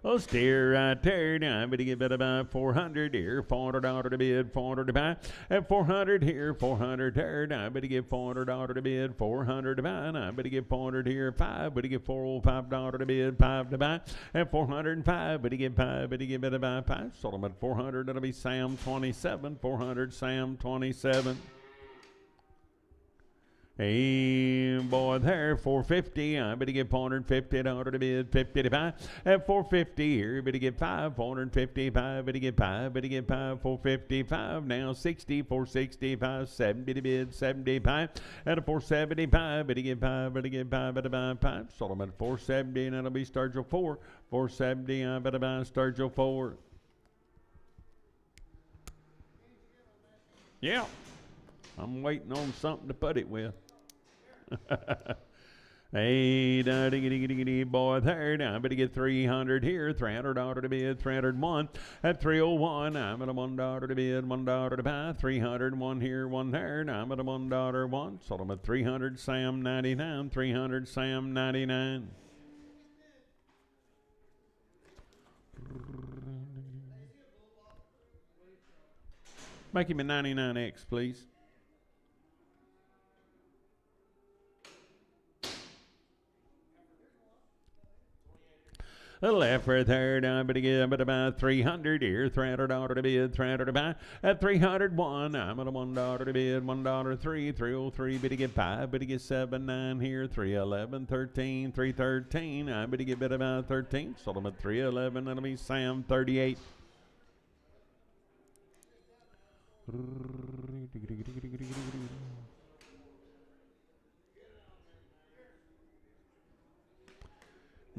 Oh, steer right there now, but to get about 400 here, $400 to bid, 400 to buy, at 400 here, 400 there now, but to get $400 to bid, 400 to buy, now, but to get 400 here, 5, but to get $405 to bid, 5 to buy, at 405, but to get 5, but to get about 5, sold them at 400, that'll be Sam 27, 400, Sam 27. Hey, boy, there, 450. I better get $450 to bid, 50 to buy. At 450 here, better get 5, 455, better get 5, 455. Now 60, 465, 70 to bid, 75. At a 475, better get 5, better buy 5. Sold them at 470, and that'll be Sturgill 4. 470, I better buy Sturgill 4. Yeah, I'm waiting on something to put it with. Hey, boy, there now. I better get 300 here, $300 to bid, 301 at 301. I'm at a $1 to bid, $1 to buy, 301 here, 1 there. Now I'm at a $1 1. Sold them at 300, Sam 99, 300, Sam 99. Make him a 99X, please. A left right there, now but again, but about 300 here, $300 to bid, 300 to buy. At 301, I'm at a $1 to bid, $1 3, 303, but to get 5, but to get 7, 9 here, 311, 13, 313, I but to get bid about 13, sold them at 311, that'll be Sam 38.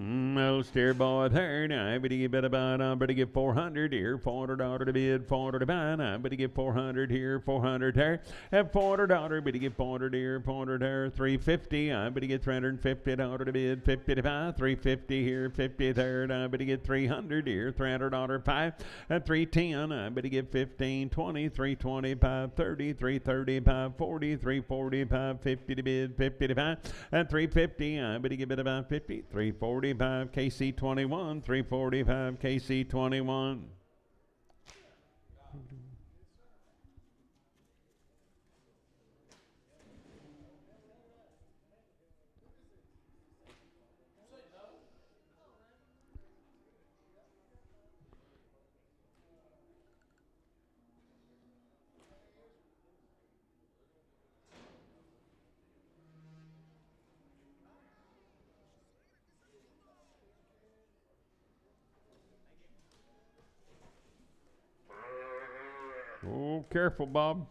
Oh, steer boy there now. I better get about, better get 400 here, $400 to bid, 400 to buy. Now, better get 400 here, 400 there. At $400, better get 400 here, 400 there, 350. I better get $350 to bid, 50 to buy, 350 here, 50 there. Now, better get 300 here, $300 5. At 310, I better get 15, 20, 325, 30, 335, 40, 345, 50 to bid, 50 to buy. At 350, I better get about 50, 340. KC 21, 345 KC 21. Oh, careful, Bob.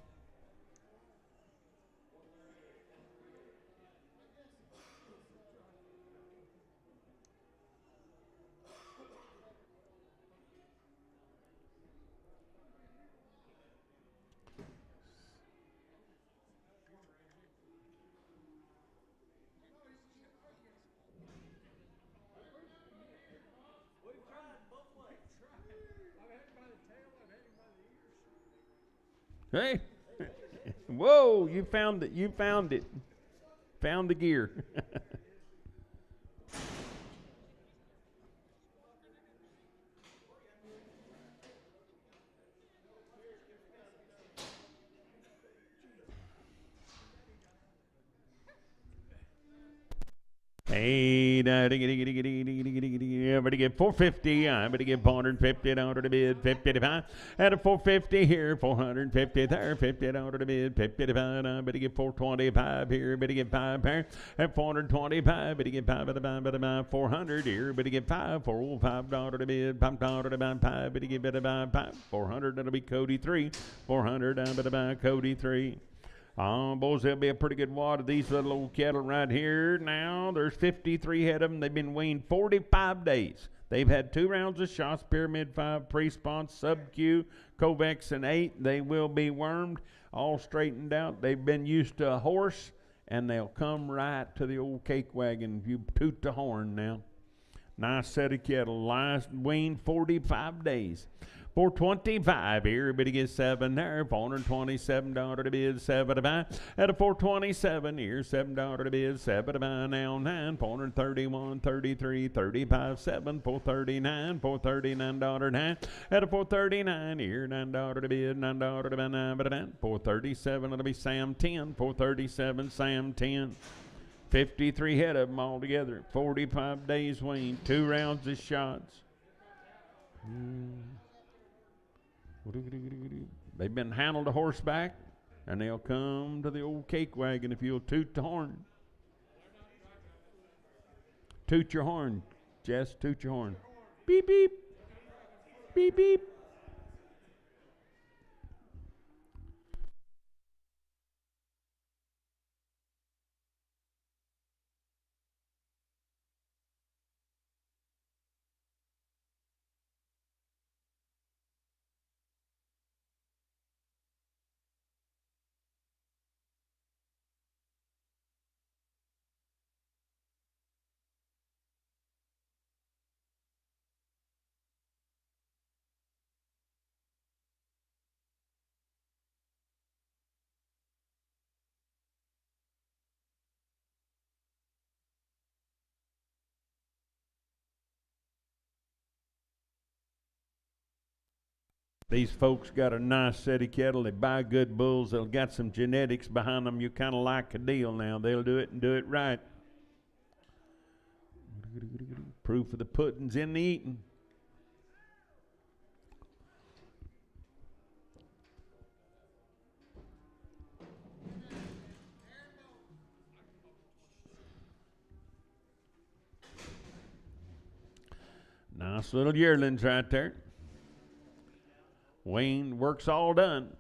Hey, whoa, you found it, found the gear. Hey, better get 450. I better get $450 to bid, 50 to buy. At a 450 here, 450 there, $50 to bid, 50 to buy. I better get 425 here, better get 5 there. At 425, better get 5 to buy, 400 here, better get 5, $405 to bid, $5 to buy, 5, better get 5, 400, that'll be Cody 3, 400, I better buy Cody 3. Boys, there'll be a pretty good wad of these little old cattle right here. Now, there's 53 head of them. They've been weaned 45 days. They've had 2 rounds of shots, Pyramid 5, Pre-Spawn, Sub-Q, Covaxin 8. They will be wormed, all straightened out. They've been used to a horse, and they'll come right to the old cake wagon if you toot the horn now. Nice set of cattle. Last weaned 45 days. 425 here, everybody gets 7 there. $427 to bid, 7 to buy. At a 427 here, $7 to bid, 7 to buy. Now 9, 431, 33, 35, 7, 439, $439 9. At a 439 here, $9 to bid, $9 to buy, 9 to buy. 437 it'll be Sam 10, 437 Sam 10. 53 head of them all together. 45 days weaned, 2 rounds of shots. They've been handled to horseback, and they'll come to the old cake wagon if you'll toot the horn. Toot your horn, Jess, toot your horn. Beep, beep. Beep, beep. These folks got a nice set of cattle. They buy good bulls. They'll got some genetics behind them. You kind of like a deal now. They'll do it and do it right. Proof of the pudding's in the eating. Nice little yearlings right there. Wayne work's all done.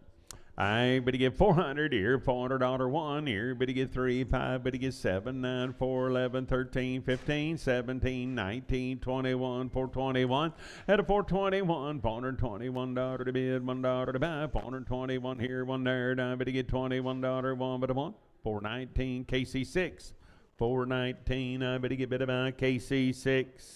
I but he get 400 here, $400 one here, but he get 3, 5, but he get 7, 9, 4, 11, 13, 15, 17, 19, 21, 421. At a 421, $421 to bid, $1 to buy, 421 here, 1 there, but he get $21, 1 but a 1, 419 KC6, 419, I bet he get bid about KC6.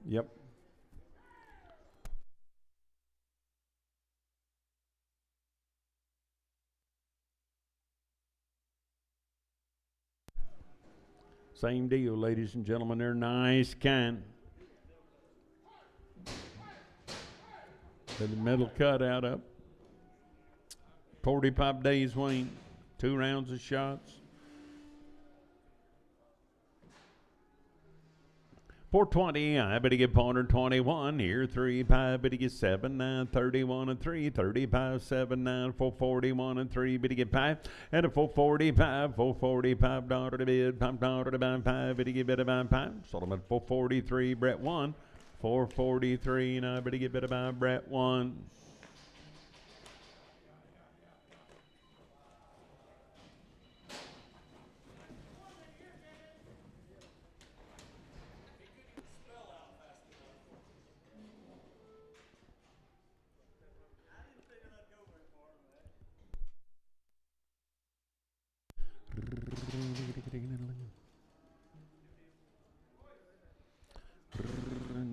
Yep. Same deal, ladies and gentlemen. They're nice, kind. The metal cutout up. 45 days weaned. 2 rounds of shots. 420, I bet he get 421 here, 3, 5, but he get 7, 9, 31 and 3, 35, 7, 9, 441 and 3, but he get 5, and a 445, $445 to bid, $5 to buy 5, but he get better by 5, Solomon 443, Brett 1, 443, and I bet he get better by Brett 1.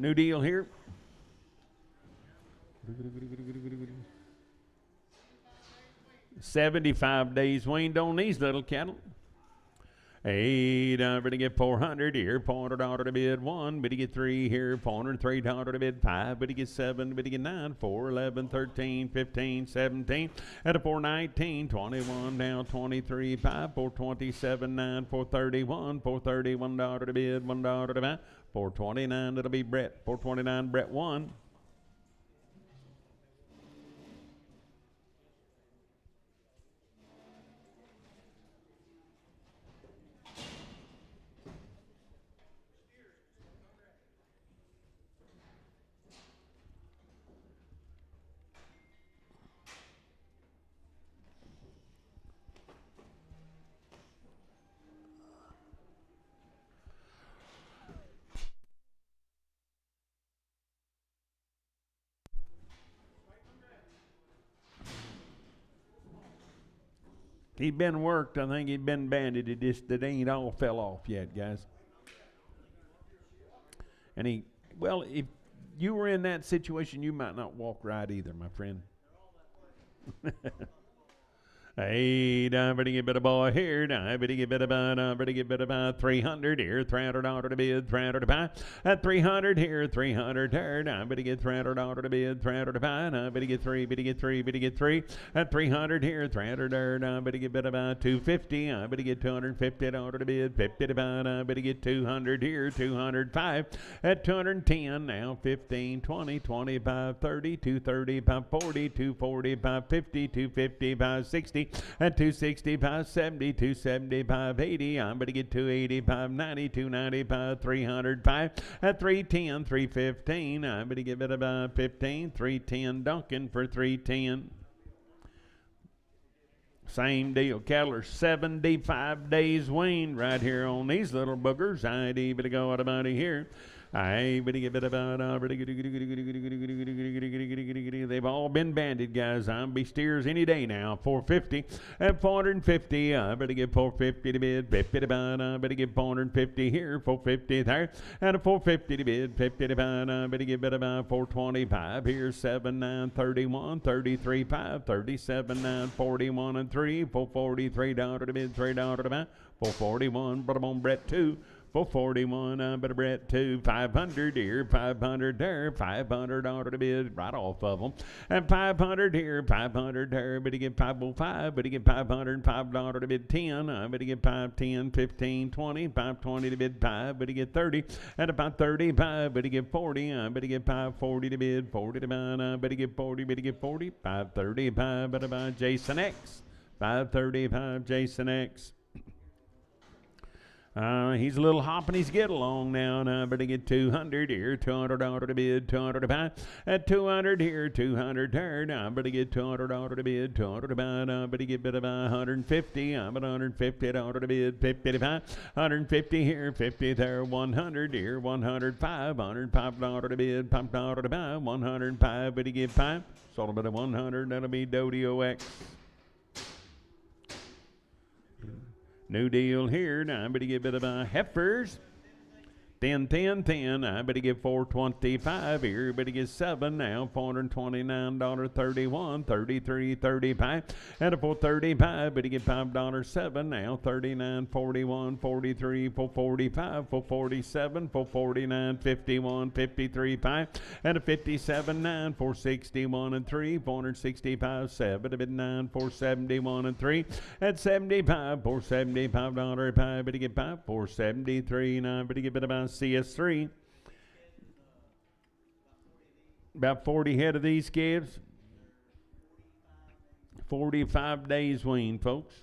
New deal here. 75 days weaned on these little cattle. 8, better get 400 here, $400 to bid 1, better get 3 here, $403 to bid 5, better get 7, better get 9, 4, 11, 13, 15, 17, at a 419, 21, down 23, 5, 427, 9, 431, $431 to bid, $1 to buy, 429, that'll be Brett, 429, Brett 1. He'd been worked. I think he'd been banded. It ain't all fell off yet, guys. And if you were in that situation, you might not walk right either, my friend. 8, better get better boy here. Better get better about 300 here. $300 to bid, $300 to buy. At 300 here, 300 there. Better get $300 to bid, $300 to buy. Better get 3, better get 3, better get 3. At 300 here, 300 there. Better get better about 250. Better get $250 to bid, 50 to buy. Better get 200 here, 205. At 210 now, 15, 20, 25, 30, 230, 40, 240, 50, 250, 60. At 260, 570, 270, 580. I'm going to get 280, 590, 290, 305. At 310, 315. I'm going to give it about 15, 310. Duncan for 310. Same deal. Cattle are 75 days weaned right here on these little boogers. I'd better go out about here. I better get about they've all been banded, guys. I'm be steers any day now. 450 and 450. I better get 450 to bid, 50 to buy. I better get 450 here, 450 there, and a 450 to bid, 50 to buy. I better get about 425 here, 7, 9, 31, 33, 5, 37, 9, 41 and 3, $443 to bid, $3 to buy, 441. But I'm on Brett 2. 441, but a Brett 2, 500 here, 500 there, $500 to bid right off of them, and 500 here, 500 there, but he get 505, but he get $505 to bid 10, but he get 5, 10, 15, 20, 520 to bid 5, but he get 30, and about 35, but he get 40, but he get 540 to bid, 40 to buy, but he get 40, but he get 40, 535, but about Jason X, 535 Jason X. He's a little hop and he's get along now. Better get 200 here, $200 to bid, 200 to buy. At 200 here, 200 there. Better get $200 to bid, 200 to buy. Better get better buy 150. But $150 to bid, 50 to buy. 150 here, 50 there, 100 here, 105. $105 to bid, $5 to buy. 105, but he get 5. Sold a bit of 100. That'll be Dodio X. New deal here. Now I better get a bit of heifers. 10, 10, 10. I better get 425 here. Better get 7 now. $429, 31, 33, 35. And a 435. Better get $5, 7 now. 39, 41, 43, 445, 447, 449, 51, 53, 5. And a 57, 9, 461 and 3. 465, 7. A bit 9, 471 and 3. At 75, $475, 5. Better get 5, 473. 9. Better get about CS3. About 40 head of these calves. 45 days weaned, folks.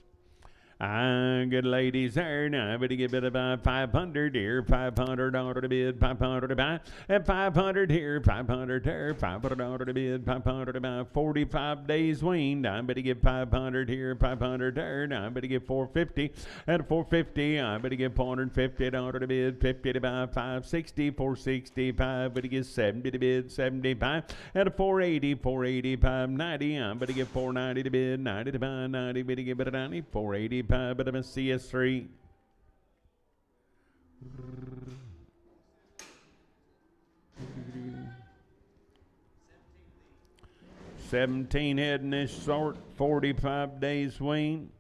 Good ladies there. Now I better get a bit about 500 here, $500 to bid, 500 to buy, and 500 here, 500 there, $500 to bid, 500 to buy. 45 days weaned. I better get 500 here, 500 there. Now I better get 450 and 450. I better get $450 to bid, 50 to buy, 560, 465. Better get 70 to bid, 75, and a 480, 485, 90. I better get 490 to bid, 90 to buy, 90. Better get better 90, 480. But I'm a CS3. 17 head in this sort, 45 days weaned.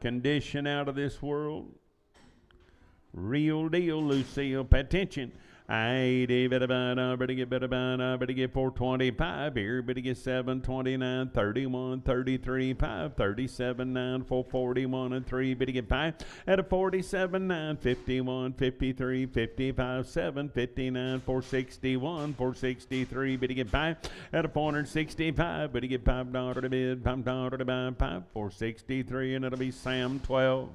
condition out of this world. Real deal, Lucille. Pay attention. I better get 425 here, better get 729, 31, 33, 5, 37, 9, 441 and 3, better get 5 at a 47, 9, 51, 53, 55, 7, 59, 461, 463, better get 5 at a 465, better get $5 to bid, $5 to buy, 5, 463, and it'll be Sam 12.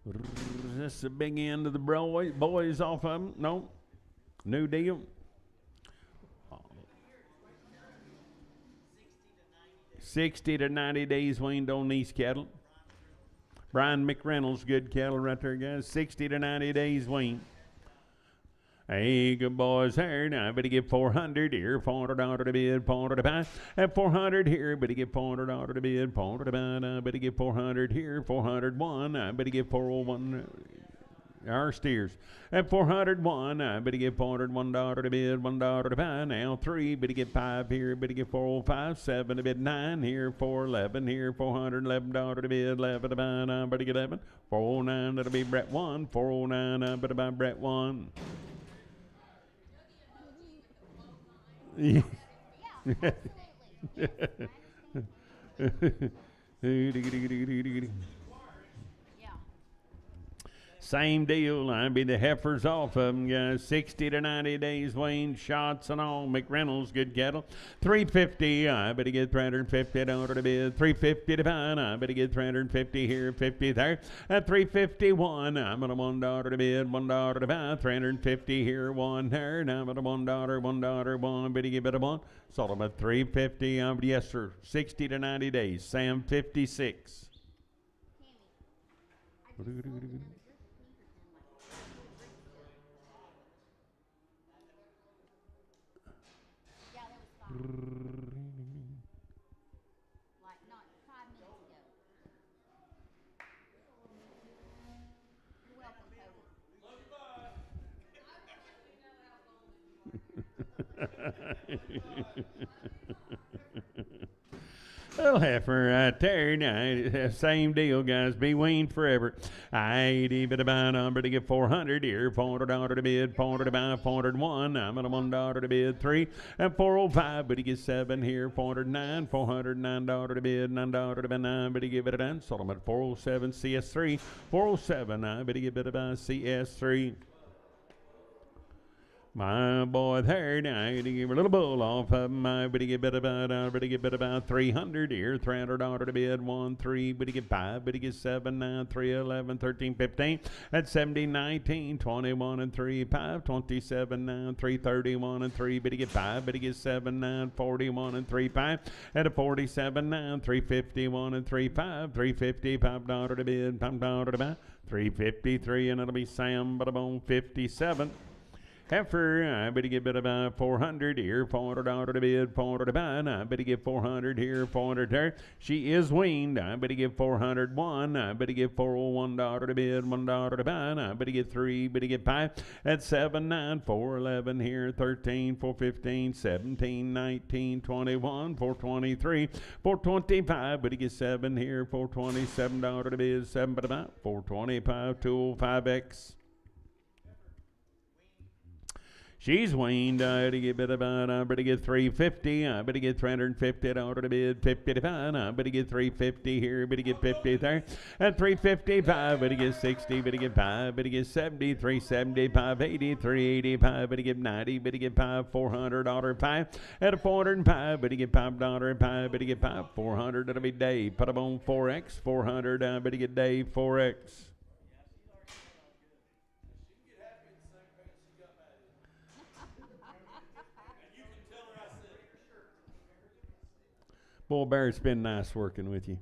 Is this the big end of the boys off of them? No. New deal. 60 to 90 days weaned on these cattle. Brian McReynolds, good cattle right there, guys. 60 to 90 days weaned. Hey, good boys here. Now, I better get 400 here, $400 to bid, $400 to buy. At 400 here, better get $400 to bid, $400 to buy. Now, I better get 400 here, 401. I better get 401. Our steers. At 401, I better get $401 to bid, $1 to buy. Now 3, better get 5 here, better get 405, 7 to bid, 9 here, 411 here, $411 to bid, 11 to buy. Now better get 11, 409, that'll be Brett 1, 409, I better buy Brett 1. Yeah. Same deal. I'd be the heifers off of them, guys. 60 to 90 days weaned, shots and all. McReynolds, good cattle. 350. I better get $350 to bid. 350 to buy. I better get 350 here, 50 there. At 351, I'm at a $1 to bid, $1 to buy. 350 here, 1 there. Now I'm at a $1, $1, 1. Better get better 1. Sold them at 350. Yes, sir. 60 to 90 days. Sam 56. Like not 5 minutes ago. You're welcome, Cody. Little heifer right there. Now, same deal, guys. Be weaned forever. I better buy a number to get 400 here. $400 to bid, $400 to buy, 401. I'm at a $1 to bid, 3. At 405, but he gets 7 here. 409, $409 to bid, $9 to buy, 9. But he give it a 9. Sold him at 407 CS3. 407, I better get better buy CS3. My boy there, now you give a little bull off of him. I better get better about 300 here. $300 to bid, 1, 3, better get 5, better get 7, 9, 3, 11, 13, 15. At 17, 19, 21 and 3, 5, 27, 9, 3, 31 and 3, better get 5, better get 7, 9, 41 and 3, 5. At a 47, 9, 351 and 3, 5, 350, $5 to bid, $5 to buy, 353, and it'll be Sam Bada 57. Heifer, I better get better by 400 here, $400 to bid, $400 to buy. I better get 400 here, 400 there. She is weaned. I better get 401. I better get $401 to bid, $1 to buy. I better get 3, better get 5. At 7, 9, 411 here, 13, 415, 17, 19, 21, 423, 425. Better get 7 here, $427 to bid, 7 to buy, 425, 205X. She's weaned. I better get better about. I better get 350. I better get $350 to bid, 50 to buy. I better get 350 here. Better get 50 there. At 355, better get 60. Better get 5. Better get 70. 375, 80. 385. Better get 90. Better get 5. $400 5. At a 405, better get $5 5. Better get 5. 400. That'll be Dave. Put them on 4X. 400. I better get Dave 4X. Boy, Barry, it's been nice working with you.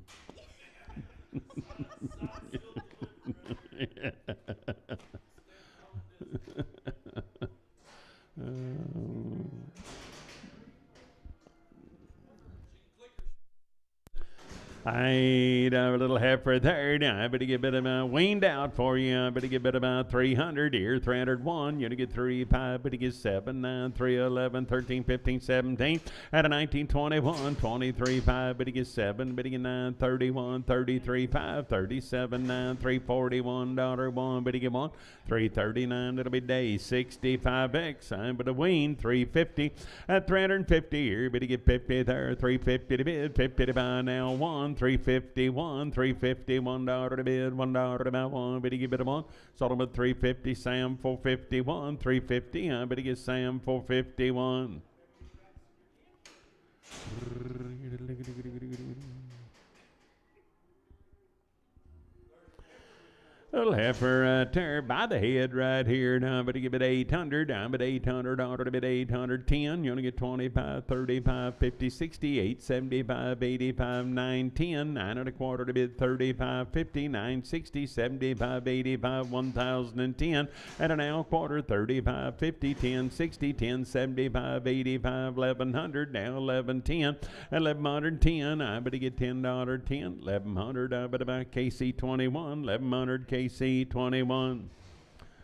I ain't a little heifer there. I better get a bit of weaned out for you. I better get a bit about 300 here, 301. You to get 3, 5, better get 7, 9, 3, 11, 13, 15, 17. At a 19, 21, 23, 5, better get 7, better get 9, 31, 33, 5, 37, 9, 3, 41, $1, better get 1, 339, it'll be day 65X. I'm better wean, 350. At 350 here, better get 50 there, 350 to bid, 50 to buy now, 1. 351, $1 to bid, $1 to buy, 1, better get bid of 1. Solomon 350, Sam 451, 350, I better get Sam 451. Little heifer tear by the head right here. Now, but to give it 800. I'm at 800. Order to bid 810. You only get 25, 35, 50, 68, 75, 85, 9, 10. 9 and a quarter to bid 35, 50, 9, 60, 75, 85, 1010. And an hour quarter 35, 50, 10, 60, 10, 75, 85, 1100. Now 1110. 1110. I better get $10, 10. 1100. I better buy KC 21. 1100 KC 21.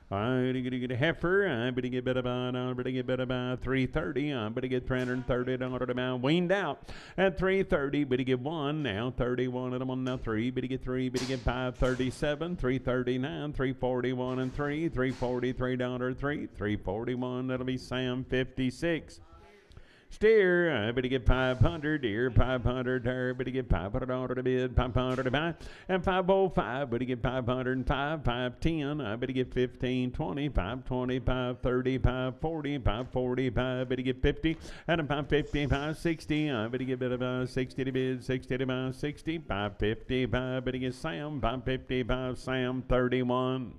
I better get a heifer. I better get about 330. I better get $330 to buy weaned out at 330. Better get 1 now 31 and I'm on now 3. Better get 3. Better get 537. 339. 341 and 3. $343 3. 341. That'll be Sam 56. Steer, I better get 500 here, 500 there, better get $500 to bid, 500 to buy, and 505, better get 505, 510, I better get 15, 20, 525, 30, 540, 545, better get 50, and a 550, 560, I better get about 60 to bid, 60 to buy, 60, 555, better get Sam, 555, Sam 31.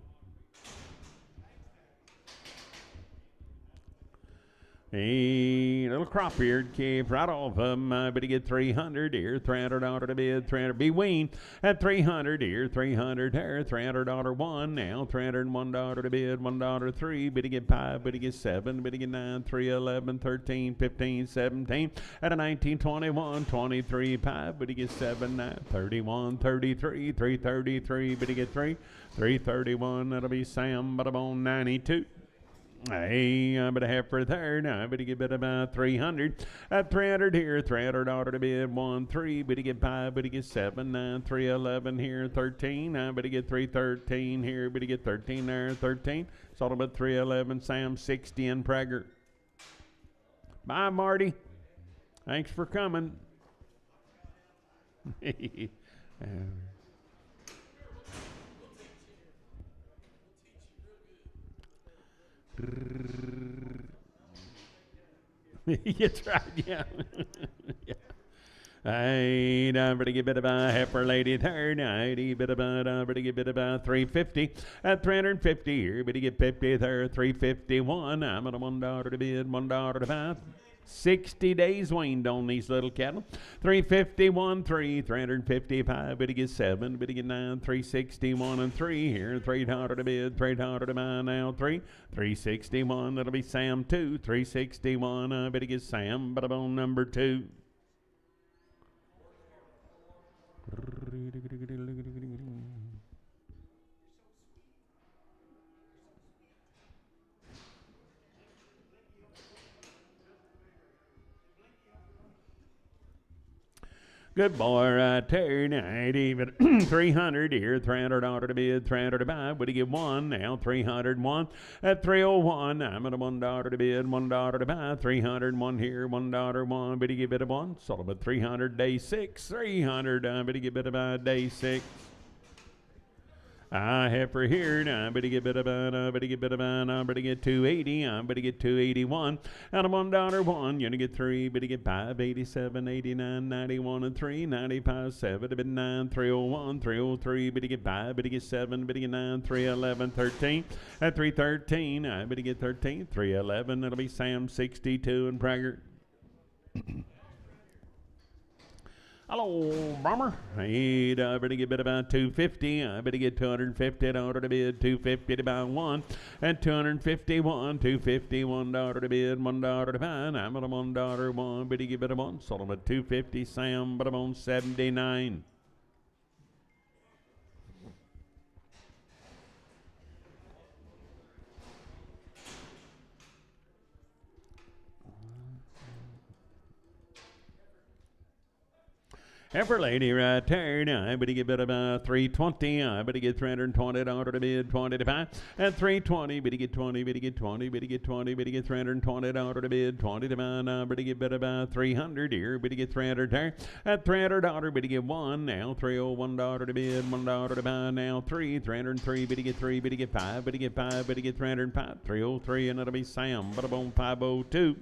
A little crop-eared calf right off of them. I better get 300 here, $300 to bid, 300 be weaned at 300 here, 300 there, $300 1 now, $301 to bid, $1 3. Better get 5, better get 7, better get 9, 3, 11, 13, 15, 17. At a 19, 21, 23, 5, better get 7, 9, 31, 33, 333. Better get 3, 331. That'll be Sam, but I'm on 92. Hey, I better have for there. Now I better get about 300. At 300 here, $300 to bid, 1, 3. Better get 5, better get 7, 9, 3, 11 here, 13. I better get 313 here, better get 13 there, 13. Sold about 311, Sam 60 in Prager. Bye, Marty. Thanks for coming. That's right, yeah. Yeah. I better get bit about a heifer lady there. I better get about 350 at 350 here. Better get 50 there, 351. I'm at a $1 to bid, $1 to buy. 60 days weaned on these little cattle. 351, 3, 355, better get 7, better get 9, 361 and 3 here. $300 to bid, $300 to buy now 3, 361. That'll be Sam 2, 361. I better get Sam, but I'm on number 2. Good boy right there. Now, even 300 here, $300 to bid, $300 to buy. Would he get 1 now? 301 at 301. I'm at a $1 to bid, $1 to buy. 301 here, $1 1. But he get bid of 1. Sold him at 300 day 6. 300. But he get bid about day 6. I heifer here now. Better get bit about. Better get 280. Better get 281. Out of $1 1. You're gonna get 3. Better get 5, 87, 89, 91 and 3, 95, 7. Better 9, 301, 303. Better get 5. Better get 7. Better get 9, 311, 13. At 313. I better get 13. 311. That'll be Sam 62 and Prager. Hello, Brummer. Hey, I better get bid about 250. I better get 250 dollar to bid, 250 to buy one, and 251, 251 dollar to bid, $1 to buy. I'm at a $1 one. Better get bid a one. Sold him at 250. Sam, but I'm on 79. Heifer lady right there. Now, I better get bid about 320. I better get $320 to bid, 20 to buy. At 320, better get 20, better get 20, better get 20, better get $320 to bid, 20 to buy. Now, better get bid about 300 here. Better get 300 there. At $300, better get one. Now, $301 to bid, $1 to buy. Now, 303, better get 3, better get 5, better get 5, better get 305, 303, and it'll be Sam. But I'm on 502.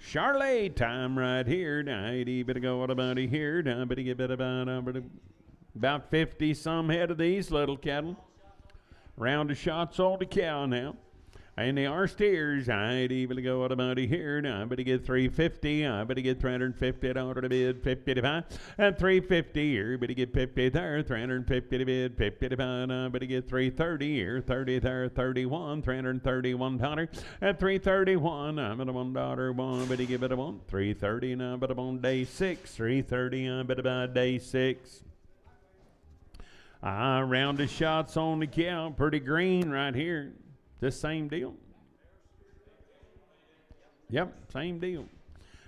Charlotte time right here. Now, 80, better go what about here. Now, better get about 50 some head of these little cattle. Round of shots all the cow now. And they are steers. I'd even go what about here. Now I better get 350. I better get $350 to bid, 50 to buy. At 350 here, better get 50 there, 350 to bid, 50 to buy. I better get 330 here, 30 there, 31, $331. At 331, I'm at a $1 one. Better give it a one. 330 now, but I'm on day 6. 330, I better buy day 6. Round of shots on the cow, pretty green right here. This same deal. Yep, same deal.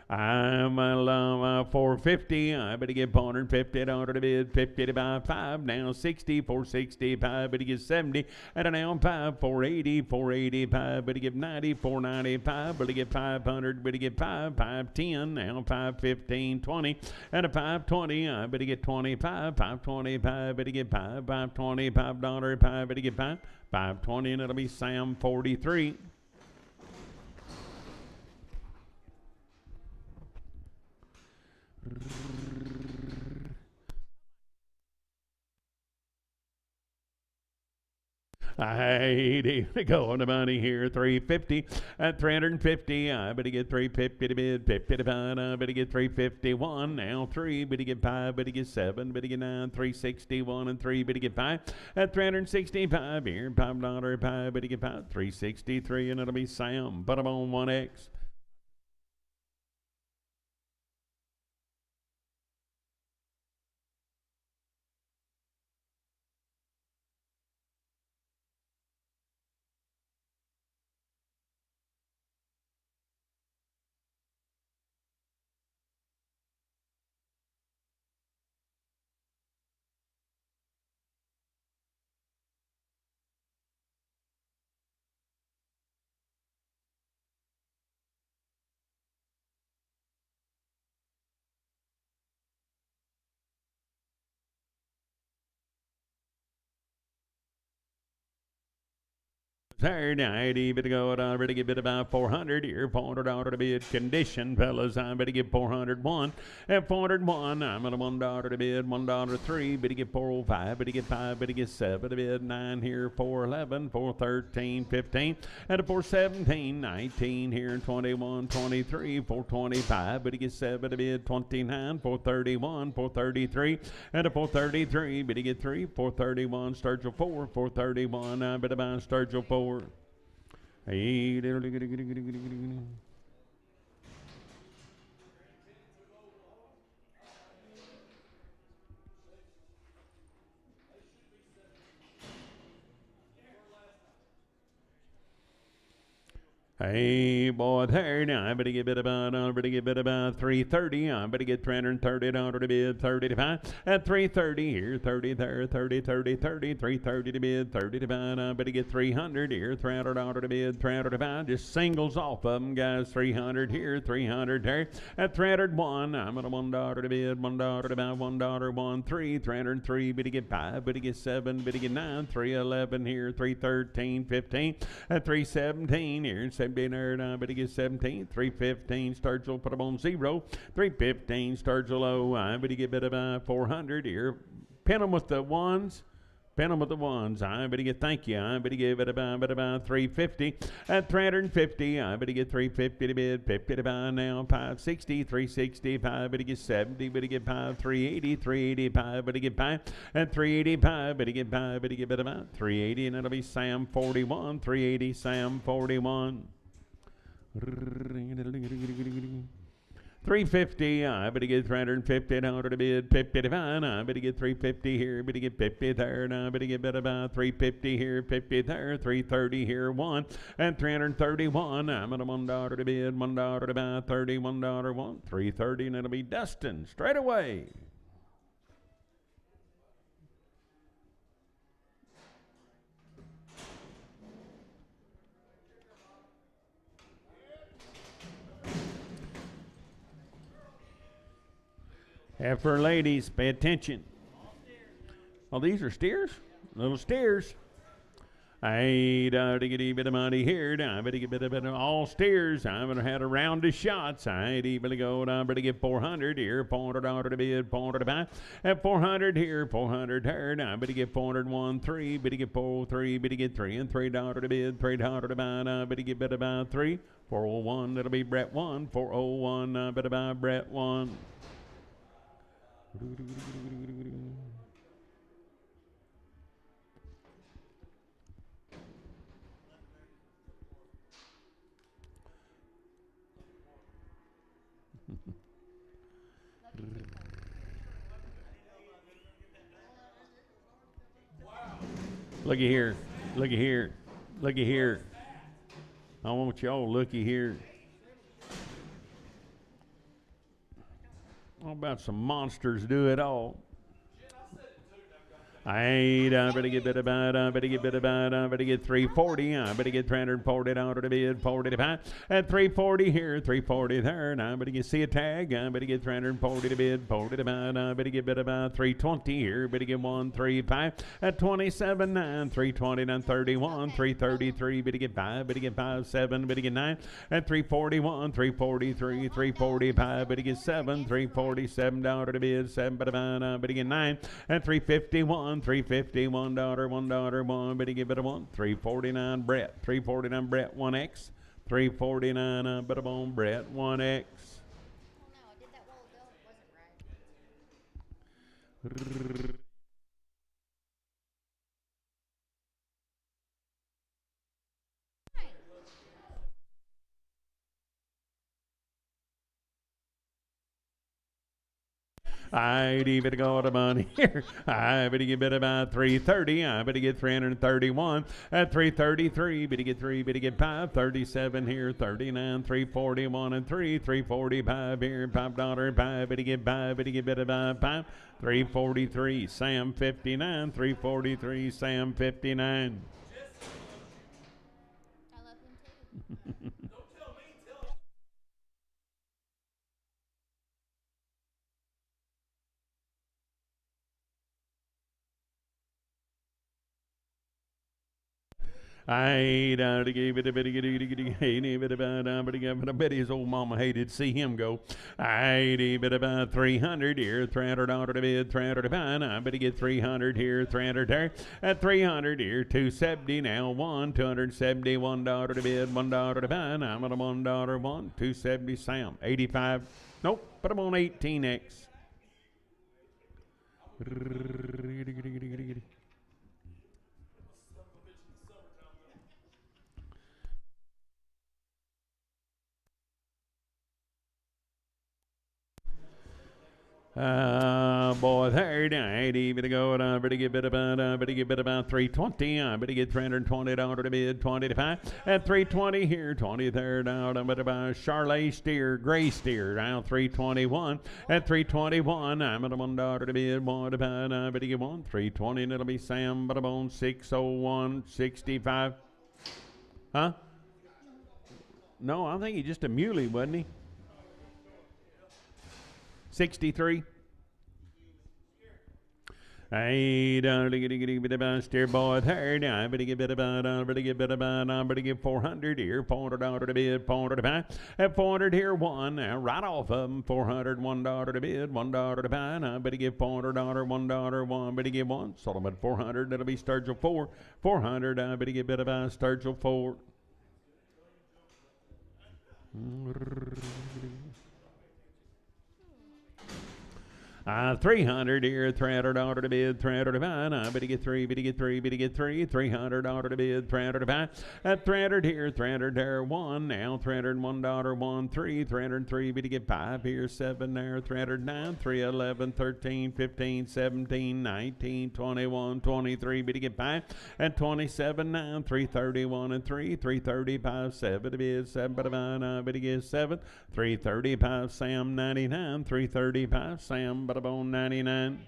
I'm 450. I better get $450 to bid, 50 to buy, 5. Now 60, 465. Better get 70. And now 5, 480, 485. Better get 90, 495. Better get 500. Better get 5, 510. Now 515, 20. And a 520. I better get 25, 525. Better get 5, $525. 5. Better get 5, 520. And it'll be Sam 43. I go on the money here, 350 at 350. I better get 350 to bid, 50 to buy. I better get 351. Now 3, better get 5, better get 7, better get 9, 361 and 3, better get 5 at 365 here, $5, 5, better get 5, 363, and it'll be Sam. Put them on 1X. Saturday night, I better go out. I better get bid about 400 here, $400 to bid. Condition, fellas, I better get 401. At 401, I'm at a $1 to bid, $1 3. Better get 405, better get 5, better get 7 to bid. 9 here, 411, 413, 15. At a 417, 19 here, 21, 23, 425. Better get 7 to bid, 29, 431, 433. At a 433, better get 3, 431, Sturgill 4, 431. I better buy Sturgill 4. Hey, hey, boy, there now. I better get bid about 330. I better get $330 to bid, 30 to buy. At 330 here, 30 there, 30, 30, 30, 330 to bid, 30 to buy. I better get 300 here, $300 to bid, 300 to buy. Just singles off of them, guys. 300 here, 300 there. At 301, I'm at a $1 to bid, $1 to buy, $1, 1, 3, 303. Better get 5, better get 7, better get 9, 311 here, 313, 15. At 317 here, dinner, I better get 17, 315, Sturgill, put them on 0, 315, Sturgill low, I better get bid about 400 here, pin them with the 1s, Spin them with the ones. I better get, thank you. I better give it about 350. At 350, I better get 350 to bid. 50 to buy now. 560, 365. Better get 70. Better get 380, 385. Better get 5. At 385, better get 5. Better get about 380, and it'll be Sam 41. 380, Sam 41. 350, I better get 350 down to the bid, 50 to fine, I better get 350 here, better get 50 there, and I better get about 350 here, 50 there, 330 here, 1, and 331, I'm at a $1 to bid, $1 to buy, $31, 1, 330, and it'll be Dustin, straight away. And for ladies, pay attention. Oh, these are steers? Little steers. I to get a bit of money here. I better get a bit of all steers. I'm gonna have a round of shots. I better go. I better get 400 here. $400 to bid. 400 to buy. At 400 here. 400 here. I better get 401. 3. Better get 403. Better get 3 and $3 to bid. $3 to buy. I better get better buy 3. 401. That'll be Brett 1. 401. I better buy Brett 1. Looky here, looky here, looky here. I want y'all looky here. How about some monsters do it all? I better get better about, I better get better about, I better get 340, I better get $340 to bid, 40 to buy, at 340 here, 340 there, and I better get see a tag, I better get 340 to bid, 40 to buy, I better get better about 320 here, better get 135, at 27, 9, 329, 31, 333, better get 5, better get 5, 7, better get 9, at 341, 343, 345, better get 7, $347 to bid, 7, better buy, I better get 9, at 351, $350, $1, $1, better give it a 1. 349 Brett, 349 Brett 1X, 349 better bone Brett 1X. Oh no, I did that while ago. It wasn't right. I better go to money here. I better get better about 330. I better get 331 at 333. Better get 3. Better get 5. 37 here. 39. 341 and 3. 345 here. $5. 5. Better get 5. Better get better about 5. 343. Sam 59. 343. Sam 59. I love him too. I bet his old mama hated to see him go. I bet about 300 here, $300 to bid, 300 to buy. I better get 300 here, 300 there. At 300 here, 270 now, $271 to bid, $1 to buy. I'm at a $1, 270 Sam, 85. Nope, put him on 18X. Boy, there, I better go, I better get about 320. I better get $320 to bid, 20 to 5. At 320 here, 20 there, now I better buy Charlet steer, gray steer, now 321. At 321, I'm at a $1 to bid, 1 to buy, I better get 1, 320, and it'll be Sam, but I'm on 601, 65. Huh? No, I think he's just a muley, wasn't he? 63. Hey, steer boy, third. I better get better about, I better get better about, I better get 400 here, $400 to bid, 400 to buy. At 400 here, one. Now, right off of them, 400, $1 to bid, $1 to buy. I better get $400, $1, one. Better get one. Sold them at 400. That'll be Sturgill 4. 400. I better get better by Sturgill 4. 300 here, $300 to bid, $300 to buy. I better get three, better get three, better get three, $300 to bid, $300 to buy. At 300 here, 300 there, one. Now $301, one, three, 303, better get five here, seven there, 309, 311, 13, 15, 17, 19, 21, 23, better get five. At 27 now, 331 and three, 335, seven to bid, seven to buy. I better get seven, 335, Sam 99, 335, Sam. Bada bone 99.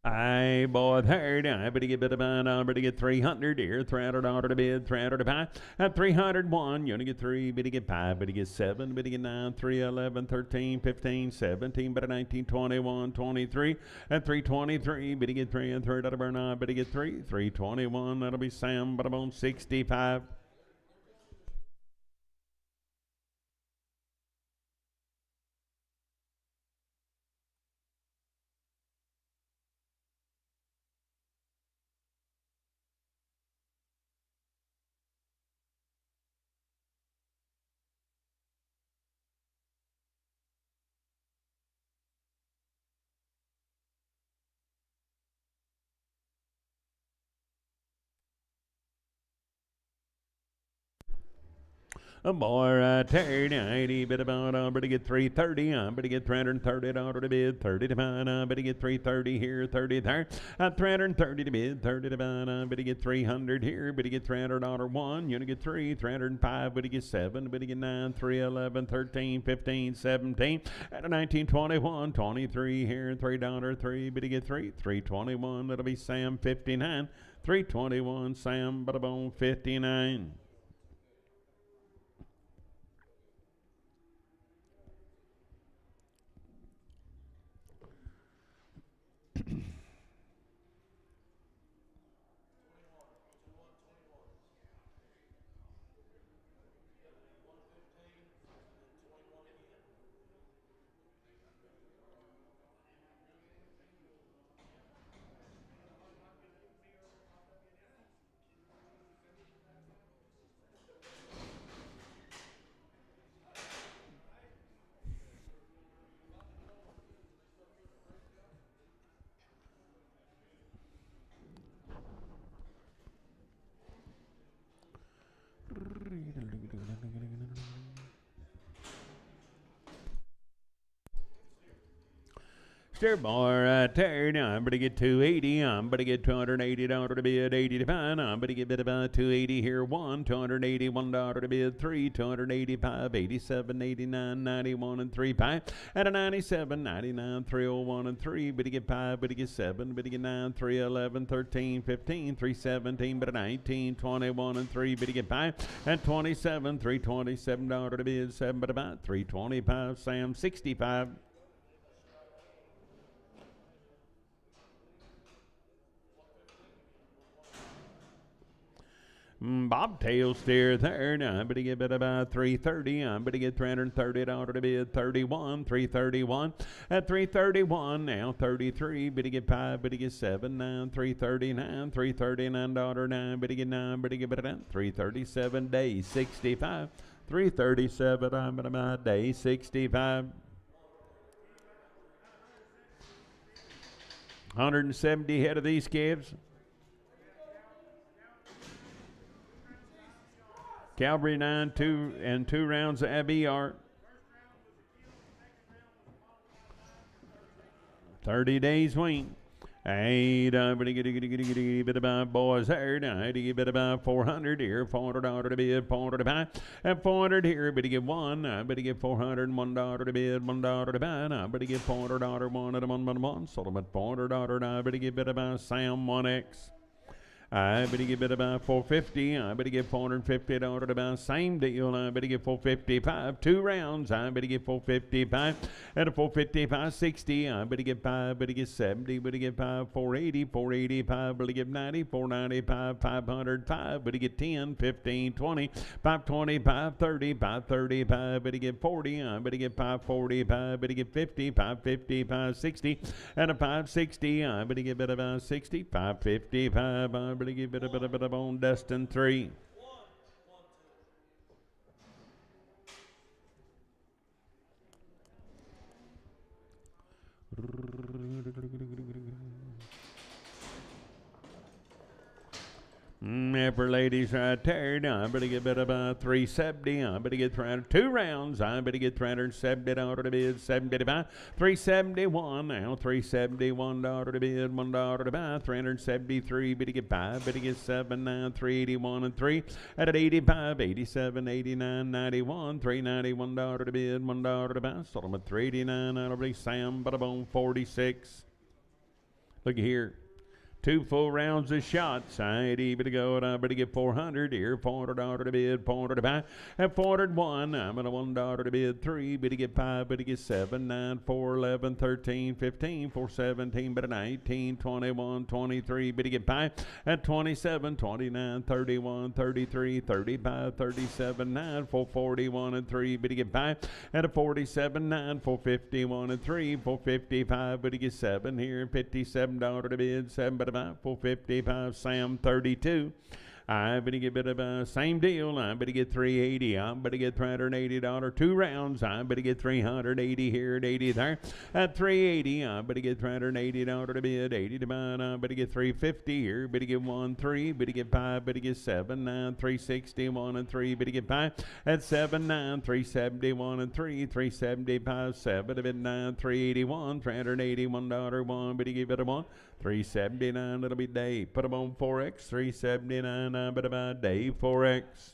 Hey, boy, third. I better get better by. I better get 300 here. $300 to bid, 300 to buy. At 301, you only get three. Better get five. Better get seven. Better get nine. 311, 13, 15, 17. Better 19, 21, 23. At 323, better get three. And third out of burn. I better get three. 321. That'll be Sam. But I'm on 65. A boy right there, 90, bit about, I better get 330, I better get $330 to bid, 30 to buy, I better get 330 here, 30 there, at 330 to bid, 30 to buy, I better get 300 here, better get $300 one, you get three, 305, better get seven, better get nine, 311, 13, 15, 17, at a 19, 21, 23 here, $3 three, better get three, 321, that'll be Sam 59, 321, Sam, bada bone 59. Steer boy right there. Now I'm gonna get 280. I'm gonna get $280 to bid 80 to buy. I'm gonna get bid about 280 here. $281 to bid 3. 285, 87, 89, 91 and 3 pie. At a 97, 99, 301 and 3. But to get 5, but to get 7, but to get 9, 3, 11, 13, 15, 317, but a 19, 21 and 3. But to get 5 at 27, $327 to bid 7, but about 325. Sam 65. Bobtail steer there. Now I'm going to give it about 330. I'm going to get $330 to bid 31. 331 at 331. Now 33. But to get 5. But to get 7. 9. 339. $339. 9. But to get 9. But to get it at 337. Day 65. 337. I'm going to buy day 65. 170 head of these calves. Calvary 9, 2 and 2 rounds of Abbey Art. 30 days wean. Hey, I'm gonna get a bit about boys here. Now, to give it about 400 here, $400 to bid, 400 to buy, and 400 here. But to get 1, I better get $401 to bid, $1 to buy. I better get $400 1 at a 1. Sold them at $400. I better get bit about Sam 1X. I better get bid about 450. I better get $450 about same deal. I better get 455. 2 rounds. I better get 455 at a 455 60. I better get 5. Better get 70. Better get 5. 480. 485. Better get 90. 495. 505. Better get 10. 15. 20. 525. 30. 535. Better get 40. I better get 545. Better get 50. 550. 560 at a 560. I better get bid about 60. 555. I better give it a bit of on Destin 3. Upper ladies right there. Now I better get bid about 370. I better get 2 rounds. I better get $370 to bid 75. 371 now. $371 to bid, $1 to buy. 373. Better get 5. Better get 7. 9. 381 and 3 at 85. 87. 89. 91. $391 to bid, $1 to buy. Sold them at 389. I'll be Sam Butterbone 46. Look here. 2 full rounds of shots. I ain't even to go, and I better get 400 here. $400 to bid, $400 to buy. At 401, I'm at a $1 to bid 3. Better get 5, better get 7, 9, 4, 11, 13, 15, 4, 17, better 19, 21, 23. Better get 5 at 27, 29, 31, 33, 35, 37, 9, 441 and 3. Better get 5 at a 47, 9, 451 and 3, 455. Better get 7 here. $57 to bid, 7, but about 455. Sam 32. I better get bit of a same deal. I better get 380. I better get $380. 2 rounds. I better get 380 here at 80 there. At 380, I better get $380 to bid, 80 to buy. I better get 350 here. Better get 1, 3. Better get 5. Better get 7, 9, 361 and 3. Better get 5 at 7, 9, 371 and 3, 375, 7 at 9, 381, $381 1. Better give it a 1. 379, it'll be Dave. Put them on 4X, 379, I bet about Dave 4X.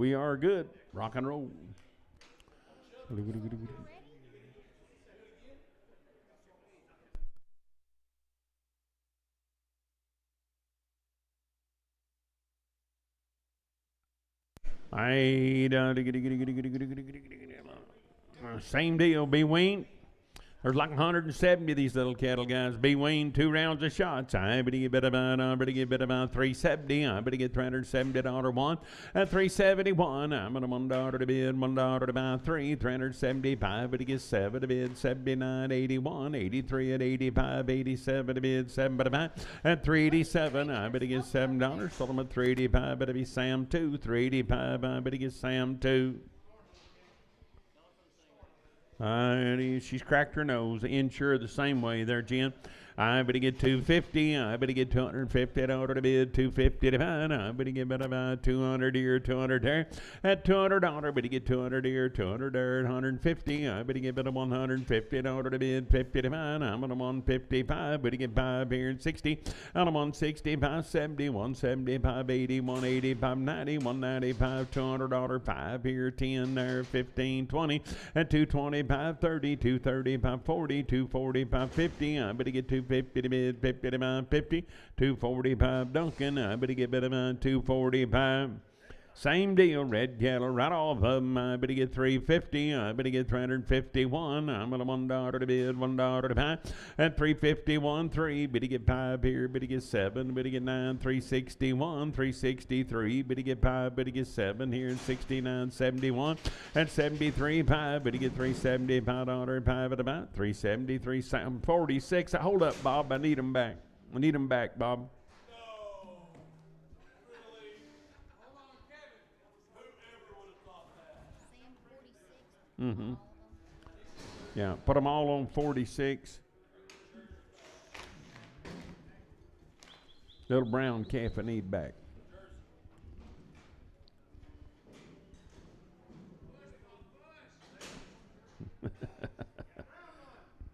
We are good. Rock and roll. Same deal. Be weaned. There's like 170 of these little cattle guys. Be weaned, 2 rounds of shots. I better get about 370. I better get $370 one at 371. I'm gonna $1 to bid, $1 to buy 3, 375. Better get 7 to bid, 79, 81, 83 at 85, 87 to bid, 7 to buy at 387. I better get $7. Sold them at 385. Better be Sam 2, 385. I better get Sam 2. She's cracked her nose. Insure the same way there, Jen. I better get 250. I better get $250 to bid. 250 to buy. I better get about 200 here, 200 there. At $200, better get 200 here, 200 there, 150. I better get about $150 to bid. 50 to buy. I'm on 155. Better get 5 here and 60. I'm on 65, 70, 175, 80, 185, 90, 195, $200. 5 here, 10 there, 15, 20. At 225, 30, 235, 40, 245, 50. I better get 250 to bid, 50 to buy, 50, 245 Duncan. I better get better about 245. Same deal, red cattle, right off of them. I better get 350. I better get 351. I'm gonna $1 to bid, $1 to buy. At 351, 3. Better get 5 here. Better get 7. Better get 9. 361, 363. Better get 5. Better get 7 here. And 69, 71. At 73, 5. Better get $375. 5 at about 373, 46. Hold up, Bob. I need them back. I need them back, Bob. Mm-hmm. Yeah, put them all on 46. Little brown calf I need back.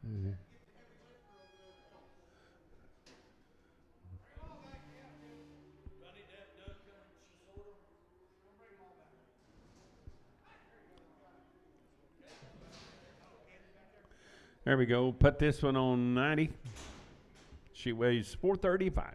Mm-hmm. There we go. Put this one on 90. She weighs 435.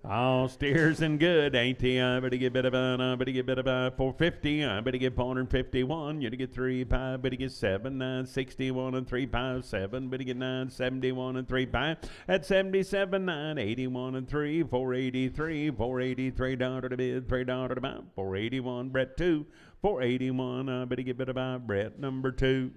All steers and good, ain't he? I better get better better get better by 450. I better get 451. You to get 35. Better get 7, 961 and 357. Better get 971 and 35. At 77, 981 and 3. 483. 483 dollar to bid. $3 to buy. 481. Brett 2. 481. I better get better by Brett number 2.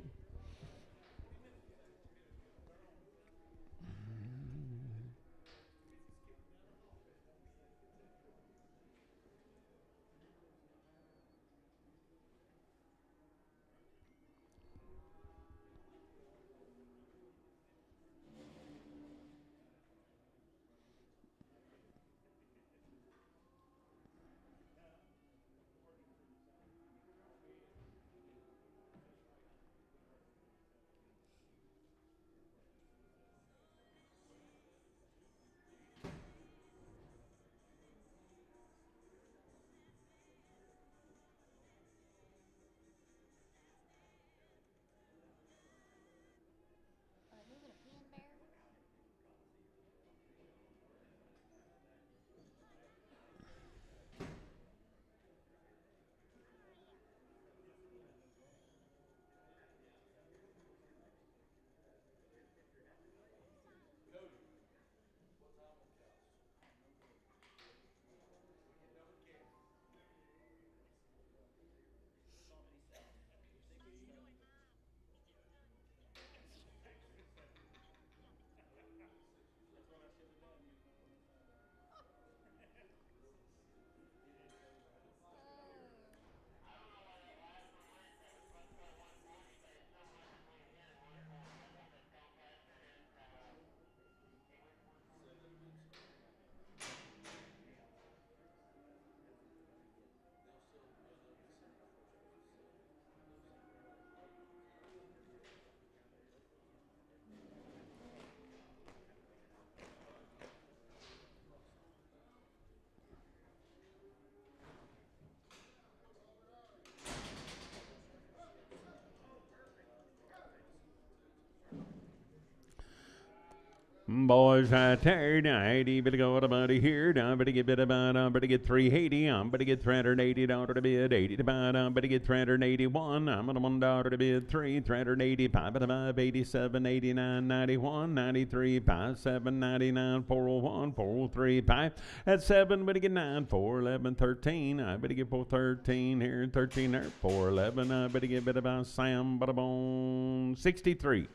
Boys right there, 90, better go to buddy here, down, better get bit about, better get 380, better get $380 to bid, 80 to buy, better get 381, I'm gonna $1 to bid, 385, better buy, 87, 89, 91, 93, 57, 99, 401, 403, 5, at 7, better get 9, 4, 11, 13, I better get 413 here, 13 there, 411, I better get bit about Sam, bada bone, 63.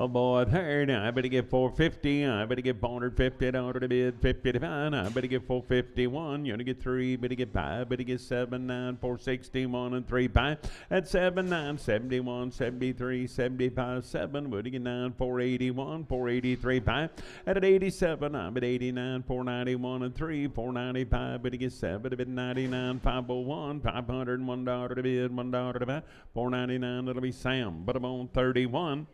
Oh boy, there now. I better get 450. I better get $450 to bid, 55. I better get 451. You only get 3. Better get 5. Better get 7, 9, 461 and 3 5. At 7, 9, 71, 73, 75, 7. Better get 9, 481, 483 5. At 87, I'm at 89, 491 and 3, 495. Better get 7. Bid 99, 501, $501 to bid, $1 to buy, 499. That'll be Sam. But I'm on 31.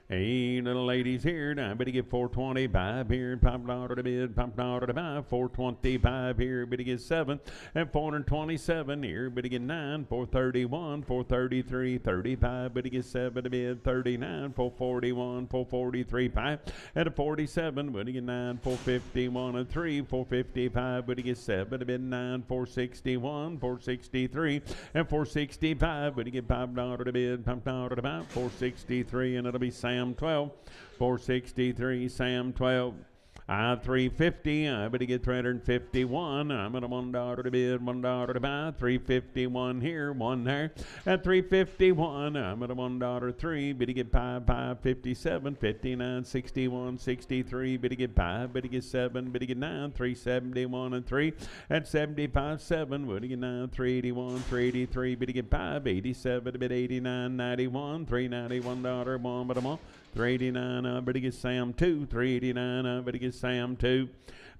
Hey, little ladies here, now I better get 425 here, $5 to bid, $5 to buy, 425 here, better get 7, and 427 here, better get 9, 431, 433, 35, better get 7 to bid, 39, 441, 443, 5, and a 47, better get 9, 451 and 3, 455, better get 7 to bid, 9, 461, 463, and 465, better get $5 to bid, $5 to buy, 463, and it'll be Sam 12, 463, Sam 12. 350, I better get 351. I'm at a $1 to bid, $1 to buy, 351 here, 1 there. At 351, I'm at a $1, 3. Better get 5, 5, 57, 59, 61, 63. Better get 5, better get 7, better get 9, 371 and 3. At 75, 7, better get 9, 381, 383. Better get 5, 87, bid 89, 91, $391, 1, but I'm on. 389, better get Sam 2, 389, better get Sam 2.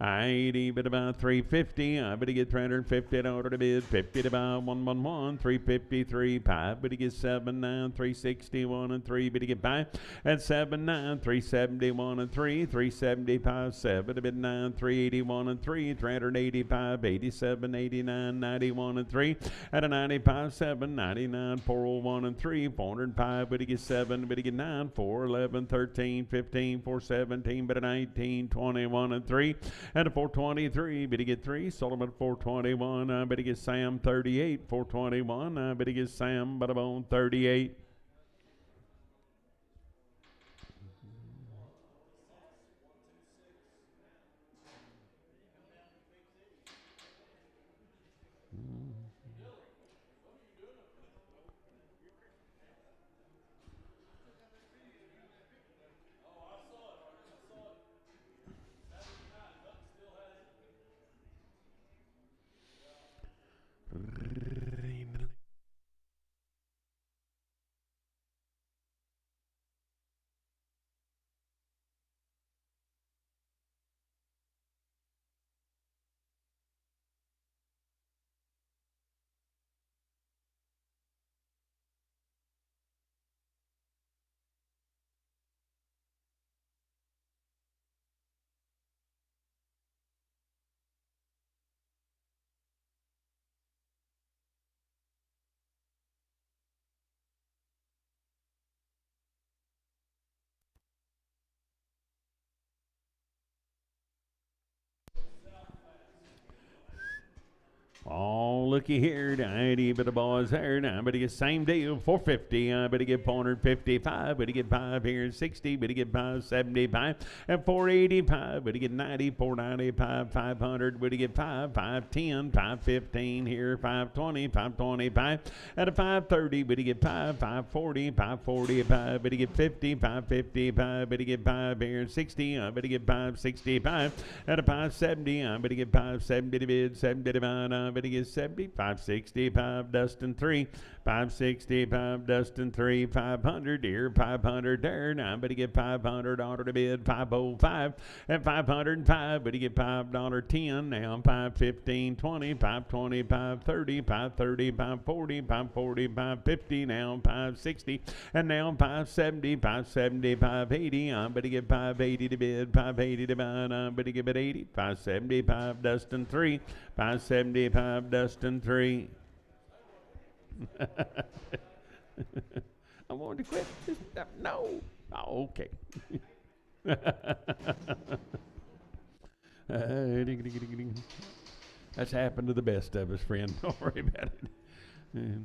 80, bid about 350, I better get $350 to bid, 50 to buy, 111, 353, 5, better get 7, 9, 361 and 3, better get 5, at 7, 9, 371 and 3, 375, 7, bid 9, 381 and 3, 385, 87, 89, 91 and 3, at a 95, 7, 99, 401 and 3, 405, better get 7, better get 9, 411, 13, 15, 417, better 19, 21 and 3, at a 423, better get 3. Solomon 421, I better get Sam 38. 421, I better get Sam but I'm on 38. Oh, looky here, 90, but the boys there. Now, I better get same deal, 450. I better get 455. Better get 5 here, 60. Better get 575. And 485. Better get 90, 495, 500. Better get 5, 510, 515 here, 520, 525. At a 530, better get 5, 540, 545. Better get 50, 555. Better get 5 here, 60. I better get 565. At a 570, I better get 570 to bid, 70 to buy. Better get 70, 540, 565, Dustin 3, 565, Dustin 3, 500 here, 500 there. Now, but you get $500 to bid, 505, and 505, but you get $5.10. Now, 515, 20, 520, 530, 530, 540, 540, 550. Now, 560, and now 570, 570, 580. But you get 580 to bid, 580 to buy. But you give it 80, 575, Dustin 3, 575, Dustin 3. I wanted to quit. No. Oh, okay. That's happened to the best of us, friend. Don't worry about it.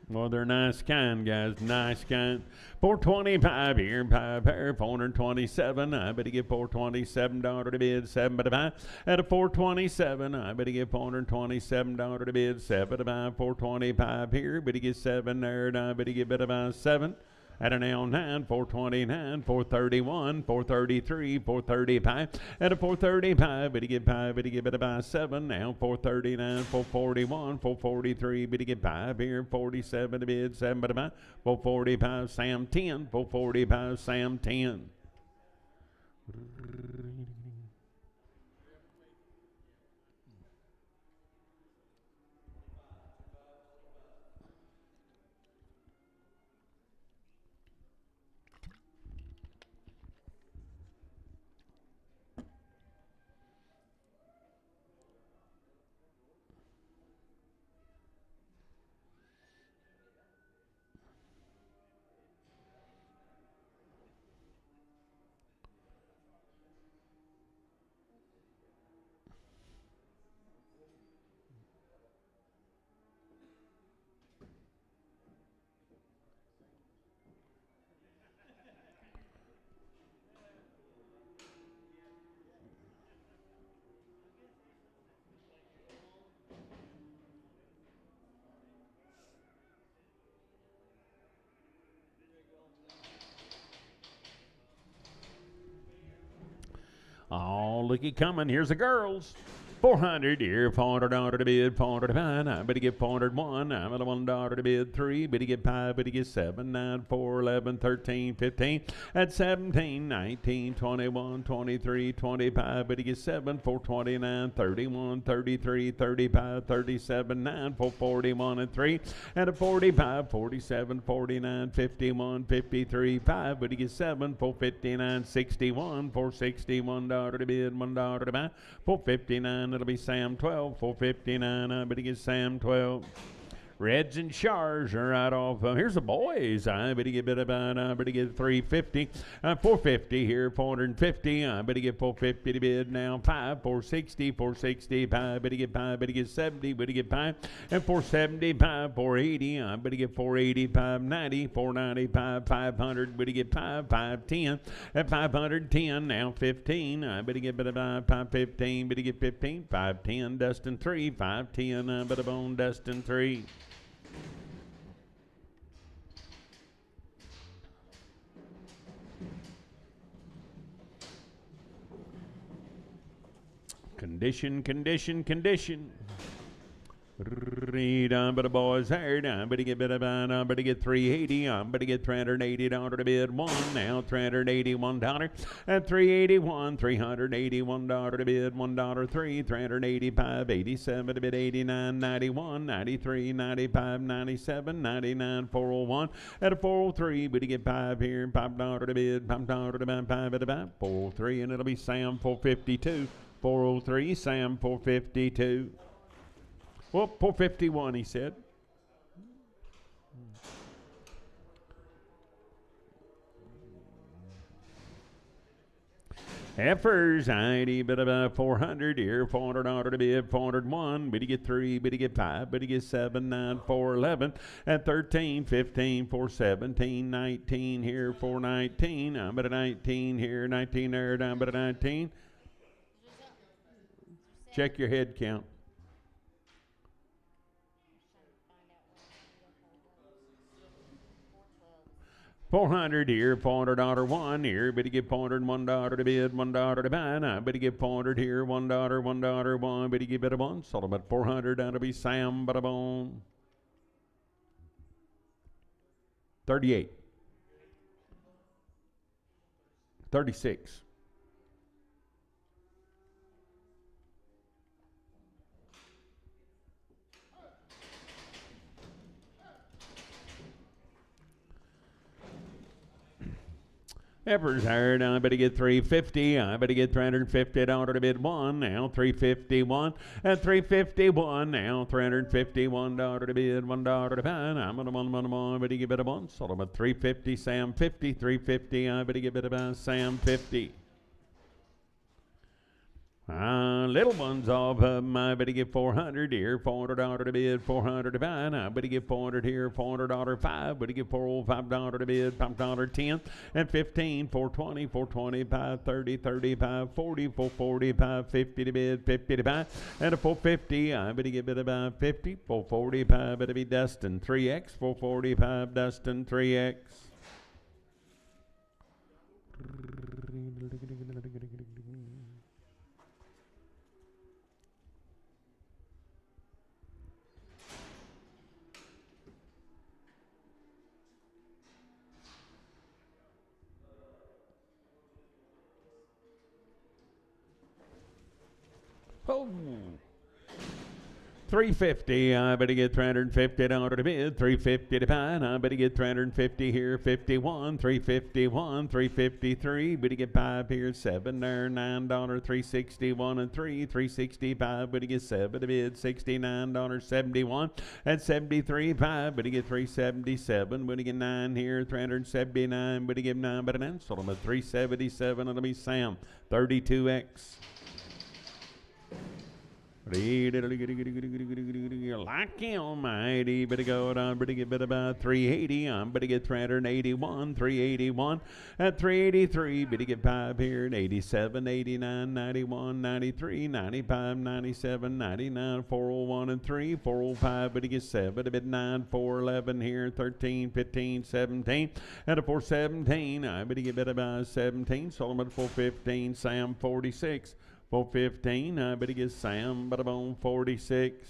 Well, they're nice kind, guys. Nice kind. 425 here, 5 pair, 427. I better get $427 to bid, 7 to buy. At a 427, I better get $427 to bid, 7 to buy. 425 here, better get 7 there, and I better get better buy 7. At an L9, 429, 431, 433, 435. At a 435, but he get 5, but he get better by 7. Now 439, 441, 443, but he get 5 here, 47 to bid, 7 but about 445, Sam 10, 445, Sam 10. Oh, looky coming. Here's the girls. 400 here, $400 to bid, 400 to buy. I better get 401. I'm at $1 to bid, 3. Better get 5, better get 7, 9, 4, 11, 13, 15. At 17, 19, 21, 23, 25. Better get 7, 429, 31, 33, 35, 37, 9, 441, and 3. At a 45, 47, 49, 51, 53, 5. Better get 7, 459, 61, $461 to bid, $1 to buy. 459. It'll be Sam 12, 459. I better get Sam 12. Reds and Shars are right off. Here's the boys. I better get bit about. I better get 350. 450 here, 450. I better get 450 to bid now. 5, 460, 465. Better get 5. Better get 70. Better get 5. And 475, 480. I better get 480, 590, 495, 500. Better get 5, 510. At 510 now 15. I better get bit about 515. Better get 15, 510. Dustin 3, 510. I better bone Dustin 3. Condition. Read on, but the boys hired. I'm better get better buying. I'm better get 380. I'm better get $380 to bid 1. Now $381 at 381. $381 to bid $1 3. 385. 87 to bid 89. 91. 93. 95. 97. 99. 401 at a 403. Better get 5 here. $5 to bid. $5 to buy. 5 at about 403, and it'll be Sam 452. 403. Sam 452. Well, 451, he said. Heifers, ID, bit about 400 here, $400 to bid, 401, bid you get 3, bid you get 5, bid you get 7, 9, 4, 11, at 13, 15, 4, 17, 19 here, 419, I'm at a 19 here, 19 there, down at a 19. Check your head count. 400 here, $400 here, but you get $101 to bid, $1 to buy. Now, but you get $400 here, $1, $1, $1, but you get a one. Sold about 400, that'll be Sam, but a bone. 38. 36. Efforts hired, I better get 350. I better get $350 to bid one. Now 351 and 351. Now $351 to bid, $1 to buy. I'm gonna one. Better get better one. Sold them at 350. Sam 50. 350. I better get better buy. Sam 50. Little ones off of them. I better get 400 here, $400 to bid, 400 to buy. I better get 400 here, $400 5. Better get $405 to bid, $5 10 and 15, 420, 425, 30, 35, 40, 445, 50 to bid, 50 to buy, and a 450. I better get better buy 50, 445. Better be Dustin 3x, 445 Dustin 3x. Oh, 350. I better get $350 to bid, 350 to buy. I better get 350 here, 51, 351, 353. Better get 5 here, 7 there, $9, 361 and 3, 365. Better get 7 to bid, $69, 71 and 73, 5. Better get 377. Better get 9 here, 379. Better get 9, better 9. Sold them at 377. It'll be Sam 32x. Like almighty, better go down, better get better about 380. I'm better get 381, 381 at 383. Better get 5 here at 87, 89, 91, 93, 95, 97, 99, 401 and 3, 405. Better get 7, a bit 9, 411 here, 13, 15, 17 at a 417. I better get better about 17. Solomon 415, Sam 46. 415, I better get Sam, but I'm on 46.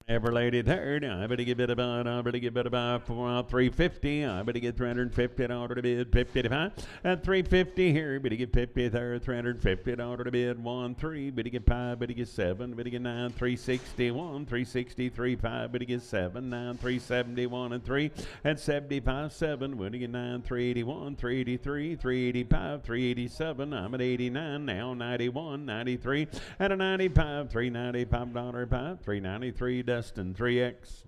Ever lady third, I better get better about, I better get better about for 350. I better get $350 to bid, 50 to buy. At 350 here, better get 50 there, $350 to bid, 1, 3. Better get 5, better get 7, better get 9, 361, 363, 5. Better get 7, 9, 371 and 3, and 75, 7. Better get 9, 381, 383, 385, 387. I'm at 89 now, 91, 93, and a 95, $395 5, 393. Dustin 3x.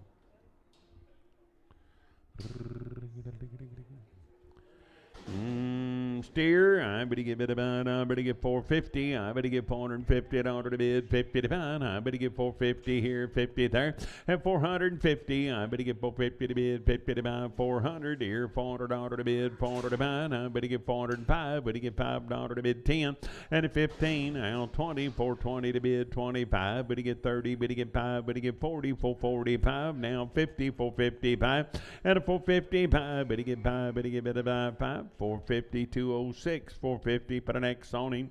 Steer, I better get bid about, I better get 450. I better get $450 to bid, 50 to buy. I better get 450 here, 50 there, and 450. I better get 450 to bid, 50 to buy, 400 here, $400 to bid, 400 to buy. I better get 405. Better get $5 to bid, 10, and a 15. Now 20, 420 to bid, 25. Better get 30. Better get 5. Better get 40, 445. Now 50, 455, and a 455. Better get 5. Better get better buy 5. 450, 206, 450, put an X on him.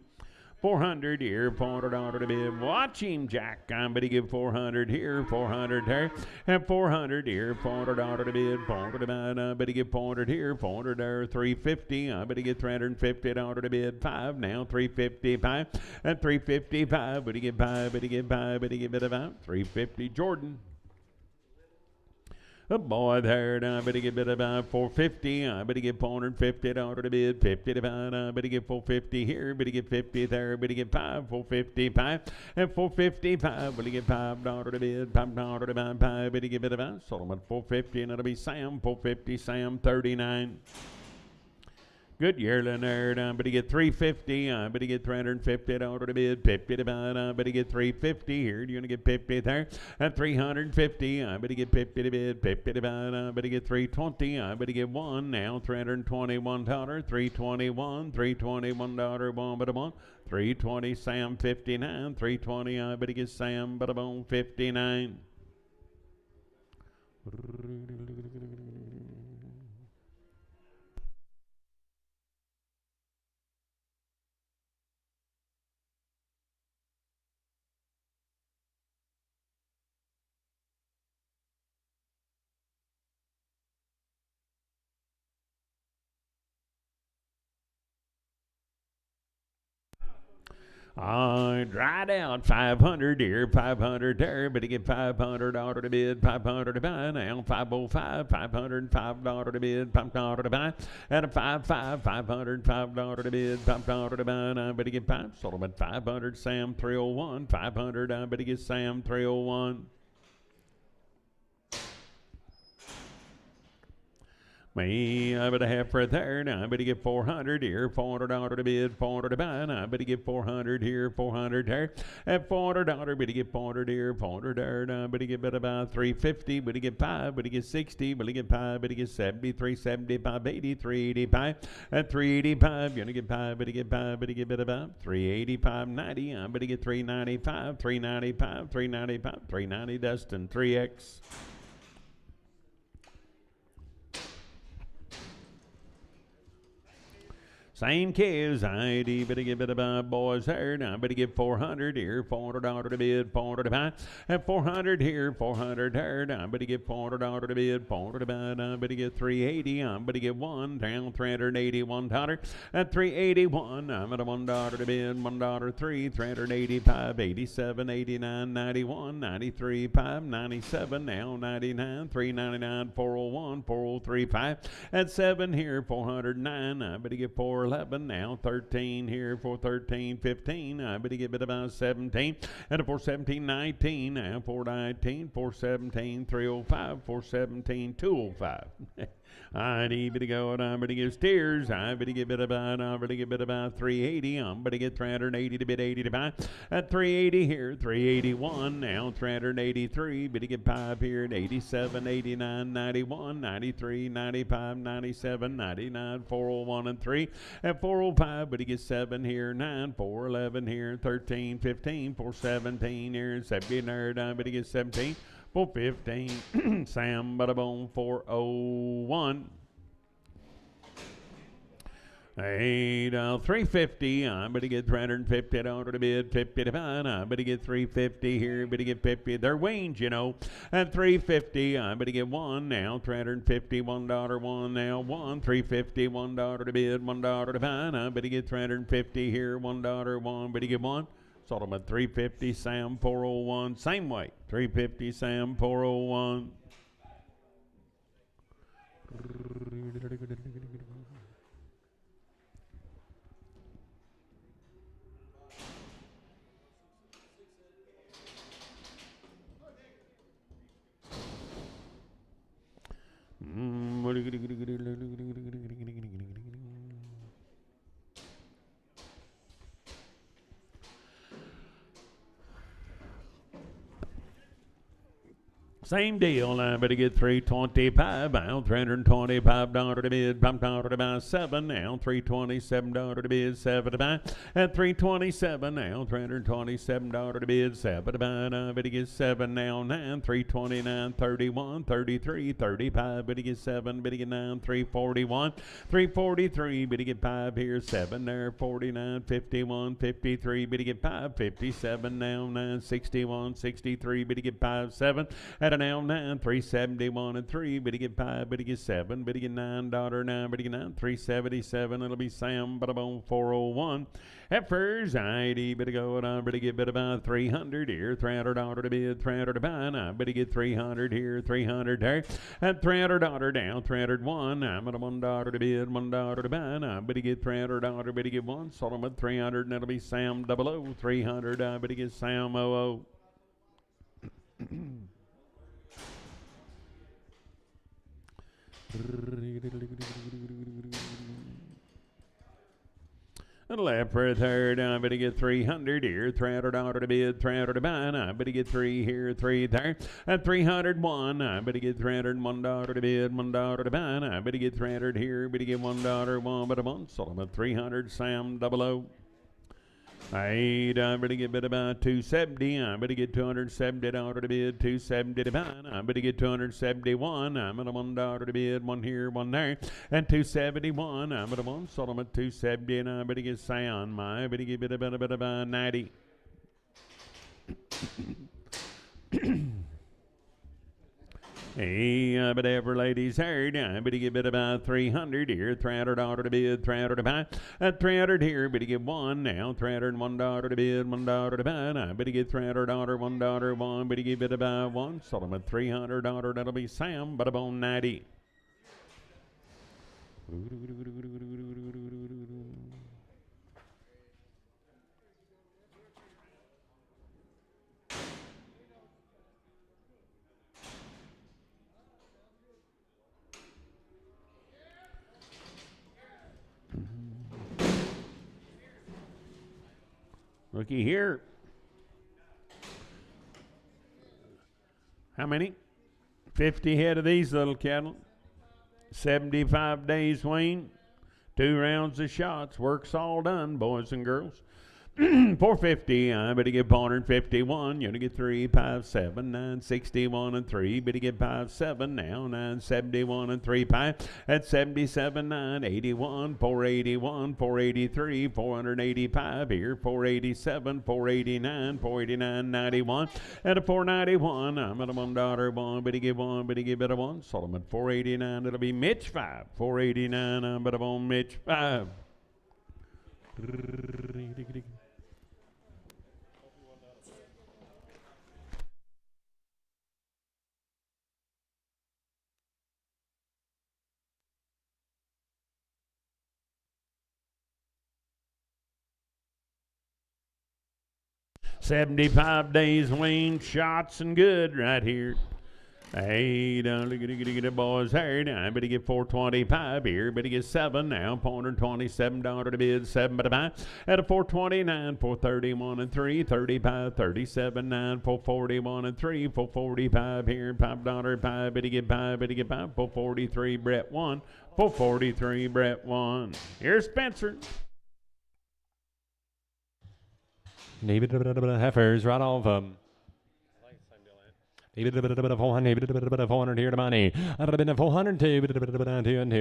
400 here, $400 to bid. Watch him, Jack. I'm going to give 400 here, 400 there, and 400 here, $400 to bid. 400 to bid. I'm going to give 400 here, 400 there, 350. I'm going to get $350 to bid. 5 now, 355, and 355. But he get 5, but he get 5, but he get bid about 350. Jordan. A boy there, I better get bid about 450. I better get $450 to bid. 50 to buy. I better get 450 here. Better get 50 there. Better get 455 and 455. Better get $5 to bid. $5 to buy. Better get bid about. Solomon 450 and it'll be Sam 450. Sam 39. Good yearling there. I better get 350. I better get $350 to bid. 50 to buy. I better get 350 here. You're gonna get 50 there. And 350. I better get 50 to bid. 50 to buy. I better get 320. I better get 1 now. $321. 321. $321. 1 but a 1. 320. Sam 59. 320. I better get Sam but a bone 59. I dried out 500 here, 500 there, but to get $500 to bid, 500 to buy now, 505, $505 to bid, $5 to buy, and a 55, $505 to bid, $5 to buy, I better get 5, sold at 500, Sam 301, 500, I better get Sam 301. Me, I better have for there. Now I better get 400 here, $400 to bid, 400 to buy. Now I better get 400 here, 400 there, and $400. Better get 400 here, 400 there. Now I better get about 350. Better get 5. Better get 60. Better get 5. Better get 70, 375, 80, 385, and 385. You're gonna get 5. Better get 5. Better get about 385, 90. I better get 395, 395, 395, 390. Dustin 3X. Same calves, I better get bit about boys there. Now I better get 400 here, $400 to bid, 400 to buy, and 400 here, 400 there. Now I better get $400 to bid, 400 to buy. Now I better get 380. I better get 1 down, $381, and 381. I'm at a $1 to bid, $1 3, 385, 87, 89, 91, 93, 5, 97. Now 99, 399, 401, 403, 5, and 7 here, 409. I better get 411 now, 13 here for 13, 15. I better get about 17 and a 417, 19 now, 419, 417, 305, 417, 205. I need to go and I'm going to give steers. I better get about 380. I'm going to get 380 to bid 80 to buy. At 380 here, 381 now, 383. Better get 5 here at 87, 89, 91, 93, 95, 97, 99, 401 and 3. At 405, but he gets 7 here, 9, 411 here, 13, 15, 417 here, 17, but he gets 17. 415, Sam Butterbone 401. 350. I'm going to get $350 to bid, 50 to buy. I'm going to get 350 here, but to get 50. They're wings, you know. And 350. I'm going to get 1 now, $350, $1 1 now, 1, 350, $1 to bid, $1 to buy. I'm going to get 350 here, $1 1, but to get 1. Sold them at 350, Sam 401. Same way, 350, Sam 401. Same deal. I better get $325. Out $325 to bid. Pumped out to buy 7. Now $327 to bid. 7 to buy. At $327. Now $327 to bid. 7 to buy. I better get 7 now. 9. $329. 31. 33. 35. Better get 7. Better get 9. 341. 343. Better get 5 here. 7 there. 49. 51. 53. Better get 5. 57 now. 9. 61. 63. Better get 5. 7. At an L 9, 371 and 3, better get 5, better get 7, better get 9, daughter 9, better get 9, 377, it'll be Sam, but about 401. At first, 80, better go, and I better get better about 300 here, $300 to bid, 300 to buy, and I better get 300 here, 300 there, at $300 down, 301, I'm at a $1 to bid, $1 to buy, and I better get $300, better get 1, sold them at 300, and it'll be Sam 00, 300, I better get Sam 00. Left for a third, I better get 300 here, $300 to bid, 300 to buy, and I better get 3 here, 3 there, at 301, I better get $301 to bid, $1 to buy, and I better get 300 here, better get $1, 1 but a 1, sold them at 300, Sam 00. I better get bid about 270. I better get $270 to bid, 270 to buy. I better get 271. I'm at a $1 to bid, 1 here, 1 there, and 271. I'm at a 1. Sold them at 270, and I better get sound. I better get bid about 90. Hey, but every lady's heard, I better get bid about 300 here, $300 to bid, 300 to buy. At 300 here, better get 1 now, $301 to bid, $1 to buy. I better get $300, $1, 1, better get bid about 1. Sold them at $300, that'll be Sam, but about 90. Looky here. How many? 50 head of these little cattle. 75 days wean. 2 rounds of shots. Work's all done, boys and girls. 450, I better get 451. You to get 3, 5, 7, 9, 61 and 3. Better get 5, 7 now. 9, 71 and 3, 5. At 77, 9, 81, 481, 483, 485 here. 487, 489, 489, 91. At a 491, I'm at a $1, 1. Better get 1, better get better 1. Sold them at 489. It'll be Mitch 5. 489, I'm at a Mitch 5. 75 days wean, shots and good right here. Hey, don't look at the boys here. I better get 425 here. Better get 7 now. $427 to bid, 7 to buy. At a 429, 431 and 3, 35, 37, 9, 441 and 3, 445 here. $5, 5. Better get 5. Better get 5. 443, Brett 1. 443, Brett 1. Here's Spencer. Heifers right off 400 here to money. I'd have been 400 2 and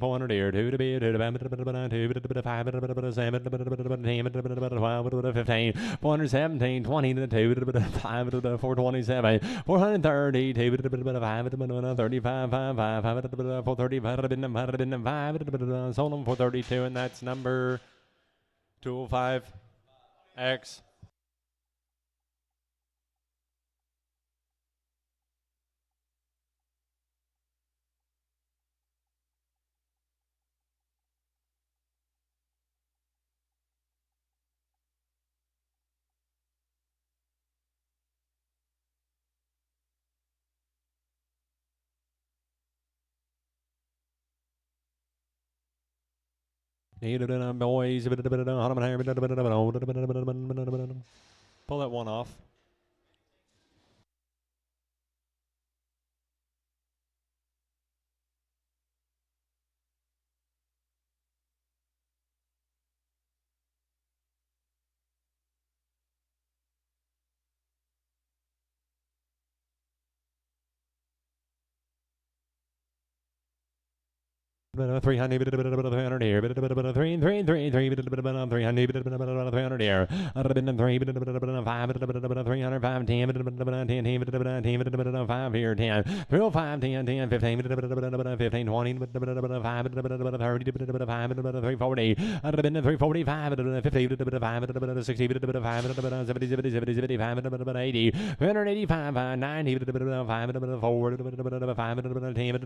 400 here 2 to be 2 to 5 7 15 417 20 to 2 5 to 427 430 2 35 5 5 430 5 sold them 432 and that's number 205 X. Boys, pull that one off. 300 300 here, 300 300 here. I'd have been 3 5 300 5 10 10 5 here 10 5 10 10 15 15 20 5 30 340. I'd have been 345 50 5 60 5 70 70 70 75 80 385 90 5 forward 5 10 15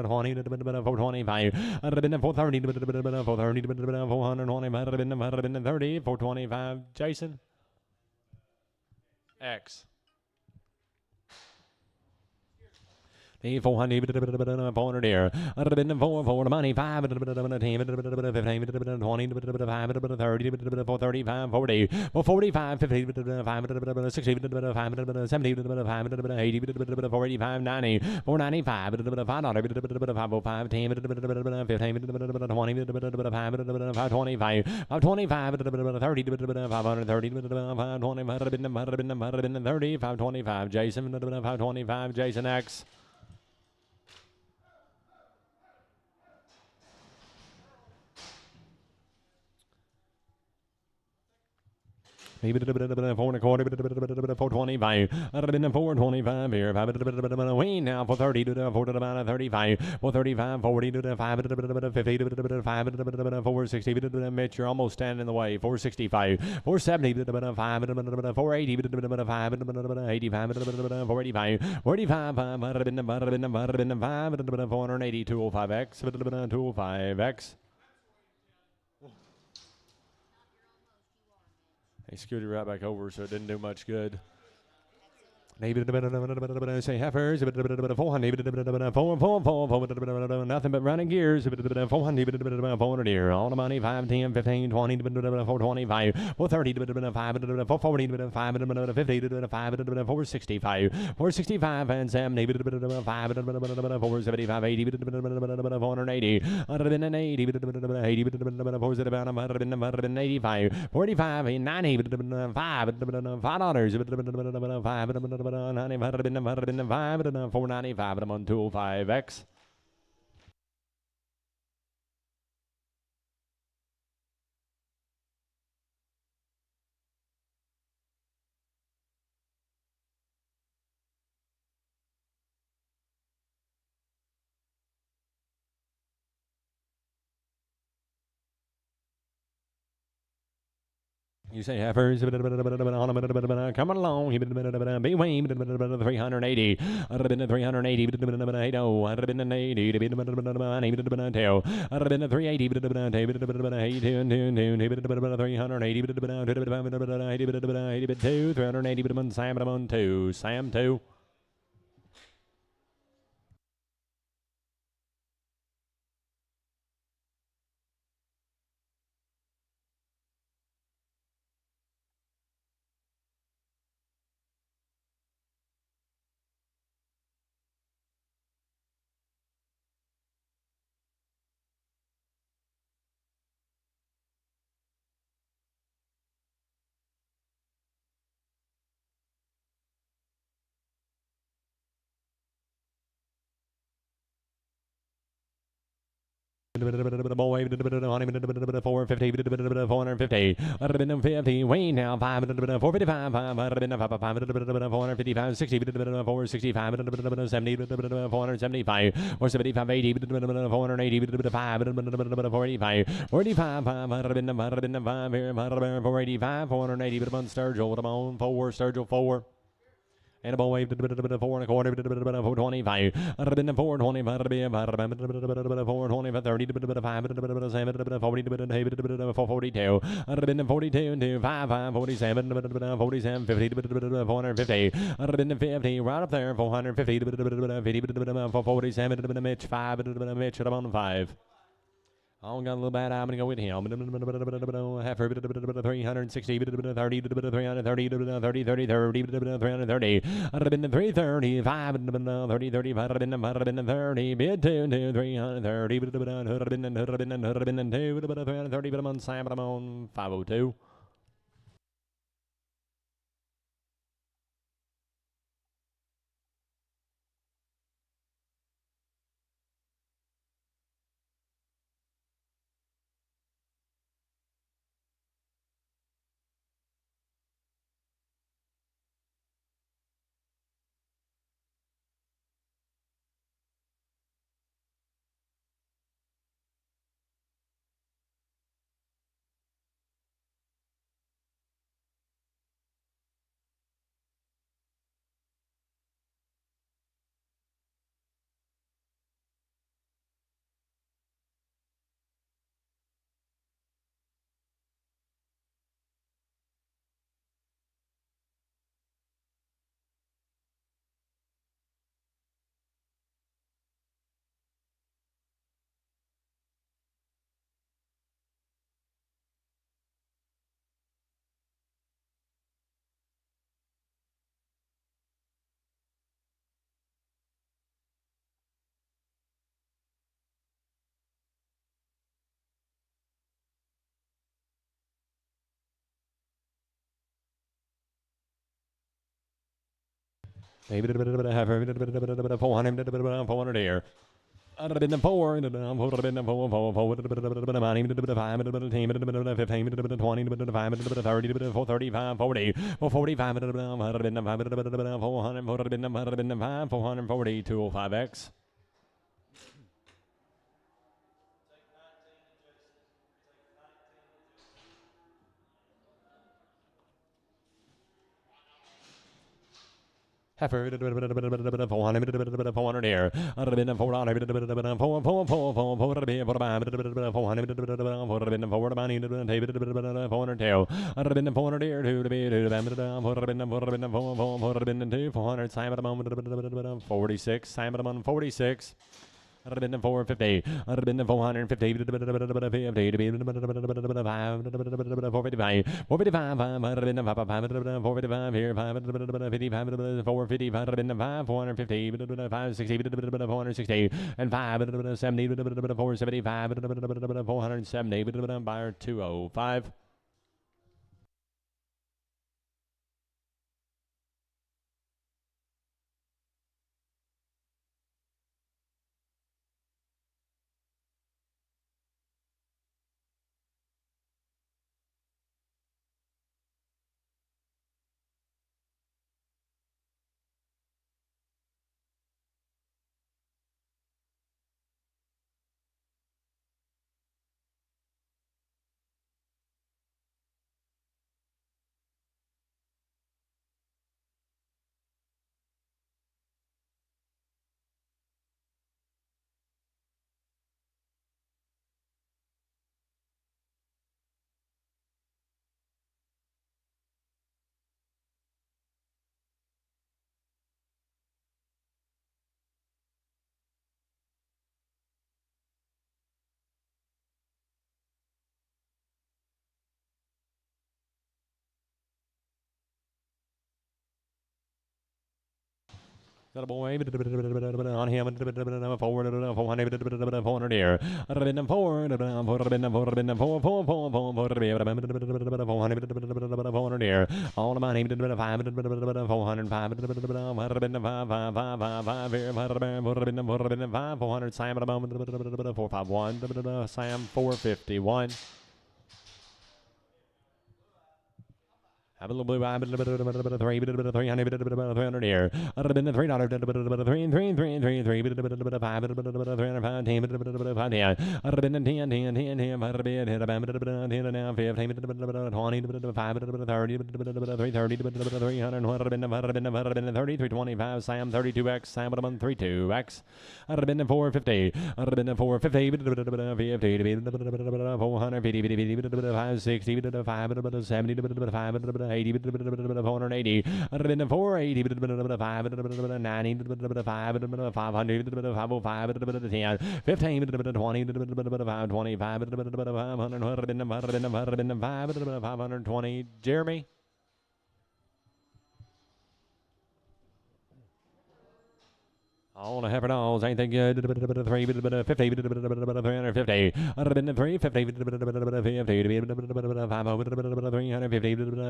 20 425. I'd have been 430 430 420. I'd have been 30 425. Jason X. 400 400 here. I'd have been 4 money 5 10 15 20 30 435 40 445 50 5 60 5 70 5 80 485 90 495 505 10 15 20 525 525 30 530 520 30 525 Jason 525 Jason X. Maybe 425. I'd have been 425 here. We now 430 to 435. 435, 40 to 5 50 to 5 460 to Mitch. You're almost standing in the way. 465, 470 to 5 480 to 5 85 485 45 I'd have been 5 480 205X 205X. He scooted right back over, so it didn't do much good. Say heifers, 400, 400, nothing but running gears, 400, 400 here, all the money, 5, 10, 15, 20, 425, 430, 5, 440, 5, 50, 5, 465, 465, and 70, 5, 475, 80, 480, I'd have been an 80, 80, 85, 45, 90, 5, $5, 5, 495, I'm on 205X. You say heifers, coming along, be way, 380, I'd have been 380, 80, I'd have been an 80, I'd have been 380, 380, Sam 2. Boy, 450, 450. I'd have been 50. Wayne now 455. I'd have been 455, 60, 465, 70, 475, 475, 80, 480, 5, 485, 45. I'd have been 5 here, 485, 480, but on Sturgill, I'm on 4, Sturgill 4. And a boy, 4 and a quarter, 425. I'd have been 420, I'd have been 420, 30, 5, 7, 40, 442. I'd have been 42, 5, 47, 47, 50, 450. I'd have been 50, right up there, 450, 447, Mitch, 5, Mitch, I'm on 5. I don't got a little bad. I'm going to go with him. Half 360, 30, 330, 30, 30, 330. I'd have been 330, 5, 30, 30, I'd have been 30, bid 2, 330, I'd have been 2, 330, but I'm on Sam, but I'm on 502. heifer, 400, 400 here. I'd have been the 4, and I'm four, been the 4, 4, 4, money, 5, 15, 15, 20, 25, 30, 435, 40, 445, I'd have been the 5, 400, 405, 440, 205X. Heifer, 400, 400 here. I'd have been the 400, 4, 4, 4, 4, 400, 400, money, 402. I'd have been the 400 here, 2 to be 2 to them, 400, Simon among 46, Simon among 46. I'd have been the 450. I'd have been the 450. 455. 455. I'd have been the 455 here. 455. 450. I'd have been the 450. 560. 460. And 570. 475. 470. Buyer 205. Got a boy on him, forward, 400 here. I'd have been 4, 400 here. All the money, 5, 400, 5, 400, Sam, 451, Sam, 451. Have a little blue eye, 300 here. I'd have been the $3, 3, 5, 305, I'd have been the 10, 10, 10, 10, I'd have been 10, 15, 20, 5, 30, 330, 300, I'd have been the 30, 325, Sam 32X, Sam would have been 32X. I'd have been the 450, I'd have been the 450, 450, 560, 70, 80, 480. I'd have been the 480, 590, 500, 505, 10, 15, 20, 525, 520. Jeremy? All the heifer dolls, ain't they good? 350, 350. I'd have been the 350, 350,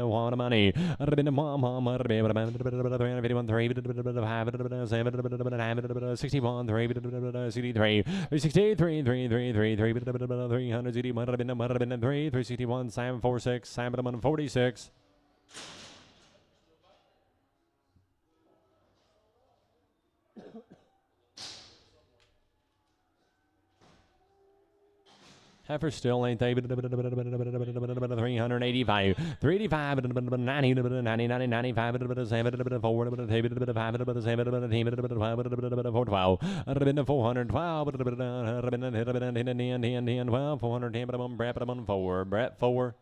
want money. I'd have been the mom, I'd have been 351, 357, 61, 363, 363, 333, 300, might have been the 361, Sam 46, Sam 46. Heifer still ain't they? 385, 385, 90, 90, 95, 7, 4, 5, 412. I'd have been the 412, 410, Brett 4, Brett 4.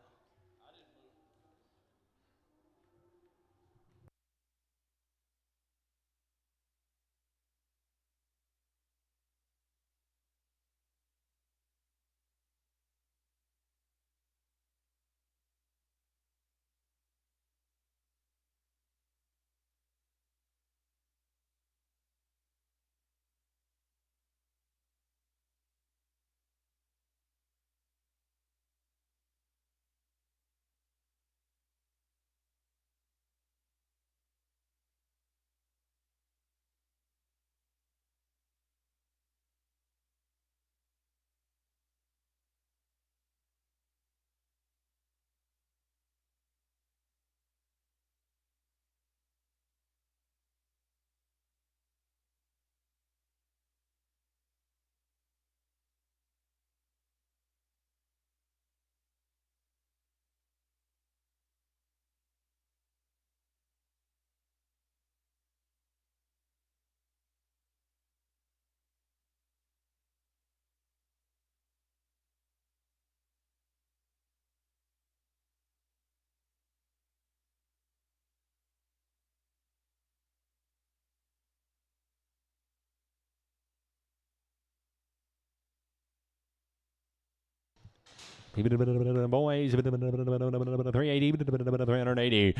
Boys, 380, 380, 380,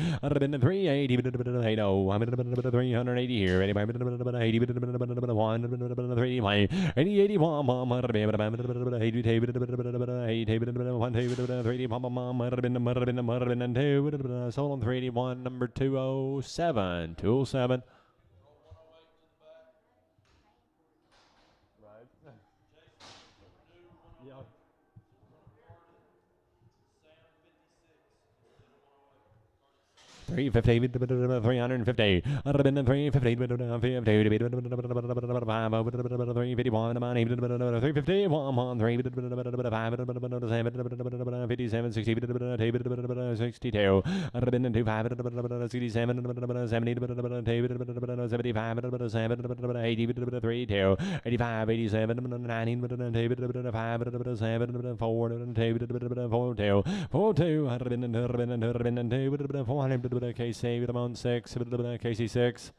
380 here, 80, sold on 381, number 207, 207. Yeah. 350, 350, 350, KC with them on 6, KC 6.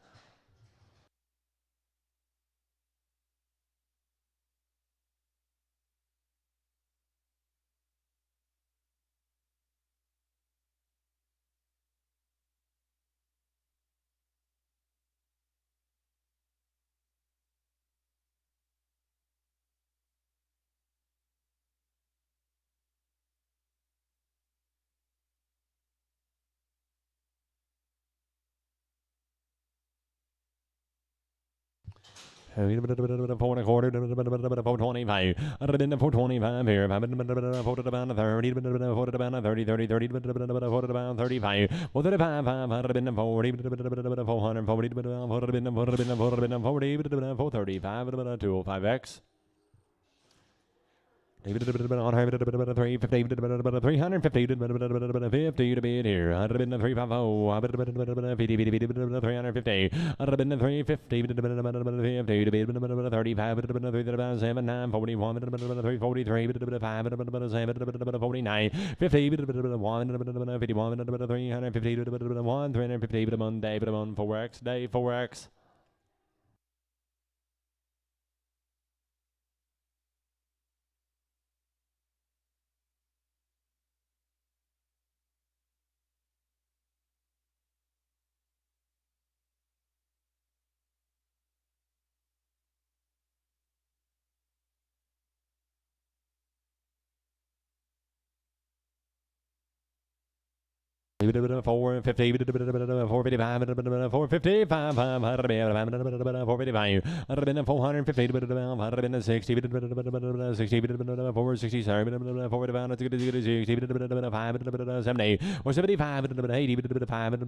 Four and a quarter, 425. 425 here. 4 to about 30, 4 to about 30, 30, 30, 4 to about 35. 435, 540, 440, 435, 205X. 350, 350 to be it here. 350, 350, 350 to be 35, 7, 9, 41, 343, 5, 49, 50, 1, 51, 350, 1, 350, Monday, 4X, day 4X. Four fifty, 455, 455, 455, 450, 60, 460, 70, or 75, 80, 85,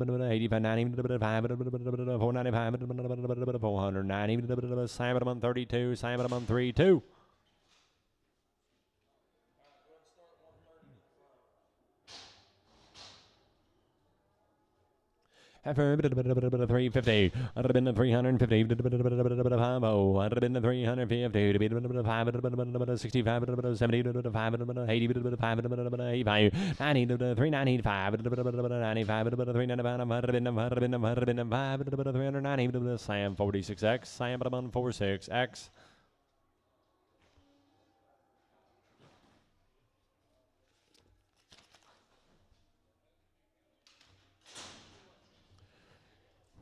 90, 495, 490, Simon on 32, Simon on 32. Heifer, 350. I'd have been 350. I'd have been 350. 65, 70, 5, 80, 5, 85, 90, 395, 95, 390, Sam 46X, Sam 46X.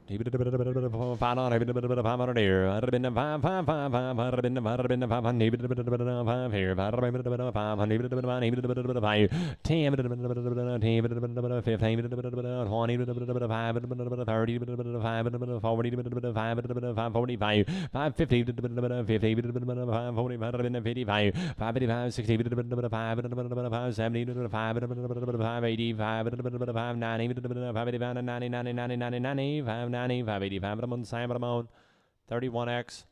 Here. I'd have been 500 here. I'd have been 5, 5, 5, 5. I'd have been 500 here. I'd have been 500, 10, 15, 20, 30, 545, 550, 55, 555, 60, 70, 585, 90, 590, 585, Ramon, Sam Ramon, 31X.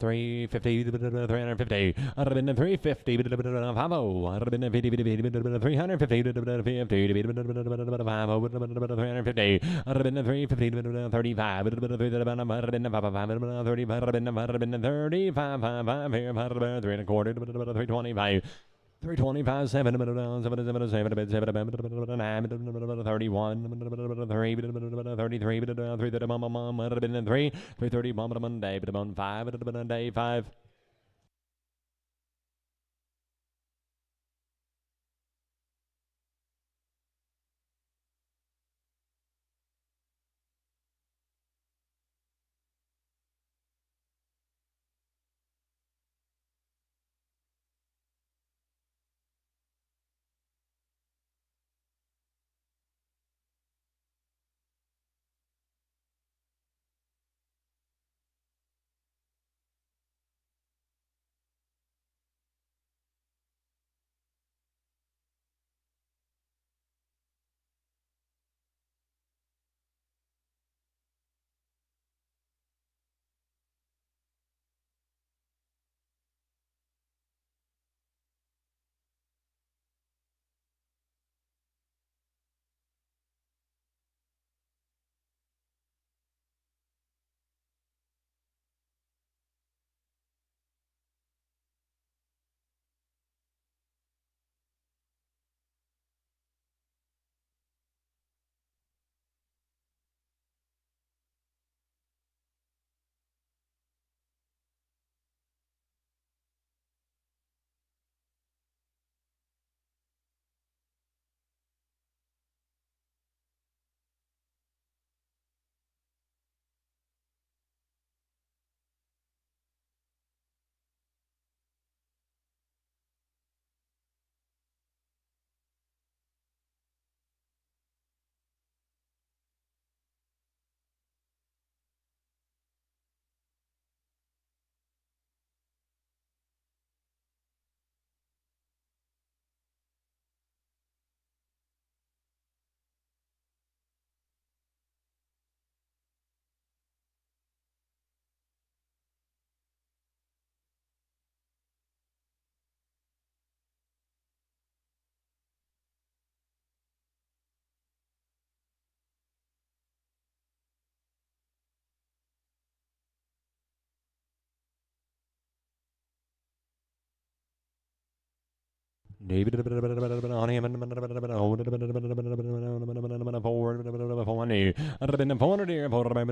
350, 350. I'd have been 350, 50, 350, 350, 5, 350. I'd have been 350, 35, 35, 3 and a quarter, 325. 325, 7, 7, 7, 7, 7, 7, 7, 31, 33, 33, 330, Monday, 5, day 5. David on him and forward. I'd been a corner deer for a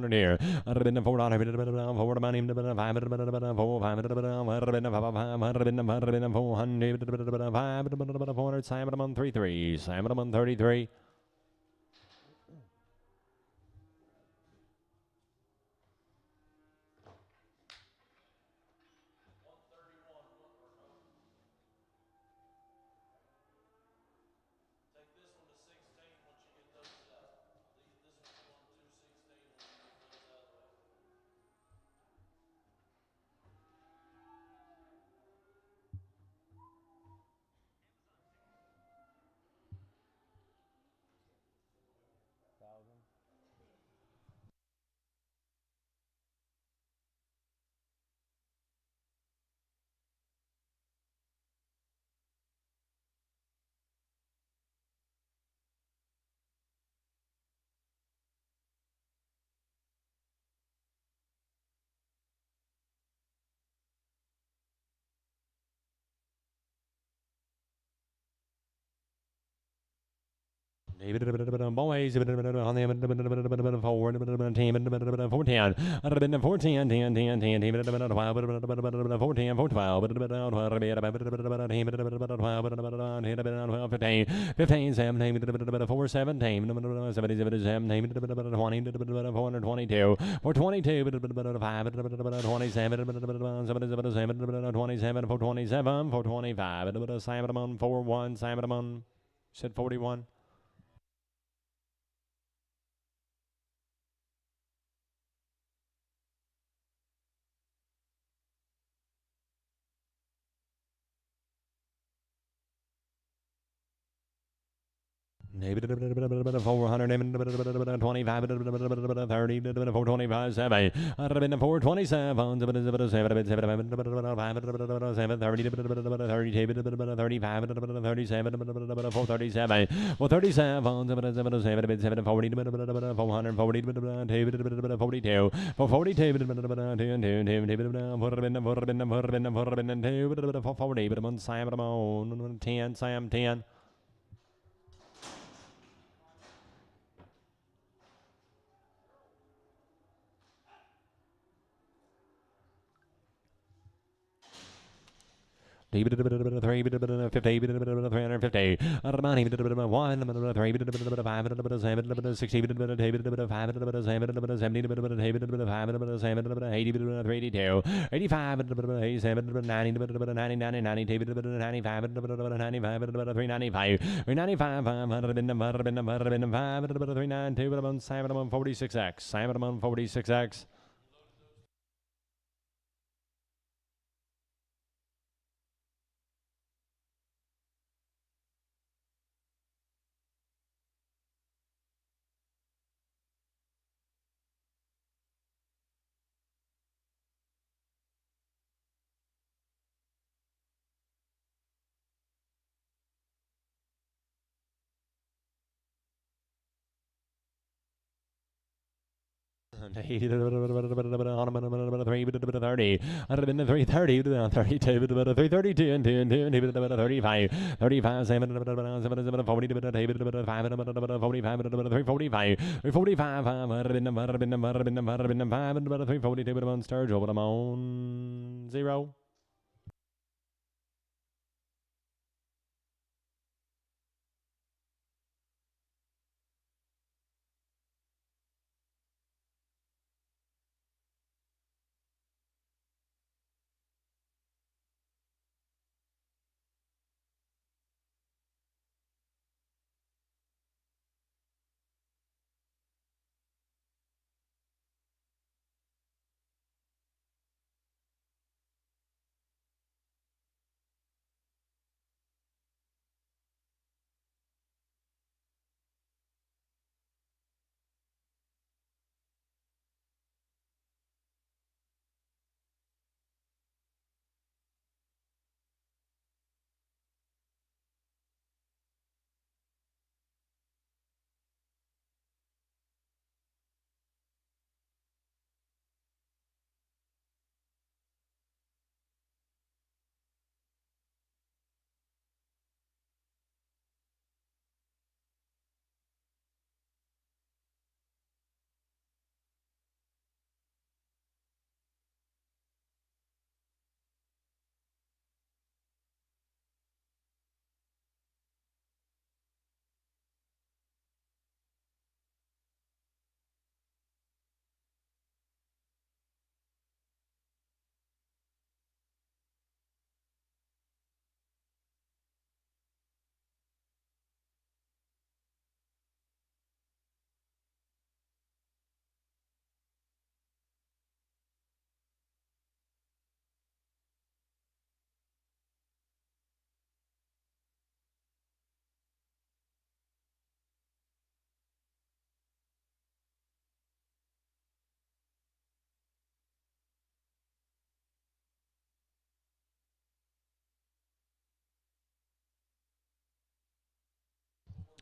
deer. I'd been a forward on him forward about him 400 Simon on 33 Simon on 33. David boys on the forward team 410. I'd have been 14 10 10 10 team 14 412 15 15 17 4 17 77 422 422 5 27 27 427 425 Simon 41 Simon said 41. 400, 25, 30, 425, 7, 427, 10, Sam, 10. Three, 50, 350, 350, 1, 3, 5, 60, 5, 70, 82, 85, 87, 90, 90, 90, 95, 395, 395, 392, 46X, 46X. Three, 30, 330, 32, 332, and 35, 35, 7, 40, 45, 345, 345, 342, Sturge over the moon, 0.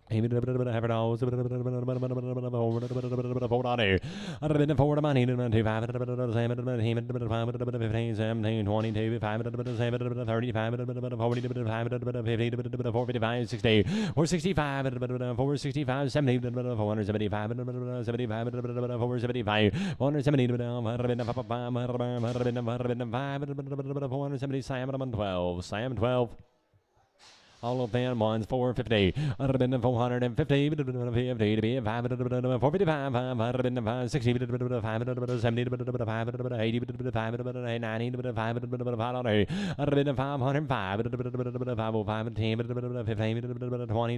Have it all. Forward on it. I'd have been forward money to 5, 15, 17, 20, 5, 35, 40, 455, 60, 465, 465, 70, 475, 75, 475, 470, 470, Sam 12, Sam 12. All of them ones 450. 450, 455, 555, 60, 70, 80, 90, 505, 505, 10, 15, 20,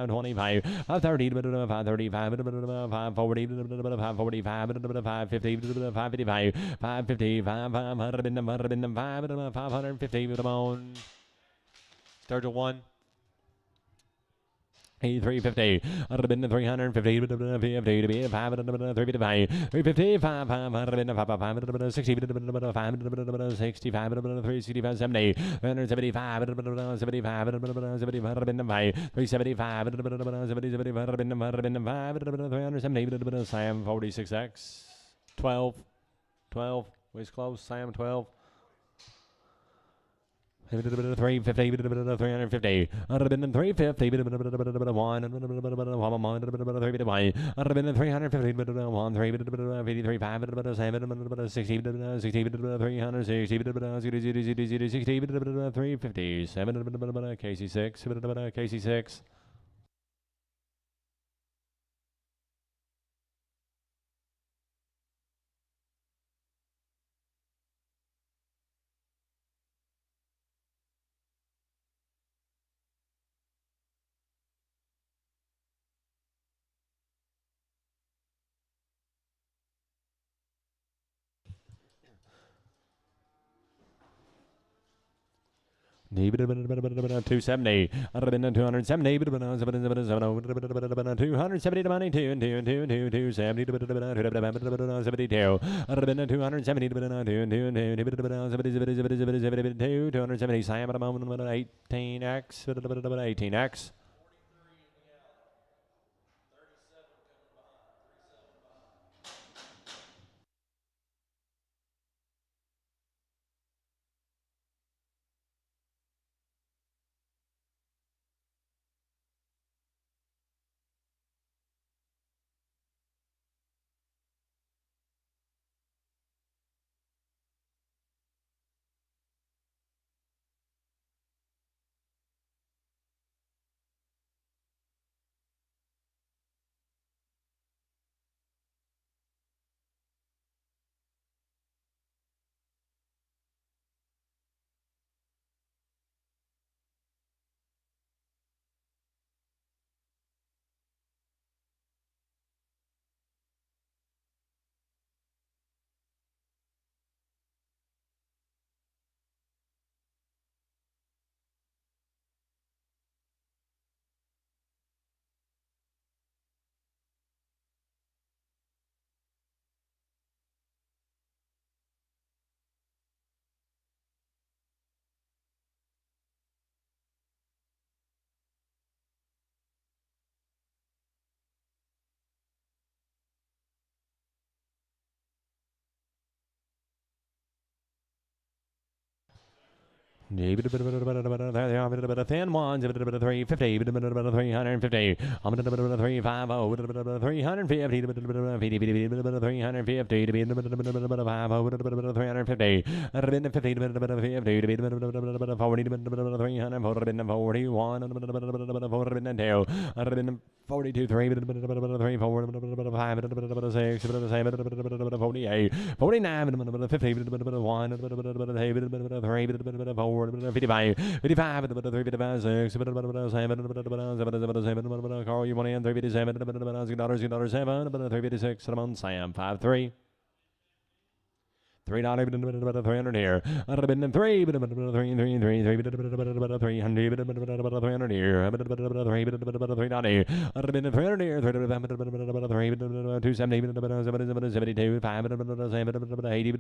25, 530, 535, 540, 545, 550, 555, 550, 550 with them on. Sturgill 1. 350. I'd have been 350 to be 500 350 500 60 65 365 70 375 75 375 370 Sam 46X 12 waist close Sam 12 350 350 I'd have been 350 1 I'd have been 350 1 353 5 60 360 350 7 KC6 KC6 270. I'd have been 270. 270 to money. 2 and 2 and 2 and 2. 270 to 72. I'd have been 270 to 2 and 2 and 2. 270 Sam at a moment 18X. 18X. There they are. Thin ones. 350. 350. I'm 350. 350. 42, 3, 3, 4, 5, 6, 7, 48, 49, 50, 1, 3, 4, 55, 55, 3, 6, 7, Carl, you want in, 357, $7, 356, Sam, 5, 3. $300 here. I'd have been 3, 300 here. 390. I'd have been 300 here. 270, 72, 5, 80,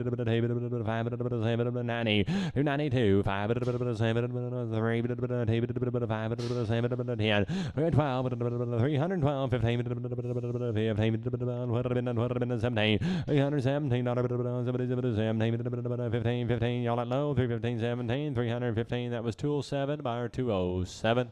590, 292, 5, 3, 12, 312, 15, 17, 817, 15, 15, y'all at low, 315, 17, 315, that was 207 by our 207.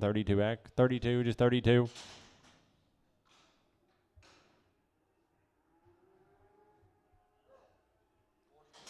32x, 32, just 32.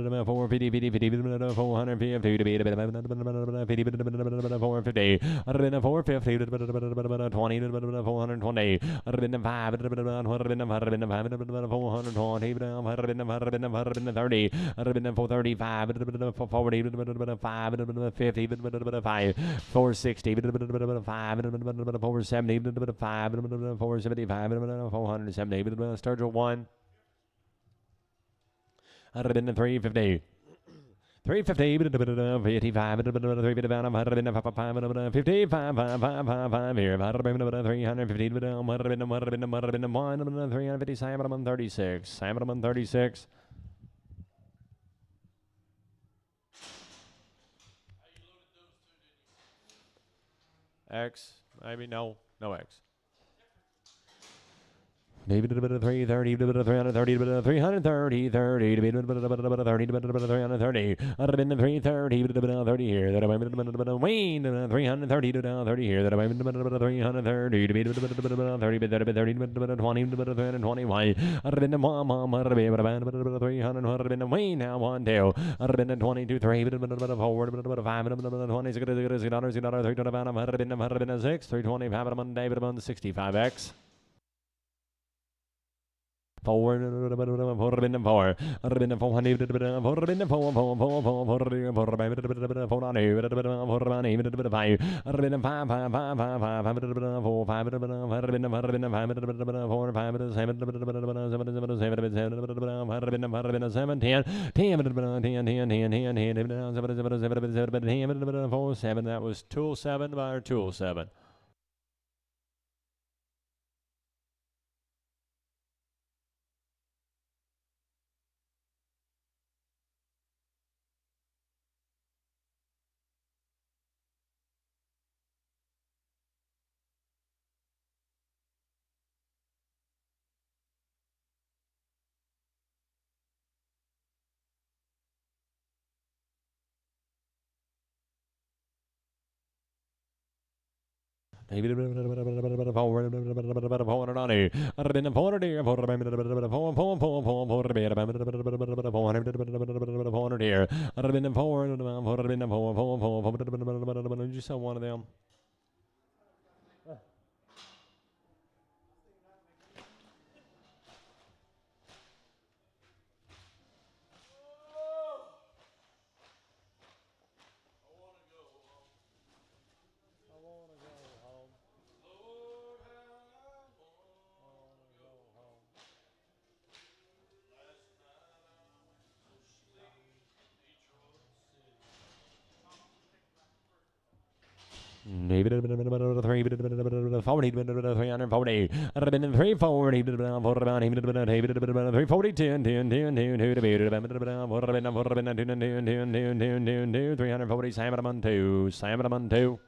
450, 50, 50, 450 to be 50, 450, 450, 20, 420, 460, 470, Sturgill 1, 350. 350, 55, 355, 55 here, 350, 350, Salmon 36, Salmon 36. X, maybe no X. 330, 330, 330, 330, 30, 330, 330 here, that I'm Wayne, 330 to 30 here, that I'm 330 to be 30, 20, 320, Wayne now 1, 2, 22, 3, forward, 5, 26, 325, David, 65X. Forward, 400, 7, that was tool 7 by our tool 7. You saw one of them. David 340, 340, 340, 10, 340, Salmon 2, Salmon 2.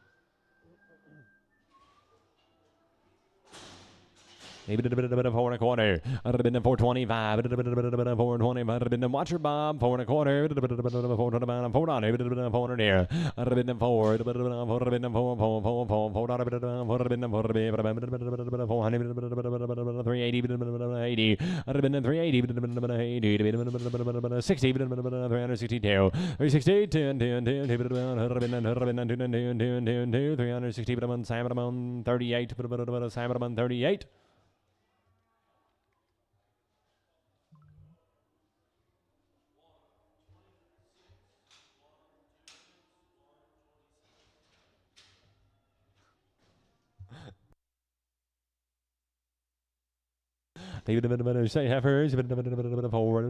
Maybe a bit of 4.25. I'd have been 425. 420. Watch your Bob. 4.25. 400 here. I'd have been 4. 380. 80. I'd have been 380. 60. 362. 360. 10. 360. Salmon 38. Salmon 38. Say heifers. 4. 4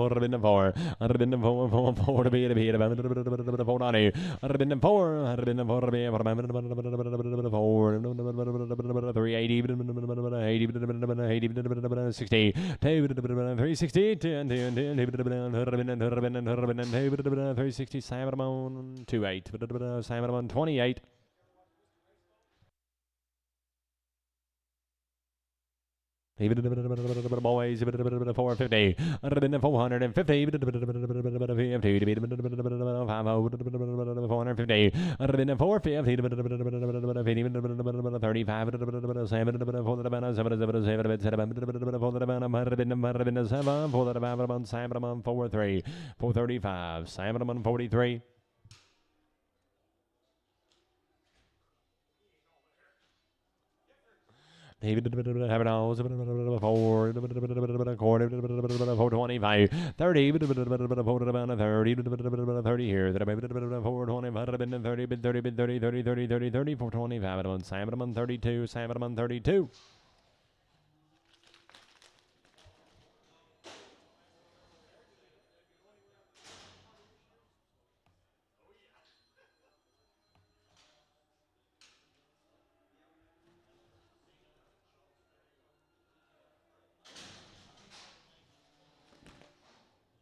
to be 490. 380. 60. 360. 360. Simon 28. Simon 28. Boys, 450. 450. 450. 435. Simon 43. Have it all. 425. 30. 30 here. 420. 30. 425. Simon 32. Simon 32.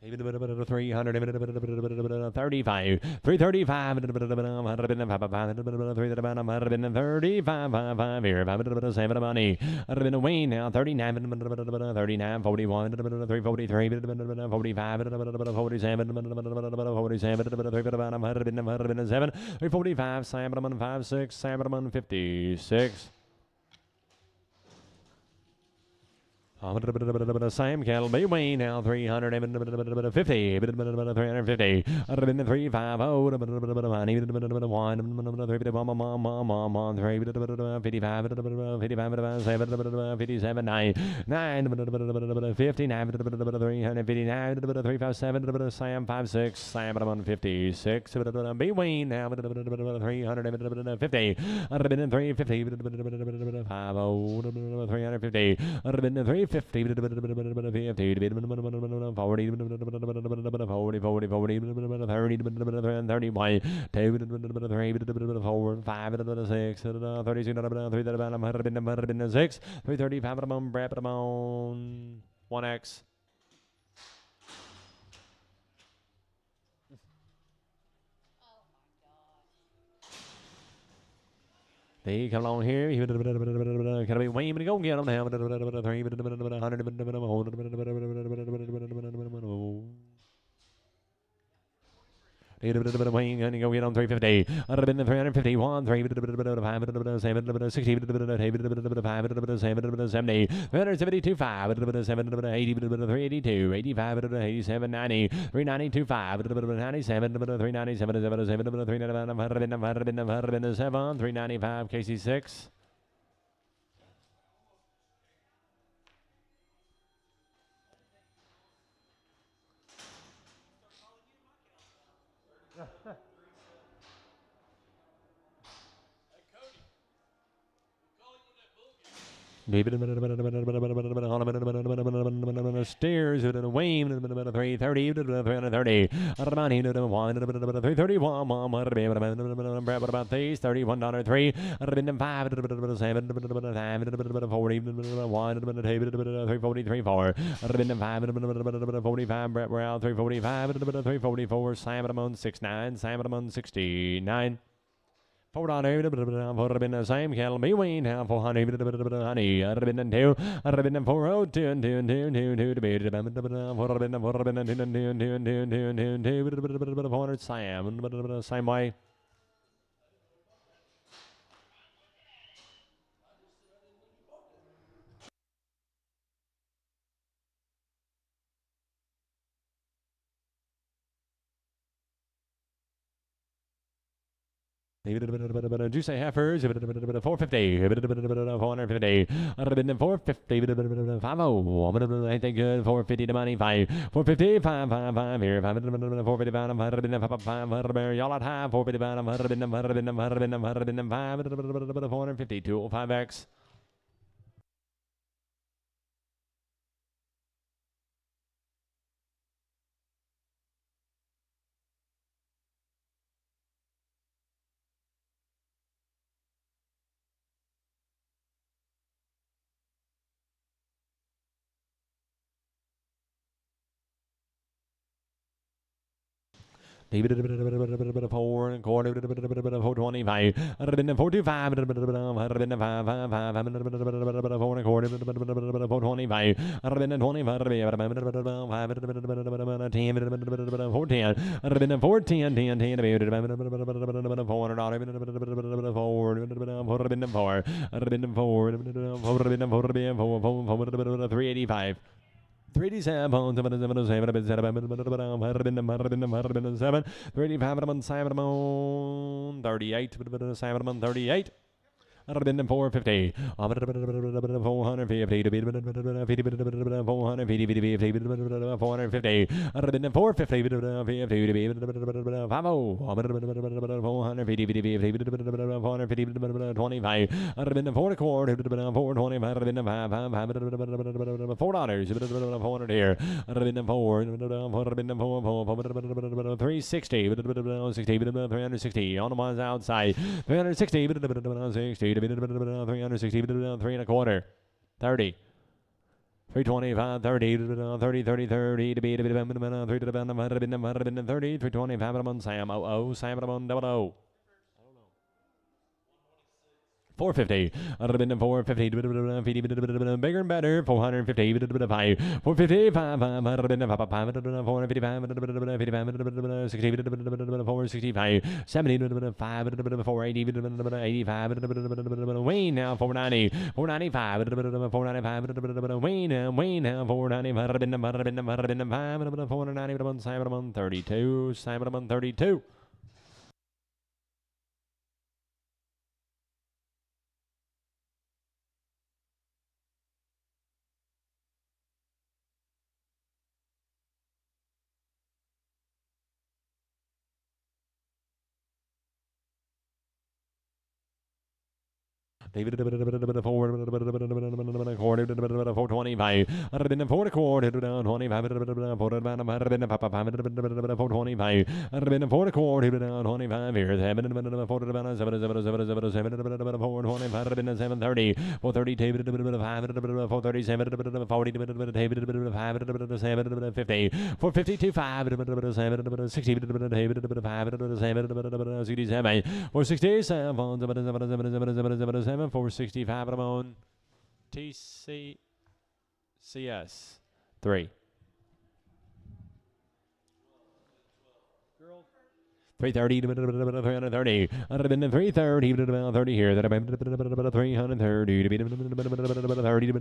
Even 300, 35, 335, 335 here, 7 money. I'd have been a Wayne now, 39, 39, 41, 343, 45, 47, 347, 345, Simon 56, Simon 56. Same cattle be Wayne now 350 350 I'd have been 350 57 9 59 359 357 Sam 56 Sam 56 be Wayne now 350 I'd have been 350 350 I'd have been 350 40 40 40 30 5 6 335 1x. They come along here. Can I be Wayne to go get them now? 300. Wayne going to go get on 350. I'd have been 351, 300, 7, 60, 70, 372, 5, 7, 80, 382, 85, 87, 90, 392, 5, 97, 397, 7, 395, KC6. Stairs, Wayne, 330, 330, 331, about these, $31, 3, 5, 7, 40, 1, 343, 4, 5, Brett Brown, 345, 344, Simon 69, Simon 69. 400, would have been the same cattle be Wayne now 400, honey, I'd have been 2, I'd have been 402 and 2 and 2 and 2 and 2 to be 2, 400 Sam, same way. Did you say heifers? 450, 450. I'd have been 450, 50. Ain't they good? 450 to money, 5. 450, 5 here. 455, 500, y'all at high. 455, 450, 205X. David 4 and quarter 425. 425. 4 and quarter 425. 385. 387, 38. I'd have been 450. 450 to be 450. I'd have been 450 to be 450 I'd have been 4 quarter 420. I'd have been $4 here. I'd have been 360 360 on the ones outside 360 360 3 and a quarter 30 325 30 30 to be 3 to 30 325 Sam 00 Sam 00 450. I'd have been 450. Bigger and better. 450. 455. I'd have been 455. 60. 465. 70. 480. 85. Wayne now 490. 495. 495. Wayne now 490. I'd have been 490. Simon 32. Simon 32. David 425. I'd have been 4 quarter 25. I'd have been 425. I'd have been 4 quarter 25 here. 430. 432. 437. 40. 50. 450. 5. 60. 67. 467. 465 on TCCS 3. 330 to 330. I'd have been 330 to 30 here. That I've been 330 to be 30 to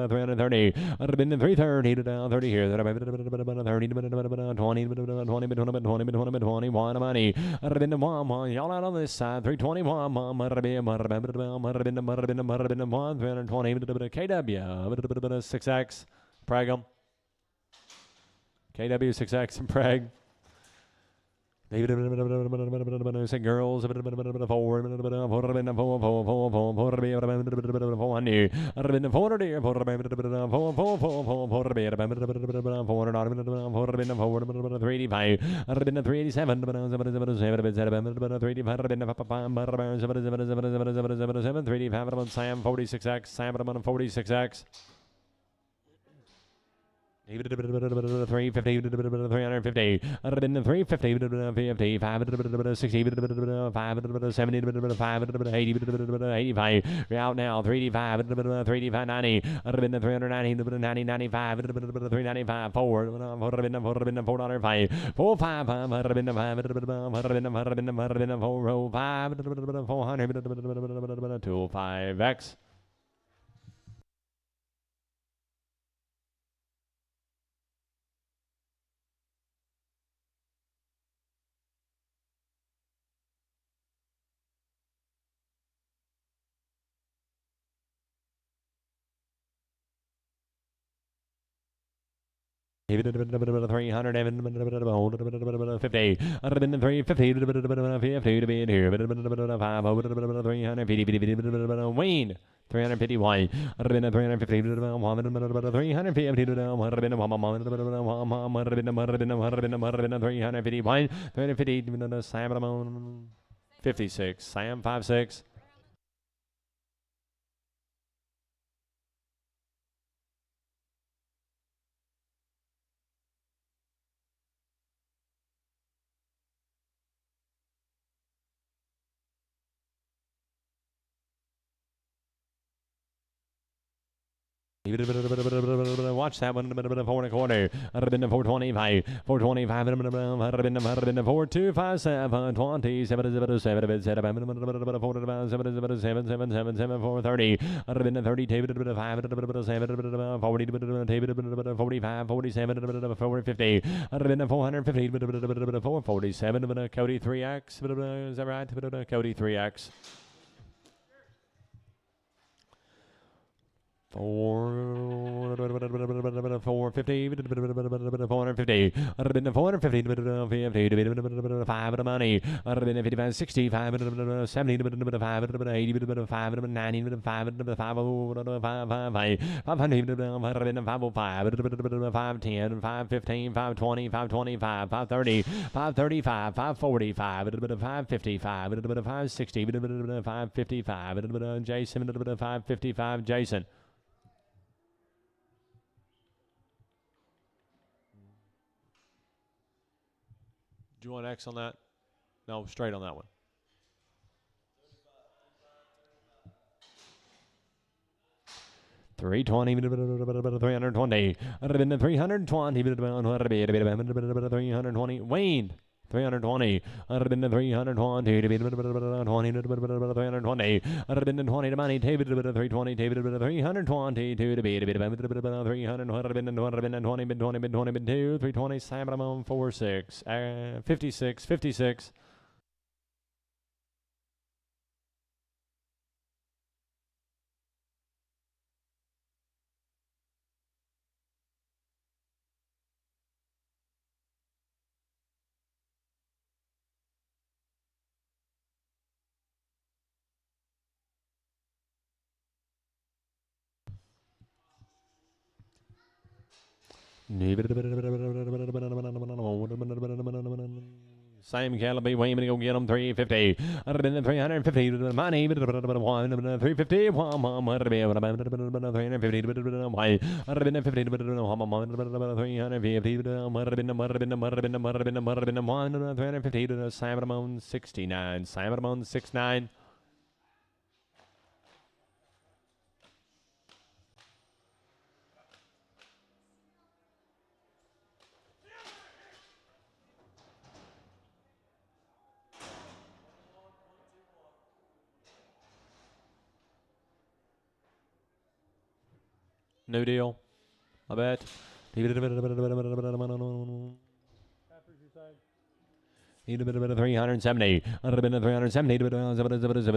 330. I'd have been 330 to 30 here. That I've been 30 to 21 money. I'd have been 1. Y'all out on this side. 321. I'd have been 320 KW 6X. Pragum. KW 6X and Prag. David say girls 4 46X Sam 46X 350 350. I'd have been 350 50 5 60 5 70 5 80 85. We're out now 385 385 90. I'd have been 390 90 95 395 4 $4 5 4 5 I'd have been 5 405 2 5X. David 300 50. I'd have been 350 to be in here. 350 Wayne 351. I'd have been 350 to 350 to 351 350 Sam 56 Sam 56. Watch that one. 4 1/4. I'd have been 425. 425. I'd have been 425. 27 7 7 430. I'd have been 30. 5 40 45 47 450. I'd have been 450. 447. Cody 3x. Is that right? Cody 3x. 450. 450. I'd have been 450. 50. 5 of money. I'd have been 55, 65, 70, 5, 80, 5, 90, 5, 5, 500, 505, 510, 515, 520, 525, 530, 535, 545, 555, 560, 555, Jason, 555, Jason. Do you want X on that? No, straight on that one. $320, $320. I'd have been $320, $320. Wayne. 320. I'd have been 320. 320. I'd have been 20 to money. David 320. David 320. 2 to beat. 300. I'd have been 20. 2. 320. Sam 46. 56. 56. Same caliber, Wayne to go get them 350. I'd have been 350. Money, 350. 350. I'd have been 50. 350. Simon 69. Simon 69. New deal. I bet. 370. I'd have been 370. 370. I'd have been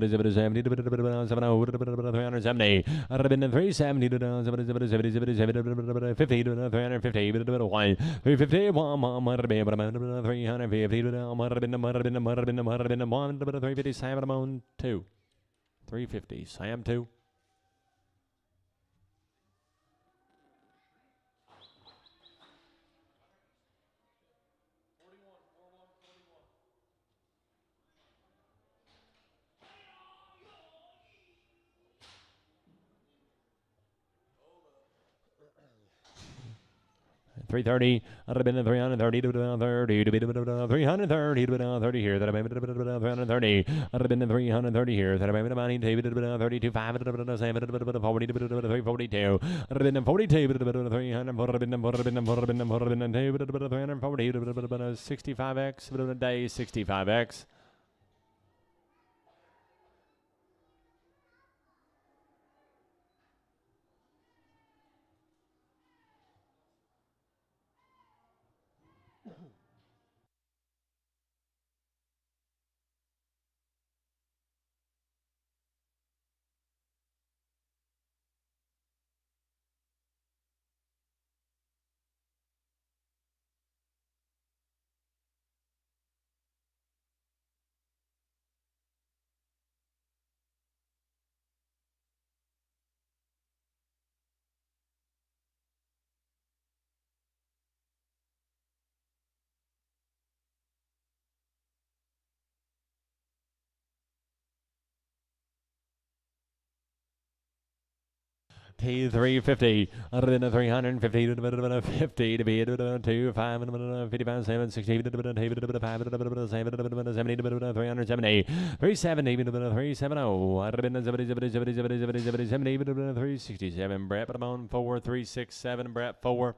370. I'd have been 350. 350. 350. Sam 2. 350. Sam 2. $330. I'd have been 330 to 30 to be 330 to 30 here. That I've been 330. I'd have been 330 here. That I've been money to 32 5 to 7 to 40 to 342. I'd have been 42 to 300. Would have been 340 to 65x. Would have been a day 65x. T350. I'd have been 350 to 50 to be 2 5 55 7 60 5 7 70 370 370 370. I'd have been 70 367. Brett, but I'm on 4 367. Brett 4.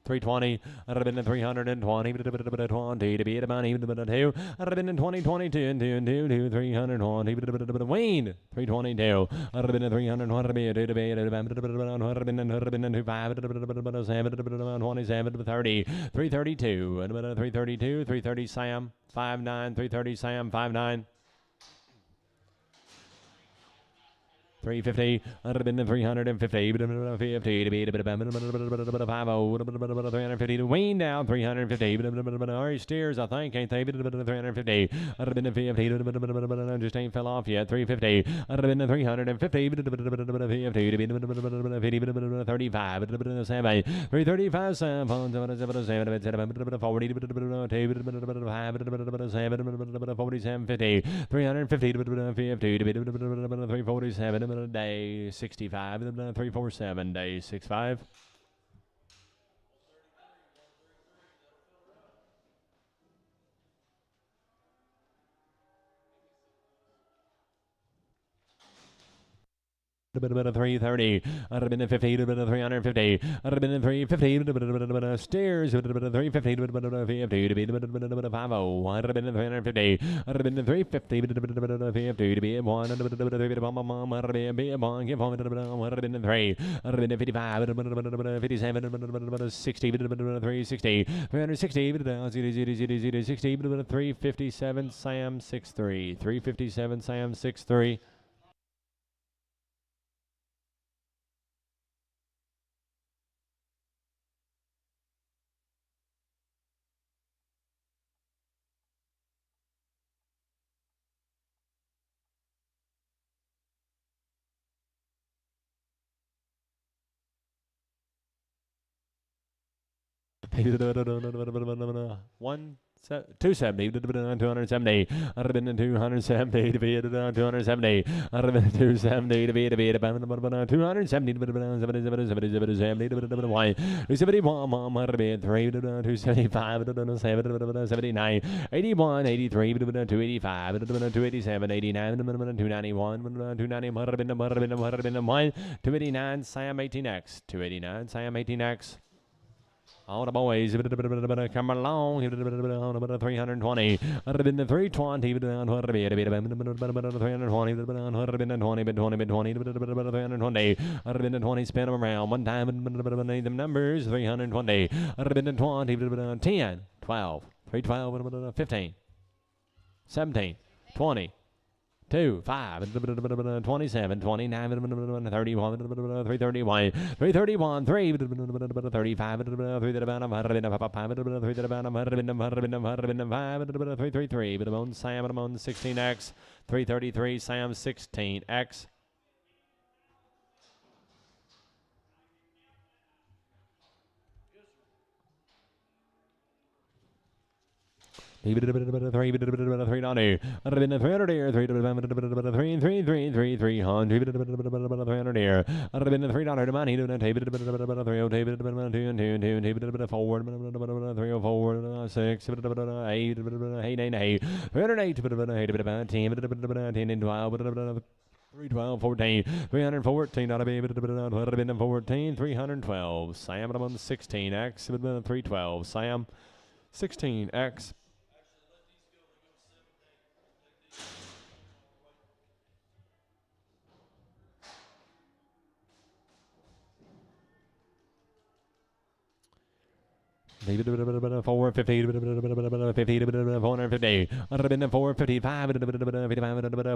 320, I'd have been in 320, 20 to be at about even 2. I'd have been in 2022 and 2, 320, Wayne, 322. I'd have been in 320 to be at 2 to be at about 27, 30, 332, and about 332, 330 Sam, 59, 330 Sam, 59. 350, I'd have been in 350, 50 to be a bit of 350 to Wayne down, 350, Ari Steers, I think, ain't they? 350, I'd have been in 50, just ain't fell off yet, 350, I'd have been in 350, 50 to be 35, 335, 47, 50, 350 to 347. Day 65, 347, day 65. A bit of 330. I'd have been in 50 to 350. I'd have been in 350 stairs. A bit of 350 to 50 to be 50. I'd have been in 350. I'd have been in 350 to be 1. I'd have been in 1. Give home. I'd have been in 3. I'd have been in 55. 57. 60. 360. 360. 60. 357. Sam 63. 357. Sam 63. One. 270, 270. I'd have been in 270 to be at 270. I'd have been in 270 to be at 270 271, I'd have been 3 275 79 81 83 285 287 89 291 290 I'd have been 1 289 Sam 18X 289 Sam 18X. All the boys, come along, 320. I'd have been the 320, 320, I'd have been the 20, spin them around one time, the numbers, 320. I'd have been the 20, 10, 12, 312, 15, 17, 20. 2, 5, 27, 29, 31, 331, 331, 3, 35, 333, but I'm on Sam, I'm on 16X, 333, Sam 16X. Three I'd have been 300 here, 300 here. I'd have been $3 money, 4, 6, 8, 10, 12, 312, 14, 314, I'd have been 14, 312, Sam, I'm on 16X, 312, Sam, 16X. Maybe 450, 50, 450. I'd have been 455,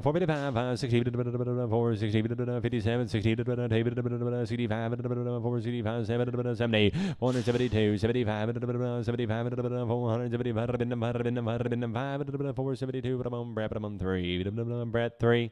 455, 60, 460, 57, 60, 65, 465, 70, 472, 75, 75, 475, 472, but I'm on Brett, but I'm on 3, Brett 3.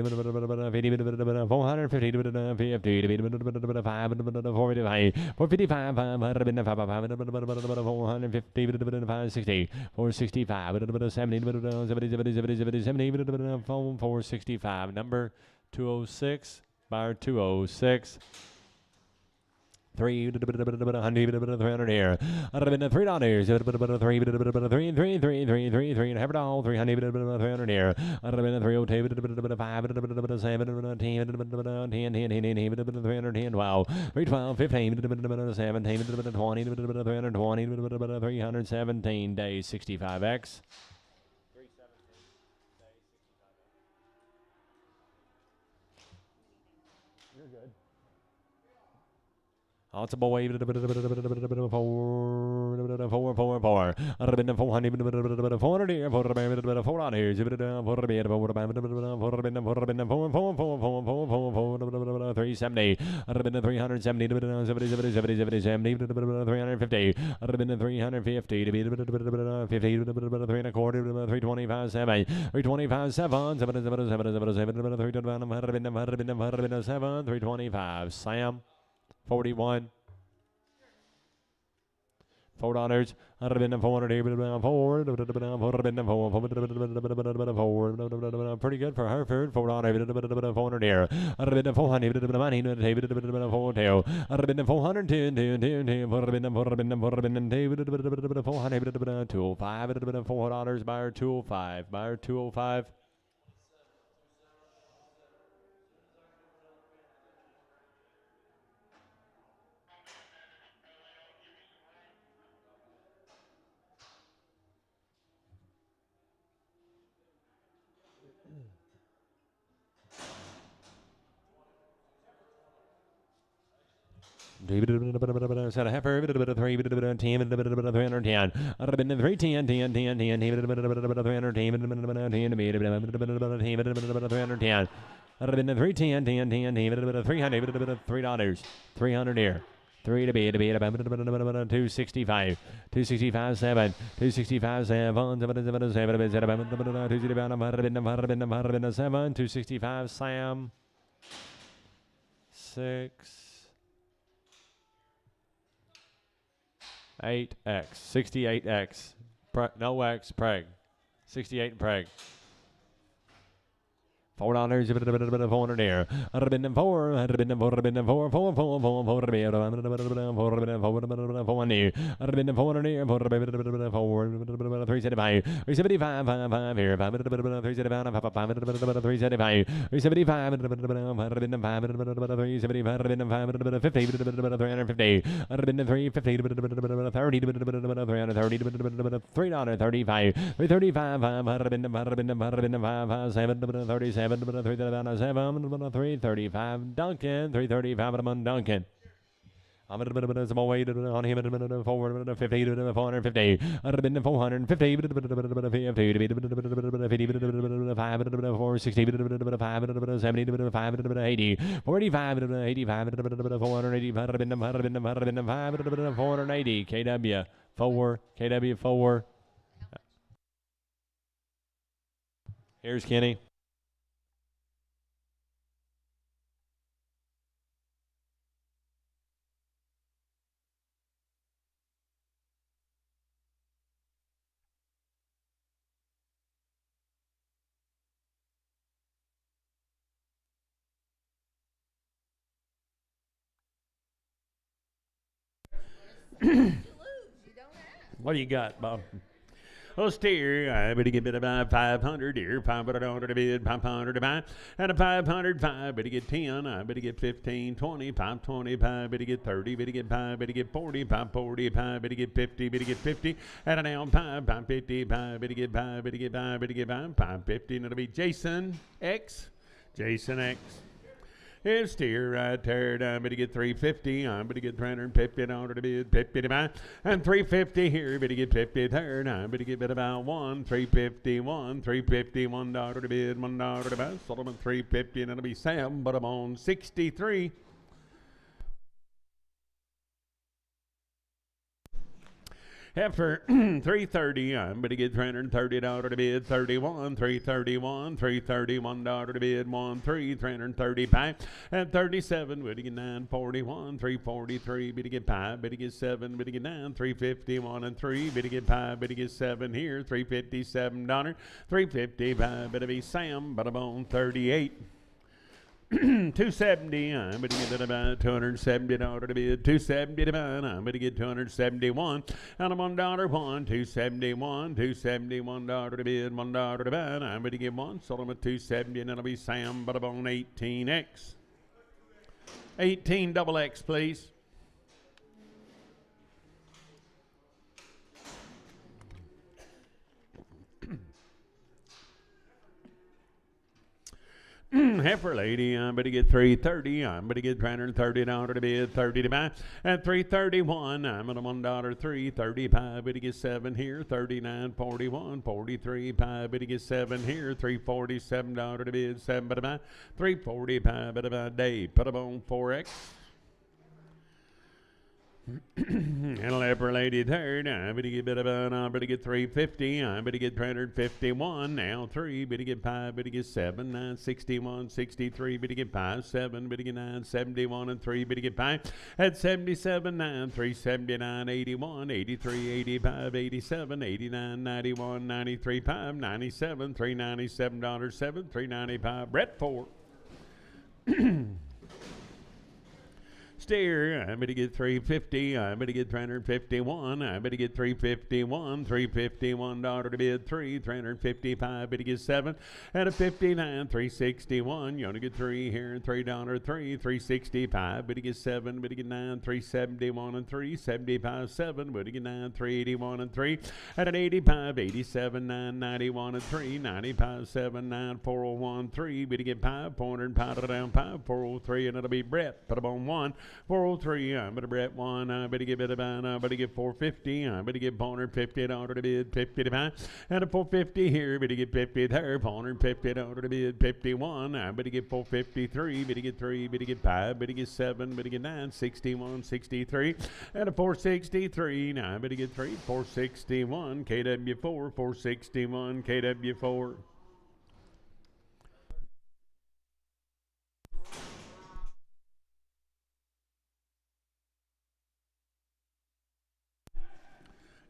Number 206, bar 206. 300 here. $3. Three and a half dollars. 300 here. 310. Wow. 312, 15, 17, 20, 317 days 65x. Lots of boy. 4. 400. 400 here. 4 on here. 370. 370. 350. 350 to be 50 3 and a quarter 325 7 325 7 325 Sam 41 $4 pretty good for Hereford. $400 here. 400 tool 5 $4 buyer tool 5 buyer tool 5. Set a heifer, 3, 10, 310, 310, $300 here. 3 to be 265 265 7 265 7 265 Sam 6 8X 68X no X preg 68 preg $4 400 here. 4 335 Duncan 335 Duncan. I'm going to some weight on him 450 to 450. 450 460 570 580 45 85 480 KW 4 KW 4. Here's Kenny. What do you got, Bob? Oh, steer, I better get about 500 here, 500 to bid, 500 to buy, and a 505, better get 10, I better get 15, 20, 525, better get 30, better get 5, better get 40, 545, better get 50, better get 50, and a now 550, better get 5, better get 5, better get 5, 550, and it'll be Jason X, Jason X. Here's steer right there. I'm going to get 350. I'm going to get 350 in order to bid 50 to buy. And 350 here. Better get 50 there. I'm going to get about 351. 350. $1 to bid. $1 to buy. Solomon 350. And it'll be Sam, but I'm on 63. Heifer 330, I'm going to get $330 to bid, 31, 331, $331 to bid, 335, and 37, better get 941, 343, better get 5, better get 7, better get 9, 351 and 3, better get 5, better get 7 here, $357, 355, better be Sam, but I'm on 38. 270, I'm going to get it about $270 to bid, 270 to buy, I'm going to get 271, and I'm $1 271, $271 to bid, $1 to buy, I'm going to get one, sold them at 270, and it'll be Sam, but I'm on 18X. 18 double X, please. Heifer lady, I'm going to get 330. I'm going to get $330 to bid, 30 to buy. At 331, I'm at $1, 335. But to get 7 here, 39, 41, 43. 5, but to get 7 here, $347 to bid, 7 to buy. 345, but about day. Put them on 4X. And a leper lady third, I'm going to get I'm going to get 350, I'm going to get 351, now 3, but to get 5, but to get 7, 9, 61, 63, but to get 5, 7, but to get 9, 71, and 3, but to get 5, at 77, 9, 379, 81, 83, 85, 87, 89, 91, 93, 5, 97, $397, 7, 395, Brett 4. Steer, I'm going to get 350, I'm going to get 351, I'm going to get 351, $351 to bid, 3, 355, but to get 7, at a 59, 361, you only get 3 here, $3, 3, 365, but to get 7, but to get 9, 371, and 3, 75, 7, but to get 9, 381, and 3, at an 85, 87, 9, 91, and 3, 95, 7, 9, 401, 3, but to get 5, 400, down 5, 403, and it'll be Brett, put them on 1, 403, I'm going to Brett 1, I'm going to get bid about, I'm going to get 450, I'm going to get $450 to bid, 50 to buy, and a 450 here, but to get 50 there, $450 to bid, 51, I'm going to get 453, but to get 3, but to get 5, but to get 7, but to get 9, 61, 63, and a 463, now I'm going to get 3, 461, KW4, 461, KW4.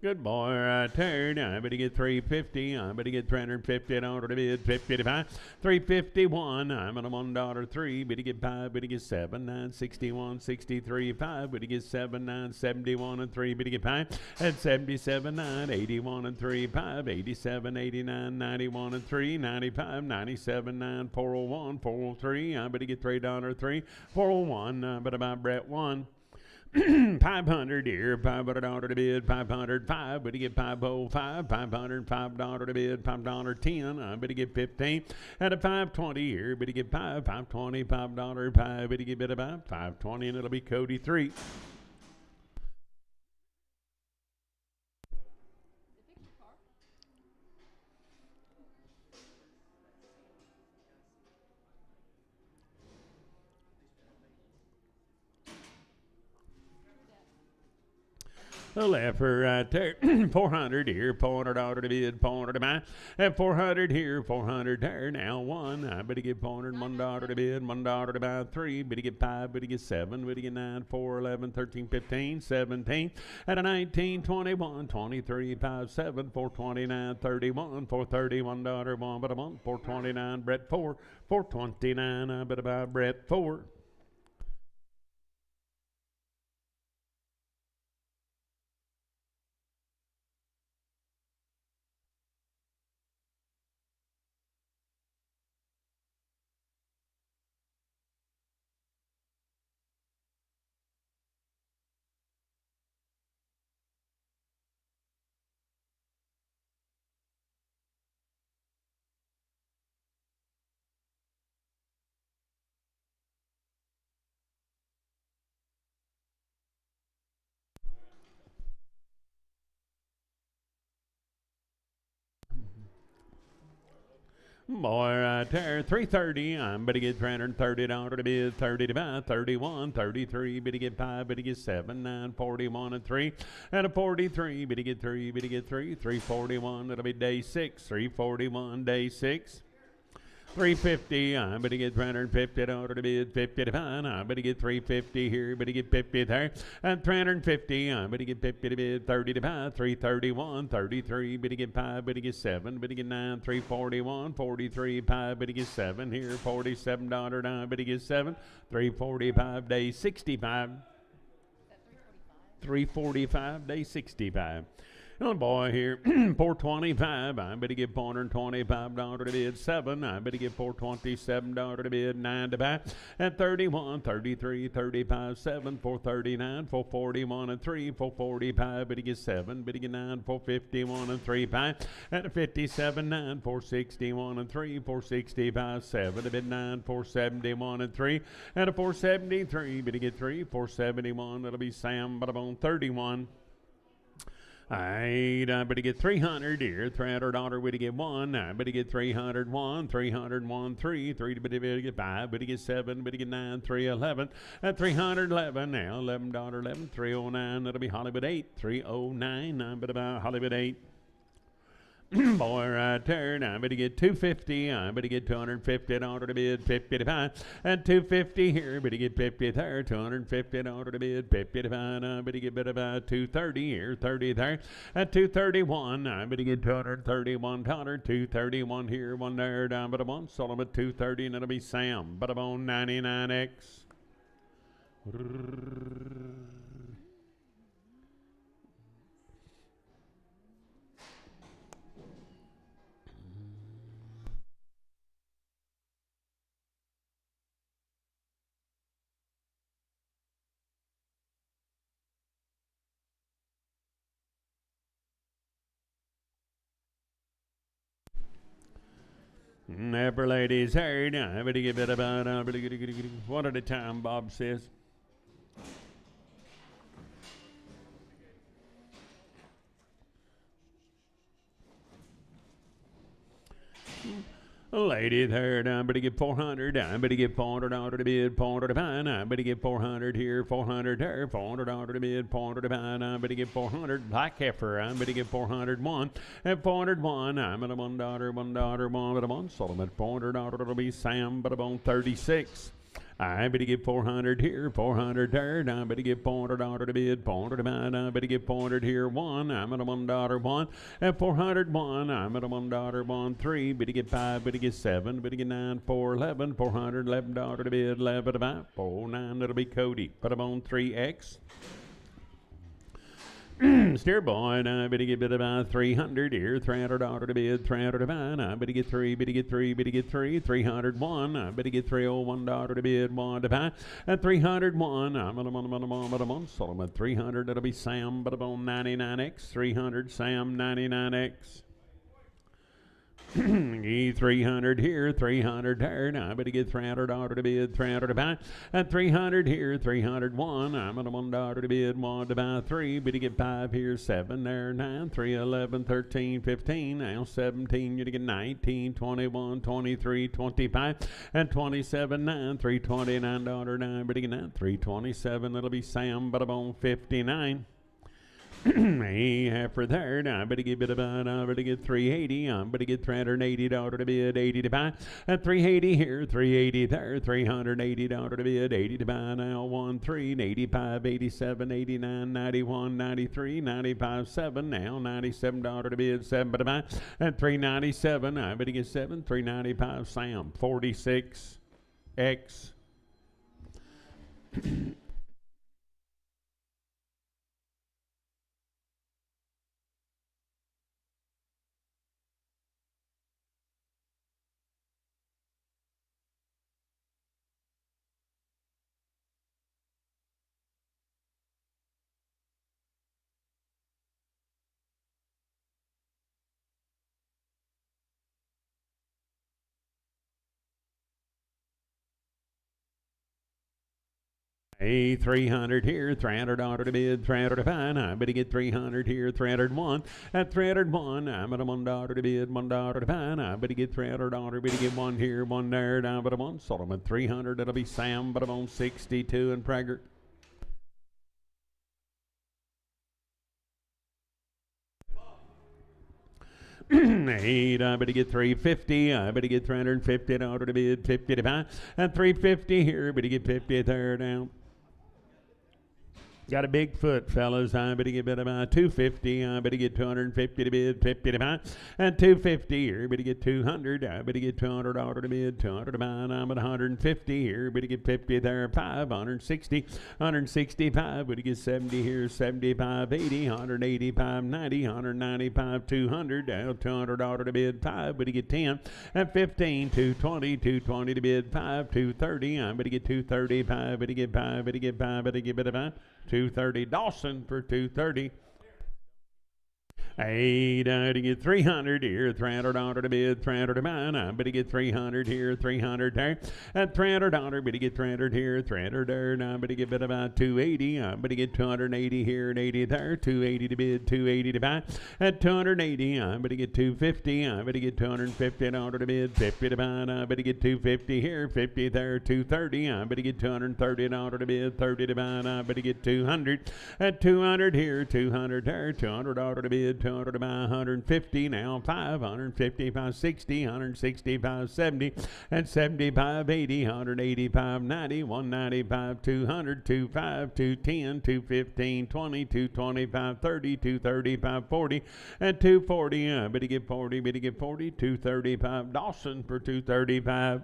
Good boy, right there. Now I'm going to get 350. I'm going to get $350 to bid, 50 to buy. 351. I'm at a $1, 3. But to get 5. But to get 7, 9, 61, 63, 5. But to get 7, 9, 71, and 3. But to get 5. At 77, 9, 81, and 3, 5. 87, 89, 91, and 3. 95, 97, 9, 401, 403. I'm going to get $3, 3. 401. But about Brett 1. 500 here, $500 to bid, 505, but to get 505, $505 to bid, $5.10, but to get 15, at a 520 here, but to get 520, $5, 5, but to get bid about 520, and it'll be Cody 3. The leper right there, 400 here, $400 to bid, 400 to buy, at 400 here, 400 there, now 1, I better get 400, $1 to bid, $1 to buy, 3, better get 5, better get 7, better get 9, 4, 11, 13, 15, 17, at a 19, 21, 23, 5, 7, 429, 31, $431, 1, but a month, 429, Brett 4, 429, I better buy Brett 4. Boy, right there, 330. I'm better get $330 to bid, 30 to buy, 31, 33. Better get 5, better get 7, 9, 41, and 3. And a 43. Better get 3, better get 3, 341. That'll be day 6, 341, day 6. 350, I'm going to get $350 to bid, 50 to buy. I'm going to get 350 here, but to get 50 there. And 350, I'm going to get 50 to bid, 30 to buy, 331, 33, but to get 5, but to get 7, but to get 9, 341, 43, 5, but to get 7 here, $47 down, but to get 7, 345, day 65. 345, day 65. Little boy here, 425. I better give $425 to bid 7. I better give $427 to bid 9 to buy. At 31, 33, 35, 7, 439, 441 and 3, 445. Better get 7. Better get 9, 451 and 3 5. At 57, 9, 461 and 3, 465, 7. A bid 9, 471 and 3. At a 473. Better get 3, 471. That'll be Sam, but I'm on 31. I better get 300 here. $300 better get 1. I better get 301, 301, 3. 3 better get 5. Better get 7. Better get 9. 311. At 311 now. $11.11. 309. That'll be Hollywood 8. 309. I better buy Hollywood 8. Boy, right there. Now I better get 250. I better get $250 to bid 50 to buy. And 250 here. Better get 50 there. $250 to bid 50 to buy. I better get better buy 230 here. 30 there. At 231. I better get $231. 231 here. 1 there. Down but a 1. Sold them at 230. And it'll be Sam. But I'm on 99X. Every lady's heard. I better get about one at a time, Bob says. Lady there, I better get 400. I better get $400 to bid, $400 to buy. I better get 400 here, 400 there, $400 to bid, $400 to buy. I better get 400. Black heifer, I better get 401. At 401, I'm at a $1, $1, but I'm on. Sold them at $400. It'll be Sam, but I'm on 36. I better get 400 here, 400 there. I better get $400 to bid, $400 to buy. I better get 400 here, 1. I'm at a $1, 1. At 401, I'm at a $1, 1, 3. Better get 5, better get 7, better get 9, 4, 11, $411 to bid, 11 to buy, 49. That'll be Cody. Put them on 3X. Steer boy, I better get bid about 300 here, $300 to bid, $300 to buy. I better get 3, better get 3, better get 3, 301. I better get $301 to bid, 1 to buy. At 301, I'm at a $1, sold them at 300. That'll be Sam, but I'm on 99X, 300, Sam, 99X. 300 here, 300 there. Now I better get $300 to bid, $300 to buy. At 300 here, 301. I'm at a $1 to bid, 1 to buy, 3. Better get 5 here, 7 there, 9, 3, 11, 13, 15. Now 17, you to get 19, 21, 23, 25, and 27, 9, $329. Now better get 9, 327. That'll be Sam, but I'm on 59. Hey, after there, I better get about, I better get 380. I better get $380 to bid, 80 to buy. At 380 here, 380 there, $380 to bid, 80 to buy. Now 1, 3, 85, 87, 89, 91, 93, 95, 7. Now $97 to bid, 7 to buy. At 397, I better get 7, 395. Sam, 46 X. Hey, 300 here, $300 to bid, $300 to buy. I better get 300 here, 301. At 301, I'm at a $1 to bid, $1 to buy. I better get $300, better get 1 here, 1 there, down but I'm on. Sold them at 300. That'll be Sam, but I'm on 62 and Prager. Eight, I better get 350. I better get $350 to bid, 50 to buy. At 350 here, better get 50 there down. Got a big foot, fellas. I better get about 250. I better get 250 to bid, 50 to buy, and 250 here. Better get 200. I better get $200 to bid, 200 to buy. And I'm at 150 here. Better get 50 there, 560, 165. Better get 70 here, 75, 80, 185, 90, 195, 200. Down $200 to bid, 5. Better get 10 and 15, 220, 220 to bid, 5, 230. I better get 235. Better get 5. Better get 5. Better get 5. 230. Dawson for 230. Hey, to get 300 here, $300 to bid, 300 to buy. I better get 300 here, 300 there, at $300. Better get 300 here, 300 there. Now I better get about 280. I better get 280 here and 80 there, 280 to bid, 280 to buy, at 280. I better get 250. I better get $250 to bid, 50 to buy. I better get 250 here, 50 there, 230. I better get $230 to bid, 30 to buy. I better get 200 at 200 here, 200 there, $200 to bid, 200 to buy, 150 now, 550, 560, 160, 570, and 75, 80, 185, 90, 195, 200, 25, 210, 215, 20, 225, 30, 235, 40, and 240. I better get 40, better get 40, 235. Dawson for 235.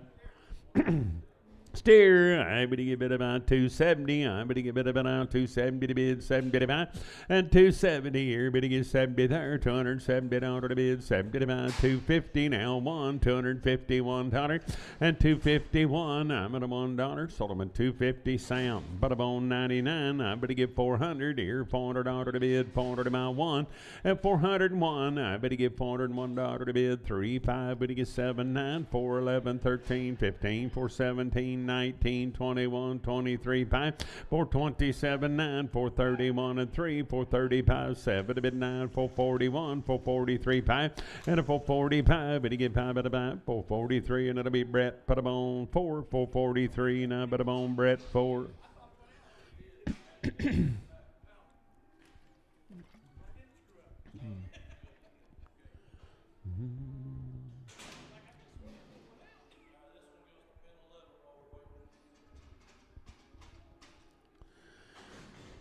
Steer, I better get bid about 270. I better get bid about 270 to bid, 70 to buy, and 270 here. Better get 70 there, $270 to bid, 70 to buy, 250 now, $251, and 251. I'm at a $1. Sold them at 250. Sam, but I'm on 99. I better get 400 here, $400 to bid, 400 to buy, 1, and 401. I better get $401 to bid, 35. Better get 79, 411, 13, 15, 417. 19, 21, 23, 5, 427, 9, 431, and 3, 435, 7, a bit 9, 441, 443, 5, and a 445, but he get 5 at about 443, and it'll be Brett, put him on 4, 443, and I put him on Brett 4.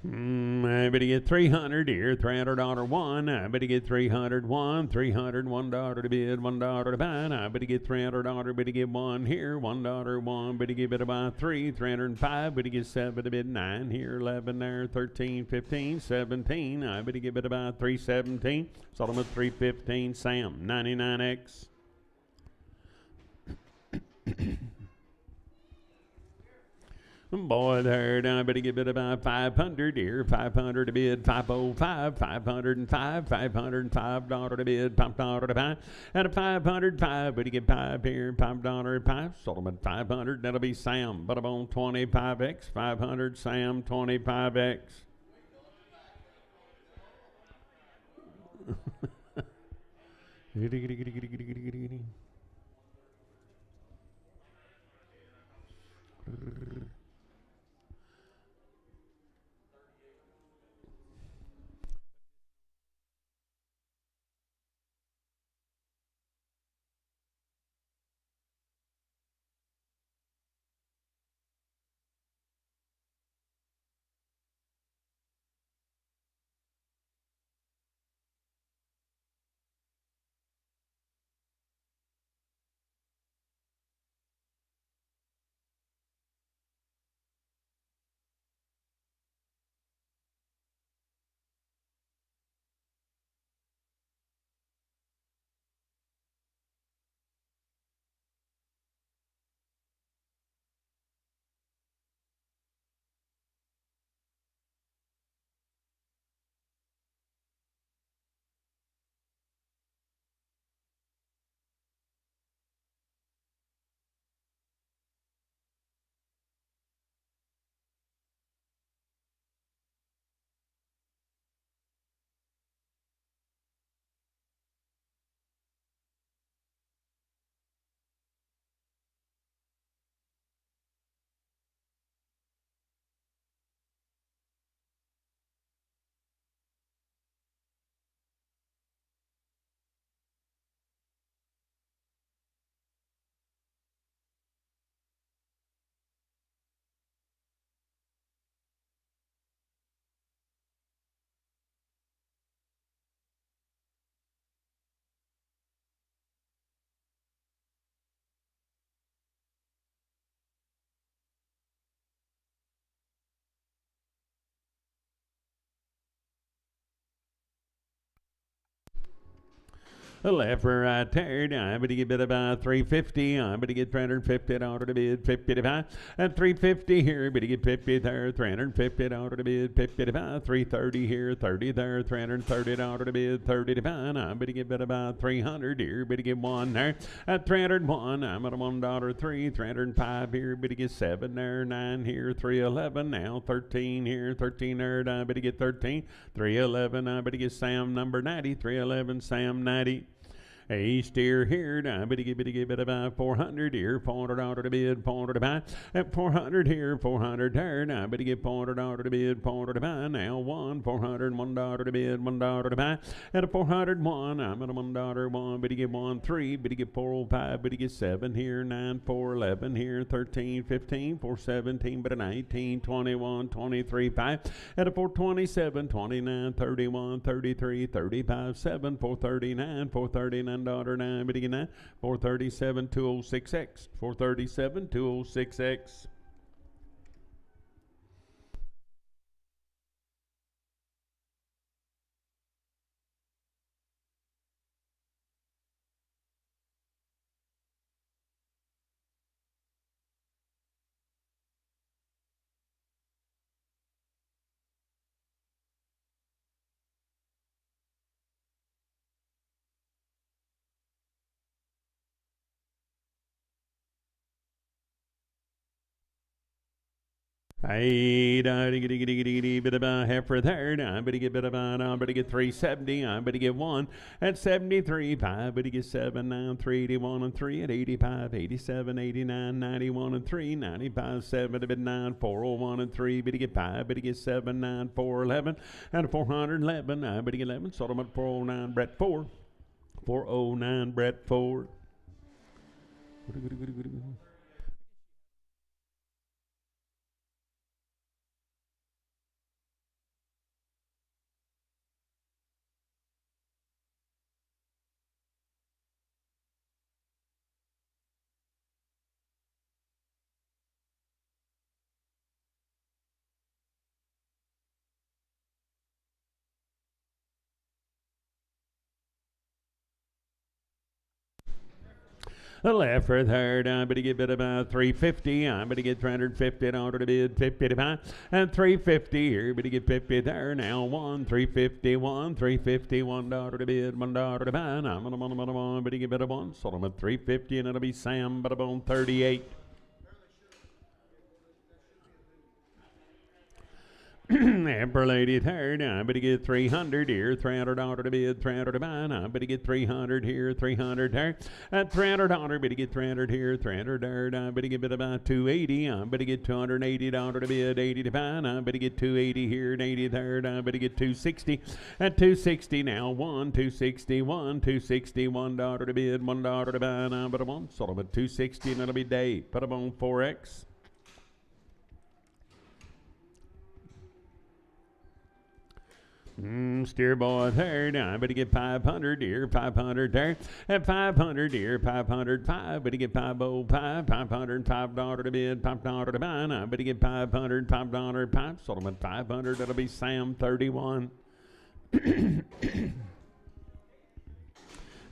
I better get 300 here, $300 one. I better get 301, $301 to bid, $1 to buy. I better get $300, better get 1 here, $1, 1. Better give it about 3, 305. Better get 7 to bid, 9 here, 11 there, 13, 15, 17. I better give it about 317. Sold them at 315. Sam, 99X. Boy, there, I better give it about 500 here, 500 to bid, 505, 505, $505 to bid, $5 to buy, and a 505, better get 5 here, $5 5, sold them at 500, that'll be Sam, but I'm on 25X, 500, Sam, 25X. Left for right there, I'm going to get bid about 350. I'm going to get $350 to bid 55. At 350 here, but to get 50 there, $350 to bid 55. 330 here, 30 there, $330 to bid 30 to 5. I'm going to get bid about 300 here, but to get 1 there. At 301, I'm at $1.03. 305 here, but to get 7 there, 9 here, 311 now, 13 here, 13 there, I'm going to get 13. 311, I'm going to get Sam number 90. 311, Sam 90. A steer here, I'm going to give it about 400 here, $400 to bid, 400 to buy. At 400 here, 400 there, I'm going to get $400 to bid, 400 to buy. Now $401 to bid, $1 to buy. At a 401, I'm at a $1, but you get 1, 3, but you get 405, but you get 7 here, 9, 4, 11 here, 13, 15, 4, 17, but a 19, 21, 23, 5. At a 427, 29, 31, 33, 35, 7, 439, 439. $9, but again, 437 206X, 437 206X. Hey, bit about half for third. I'm going to get bit about, I'm going to get 370. I'm going to get 1 at 73. 5, but to get 7 now, 381 and 3 at 85, 87, 89, 91 and 3, 95, 7 to bid 9, 401 and 3, but to get 5, but to get 7, 9, 411 and 411. I'm going to get 11. Sold them at 409, Brett 4. 409, Brett 4. Left for third, I'm going to get bid about 350. I'm going to get $350 to bid 55. And 350 here, but to get 50 there. Now 351, $351 to bid, $1 to buy. I'm going to get bid a 1. Sold them at 350, and it'll be Sam, but about 38. Emperor Lady third, I'm going to get 300 here, $300 to bid, 300 to buy. I'm going to get 300 here, 300 there. At $300, I'm going to get 300 here, 300 there. I'm going to get bid about 280. I'm going to get $280 to bid, 80 to buy. I'm going to get 280 here and 80 there. I'm going to get 260. At 260 now, 261, $261 to bid, $1 to buy. I'm going to want sold them at 260, and it'll be Dave. Put them on 4X. Steer boy third, I'm going to get 500 here, 500 there. At 500 here, 505, but to get 505, $505 to bid, $5 to buy. I'm going to get $505, 5. Sold them at 500, that'll be Sam 31.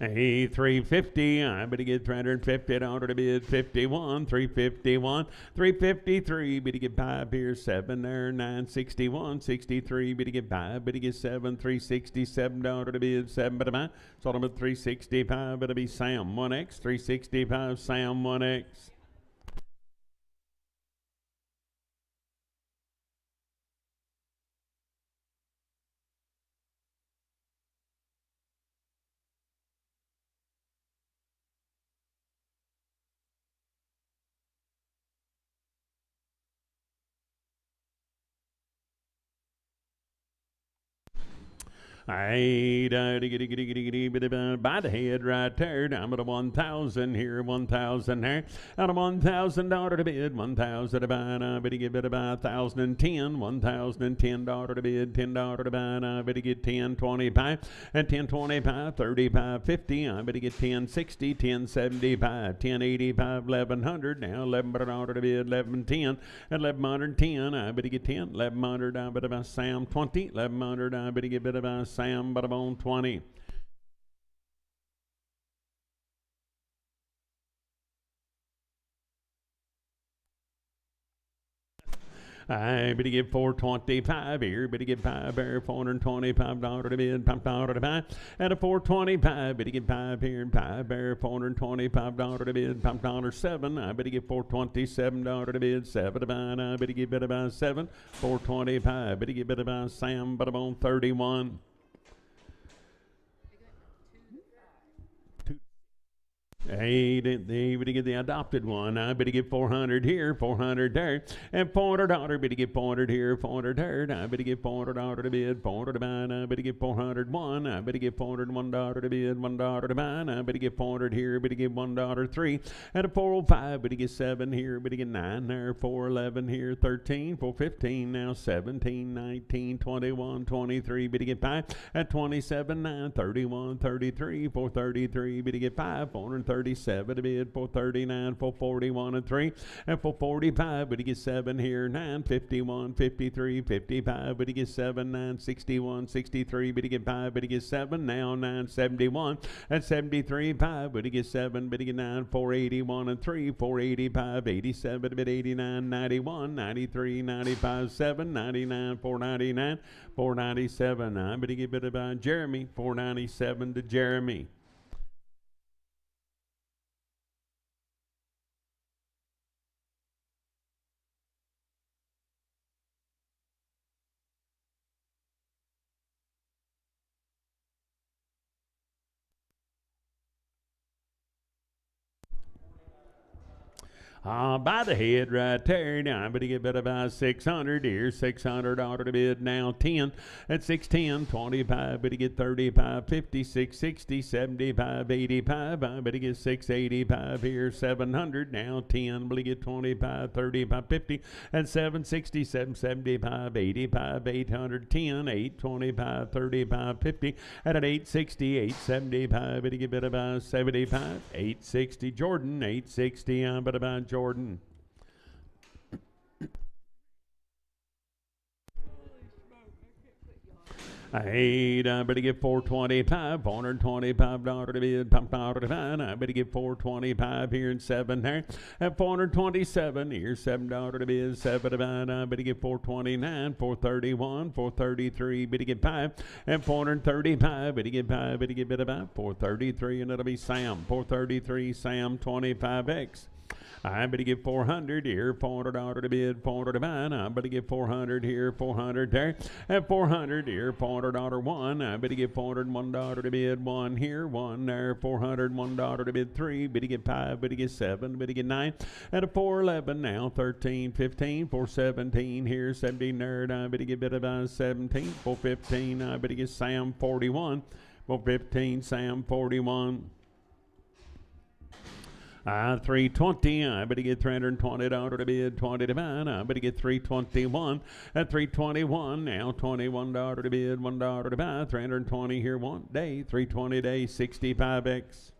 Hey, 350, I'm going to get $350 to bid 51, 351, 353, but to get 5 here, 7 there, 961, 63, but to get 5, but to get 7, $367 to bid 7, but to buy. Sold them at 365, but it'll be Sam 1X, 365, Sam 1X. By the head right there, I'm at a 1,000 here, 1,000 there. At a $1,000 to bid, 1,000 to buy. I better get bid about 1,010, $1,010 to bid, $10 to buy. I better get 1025 and 1025, 35, 50. I better get 1060, 1075, 1085, 1,100. Now $1,100 to bid, 1110 and 1,110. I better get 10, 1,100. I better buy Sam 20, 1,100. I better get bid about Sam, but I'm on 20. I better get 425 here, better get 5 there, $425 to bid, $5 to buy, and a 425, better get 5 here and 5 there, $425 to bid, $5.07, I better get $427 to bid, 7 to buy, and I better get better buy 7, 425, better get better buy Sam, but I'm on 31. Hey, they better get the adopted one. I better get 400 here, 400 there, and $400. Better get 400 here, 400 there. I better get $400 to bid, 400 to buy. I better get 401. I better get $401 to bid, $1 to buy. I better get 400 here, better get $1.03, and a 405. Better get 7 here, better get 9 there, 411 here, 13, 415 now, 17, 19, 21, 23. Better get 5 at 27, 9, 31, 33, 433. Better get 5, 437 to bid, 439, 441 and 3, and 445, but he gets 7 here, 951, 53, 55, but he gets 7, 961, 63, but he gets 5, but he gets 7, now 971, and 73, 5, but he gets 7, but he gets 9, 481 and 3, 485, 87, but 89, 91, 93, 95, 7, 99, 499, 497, 9, but he gets better by Jeremy, 497 to Jeremy. By the head right there. Now, but he get better by 600 here. $600 to bid now 10 at 610, 25, but he get 35, 56, 60, 75, 85. I bet he get 685 here. 700 now 10, but he get 25, 35, 50, and 760, 775, 85, 810, 825, 35, 50, and at 860, 875, but he get better by 75, 860. Jordan, 860. I'm better by Jordan. I better get 425, $425 to bid, $5 to buy. I better get 425 here and 7 there. At 427 here, $7 to bid, 7 to buy. I better get 429, 431, 433, better get 5, and 435, better get 5, better get better buy, 433, and it'll be Sam, 433, Sam 25X. I better get 400 here, $400 to bid, $400 to buy. I better get 400 here, 400 there, and 400 here, $400 one. I better get $401 to bid, 1 here, 1 there, $401 to bid, 3. Better get 5, better get 7, better get 9, and a 411 now, 13, 15, 417 here, 17 there. I better get better by 17, 415. I better get Sam 41, 415, Sam 41. 320, I better get $320 to bid, 20 to buy. I better get 321 at 321, now $21 to bid, $1 to buy, 320 here one day, 320 day, 65X.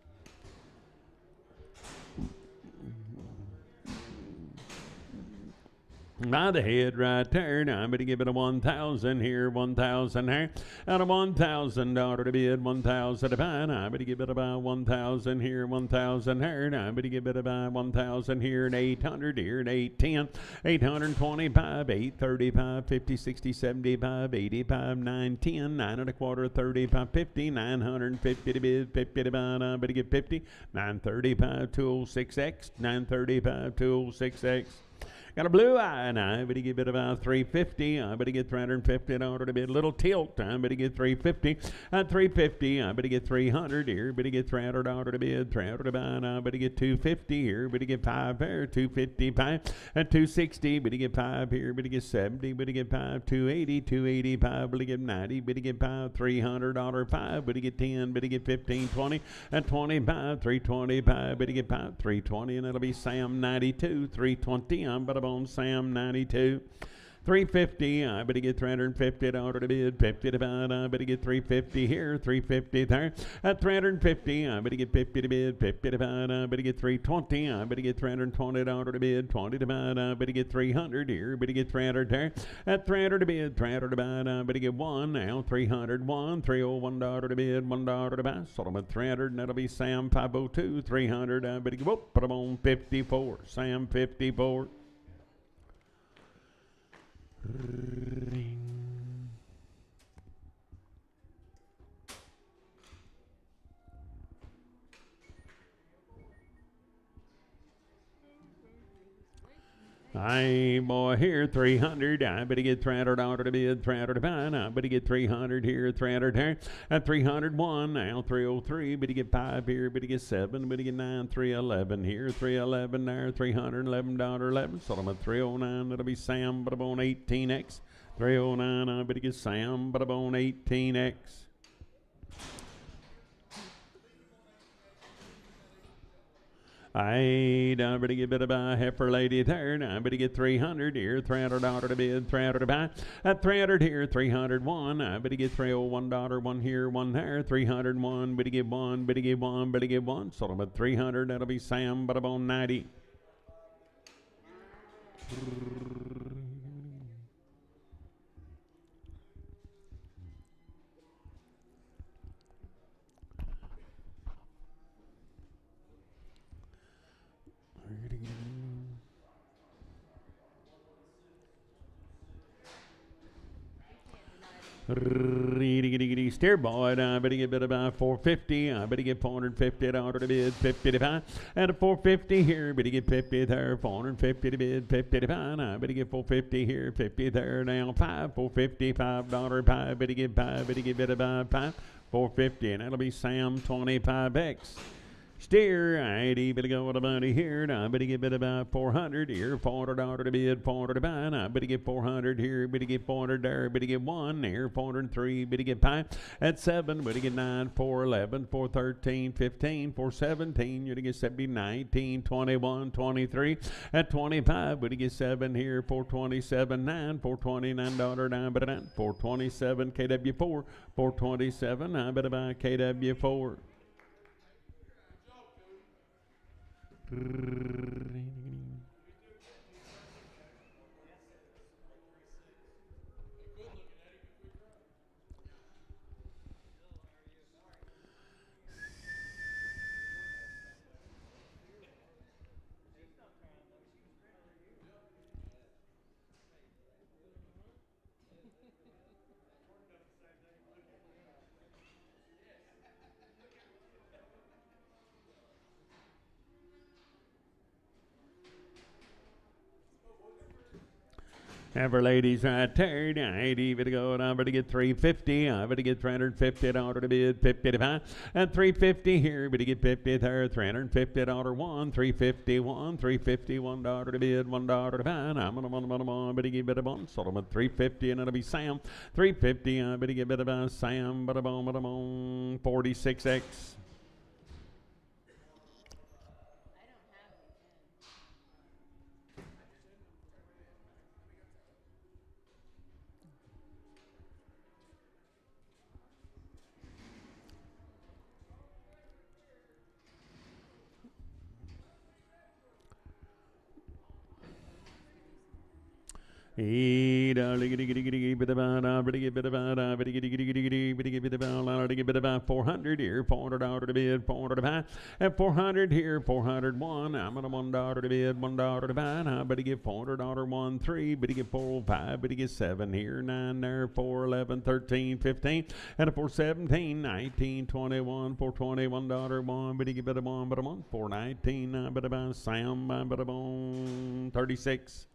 By the head right there. Now I'm going to give it a 1,000 here, 1,000 there, and a $1,000 to bid, 1,000 to buy. I'm going to give it about 1,000 here, 1,000 there. Now I'm going to give it about 1,000 here, and 800 here, and 810, 825, 835, 50, 60, 75, 85, 910, 9 1/4, 35, 50, 950 to bid, 50 to buy. I'm going to get 50, 935, 206X, 935, 206X. Got a blue eye, and I better give it about 350. I better get 350 in order to be a little tilt. I better get 350. At 350, I better get 300 here. Better get $300 to bid, 300 to buy. And I better get 250 here. Better get 5 there, 255. At 260, better get 5 here. Better get 70. Better get 5, 280, 285. Better get 90. Better get 5, $300 5. Better get 10. Better get 15, 20. At 25, 325. Better get 5, 320, and it'll be Sam 92, 320. I'm better on Sam 92. 350, I better get $350 to bid, 50 to buy. I better get 350 here, 350 there. At 350, I better get 50 to bid, 50 to buy. I better get 320. I better get $320 to bid, 20 to buy. I better get 300 here, better get 300 there. At 300 to bid, 300 to buy. I better get 1 now, 301, $301 to bid, $1 to buy. Sold them at 300, and that'll be Sam 502, 300. I better get, whoop, put them on 54, Sam 54. Hey, boy, here, 300. I better get $300 to bid, 300 to buy. I better get 300 here, 300 here. At 301, now 303. Better get 5 here, better get 7, better get 9, 311 here, 311 there, $311.11. Sold them at 309. That'll be Sam, but I'm on 18X. 309, I better get Sam, but I'm on 18X. I better get better buy heifer lady there. I better get 300 here, $300 to bid, 300 to buy. At 300 here, 301. I better get $301, one here, one there, 301. Better get one, better get one, better get one. Sold them at 300. That'll be Sam, but I'm on 90. Steer boy, I better get better by 450. I better get $450 to bid, 50 to buy. And a 450 here, better get 50 there, 450 to bid, 50 to buy. I better get 450 here, 50 there, now 5, $450, $5 pie, better get pie, better get better by 5, 450, and that'll be Sam 25X. Steer, I better go with a money here. I better get better by 400 here, $400 to bid, 400 to buy. I better get 400 here, better get 400 there, better get 1 here, 403, better get pie. At 7, better get 9, 411, 413, 15, 417, you're to get 70, 19, 21, 23. At 25, better get 7 here, 427, 9, $429, 9, better 9, 427, KW4, 427, I better buy KW4. Have our ladies right there. I better go and I better get 350. I better get $350 to bid, 50 to buy. And 350 here, better get 50 there, $350 one, 351, $351 to bid, $1 to buy. And I'm gonna better get better one. Sold them at 350 and it'll be Sam. 350, I better get better by Sam, but I'm on 46X. Better get about 400 here, $400 to bid, 400 to buy. At 400 here, 401. I'm on $1 to bid, $1 to buy. And I better get $400 1, 3. Better get 405. Better get 7 here, 9 there, 411, 13, 15. And a 417, 19, 21, $421 1. Better get better 1, but I'm on 419. I better buy Sam, I better on 36.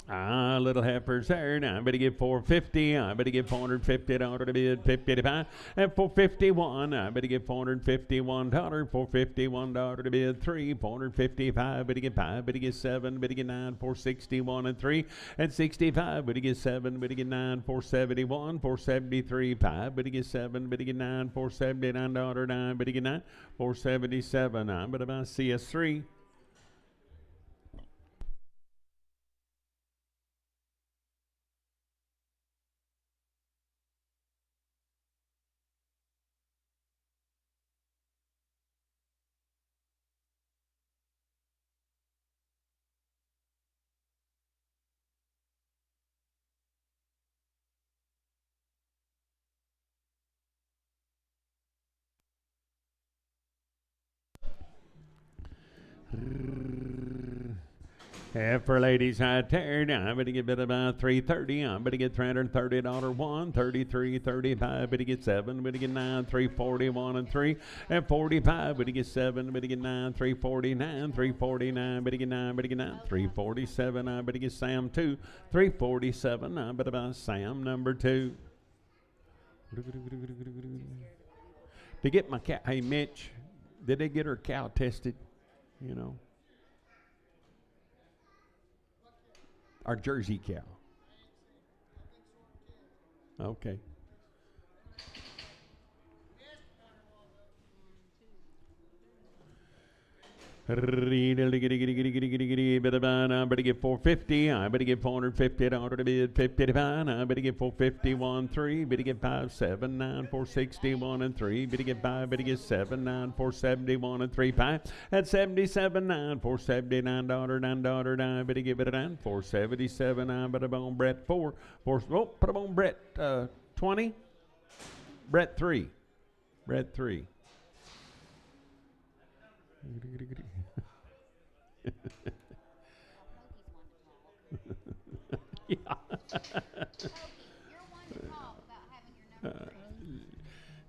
Little heifers there. Now I better get 450. I better get $450 to bid 55. And 451. I better get $451. $451 to bid 3. 455. Better get 5. Better get 7. Better get 9. 461 and 3. And 65. Better get 7. Better get 9. 471. 473. 5. Better get 7. Better get 9. $479. 9. Better get 9. 477. I better buy CS3. For ladies high tear, I'm going to get bid about 330. I'm going to get $330 1, 33, 35, but to get 7, but to get 9, 341 and 3, and 45, but to get 7, but to get 9, 349, 349, but to get 9, but to get 9, 347, I'm going to get Sam 2, 347, I'm going to buy Sam number 2. To get my cow, hey Mitch, did they get her cow tested? You know, our Jersey cow. Okay. I better get 450. I better get $450 to bid 55. I better get 451 3. Better get 579 461 and 3. Better get 5. Better get 79 471 and 3 5. At 77 9 $479 $9. Better give it a 9 477. I better on Brett 4. Put them on Brett 20. Brett 3. Brett 3. Yeah.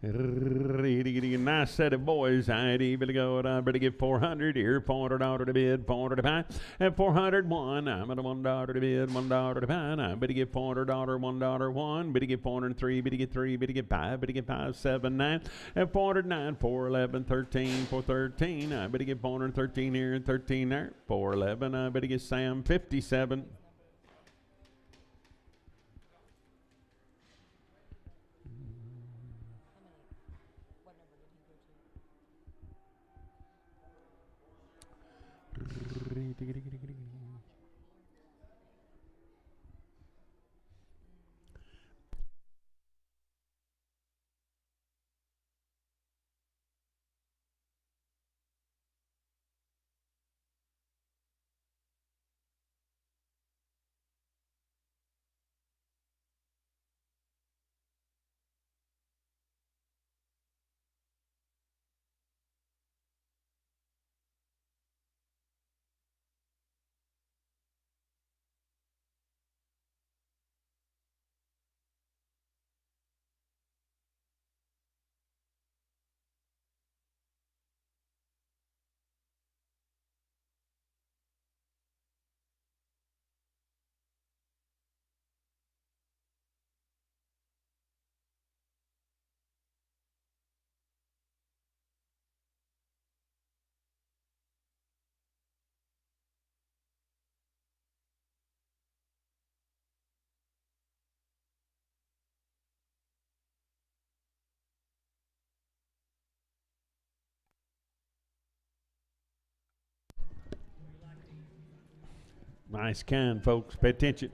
Nice set of boys. I'd even go. I better get 400 here. $400 to bid. 405 and 401. I'm at $1 to bid. $1 to buy. I better get $400. $1 1. Better get 403. Better get 3. Better get 5. Better get 5 7 9 and 409 411 13 413. I better get 413 here and 13 there. 411. I better get Sam 57. Nice can, folks. Pay attention.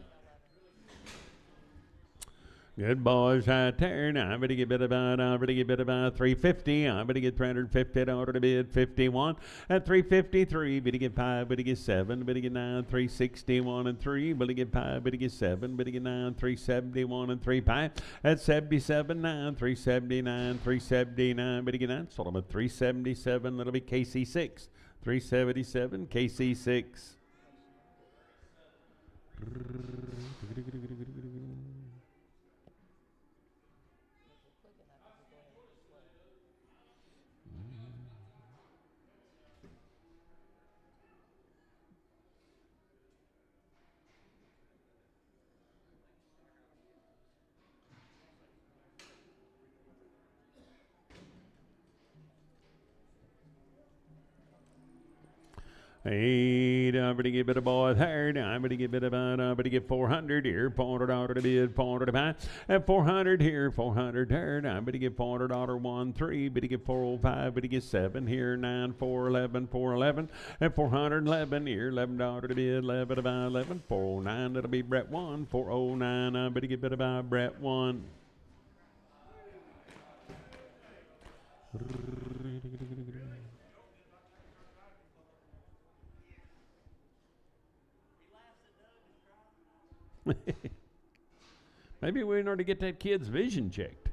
Good boys out there. Now I better get bid about 350. I better get $350 to bid 51. At 353, better get 5, better get 7, better get 9, 361 and 3, better get 5, better get 7, better get 9, 371 and 3 5. At 77 9, 379, 379, better get 9. Sold them at 377. That'll be KC6. 377 KC6. Hey, somebody give it a boy third. Somebody give it about, somebody get 400 here. $400 to bid, $400 to buy. At 400 here, 400 third. Somebody get $400 1 3. Biddy get 405. Biddy get 7 here. 9 411 411. At 411 here, $11 to bid, 11 to buy, 11 409. That'll be Brett 1 409. Somebody get bid about Brett 1. Maybe we need to get that kid's vision checked.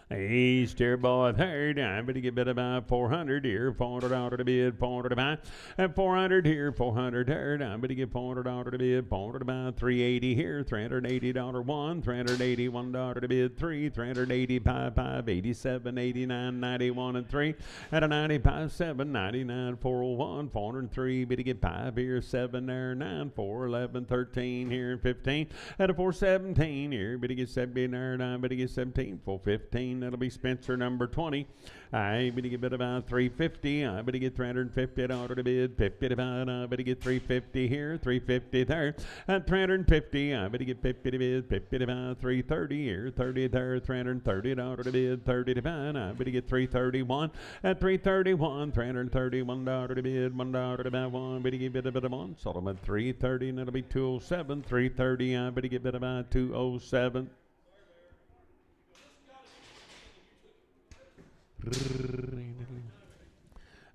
Hey, steer boy third. I'm going to get bid about 400 here. $400 to bid, 400 to buy. At 400 here, 400 third. I'm going to get $400 to bid, 400 to buy. 380 here, $380 1, $381 to bid 3, 385 5, 87, 89, 91 and 3. At a 95 7, 99 401, 403. Bid to get 5 here, 7 there, 9 4 11 13 here, 15. At a 417 here, bid to get 17 there, 9. Bid to get 17 415. That'll be Spencer number 20. I bid to get bid about 350. I bid to get $350 to bid, 50 to buy. I bid to get 350 here, 350 there. At 350, I bid to get 50 to bid, 50 to buy, 330 here, 30 there, $330 to bid, 30 to buy. I bid to get 331. At 331, $331 to bid, $1 to buy, 1. Bid to get bid a bit of 1. Sold them at 330, and that'll be 207. 330. I bid to get bid about 207.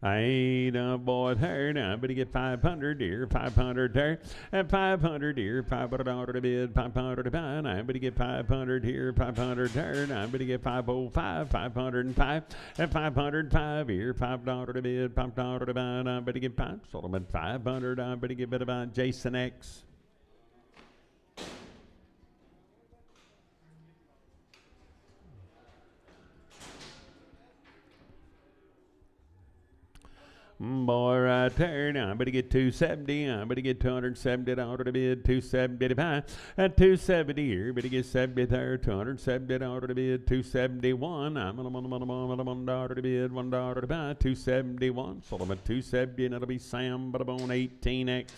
I ain't a boy there now. I'm going to get 500 here, 500 there. At 500 here, $500 to bid, 500 to buy. I'm going to get 500 here, 500 there. I'm going to get 505, 505. At 505 here, $5 to bid, $5 to buy. I'm going to get 5. Sold them at 500. I'm going to get bid about Jason X. Boy, right there. Now I'm going to get 270. I'm going to get $270 to bid, 270 to buy. At 270 here, but to get 70 there, $270 to bid, 271. I'm going to $1 to bid, $1 to buy, 271. Sold them at 270, and it'll be Sam Butterbone 18X.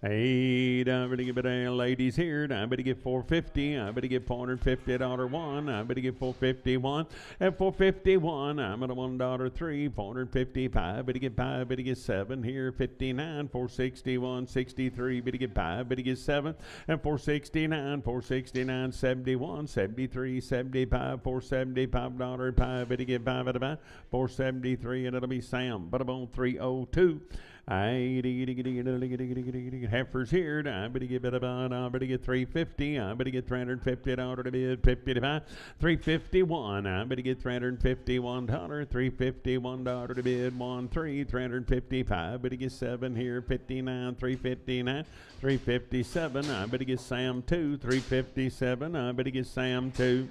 Hey, I'm going to give it a ladies here. I'm going to get 450. I'm going to get $450 one. I'm going to get 451. At 451, I'm at a $1 3. 455. But to get 5. But to get 7 here. 59. 461. 63. But to get 5. But to get 7. And 469. 469. 71. 73. 75. $475. 5. But to get 5 at about 473. And it'll be Sam. But about 302. Heifers here. I'm going to give it about, I'm going to get 350. I'm going to get $350 to bid, 55. 351. I'm going to get $351. $351 to bid, 1 3. 355. But to get 7 here, 59. 359. 357. I'm going to get Sam 2. 357. I'm going to get Sam 2.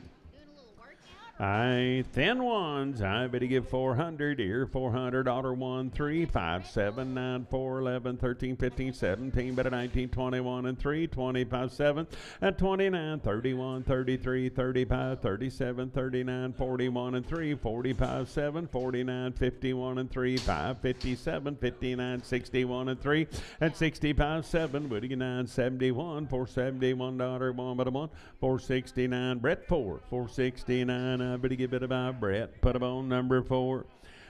Thin ones. I better give 400 here. $400 1 3 5 7 9 4 11 13 15 17 better 19 21 and 3 25 7 at 29 31 33 35 37 39 41 and 3 45 7 49 51 and 3 5 57 59 61 and 3 at 65 7 would you 9 71 $471 1 but a 1 469 Brett 4 469. I better give it about Brett. Put him on number 4.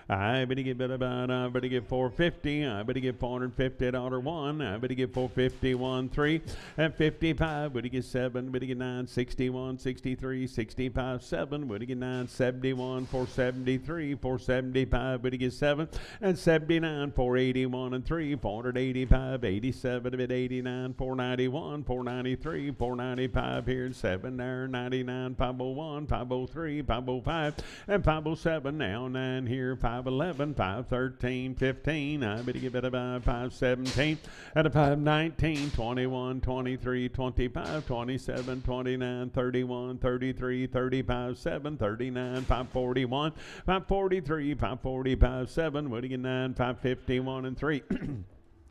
I better get about I better get 450. I better get $450 I better get 451 3 and 55. Better get 7. Better get 9 61 63 65 7. Better get 9 71 473 475. Better get 7 and 79 481 and 3 485 87 bit 89 491 493 495 here and 7 there 99 501 503 505 and 507 now 9 here 511 513 15. I better get it about 517 at a 519 21 23 25 27 29 31 33 35 7 39 541 543 545 7. What do you get 9 551 and 3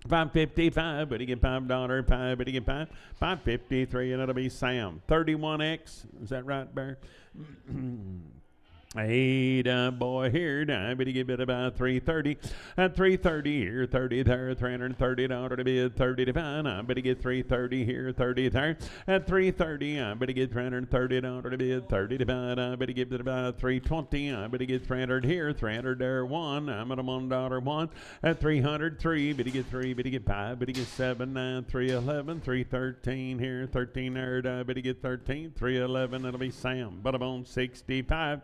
555, but you get $5, 5, but you get 5, 553, and it'll be Sam. 31X, is that right, Bear? Hey, boy, here, I bet you get about 330, at 330 here, 30 there, $330 to bid, 30 to find. I bet you get 330 here, 30 there, at 330. I bet you get $330 to bid, 30 to find. I bet you get about 320. I bet you get 300 here, 300 there, 1. I'm at a $1 1 at 303. Bet you get 3, bet you get 5, bet you get 7, 9, 311, 313 here, 13 there. I bet you get 13, 311. It'll be Sam, but I'm on 65.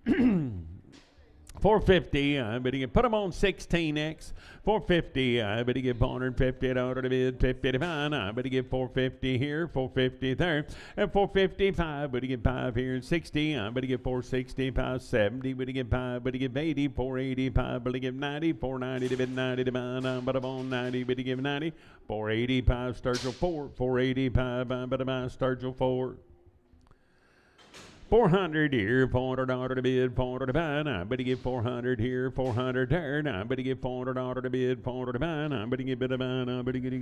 450, I bet you can put them on 16X. 450, I bet you get $450 to bid, 50 to find. I bet you get 450 here, 450 there, and 455. But you get 5 here and 60. I bet you get 460, 570. But you get 5, but you get 80, 485. But you get 90, 490 to bid, 90 to find. But I'm on 90, but you give 90, 485, Sturgill 4, 485. But I'm Sturgill 4. 400 here, $400 to bid, 400 to buy. I bet you get 400 here, 400 there. I bet you get $400 to bid, 400 to buy. I bet you get bit of buy. I bet you get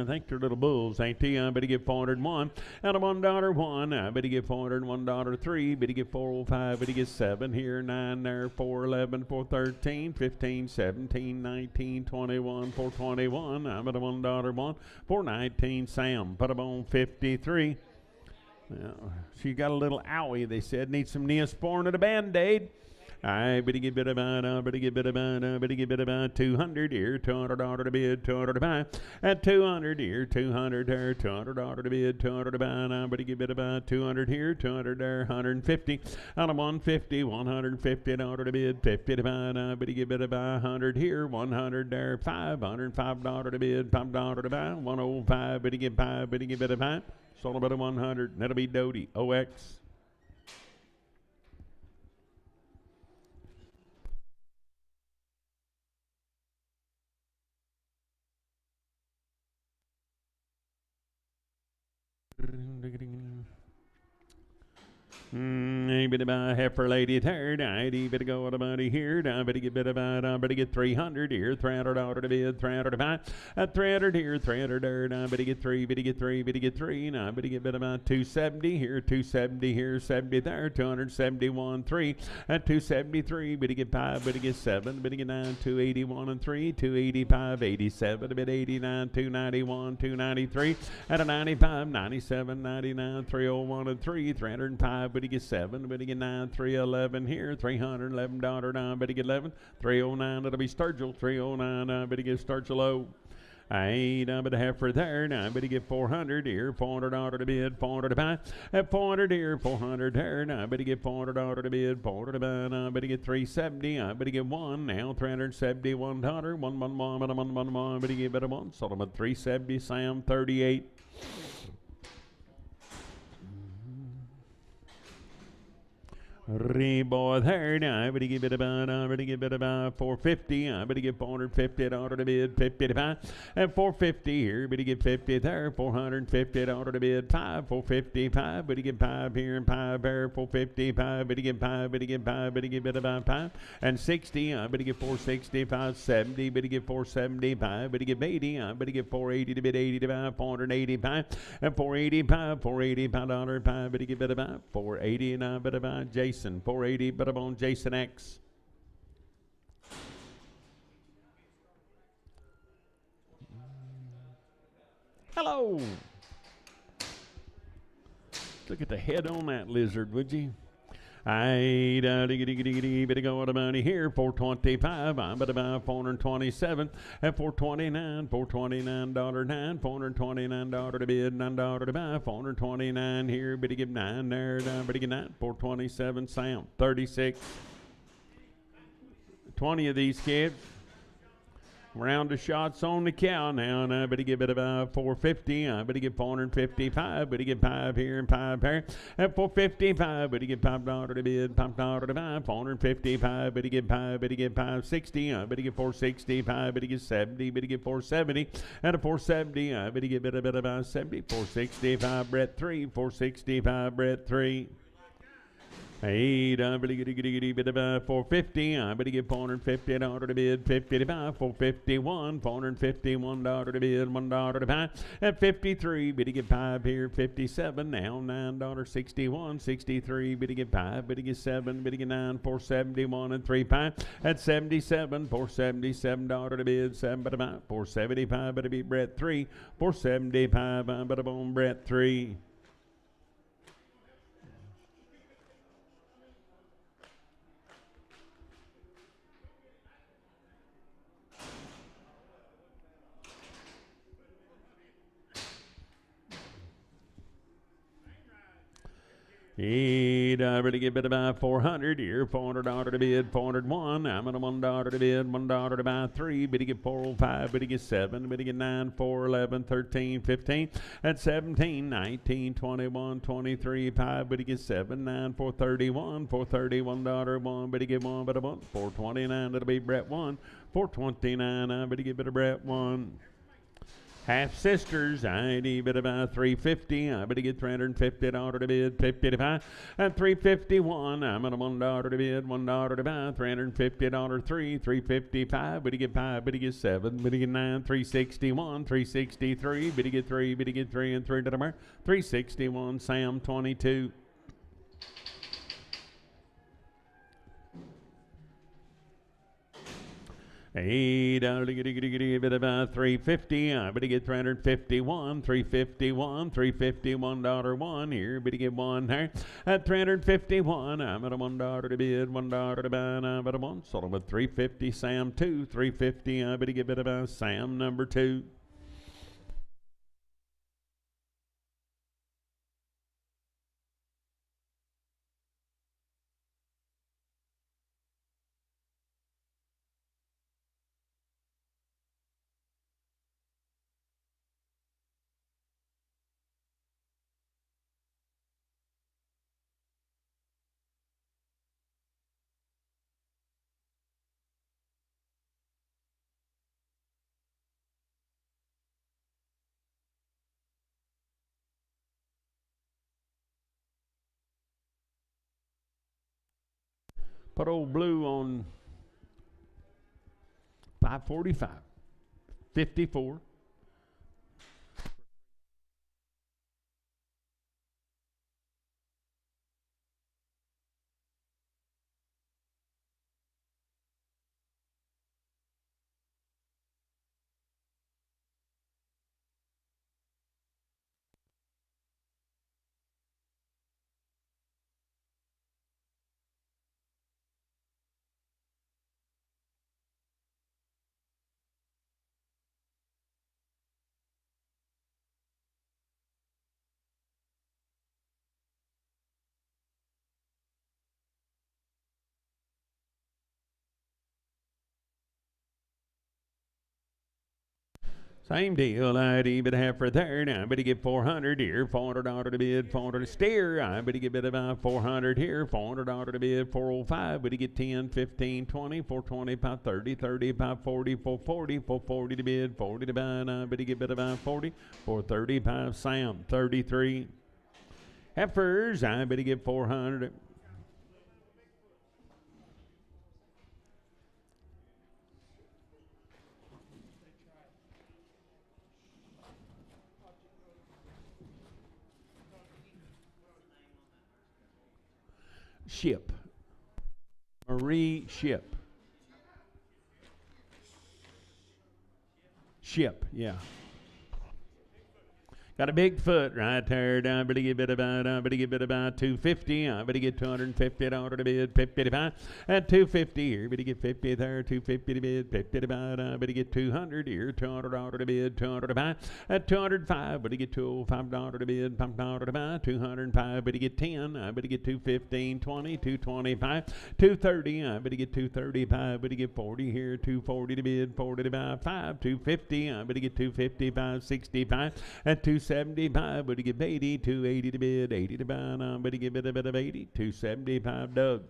I think they're little bulls, ain't they? I bet you get 401 and a $1 1. I bet you get $401 3. Bet you get 405. Bet you get 7 here, 9 there, 411, 413, 15, 17, 19, 21, 421. I'm at a $1 1, 419. Sam, put them on 53. She got a little owie, they said. Needs some Neosporin and a Band-Aid. I better get bit about, better get bit about 200 here, $200 to bid, 200 to buy. At 200 here, 200 there, $200 to bid, 200 to buy. I better get bit about 200 here, 200 there, 150. Out of 150, $150 to bid, 50 to buy. I better get bit about 100 here, 100 there, $505 to bid, $5 to buy. 105, better get 5, better get bit of 5. Sold about a 100, and that'll be Doty, OX. Bit about heifer lady third. I better go with a buddy here. I better get bit about. I better get 300 here. $300 to bid. 300 to buy. At 300 here. 300 there. I better get 3. Better get 3. Better get 3. And I better get bit about 270 here. 270 here. 70 there. 271 3. At 273. Better get 5. Better get 7. Better get 9. 281 and 3. 285. 87. A bit 89. 291. 293. At a 95. 97. 99. 301 and 3. 305. Better get 7. Better get 9. 311 here. $311 now. Better get 11. 309. That'll be Sturgill. 309. I better get Sturgill O. I ain't but a heifer there. Now I better get 400 here. $400 to bid. 400 to buy. At 400 here. 400 there. Now I better get $400 to bid. 400 to buy. Now I better get 370. I better get 1. Now $371. 1. I better get better 1. Sold them at 370. Sam 38. Boy there. Now I better get bit about 450. I better get $450 to bid, 50 to buy. At 450 here, better get 50 there, $450 to bid, 5, 455. Better get 5 here and 5 there, 455. Better get 5, better get 5, better get bit about 5 and 60. I better get 465, 70. Better get 475. Better get 80. I better get 480 to bid, 80 to buy, 485 and 485, $485 5. Better get bit about 480 and I better buy Jason. 480, but I'm on Jason X. Hello. Look at the head on that lizard, would you? I better go to money here. 425. I'm better buy 427 at 429. $429.9. $429 to bid. $9 to buy. 429 here. Better give 9 there. Better give 9. 427. Sam 36. 20 of these kids. Round of shots on the cow now, and I better give it about 450. I better give 455. Better give 5 here and 5 here. At 455, better give $5 to bid, $5 to buy. 455, better give 5, better give 560. I better give 465, better give 70, better give 470. At a 470, I better give it a bit about 70. 465, Brett 3. 465, Brett 3. Hey, I better get a bit about 450. I better give $450 to bid, 50 to buy. 451, $451 to bid, $1 to buy. At 53, better get 5 here, 57. Now $9.61, 63. Better get 5, better get 7, better get 9, 471 and 3 pie. At 77, $477 to bid, 7 to buy. 475, better be Brett 3. 475, I'm better on Brett 3. I really give it about 400 here, $400 to bid, 401. I'm at a $1 to bid, $1 to buy 3. Better get 405, better get 7, better get 9, 4, 11, 13, 15. At 17, 19, 21, 23, 5, better get 7, 9, 431, $431, 1, better get 1, better 1, 429, that'll be Brett 1, 429, I better give it a Brett 1. Half sisters, I need bit about 350. I better get $350 to bid, 50 to buy. At 351, I'm at a $1 to bid, $1 to buy. $350 3, 355. Better get 5, better get 7, better get 9, 361, 363. Better get 3, better get 3 and 3 to the mark. 361, Sam 22. Hey, bit about 350. I better get 351, 351, $351 1 here. Better get 1 there. At 351, I'm at a $1 to bid, $1 to buy, and I'm at a 1. Sold them with 350, Sam 2, 350. I better get bit about Sam number 2. Put old Blue on 545, 54. Same deal, I'd even have for there. Now, I better get 400 here, $400 to bid, 400 to steer. I better get bid about 400 here, $400 to bid, 405. Better get 10, 15, 20, 425, 30, 35, 40, 440, 440 to bid, 40 to buy. And I better get bid about 40, 435, Sam, 33. Heifers, I better get 400. Ship. Marie Ship. Ship, yeah. Got a big foot right there. I better get about 250. I better get $250 to bid 55 at 250 here. Better get 50 there. 250 to bid 50 to buy. I better get 200 here. $200 to bid 200 to buy at 205. Better get $205 to bid $5 to buy 205. Better get 10. I better get 215, 20, 225, 230. I better get 235. Better get 40 here. 240 to bid 40 to buy 5. 250. I better get 255, 65 at 275, but to get 80, 280 to bid, 80 to buy, now, but to get a bit of 80, 275, Doug.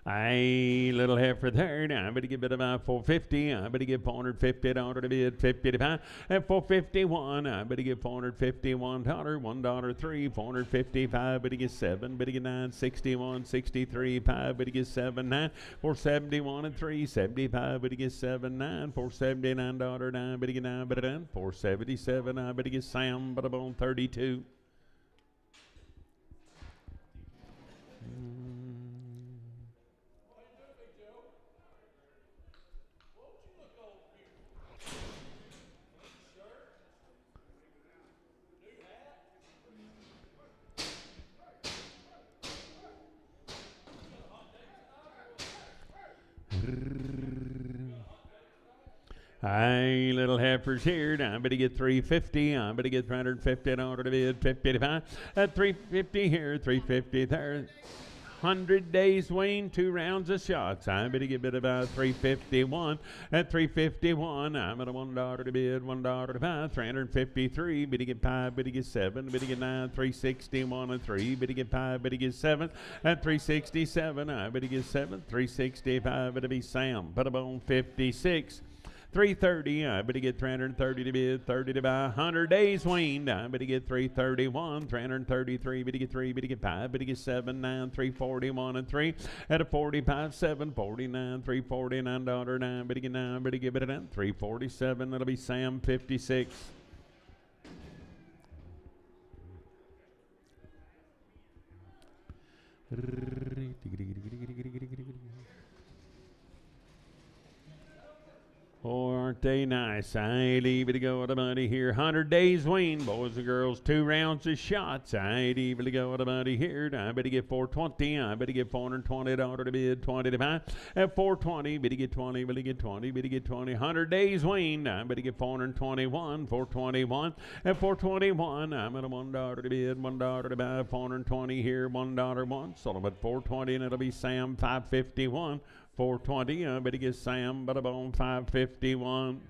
Aye, little heifer there. Now I better get bit about 450. I better get $450 to bid 50 to buy. At 451, I better get $451. $1 455. Better get 7. Better get 9. 61, 63. 5. Better get 7. 9. 471 and 3. 75. Better get 7. 9. $479. 9. Better get 9. Better done. 477. I better get Sam. But I'm on 32. Aye, little heifers here. Now I better get 350. I better get $350 to bid 55. At 350 here, 350 there. 100 days wean, 2 rounds of shots. I better get bid about 351. At 351, I'm at a $1 to bid, $1 to buy. 353. Better get 5. Better get 7. Better get 9. 361 and 3. Better get 5. Better get 7. At 367, I better get 7. 365. Better be Sam. Put a bone 56. 330, I better get 330 to bid, 30 to buy, 100 days weaned, I better get 331, 333, better get 3, better get 5, better get 7, 9, 341 and 3, at a 45, 7, 49, $349, 9, better get 9, better get it at 347, that'll be Sam 56. Oh, aren't they nice? I leave it to go with a buddy here. 100 days wean, boys and girls, 2 rounds of shots. I leave it to go with a buddy here. I better get 420. I better get $420 to bid, 20 to buy. At 420, better get 20, better get 20, better get 20. 100 days wean. I better get 421, 421. At 421, I'm at a $1 to bid, $1 to buy. 420 here, $1 once. So I'm at 420, and it'll be Sam 551. 420, I better get Sam, but I'm on 551.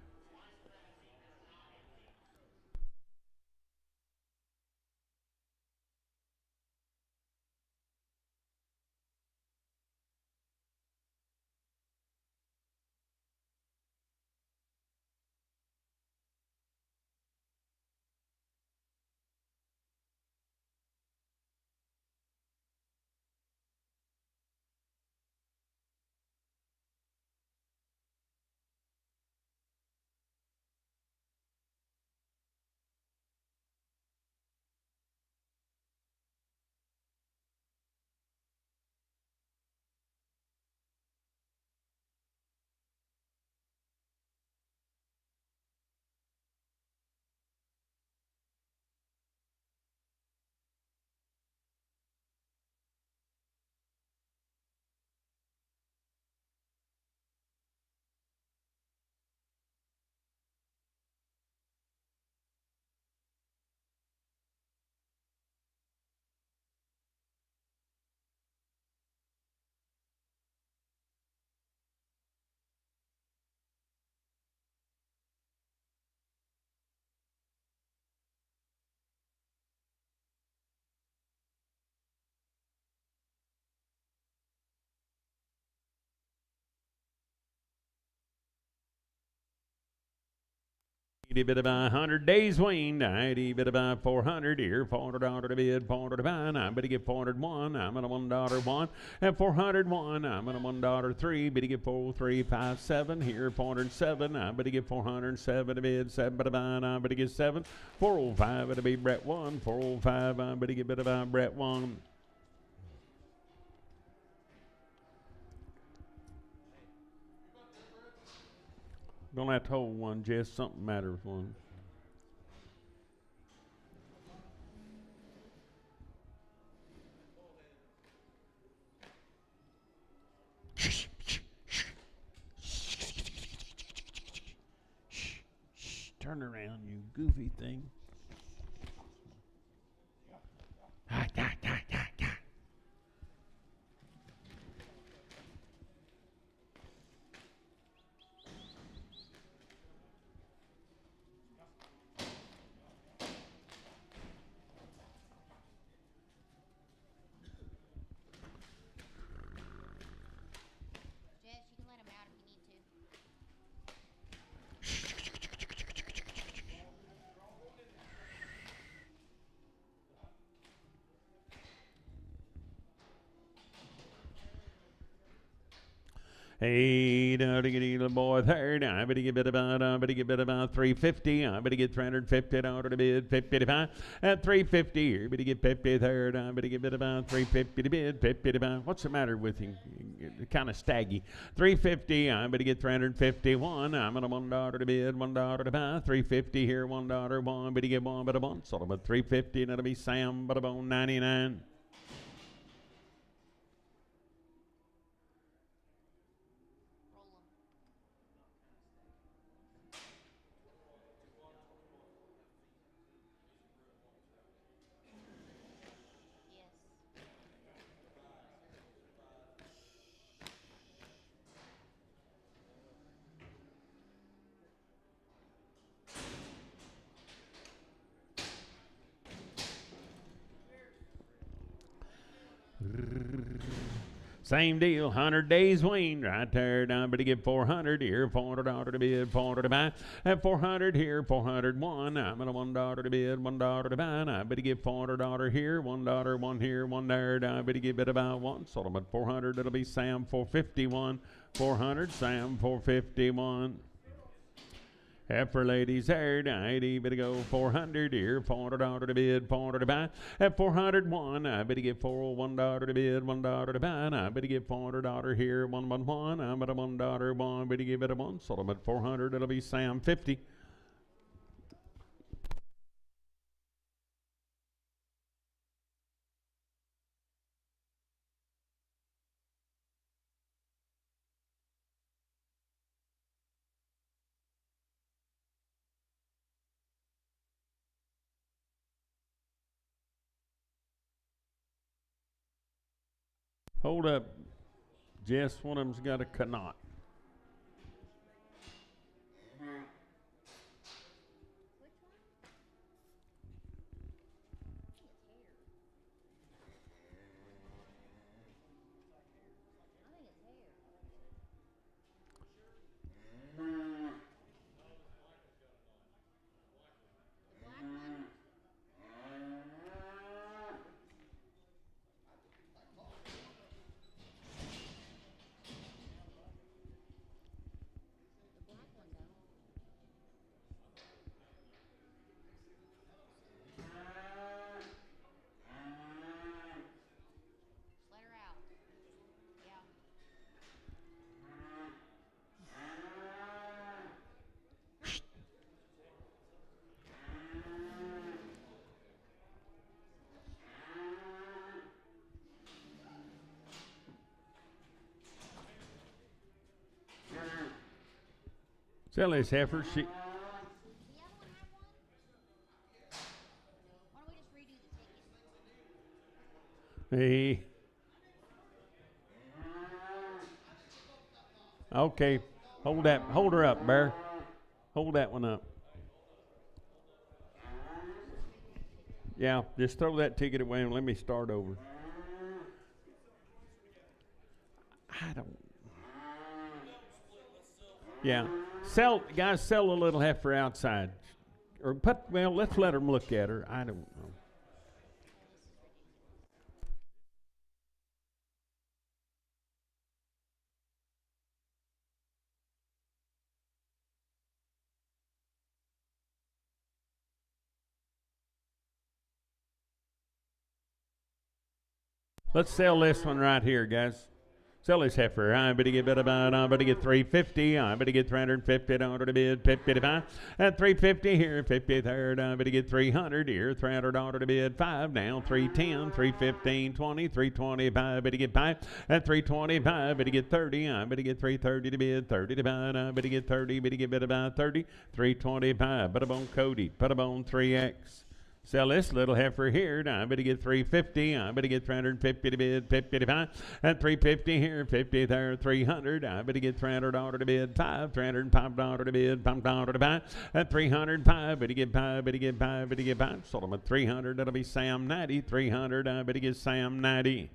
bit of 100 days weaned, I bit of 400 here, $400 to bid, $400 to buy, I better get 401, I'm at a $1 and 401, I'm at a $1 better get 4357 here, 407, I better get 407 to bid, 7 to buy, I better get 7, 405 it'll be Brett 1, 405, I better get bit of Brett 1. Don't have to hold one, Jess. Something matters one. Turn around, you goofy thing. Jess, you can let him out if you need to. Hey, little boy, third. I better get bit about 350. I better get 350 to bid 55 at 350 here. Better get 50 third. I better get bit about 350 to bid 50 to buy. What's the matter with him? Kind of staggy. 350. I better get 351. I'm at a $1 to bid, $1 to buy. 350 here, $1 one. Better get one, but a one. Sort of a 350, and that'll be Sam, but a bone 99. Same deal, 100 days weaned, right there. Now, better get 400 here, $400 to bid, $400 to buy. At 400 here, 401. I'm at a $1 to bid, $1 to buy. I better get $400 here, $1, one here, one there. I better get bid about one. Sold them at 400. It'll be Sam 451. 400, Sam 451. For ladies there, I better go 400 here, $400 to bid, $400 to buy. At 401, I better get $401 to bid, $1 to buy. I better get $400 here, 111. I'm at a $1 one, better give it a one. Sold them at 400, it'll be Sam 50. Hold up, Jess. One of them's got a knot. Sell this heifer. She. The other one have one? Why don't we just redo the ticket? Hey. Okay. Hold that. Hold her up, Bear. Hold that one up. Yeah, just throw that ticket away and let me start over. I don't. Yeah. Sell, guys, sell a little heifer outside. Or well, let's let them look at her. I don't know. Let's sell this one right here, guys. Sell this heifer. I better get about. I better get 350. I better get 350 dollars to bid. 55 at 350 here. 53rd. I better get 300 here. $300 to bid. 5 now. 310. 315. 20. 325. Better get 5 at 325. Better get 30. I better get 330 to bid. 30 to buy. I better get 30. Better get bid about 30. 325. Put up on Cody. Put up on 3X. Sell this little heifer here. I better get 350. I better get 350 to bid. 55 at 350 here. 50 there. 300. I better get $300 to bid. $305 to bid. $5 to buy at 305. Better get 5. Better get 5. Better get 5. Sold them at 300. That'll be Sam 90. 300. I better get Sam 90.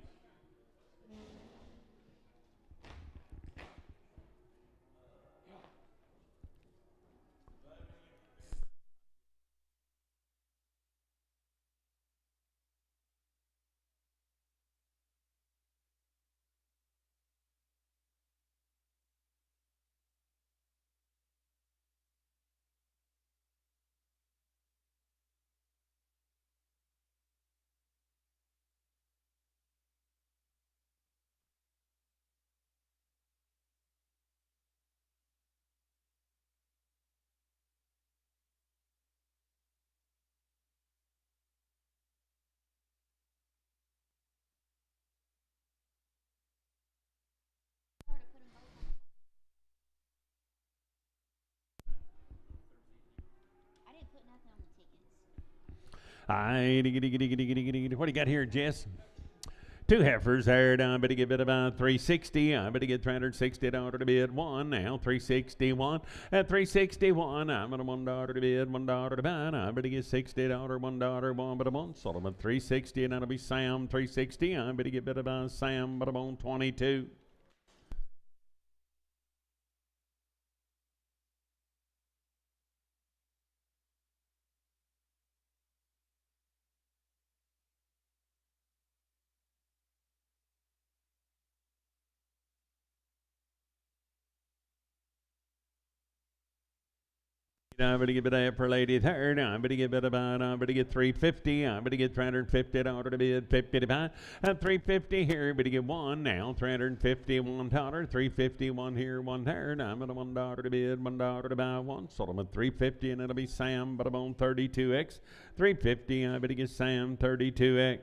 I didn't put nothing on the tickets. What do you got here, Jess? 2 heifers there. I better get bid about 360. I better get $360 to bid. 1 now. 361 at 361. I'm at $1 to bid. $1 to buy. I better get $60. $1. 1 but a 1. Sold them at 360, and that'll be Sam 360. I better get bid about Sam but I'm on 22. I better get bid for lady third. I better get bid about. I better get 350. I better get $350 to bid. 50 to buy. At 350 here. Better get 1 now. $351. 351 here. 1 there. I'm at $1 to bid. $1 to buy. 1. Sold them at 350, and it'll be Sam. But I'm on 32x. 350. I better get Sam 32x.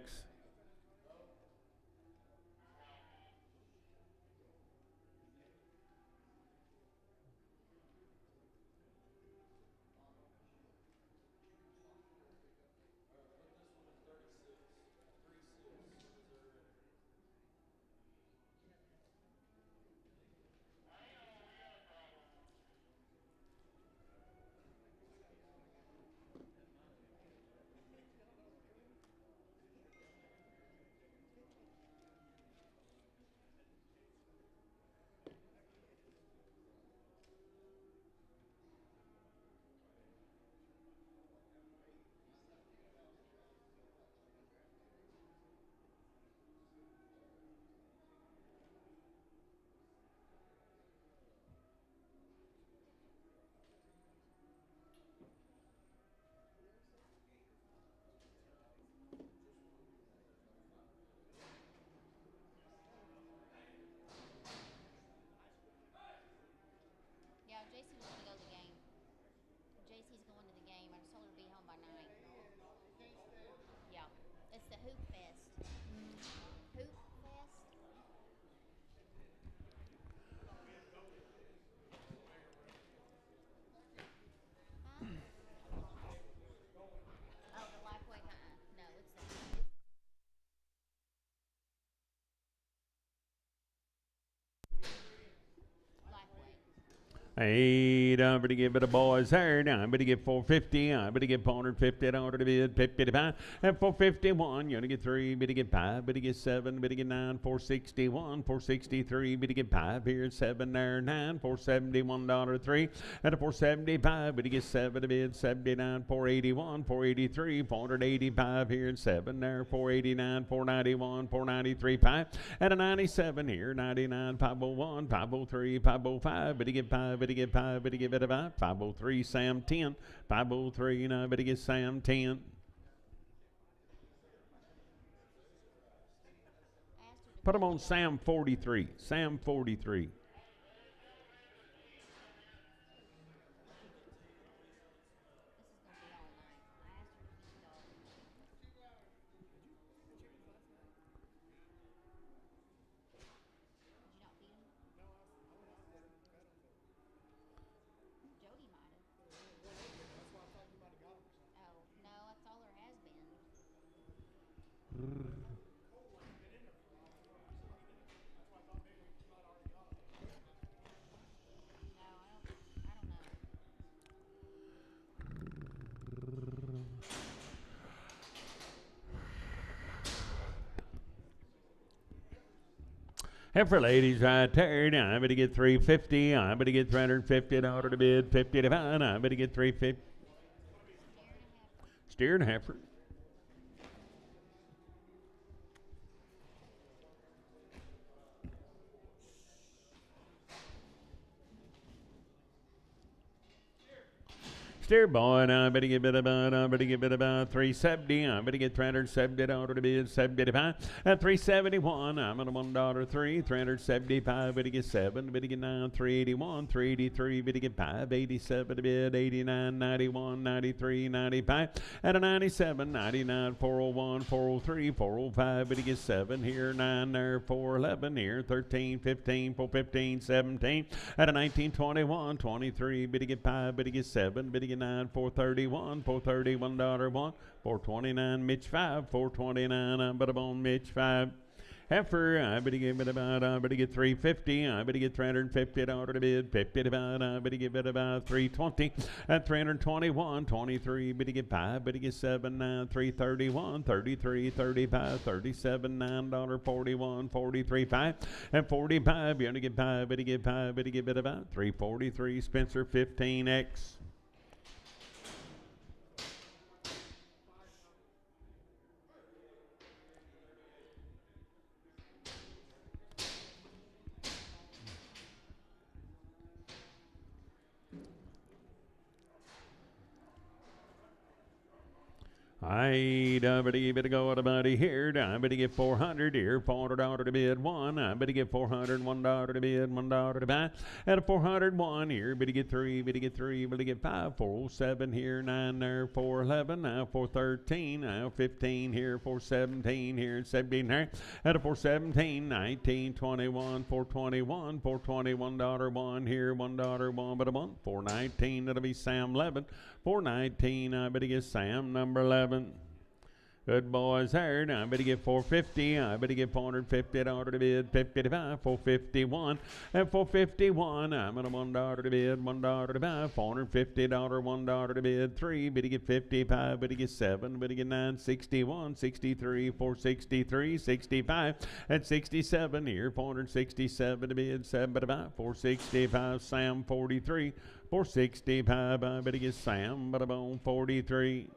Yeah, JC was gonna go to the game. JC's going to the game. I just told her to be home by 9. Yeah. It's the Hoop Fest. Hoop Fest? Huh? Oh, the Lifeway, no, it's the Lifeway. Hey, I'm going to give it a boys there. I'm going to get 450. I'm going to get 450 out of the bid. 55 and 451. You're going to get 3. But to get 5. But to get 7. But to get 9. 461. 463. But to get 5 here. 7 there. 9. $471. 3 and a 475. But to get 7 to bid. 79. 481. 483. 485 here. And 7 there. 489. 491. 493. 5 and a 97 here. 99. 501. 503. 505. But to get 5. But to get 5, but to get it about 503, Sam 10, 503, now but to get Sam 10. Put them on Sam 43, Sam 43. And for ladies right there, now I'm going to get 350. I'm going to get 350 out of the bid. 50 to 5. I'm going to get 350. Steer and heifer. Steer boy, now I'm going to give it about 370. I'm going to get 370 out of the bid. 75 and 371. I'm at $1.03. 375. But to get 7. But to get 9. 381. 383. But to get 5. 87 to bid. 89. 91. 93. 95 and a 97. 99. 401. 403. 405. But to get 7 here. 9 there. 411 here. 13. 15. 415. 17 and a 19. 21. 23. But to get 5. But to get 7. But to get 9, 431, $431, 429, Mitch 5, 429, I'm but on Mitch 5. Heifer, I better give it about, I better get 350, I better get 350 out of the bid, 50 about, I better give it about 320, at 321, 23, better get 5, better get 7, 9, 331, 33, 35, 37, $9.41, 43, 5, and 45, you're gonna get 5, better get 5, better give it about 343, Spencer 15X. I better go out about here. I better get 400 here. 400 out of the bid 1. I better get 400. $1 to bid. $1 to buy. At a 401 here. Better get 3. Better get 3. Better get 5. 407 here. 9 there. 411. Now 413. Now 15 here. 417 here. 17 there. At a 417. 19. 21. 421. $421 1 here. $1 1 but a month. 419. That'll be Sam 11. 419. I better get Sam number 11. Good boys there. Now I better get 450. I better get 450 out of the bid. 55. 451. And 451. I'm at a $1 to bid. $1 to buy. $450. $1 to bid. 3. Better get 55. Better get 7. Better get 9. 61. 63. 463. 65. And 67 here. 467 to bid. 7 to buy. 465. Sam 43. 465. I better get Sam. But I'm on 43.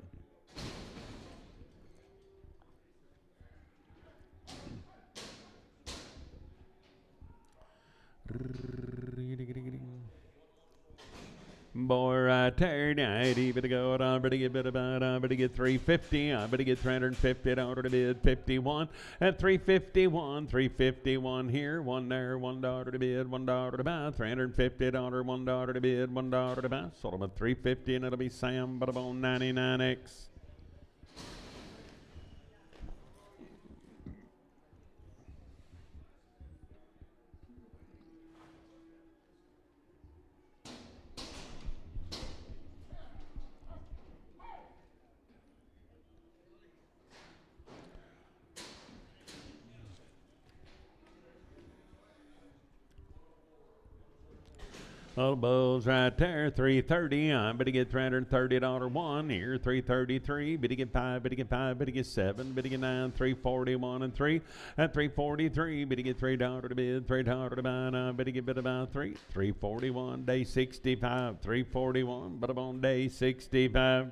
Boy, right there, I better go. I better get bit about. I better get 350. I better get 350 out of the bid. 51 at 351. 351 here. 1 there. $1 to bid. $1 to buy. $350. $1 to bid. $1 to buy. Sold them at 350, and it'll be Sam, but I'm on 99X. All the bulls right there, 330. I'm better get $330 one here, 333. Better get five, better get five, better get seven, better get nine, 341 and three. At 343, better get $3 to bid, $3 to buy. Better get bid about three, 341, day 65, 341, but I'm on day 65.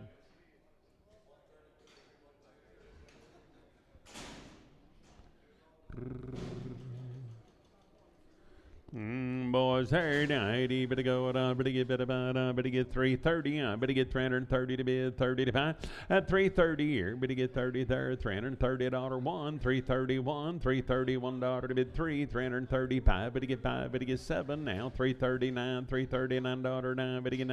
Boys, here tonight, better go on, better get 330, better get 330 to bid, 30 to buy. At 330 here, better get 30 there, $330 one, 331, $331 to bid three, 335, better get five, better get seven now, $339, $339 nine, better get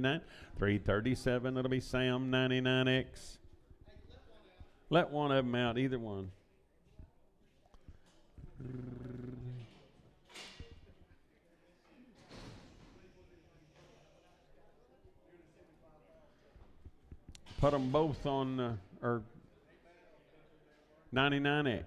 nine, 337, it'll be Sam 99X. Let one of them out, either one. Put them both on, or 99X.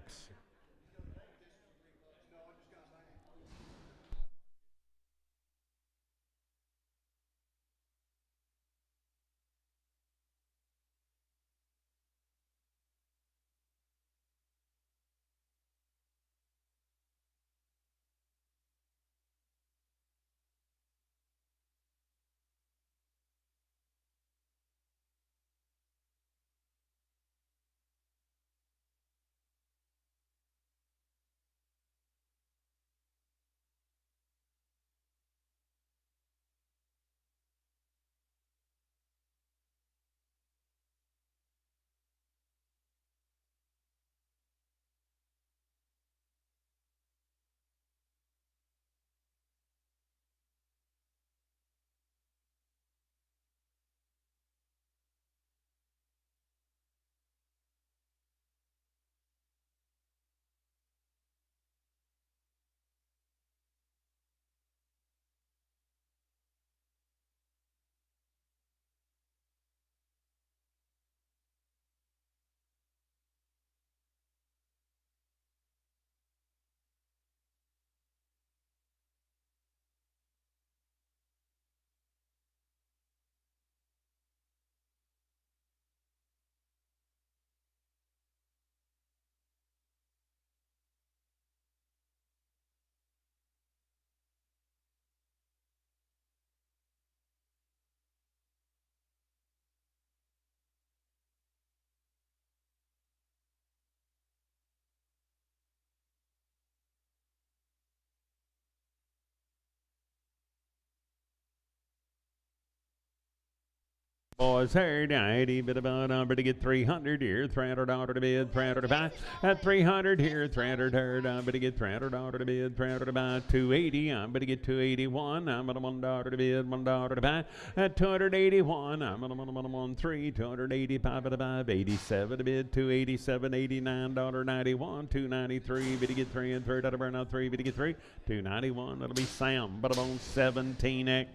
Boys, here tonight, better get 300 here, $300 to bid, 300 to buy. At 300 here, 300 here, better get $300 to bid, 300 to buy. 280, better get 281. I'm at $1 to bid, $1 to buy. At 281, I'm at $1 285 to buy, 87 to bid, 287, $89.91, 293. Better get three and third out of burn out three, better get three, 291. That'll be Sam, but I'm on 17X.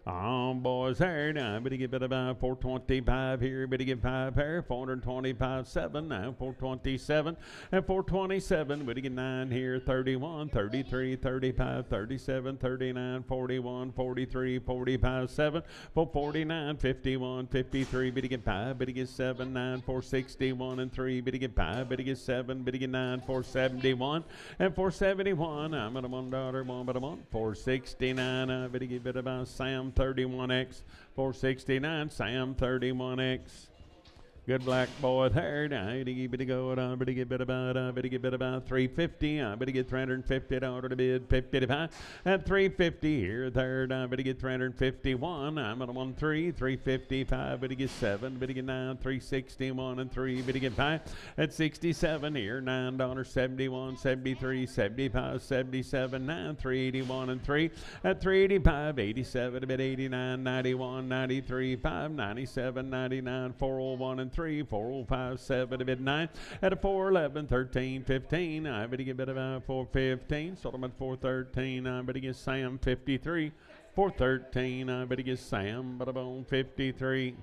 Boys, here now, better get about 425 here, better get 5 here, 425, 7 now, 427, and 427, better get 9 here, 31, 33, 35, 37, 39, 41, 43, 45, 7, 449, 51, 53, better get 5, better get 7, 9, 461, and 3, better get 5, better get 7, better get 9, 471, and 471, I'm at a $1, one but a month, 469, better get about Sam 31X, 469, Sam 31X. Good black boy there. Now, better go on. Better get bid about 350. Better get $350 to bid, 50 to buy. At 350 here, third. Better get 351. I'm at 1-3, 355. Better get 7. Better get 9, 361 and 3. Better get 5. At 67 here, $9, 71, 73, 75, 77, 9, 381 and 3. At 385, 87, a bit 89, 91, 93, 5, 97, 99, 401 and 3, 405, 7, a bit 9. At a 411, 13, 15. I better get bit about 415. Sold them at 413. I better get Sam 53. 413. I better get Sam, but I'm on 53.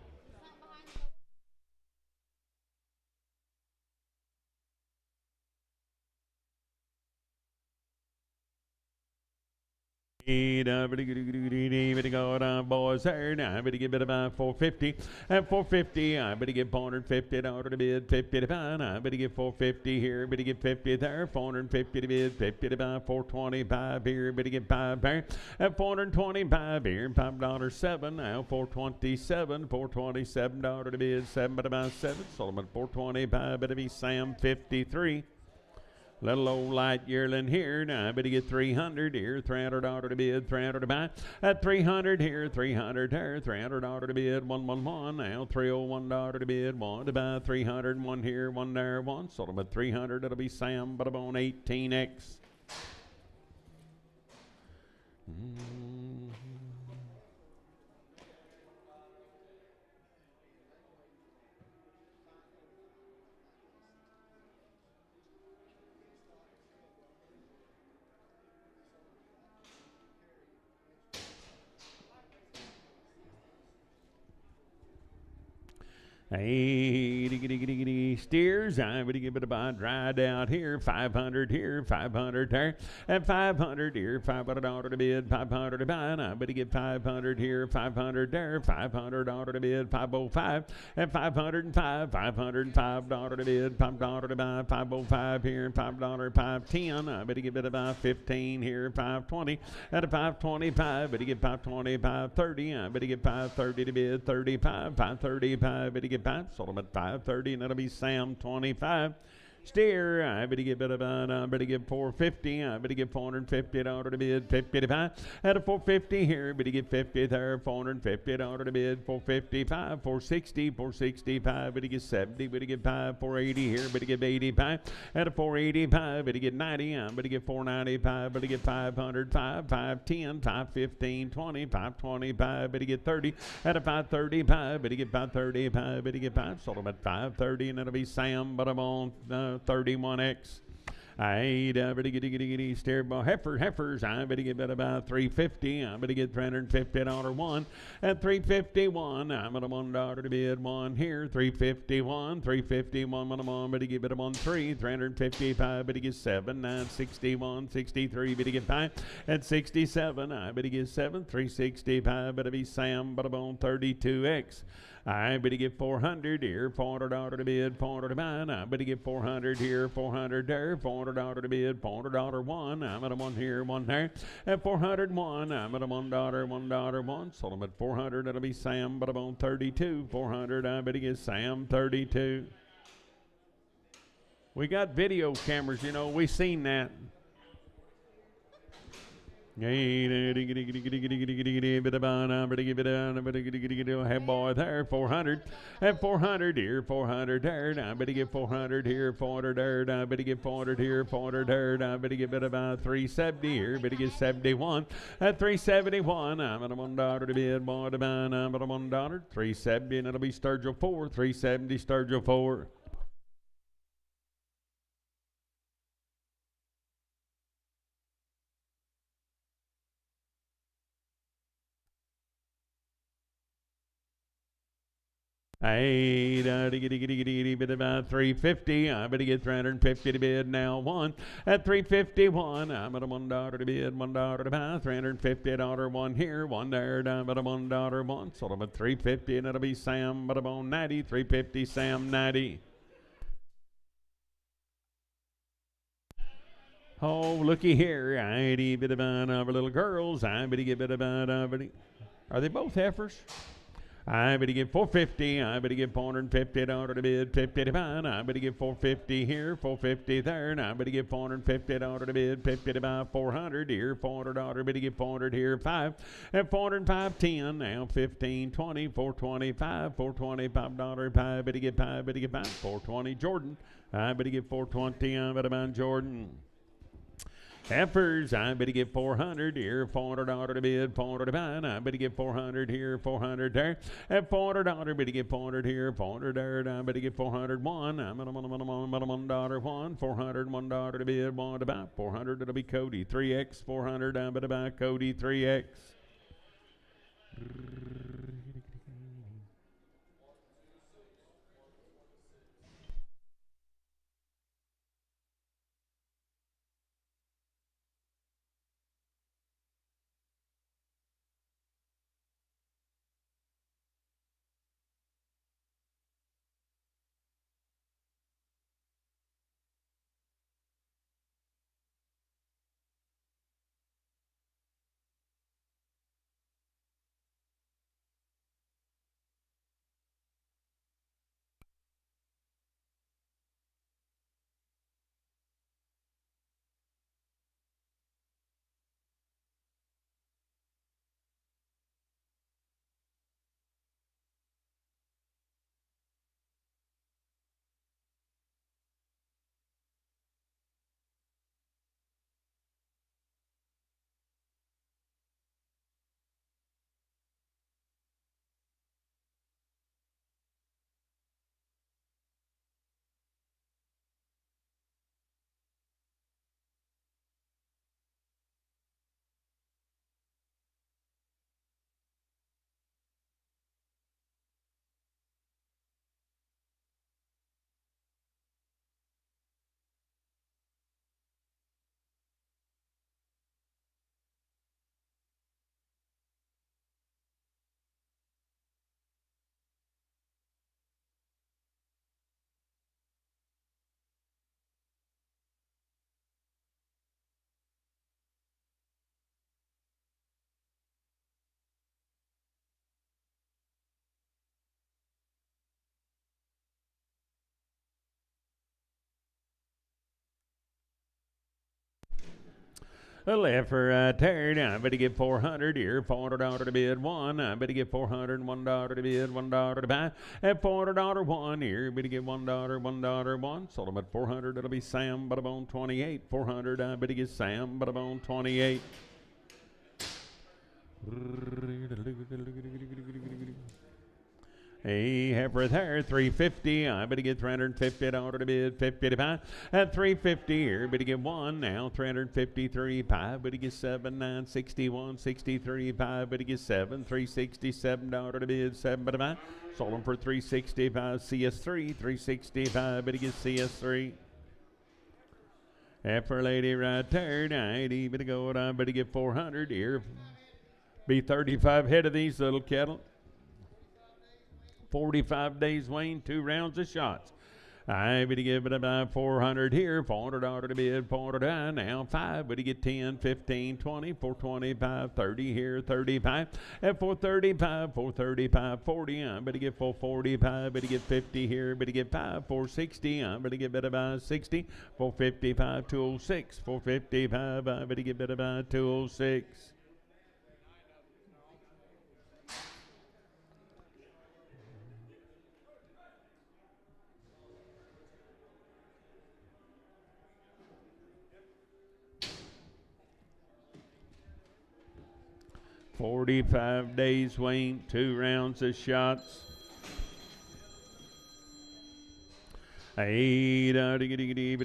Better go down, boys. There now. Better give it about 450. At 450, I better get 450 down to the bid. 50 to pound. I better get 450 here. Better get 50 there. 450 to bid. 50 to buy. 425 here. Better get 5 there. At 425 here. $5.07. Now 427. 427 down to the bid. 7 to buy 7. Solomon 425. Better be Sam 53. Little old light yearling here. Now I better get 300 here. $300 to bid. 300 to buy. At 300 here. 300 there. $300 to bid. 111. Now $301 to bid. 1 to buy. 300. 1 here. 1 there. 1. Sold them at 300. It'll be Sam. But I'm on 18X. Hey, steers, I would give it a buy, dried out here, 500 here, 500 there, and 500 here, $500 to bid, 500 to buy, and I would give 500 here, 500 there, $500 to bid, 505, and 505, $505 to bid, $5 to buy, 505 here, $5, 510, I would give it about 15 here, 520, at a 525, but you get 520, 530, I better get 530 to bid, 35, 535, better get 5, sold them at 530, and that'll be Sam 25. Steer, I better get about, I better get 450, I better get $450 to bid, 55, at a 450 here, better get 50 there, $450 to bid, 455, 460, 465, better get 70, better get 5, 480 here, better get 85, at a 485, better get 90, I better get 495, better get 500, 5, 510, 515, 20, 525, better get 30, at a 535, better get 535, better get 5, sold them at 530, and that'll be Sam, but I'm on 31X. I better get steer ball heifers. I better get about 350. I better get $350 one at 351. I'm at a $1 to bid one here. 351, 351. I'm on. Better get it on 355. Better get 7, 961, 63. Better get 5 at 67. I better get 7, 365. Better be Sam. But I'm on 32X. I better get 400 here, $400 to bid, $400 to buy. I better get 400 here, 400 there, $400 to bid, $400 one. I'm at a 1 here, 1 there. At 401, I'm at a $1, $1 one. Sold them at 400, that'll be Sam, but I'm on 32. 400, I better get Sam 32. We got video cameras, you know, we seen that. Hey boy there, 400 and 400 here, 400 there. I better get 400 here, 400 there. I better get 400 here, 400 there. I better get about 370 here. Better get 71 at 371. I'm at a $1 to bid, boy to buy. I'm at a $1, 370, and it'll be Sturgill 4, 370 Sturgill 4. Hey, bit about 350. I better get 350 to bid now. 1 at 351. I'm at a $1 to bid, $1 to buy. $350 one here, 1 there. I'm at a $1 one. Sold them at 350, and it'll be Sam. But I'm on 90. 350 Sam 90. Oh, looky here. I bit about our little girls. I better get bit about. Are they both heifers? I better get 450. I better get $450 to bid, 50 to buy. I better get 450 here, 450 there. And I better get $450 to bid, 50 to buy. 400 here, $400. Better get 400 here, 5 and 405, 10. Now 15, 20, 425, $425. 5. Better get 5. Better get 5. 420 Jordan. I better get 420. I better buy Jordan. Heifers, I better get 400 here, $400 to bid, $400 to buy. I better get 400 here, 400 there. At $400, better get 400 here, 400 there. I better get 401. I'm at a $1 one, $400, $1 to bid, 1 to buy. 400, it'll be Cody 3X, 400. I better buy Cody 3X. Left for right there. I better get 400 here. $400 to bid one. I better get $401 to bid $1 to buy. At $400 one here. Better get $1 one. Sold them at 400. It'll be Sam Butterbone 28. 400. I better get Sam Butterbone 28. Hey, heifer there, 350. I better get $350 to bid 55. At 350 here, better get one now. 353. Better get 7, 9, 61, 63. Better get 7, $367 to bid 7. Better sold them for 365. CS3, 365. Better get CS3. Heifer lady right there, 90. Better go. I better get 400 here. Be 35 head of these little cattle. 45 days, Wayne, 2 rounds of shots. I better give it about 400 here, $400 to bid, $400 now, 5, but you get 10, 15, 20, 425, 30 here, 35, at 435, 435, 40, I better get 445, better get 50 here, better get 5, 460, I better get better by 60, 455, 206, 455, I better get better by 206. $45 days, Wayne, 2 rounds of shots. Hey, better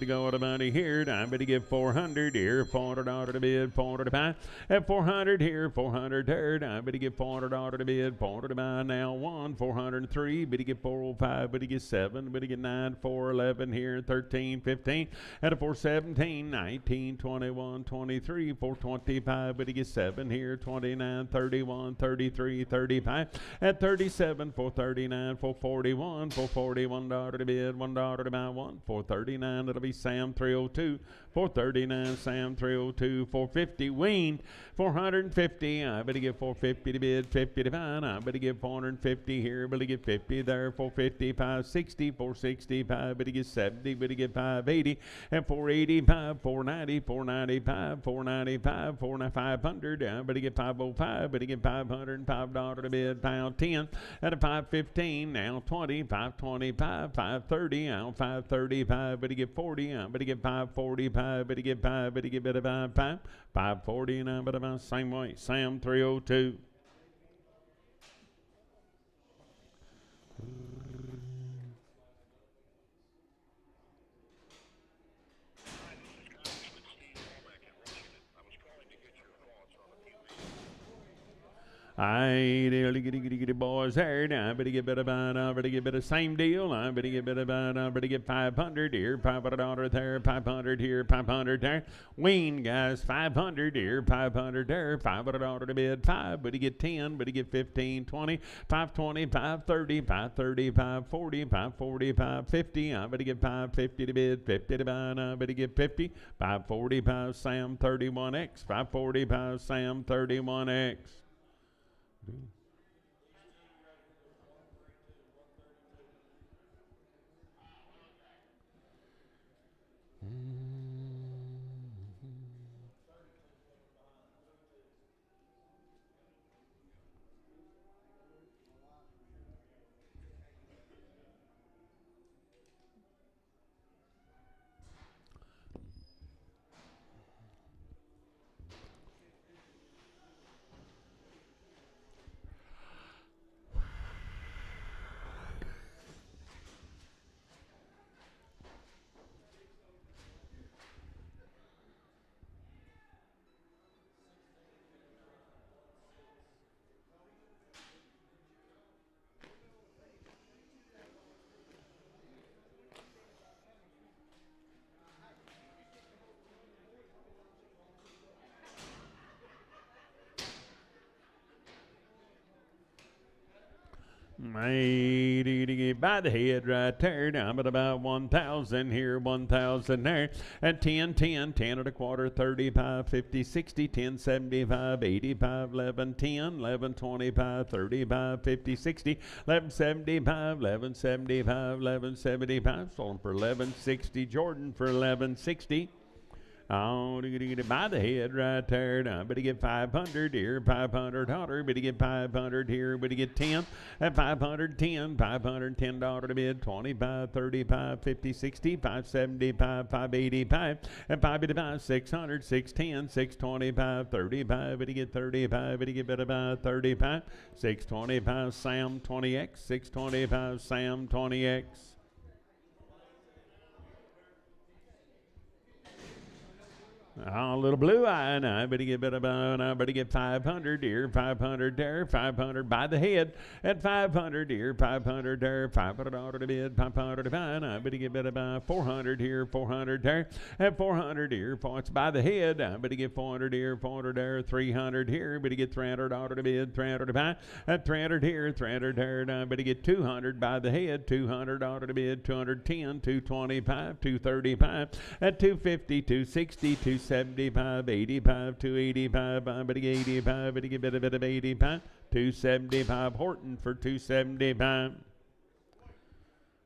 go about here. I better get 400 here, $400 to bid, $400 to buy. At 400 here, 400 there. I better get $400 to bid, $400 to buy. Now 1, 403. Better get 405. Better get 7. Better get 9, 411 here, 13, 15. At a 417, 19, 21, 23, 425. Better get 7 here, 29, 31, 33, 35. At 37, 439, 441, $441 to bid, $1 to buy 1, 439. It'll be Sam 302, 439. Sam 302, 450. Weaned 450. I better get 450 to bid, 50 to buy. I better get 450 here. Better get 50 there. 450, 560, 465. Better get 70. Better get 580 and 485, 490, 495, 495, 500. I better get 505. Better get $505 to bid. Pound 10 at a 515. Now 20, 525, 530. Now 535. Better get 40. I better get 545. Better get 5. Better get better 540. And I better buy same way. Sam 302. I get boys there. I better get better about. I better get better. Same deal. I better get better about. I better get 500 here, $500 there, 500 here, 500 there. Wean guys, 500 here, 500 there, $500 to bid 5. Better get 10. Better get 15, 20, 520, 530, 530, 540, 540, 550. I better get 550 to bid, 50 to buy. I better get 50, 545 Sam 31X, 545 Sam 31X. By the head right there, I'm at about 1,000 here, 1,000 there, at 10, 10, 10 and a quarter, 35, 50, 60, 10, 75, 85, 11, 10, 11, 25, 35, 50, 60, 11, 75, 11, 75, 11, 75, sold them for 11, 60, Jordan for 11, 60. Oh, by the head right there. Now, better get 500 here, 500 daughter. Better get 500 here. Better get 10 at 510, $510 to bid. 25, 35, 50, 60, 575, 585 at 585, 600, 610, 625, 35. Better get 35. Better get better by 35. 625 Sam 20X. 625 Sam 20X. Oh, little blue eye, now I better get better about. I better get 500 here, 500 there, 500 by the head at 500 here, 500 there, $500 to bid, 500 to buy. I better get better by 400 here, 400 there, at 400 here, it's by the head. I better get 400 here, 400 there, 300 here, better get $300 to bid, 300 to buy, at 300 here, 300 there. I better get 200 by the head, $200 to bid, 210, 225, 235, at 250, 260, 275, 85, 285, I better get 85, better get better 85, 275 Horton for 275.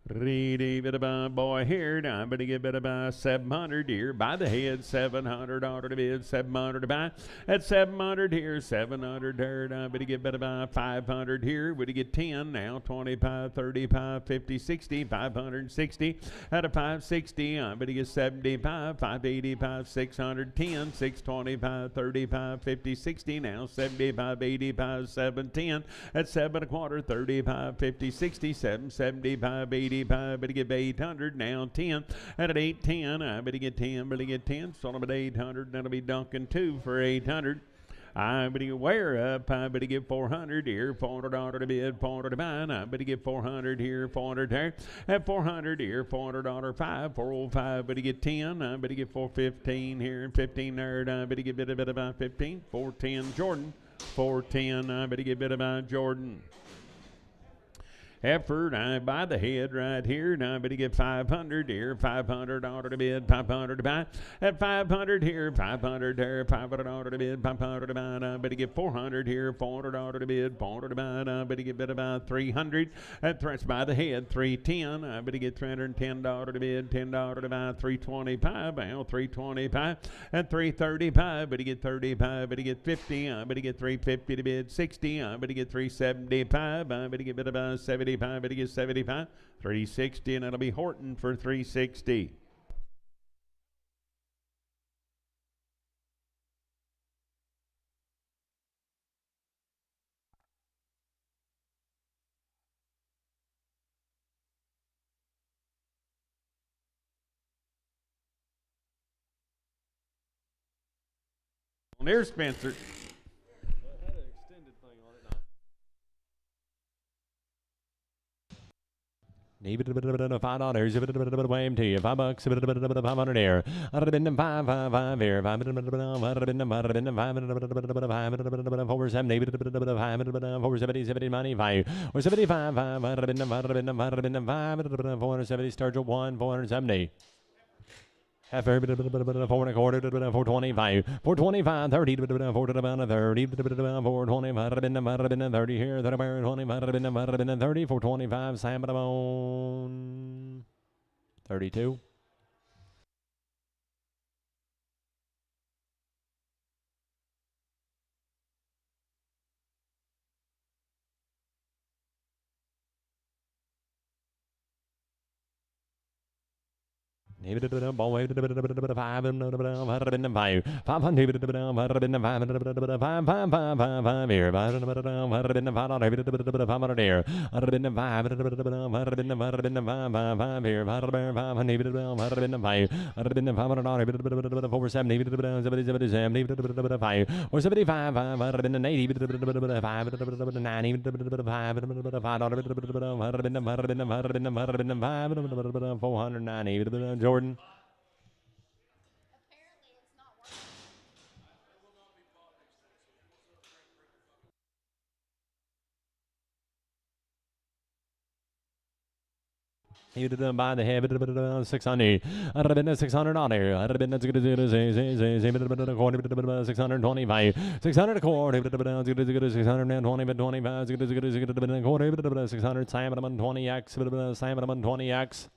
Ready, bit about boy here. Now I better get better by 700 here. By the head, $700 to bid, 700 to buy. At 700 here, 700 there. Now I better get better by 500 here. Better get 10 now. 25, 35, 50, 60, 560. At a 560, I better get 75, 585, 610, 625, 35, 50, 60 now. 75, 85, 710. At 7 1/4, 35, 50, 60, 775, 85. Better get 800 now. 10 at 810. I better get 10. Better get 10. So I'm at 800. That'll be Duncan 2 for 800. I better get wear up. I better get 400 here, $400 to bid, 400 to buy. I better get 400 here, 400 there. At 400 here, $400 5, 405. Better get 10. I better get 415 here and 15 there. I better get bit about 15. 410 Jordan. 410. I better get bit about Jordan. Effort, I by the head right here. Now I better get 500 here, $500 to bid, 500 to buy. At 500 here, 500 there, $500 to bid, 500 to buy. I better get 400 here, $400 to bid, 400 to buy. I better get bid about 300. That's by the head, 310. I better get $310 to bid, $10 to buy, 325. Well, 325 at 335. Better get 35. Better get 50. I better get 350 to bid, 60. I better get 375. I better get bid about 70. Better get 75, 360, and it'll be Horton for 360. There's Spencer. $5, wave to you, $5, $500 here. I'd have been 555 here, 470, 70, 95, or 75, 470, Sturgill 1, 470. Half 4 1/4, 425, 425, 30, 425, 30, 425, 30 here, 30, 425, Sam Bone, 32. Ball wave 500 here, 490 Jordan. Apparently it's not working. He would have done by the head, 600. I'd have been 600 on here. I'd have been 625, 600 a quarter, 620, 25, 600, Simon 20x, Simon 20x.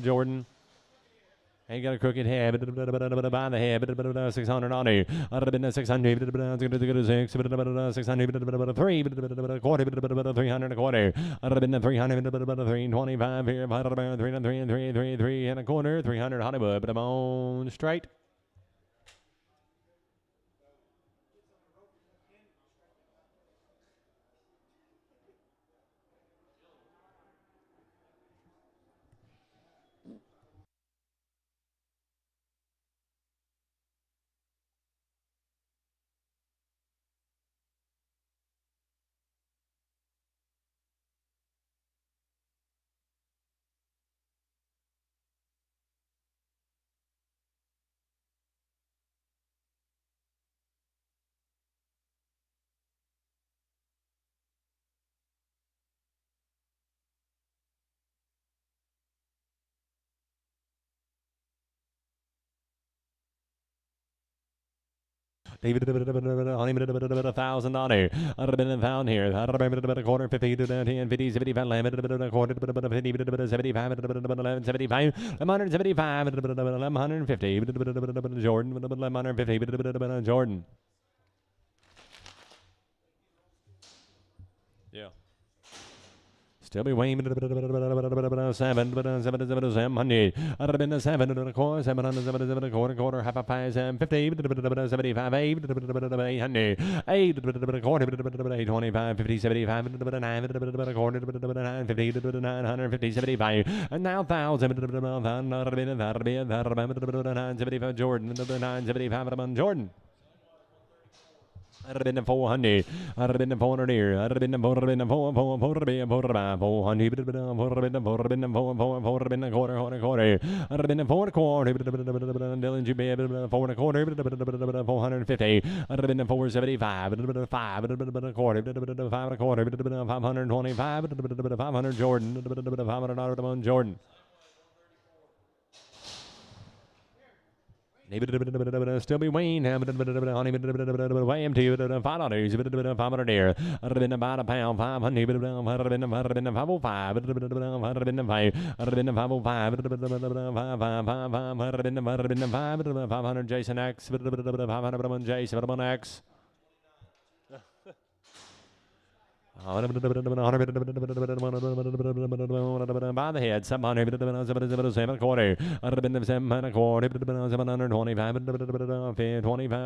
Jordan. He got a crooked head, by the head, 600 on it. I'd have been 600, 600, 3, quarter, 300 a quarter. I'd have been 300, 325 here, 3 and a quarter, 300 Hollywood, but I'm on straight. David, $1,000 on here. I'd have been found here. I'd have been a quarter, 50, 10, 50, 75, a quarter, 50, 75, 11, 75, 175, 150, Jordan, 150, Jordan. Yeah. Still be weighing 700. I'd have been a 7 and a quarter, 700, quarter, half a pie, 50, 75, 800, 8, quarter, 25, 50, 75, 9, quarter, 50, 950, 75, and now 1,000, Jordan, 975, Jordan. I'd have been 400. I'd have been 400 here. I'd have been 400, 400, 400, quarter. I'd have been 4 quarter. Dylan, you be 4 quarter. 450. I'd have been 475. 5 quarter. 5 quarter. 525. 500 Jordan. 500 Jordan. Still be Wayne. Weigh him to $5. $500 there. I'd have been about a pound. 500. I'd have been 505. I'd have been 505. I'd have been 505. I'd have been 500 Jason X. 500 Jason X. By the head, 700, quarter. I'd have been 700 quarter, 725,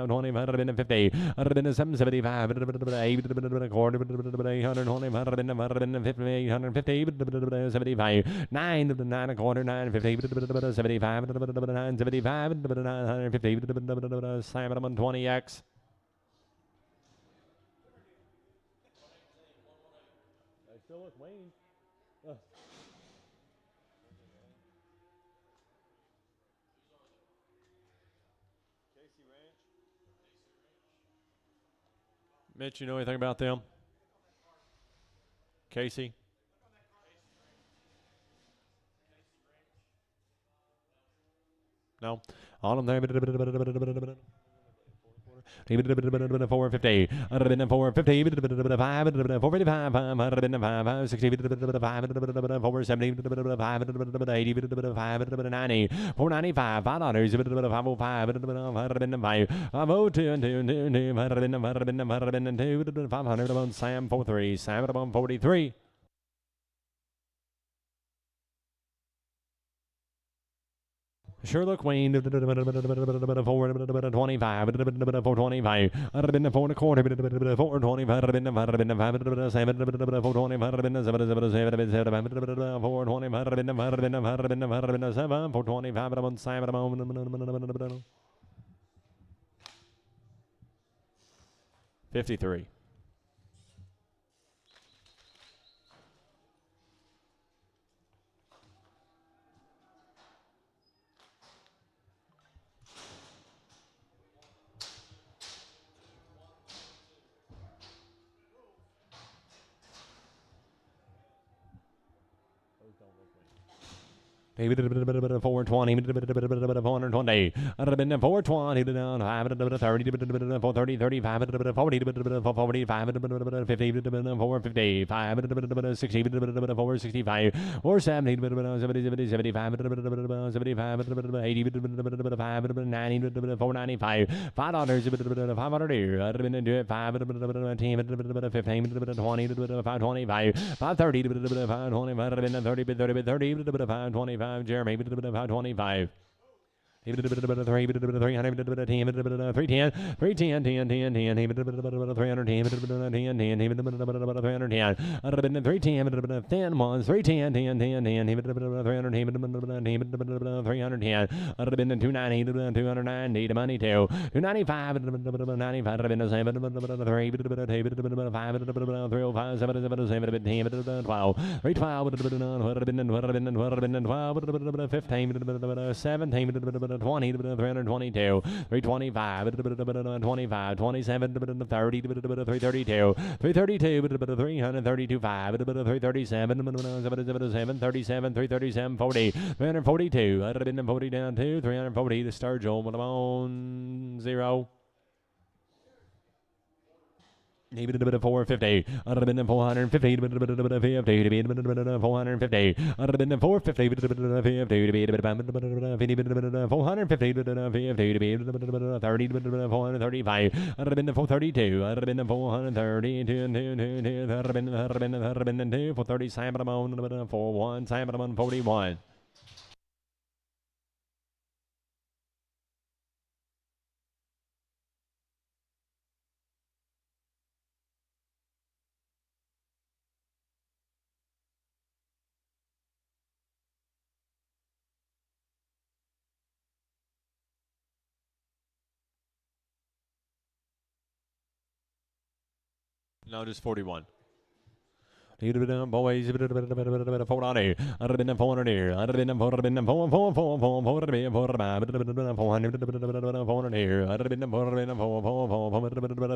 25, 50. I'd have been 775, 8 quarter, 820, I'd have been 50, 850, 75, 9 quarter, 950, 75, 975, 950, 720X. Still with Wayne. Mitch, you know anything about them? Casey? No. All of them there. 450. I'd have been 450. 455. I'd have been 560. 470. 580. 590. 495. $5. 505. I'd have been 5. 502. I'd have been 2. 500 on Sam 43. Sam on 43. Sherlock Wayne, 425, 425. I'd have been 4 quarter, 425, I'd have been 5, 7, 420, I'd have been 7, 420, I'd have been 7, 425, I'm on Simon, 53. David 420, 420, 420, 530, 430, 35, 40, 45, 50, 450, 60, 465, 470, 70, 75, 75, 80, 90, 495, $5, 500, 5, 15, 20, 525, 530, 520, 30, 30, 525, Jeremy, 525. 300, 310, 310, 310, 10, 10, 10, 310, 310, 310, 10 months, 310, 10, 10, 10, 310, 310, 290, 290, the money too, 295, 95, 305, 7, 12, 312, 15, 17, 20, 322, 325, 25, 27, 30, 332, 332, 332, 5, 337, 37, 337, 40, 342, 140 down to 340 to Sturgill, on 0. 450, 450, 450, 450, 435, 432, 430, Simon, 41, Simon, 41. No, just 41. Boys, 400, 400,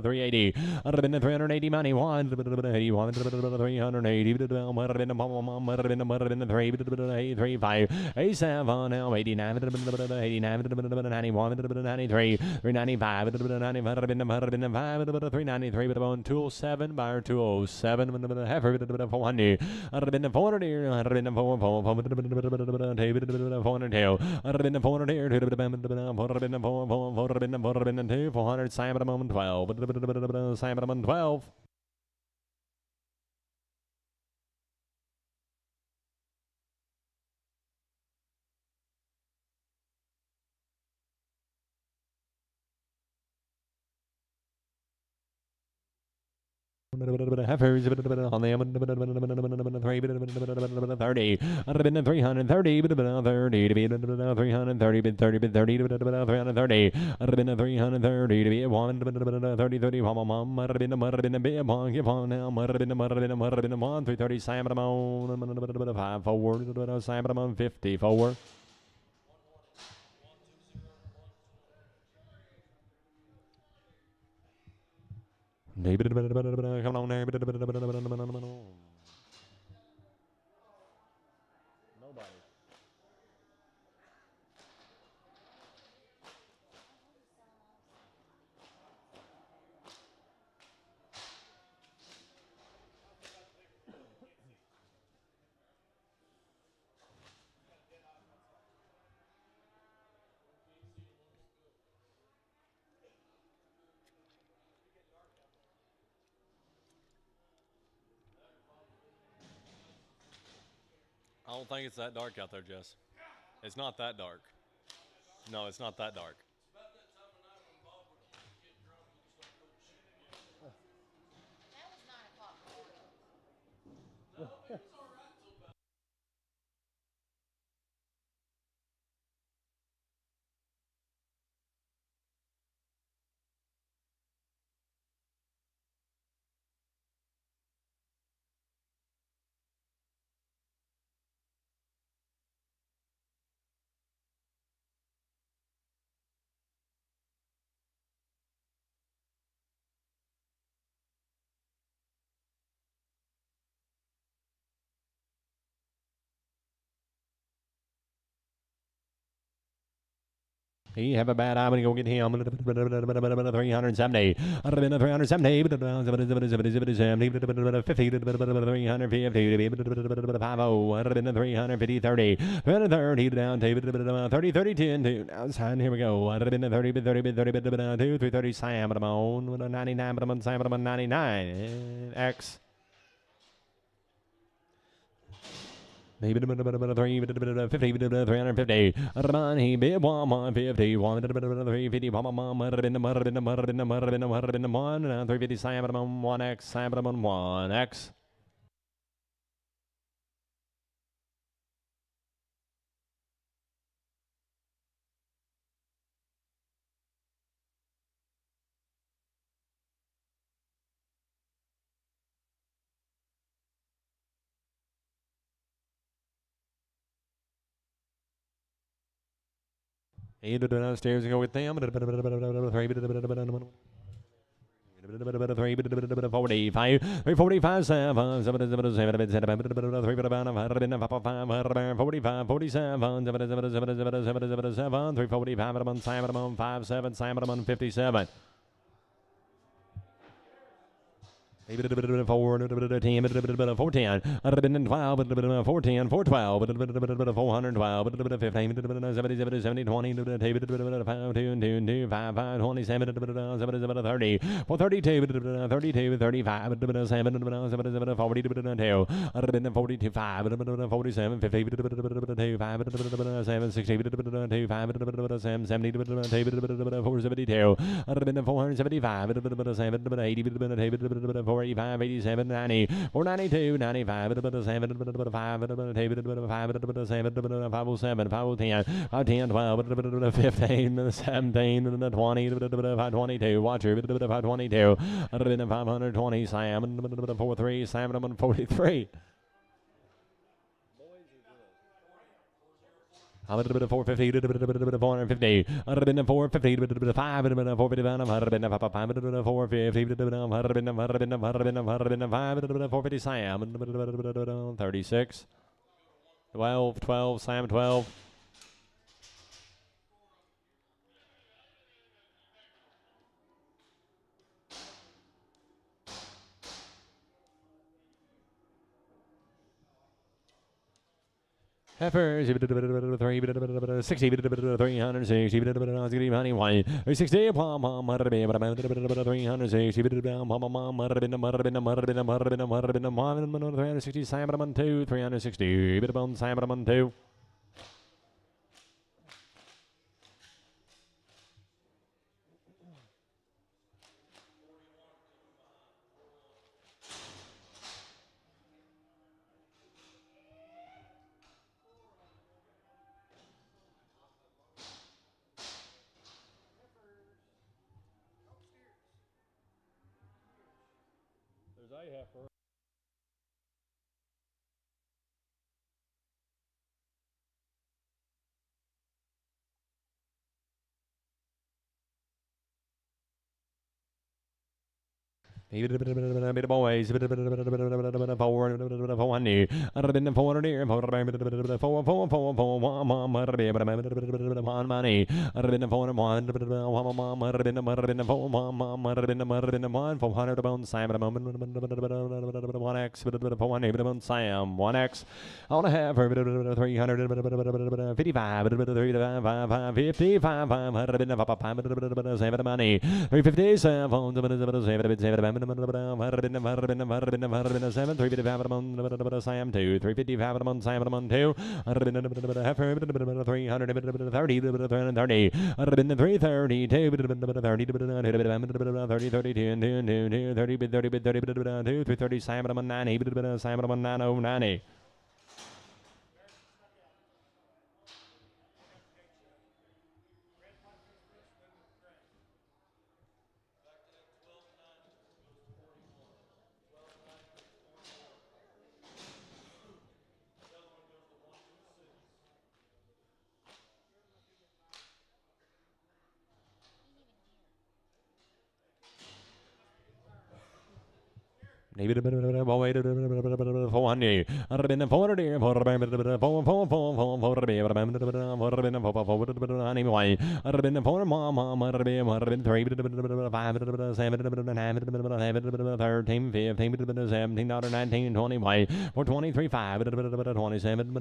380, 380 money, 380, 87, now 89, 89, 91, 93, 395, 393, 207, buyer 207, heifer, 400, 400, 400, Simon 12, Simon 12. Heifers on the 30, 330, 330, 330, 330 to be 1, 30, 30, 330, Simon 5 forward, Simon 54. Come on there. Nobody. I don't think it's that dark out there, Jess. It's not that dark. No, it's not that dark. That was 9 o'clock. He have a bad eye. I'm gonna go get him. 370. 370. 50. 350. 30. 30 down. 30. 30. 10. Outside. Here we go. 30. 30. 330. Sam. 99. Sam. 99. X. 350. 350. He bid 150. 350. 350. Sam 1x. Sam 1x. He did downstairs and go with them. 345, 345, 7, 57. 410, 410, 410, 412, 412, 70, 70, 20, 27, 30, 432, 32, 35, 7, 42, 42, 5, 47, 50, 5, 7, 60, 5, 70, 472, 475, 7, 80, 485, 87, 90, 492, 95, 7, 5, 507, 510, 510, 12, 15, 17, 20, 522, Watcher, 522, 520, Sam, 43, Sam, 43. 450, 450, 450, 450, Sam, 36, 12, 12, Sam, 12. Heifers, 60, 360, honey, 360, 360, Simon 2, 360, bit of Simon 2. There's a heifer. Boys, 1x. I want to have 300, 55, 55, 90. Maybe the bit of a boy to 400. I've been a 400 for a bit of a 4 to be able to anyway. I've been a 4 mom, I've been 3 5 7 13 15 17 19 20 for 23 5 27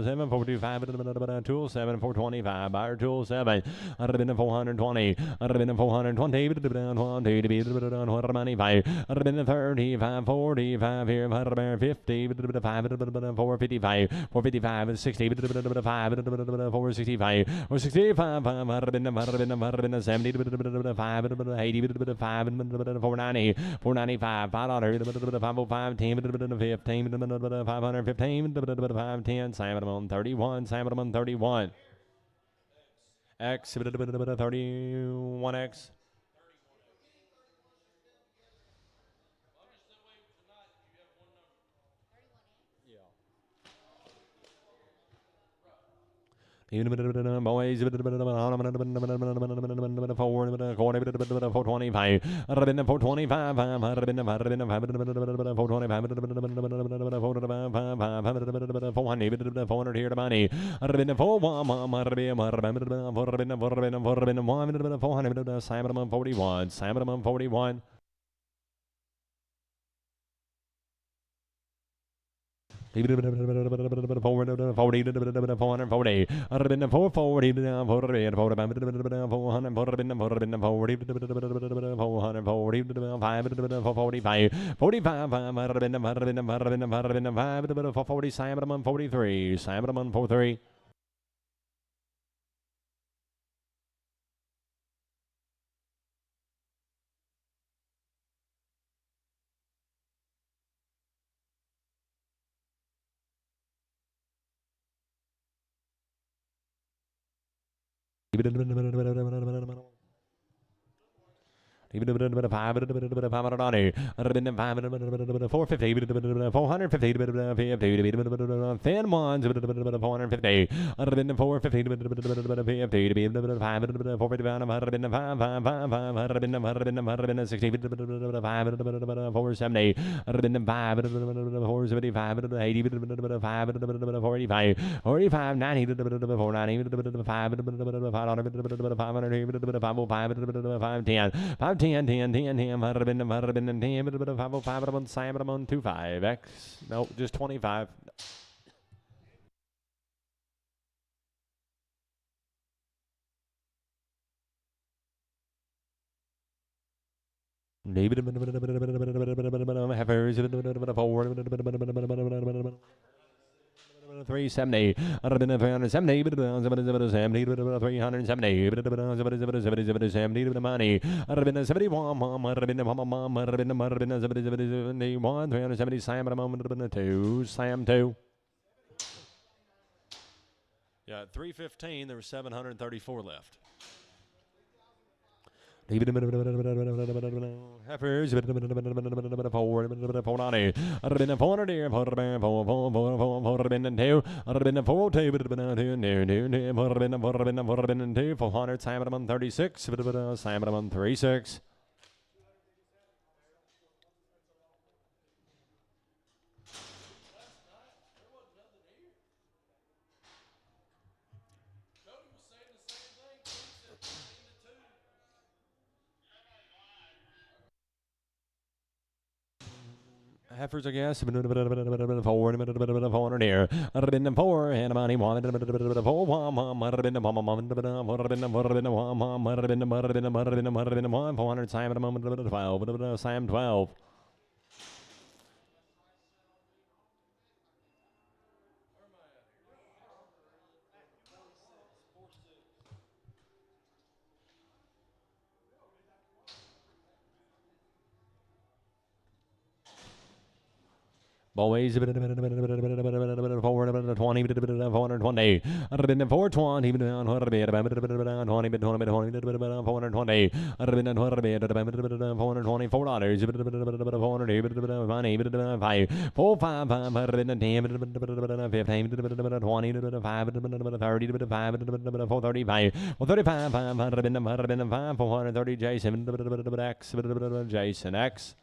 7 45 tool 7 for 25 bar tool 7. I've been a 420. I've been a 420 to be what money 5. I'd have been 35, 45 here, 50, 455, 455, 60, 465, 465, I'd have been 70, 5, 80, 5, 490, 495, 505, 10, 15, 515, 510, Simon on 31, Simon on 31. X, 31X. Boys, 425. I'd have been 425. I'd have been 400 here to money. I'd have been 441. Simon 41. Simon 41. I'd have been 440, 440. I'd have been 440, 440, 445, 45, I'd have been 440, Simon 43, Simon 43. Even a bit of 5, I'd have been 550, 450, thin ones, 450, I'd have been 450, 455, I'd have been 555, I'd have been 60, 470, I'd have been 5, 475, 80, 45, 45, 90, 490, 500, 510, 10, 10, 10, 10, I'd have been 10, 505, Simon 25, X, no, just 25. David, heifers, 370. I'd have been 370, 370, 370, money. I'd have been 71, mom, I'd have been 71, 370, Sam, at a moment, I'd have been 2, Sam 2. Yeah, 315, there were 734 left. Heifers, 490. I'd have been 400 here, 402. I'd have been 402, 402, 400, Simon 36, Simon 36. Heifers, I guess, 400 here. I'd have been 4, and money, 1, 4, 1, I'd have been 1, 400, Simon 12, Sam 12. Boys, 420, 420. I'd have been 420, 420, 420. I'd have been 420, $4, 400, money, 5, 455, I'd have been 10, 15, 20, 5, 30, 5, 435, 435, I'd have been 5, 430, Jason, X, Jason X.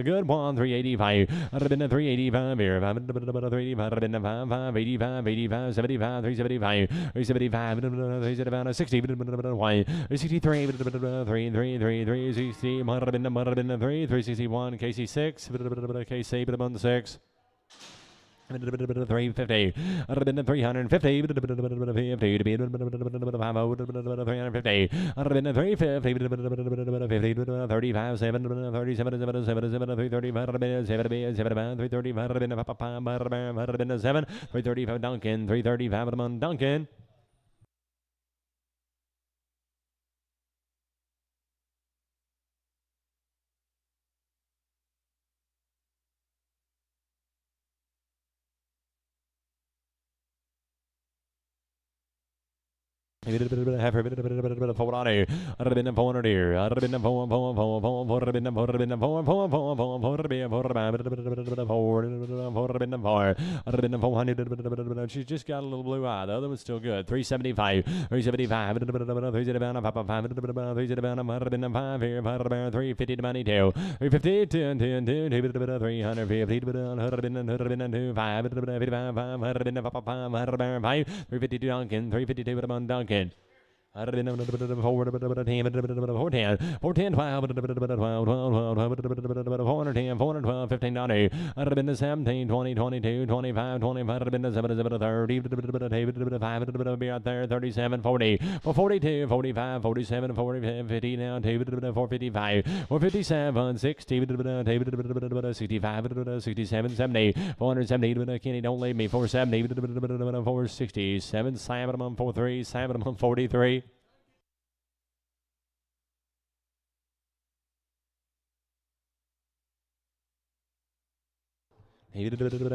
Good one, 385. I'd have been a 385 here. 385, 85, 85, 75, 375, 375, 375, 60, 63, 3, 60, might have been a 3, 361, KC6, KC, 6. 350. I'd have been a 350. 50 to be 350. I'd have been a 350. 35, 7, 37, 7, 335, 335, 7, 335 Duncan, 335 Duncan. I'd have been a 400 I'd have been a 400 here. I'd have been a 400. She's just got a little blue eye. The other one's still good. 375. 375. 350 to 92. 350 to 350 352 Duncan. 352 Duncan. I'd have been 410, 410, 412, 15 I'd have been 17, 20, 22, 25, 25. I'd have been 30, be out there, 37, 40, 42, 45, 47, 40, 50 now, 455, 457, 60, 65, 67, 70, 470, Kenny, don't leave me, 470, 467, Simon, 43, Simon, 43. He did 70.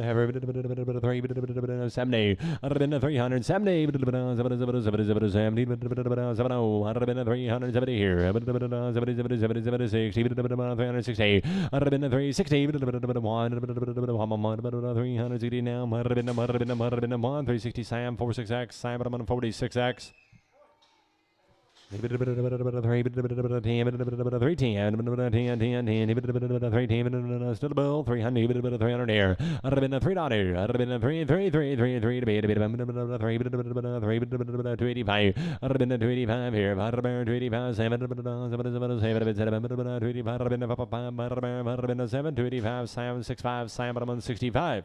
I'd have been 370. I'd have been 370 here. 360. I'd have been 360. 360 now. Might have been 360 Sam 46X. Sam 46X. 310, still a bill, 300 air. I'd have been a $3. I'd have been a 285. I'd have been a 285 here. I'd have been a 285, 7, 285, 765, 65.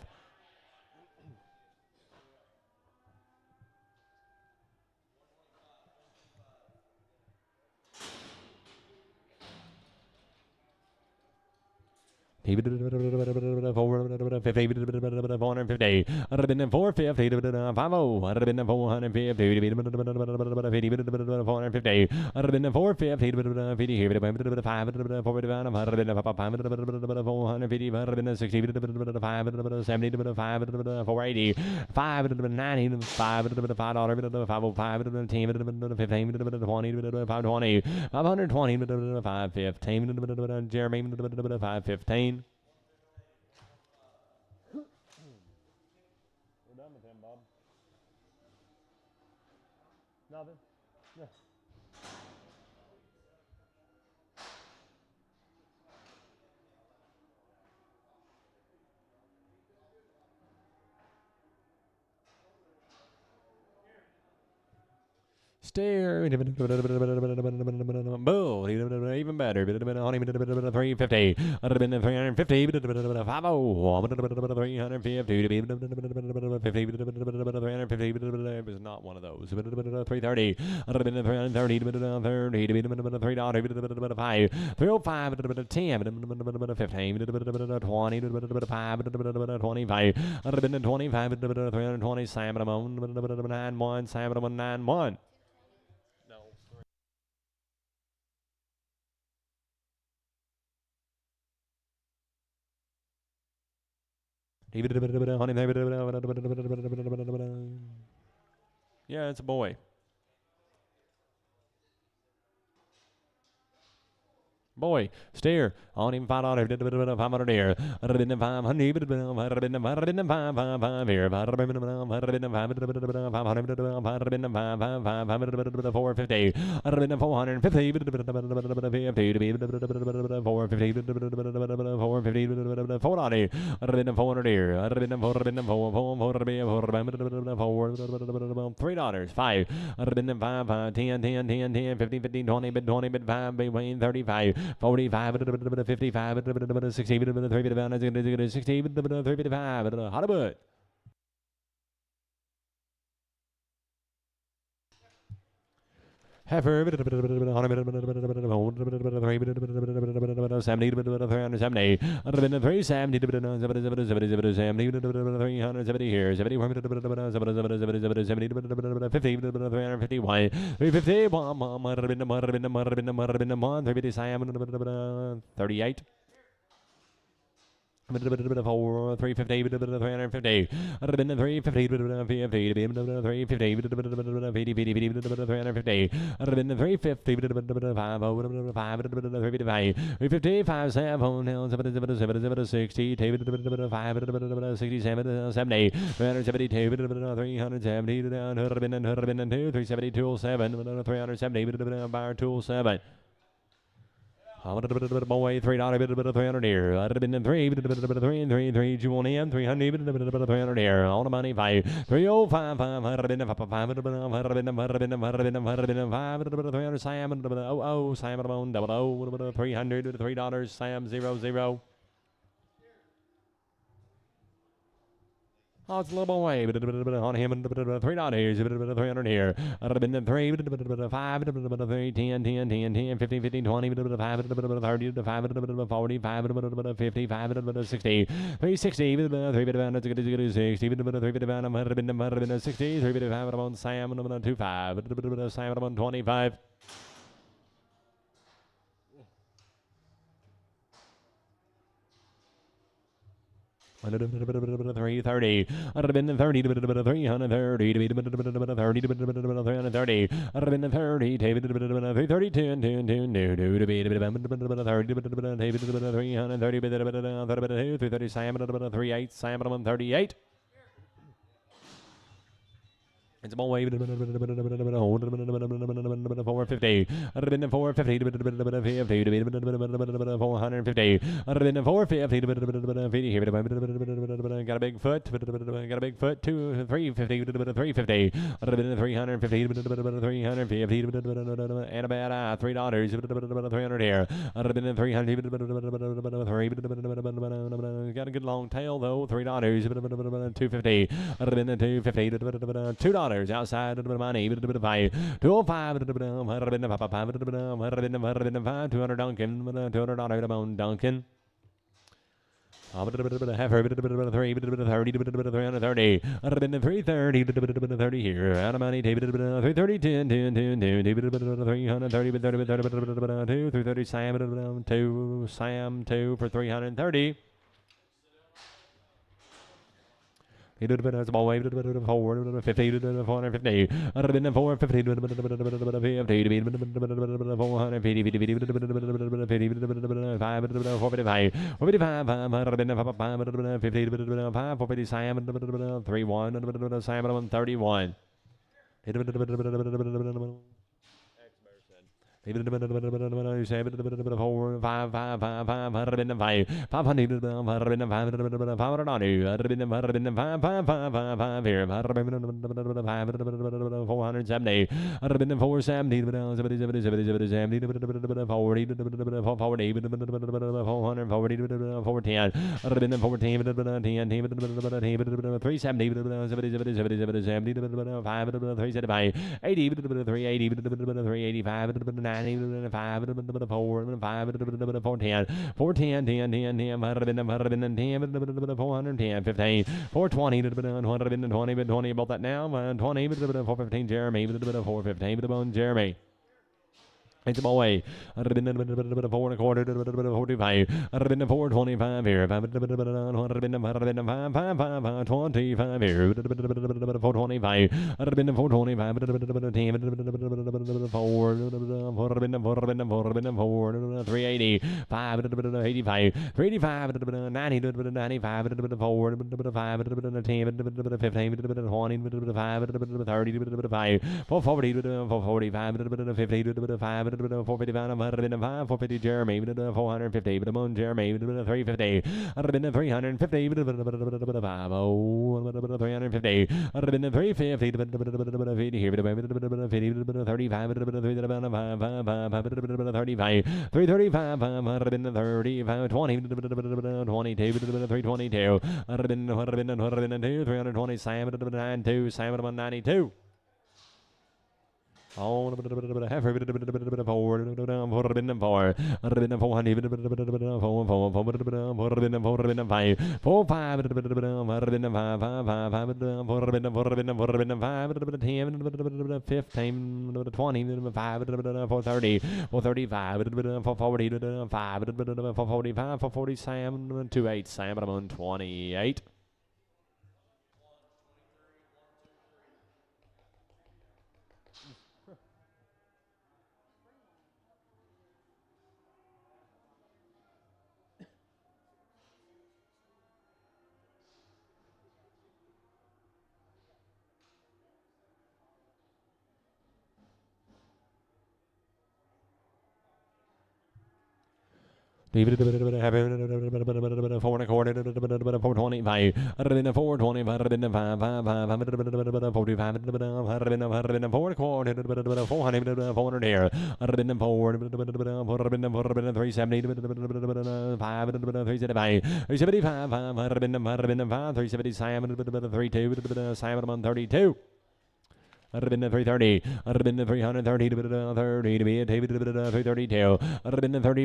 I'd have been 450. I'd have been 450 to 50. I'd have been 450 to 450. I'd have been 450 to 50 here. 5 I'd have been 450. I'd have been 60 to 70 to 480. 5 to 90 to 5 to $5 to 505 to 10 to 15 to 20 to 520. 520 to 515 to Jeremy to 515. We're done with him, Bob. Nothing? Yeah. Steer. Bull. Even better. 350. 350. 50. 350. It was not one of those. 330. 330. 305. 305. 10. 15. 20. 25. 25. 320. Salmon 91. Salmon 91. Yeah, it's a boy. Boy, steer on him $500 here. 500 here. 450. $3. 5. 10, 10, 10, 10, 15, 15, 20, 20, 5, 35. 45, 55, 60, 60, 355, Hollywood. Heifer, 70, 370, 370, 370 here, 70, 50, 351, 350, 38. 4, 350, 350, 350, 370. Boy, $3, 300 here. I'd have been 3, 3, 2 on him, 300, 300 here. All the money, 5, 305, 300, Sam, Sam, 300, $3, Sam, 00. Oh, it's a little boy on him, $3, 300 here. I'd have been 3, 5, 3, 10, 10, 10, 10, 15, 15, 20, 5, 30, 5, 40, 5, 50, 5, 60, 360, 3, 60, 3, 60, 3, 5, Sam, 25, Sam, 25. $330. I'd have been 30 to 330 to 30 330. I'd have been 30 David 330 2 to be 330 Simon 38 Simon 38. It's a ball wave. 450. I'd have been 450 to 450. I'd have been 450 here. Got a big foot. Got a big foot. 2, 350 to 350. I'd have been 350 to 350 and about $3 300 here. I'd have been 300 got a good long tail though. $3 250. I'd have been 250 $2 outside of the money, 205, 200 Duncan, $200 Duncan. Heifer, 330, 330. I'd have been 330, 30 here. Out of money, David, 330, 10, 10, 10, 10, David, 330, 330, Sam, 2, Sam, 2 for 330. He did a bit as a ball wave, 450, 450. I'd have been 450, 455, 450, Simon, 31, Simon, 31. Four, five, five, five, five, 505, 500, 470, 80, 385, 90, 5, 4, 410, 410, 10, 10, 10, 410, 15, 420, 120, 20, about that now, 20, 415, Jeremy, 415, Jeremy. It's a boy. 4 and a quarter, 45. 425 here. 5, 5, 25 here. 425. 425. 380. 5, 85. 385. 90, 95. 4, 5, 10, 15, 20, 5, 30, 5, 440, 445, 50, 5, 455, 105, 450, Jeremy, 450, Jeremy, 350, 350, 350, 350 here, 35, 35, 335, 20, 22, 322, 320, Sam, 92, Sam, 92. Oh, half forward, 28, Sam, 28. Four and a quarter, 425, 420, 45, 4 quarter, 400, 400 here, 370, 5, 375, 375, 370, Simon, 32, Simon, 32. 330, 330, 30 to be a 332, 330, 330,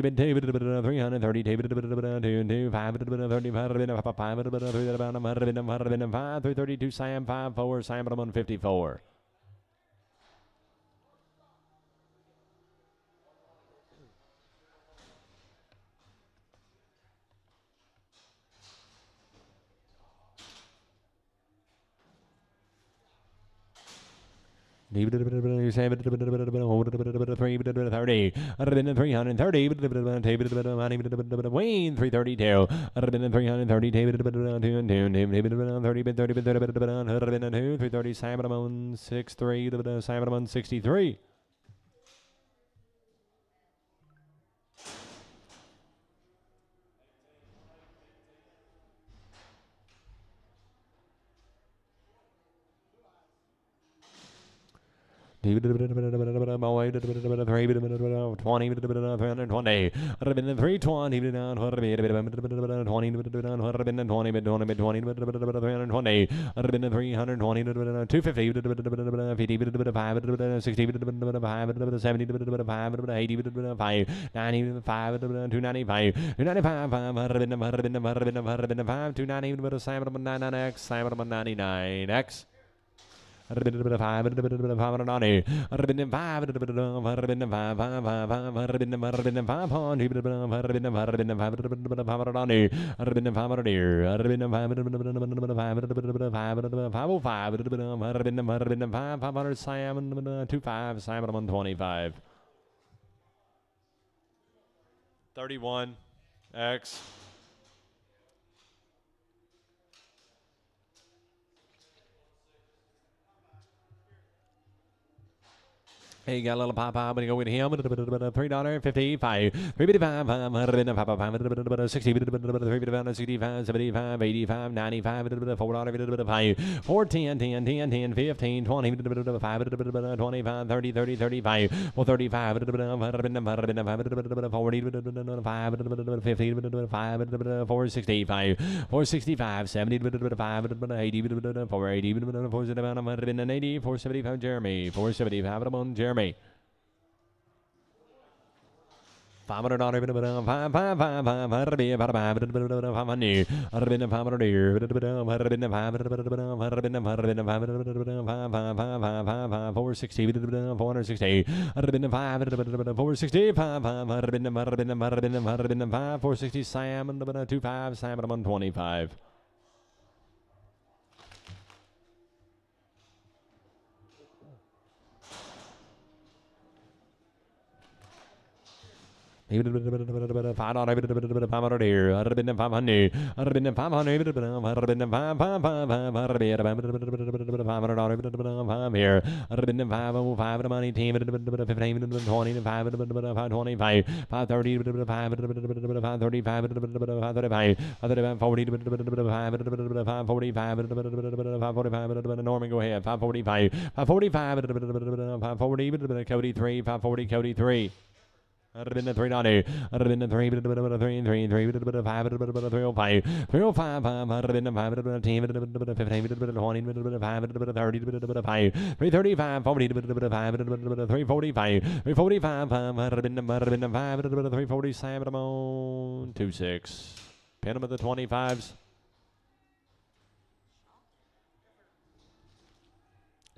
2, 5, 332, Sam, 54, Simon, 54. Leave it 330, 330, Wayne 332, 330, Simon 63, Simon 63. Leave it 20, 320, 299X. 5, 5, 5, 125. 31X. Hey, got a little pop up, but go with him. $3.55. $3.55. $5.60. $3.65. $75. $85. $95. $4.05. $4.10. $10. $10. $10. $15. $20. $25. $30. $30. $35. $35. $465. $465. $70. $80. $480. $475. Jeremy. $475. Jeremy. $500. $460. Salmon. 25. Salmon 125. $500. $500 here. $500. $500. $500 here. $505 the money team. 15. 20. 525. 530. 535. 535. 40. 545. Norman, go ahead. 545. 545. 540. Cody 3. 540. Cody 3. I'd have been the $3. I'd have been the 3. 3. 3. 3. 5. 305. 305. I'd have been the 5. 10. 15. 20. 5. 30. 5. 335. 40. 5. 345. 345. I'd have been the 5. 340. Sam at 26. Pin them at the 25s.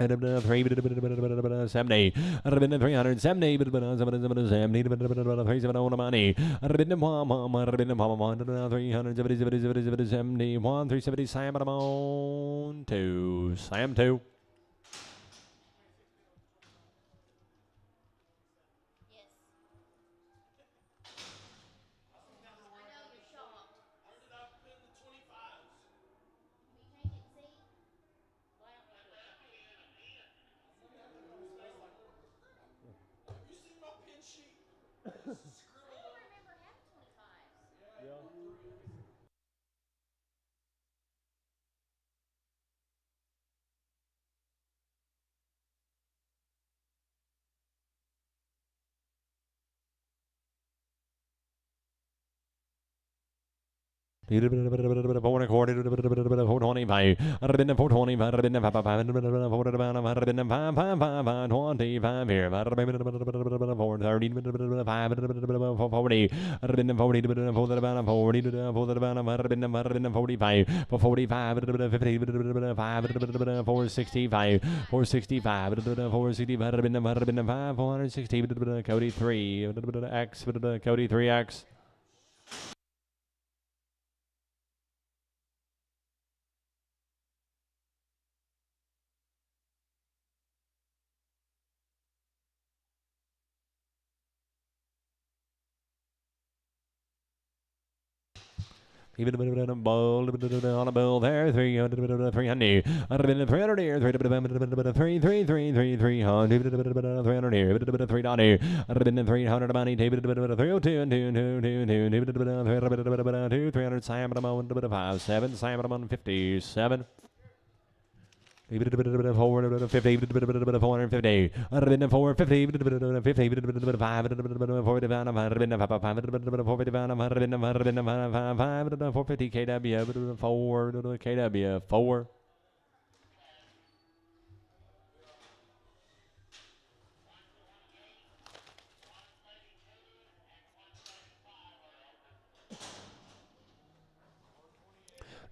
And 370. I'd have been 370. 370 on the money. I'd have been 370. 370 Sam at 2. Sam 2. Yes. I know you're shocked. We can't get see. I don't remember having 25s. $4 and a quarter. $4.25. I'd have been the 425. I'd have been the 5. I'd have been the 525 here. I'd have been the 430. 440. I'd have been the 40. 40. I'd have been the 45. 45. 50. 5. 465. 465. 465. I'd have been the 5. 460. Cody 3. X. Cody 3X. Even on a bowl there, 300. I'd have been 300 here, 300 here, $3. I'd have been 300 money, 302 and 2, 300 salmon, 5, 7, salmon, 157. 450. I'd have been 450. 450 KW, 4 KW, 4.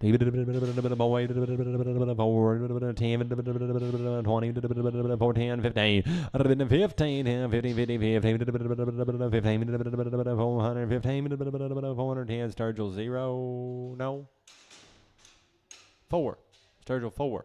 $10, 20, 410, 15. I'd have been 15, 15, 15, 15, 415, 410, Sturgill 0, no, 4, Sturgill 4.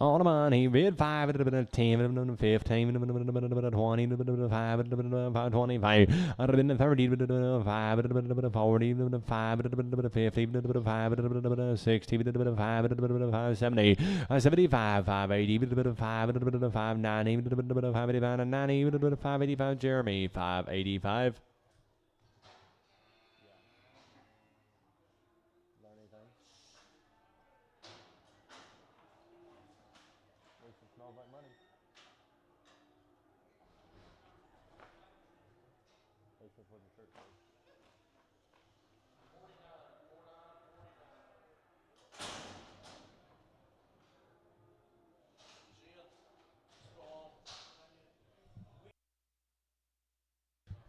On the money, bid 5, 10, 15, 20, 5, 25, 30, 5, 40, 5, 50, 5, 60, 5, 70, 75, 580, 590, 585, 90, 585, Jeremy, 585. smells like money. That's what the shirt says.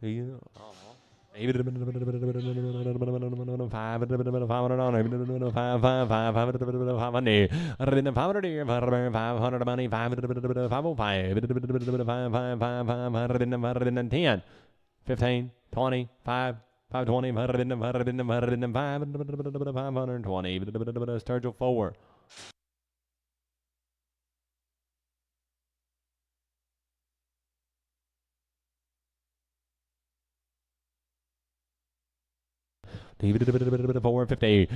Do you know? $500, 15, 20, 5, 520, 520, Sturgill 4. $450, 450,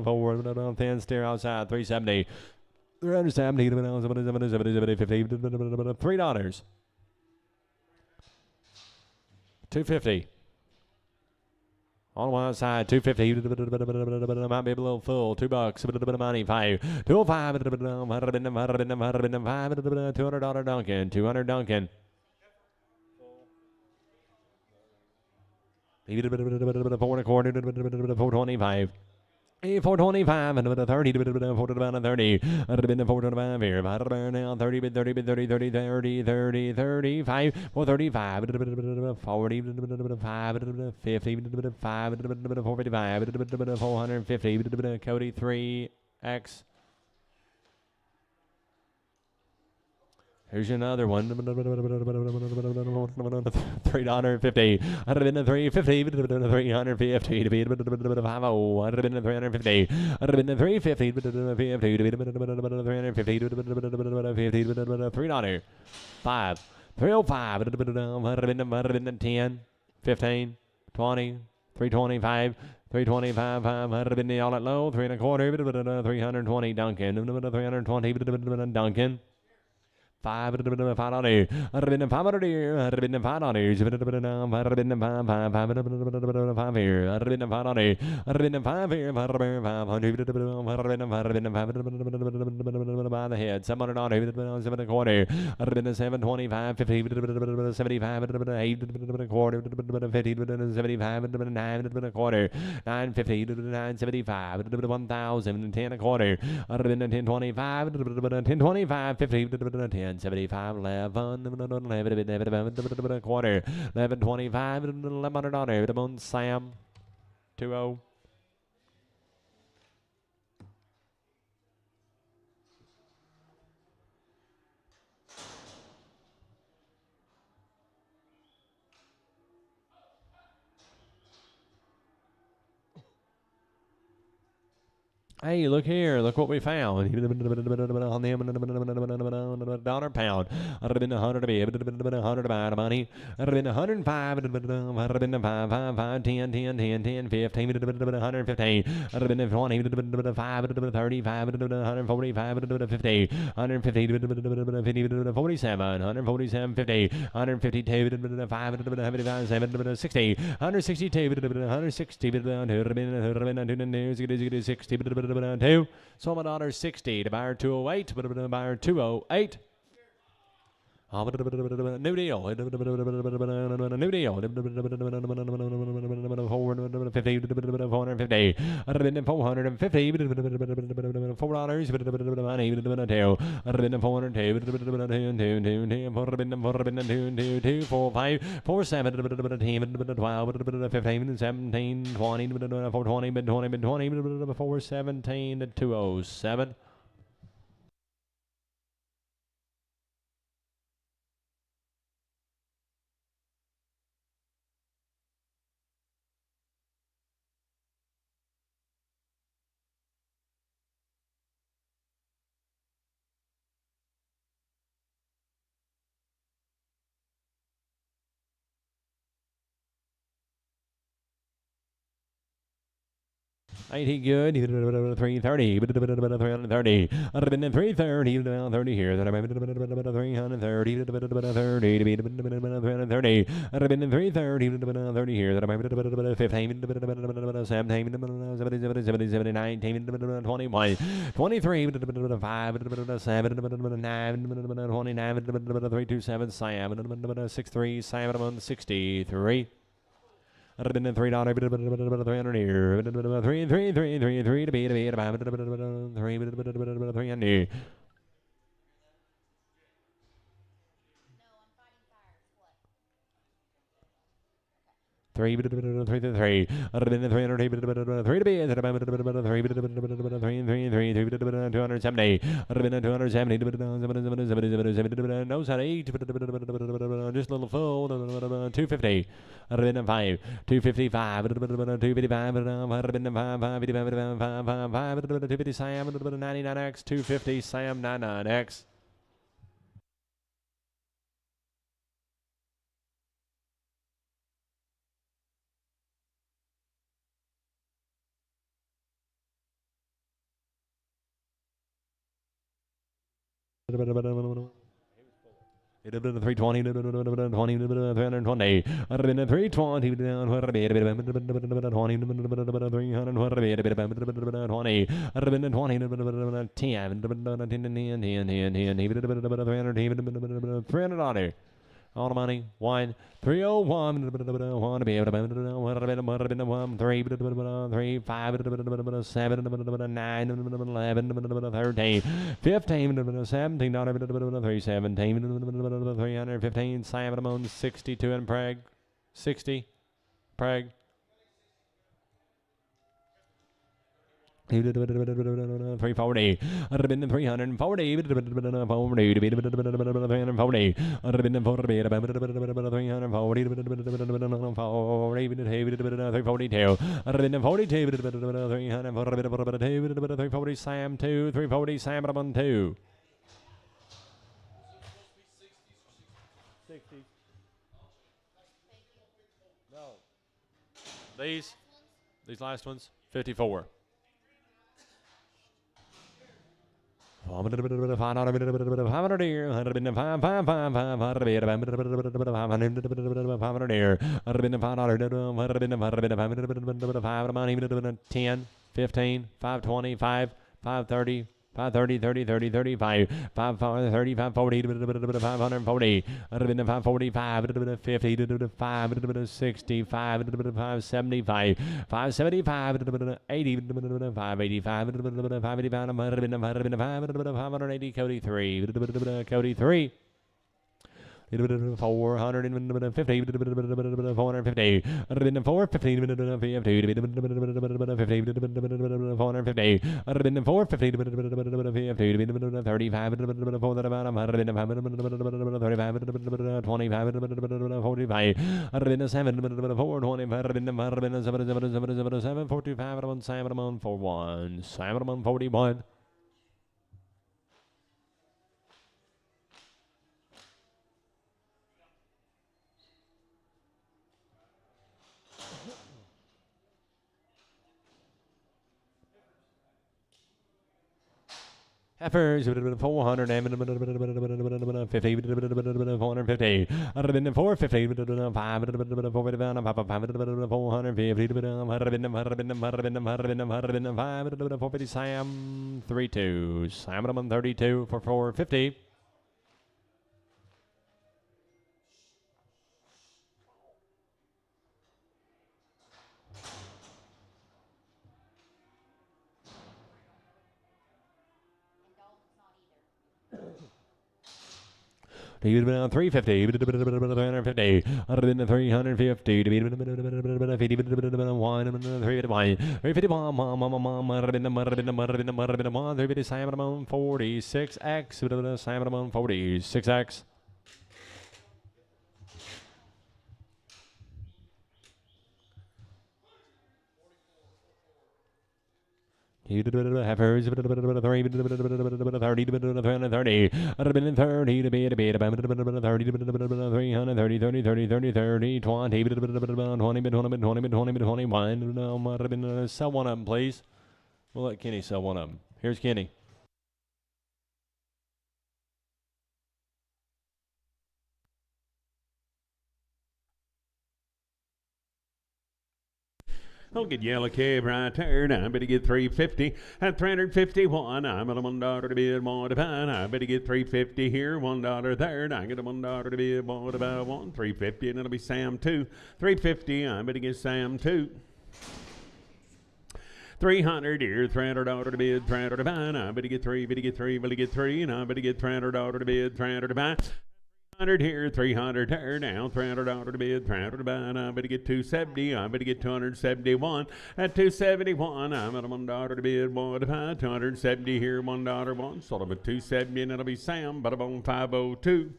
450, 10 steer outside, 370. $3. 250. On one side, 250. Might be a little full. $2. Money. 5. 205. $200 Duncan. 200 Duncan. 425. 425 and 30 to 30 425 here now 30 30 30 30 30 30 35 435 40 5 50 5 455 450 Cody 3x. Here's another one. $350. I'd have been a 350. 350 to be 50. I'd have been a 350. I'd have been a 350 to be 350 $3. 5. 305. I'd have been 10, 15, 20, 325. 325, I'd have been all at low, 3 1/4, 320 Duncan, 320 Duncan. $5. $5. $5. By the head, $700. $7.25. 725, 50, 75, 8 1/4, 50, 75, 9 1/4, 950, 975, 1,000, 10 1/4, 1025, 1025, 50, 1075, 11, 11 quarter, 1125, $1,100. Sam, 20. Hey, look here. Look what we found. On them, dollar pound. I'd have been 100 to be, 100 amount of money. I'd have been 105, 5, 10, 10, 10, 10, 15, 115. I'd have been 20, 5, 35, 145, 50, 150, 47, 147, 50, 152, 5, 7, 60, 162, 160, 60, 2. So my daughter 60 to buyer 208, buyer 208. New deal. New deal. 450. 450. I'd have been 450. $4. Money. 2. I'd have been 402. 2. 4. 5. 4. 7. 12. 15. 17. 20. 420. 20. 417 to 207. 80 good. 330. 330. I'd have been in 330. 30 here. That I'm 330. 330. I'd have been in 330. 30 here. That I'm 15. 17. 17. 19. 21. 23. 5. 7. 9. 29. 327. Sam. 63. Sam. 63. I'd have been in $3, 300 here, 3 to be about 300. Three, three, three. I'd have been in 300, 3 to be at about 3, 270. I'd have been in 270, no, 8, just a little full, 250. I'd have been in 5, 255, 255, I'd have been in 5, 250 Sam, 99X, 250 Sam, 99X. It had been 320, 320, 320. I'd have been a 320, 320. I'd have been a 20, $300. All the money, 1, 301, want to be able to 3, 5, 7, 9, 11, 13, 15, $17, 317, 315, Simon, 62 in Prague, 60, Prague. 340. I'd have been 340. 340. I'd have been 440. 342. I'd have been 42. 340 Sam 2. 340 Sam 2. 60. No. These last ones, 54. 500 here. 500 been 5 5 5 500 been 500 here. 100 been 500 10 15 520 5 530 530 30 30 35 5 30 540 540 I'd have been 545 50 5 60 5 575 575 80 585 580 Cody 3 Cody 3 450 450 I'd have been 450 450 I'd have been 450 35 25 45 I'd have been 7 420 I'd have been 7 425 on Salmon 41 Salmon 41. Heifers would have been 400 and 50 450. I'd have been 450 5 450 Sam 32 Sam 32 for 450. He would have been on 350, 350. I'd have been 350 to be 1, 351, 351, I'd have been 350 Simon 46X, Simon 46X. heifers, 3, 30, 330, 30 to be a bit about 30, 330, 30, 30, 30, 30, 20, 21. Sell one of them, please. We'll let Kenny sell one of them. Here's Kenny. I'll get yellow cab right there. I better get 350 at 351. I'm at $1 to bid, one to buy. I better get 350 here, $1 there. I get $1 to bid, one to buy, 350, and it'll be Sam 2. 350. I better get Sam 2. 300 here, $300 to bid, $300 to buy. I better get 3, better get 3, better get 3, and I better get $300 to bid, $300 to buy. 300 here, 300 there, now $300 to bid, $300 to buy, and I better get 270, I better get 271, at 271, I'm at $1 to bid, $1 to buy, 270 here, $1, one, sort of a 270, and it'll be Sam, but I'm on 502.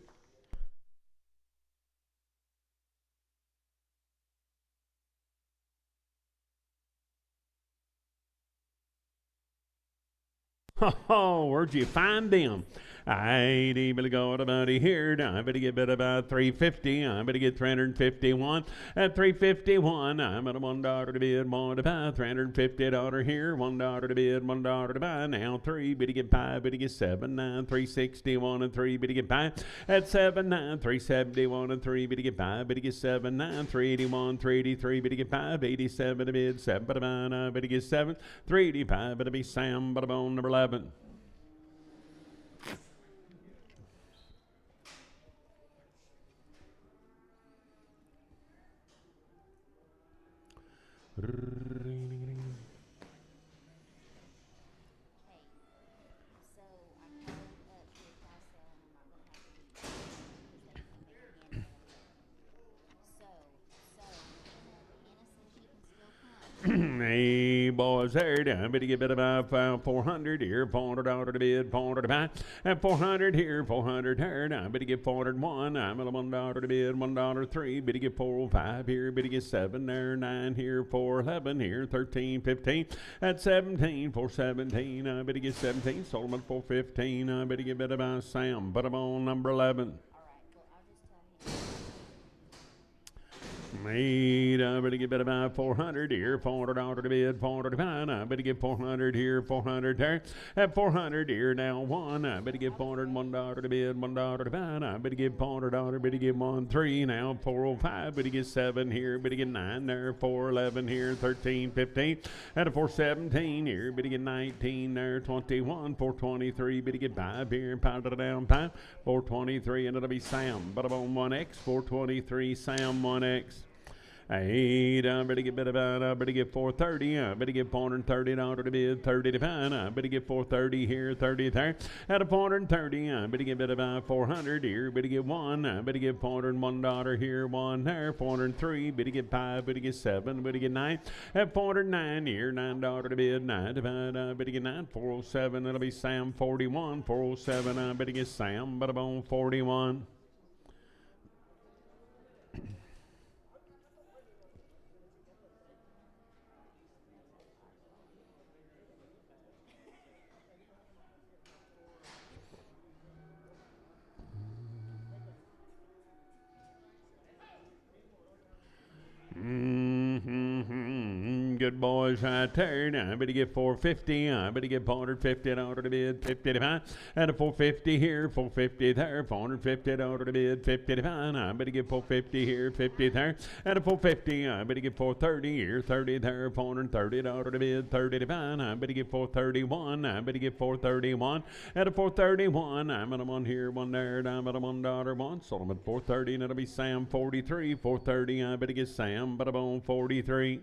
Oh, where'd you find them? I ain't able to go to buddy here. I better get bid about 350. I better get 351. At 351, I'm at $1 to bid, $1 to buy. $350 here, $1 to bid, $1 to buy. Now 3, better get 5, better get 7, 9, 361 and 3, better get 5. At 7, 9, 371 and 3, better get 5, better get 7, 9, 381, 383, better get 5, 87 to bid, 7 to buy. I better get 7, 385, better be Sam, but I'm on number 11. Hey, boys, there, I better get bid about 400 here, $400 to bid, $400 to buy. At 400 here, 400 there, I better get 401. I'm at $1 to bid, $1 3. Better get 405 here, better get 7 there, 9 here, 411 here, 13, 15. At 17, 417, I better get 17. Sold them at 415. I better get bid about Sam, but I'm on number 11. Made, I better get about 400 here, $400 to bid, $400 to buy. I better get 400 here, 400 there. At 400 here, now 1. I better get $401 to bid, $1 to buy. I better get $400, better get 1, 3. Now 405, better get 7 here, better get 9 there, 411 here, 13, 15. At a 417 here, better get 19 there, 21, 423, better get 5 here, pound it down, 5, 423, and it'll be Sam. But I'm on 1X, 423, Sam 1X. I better get bid about, I better get 430, I better get $430 to bid, 30 to buy, I better get 430 here, 30 there, at a 430, I better get bid about 400 here, better get 1, I better get $401 here, 1 there, 403, better get 5, better get 7, better get 9, at 409 here, $9 to bid, 9 to buy, I better get 9, 407, it'll be Sam 41, 407, I better get Sam, but I'm on 41. Good boys right there. Now I better get 450. I better get $450 to bid, 50 to buy. And a 450 here, 450 there, $450 to bid, 50 to buy. I better get 450 here, 50 there. And a 450. I better get 430 here, 30 there, $430 to bid, 30 to buy. I better get 431. I better get 431. At a 431. I'm at a 1 here, 1 there, and I'm at a $1 1. Sold them at 430, and it'll be Sam 43. 430. I better get Sam, but I'm on 43.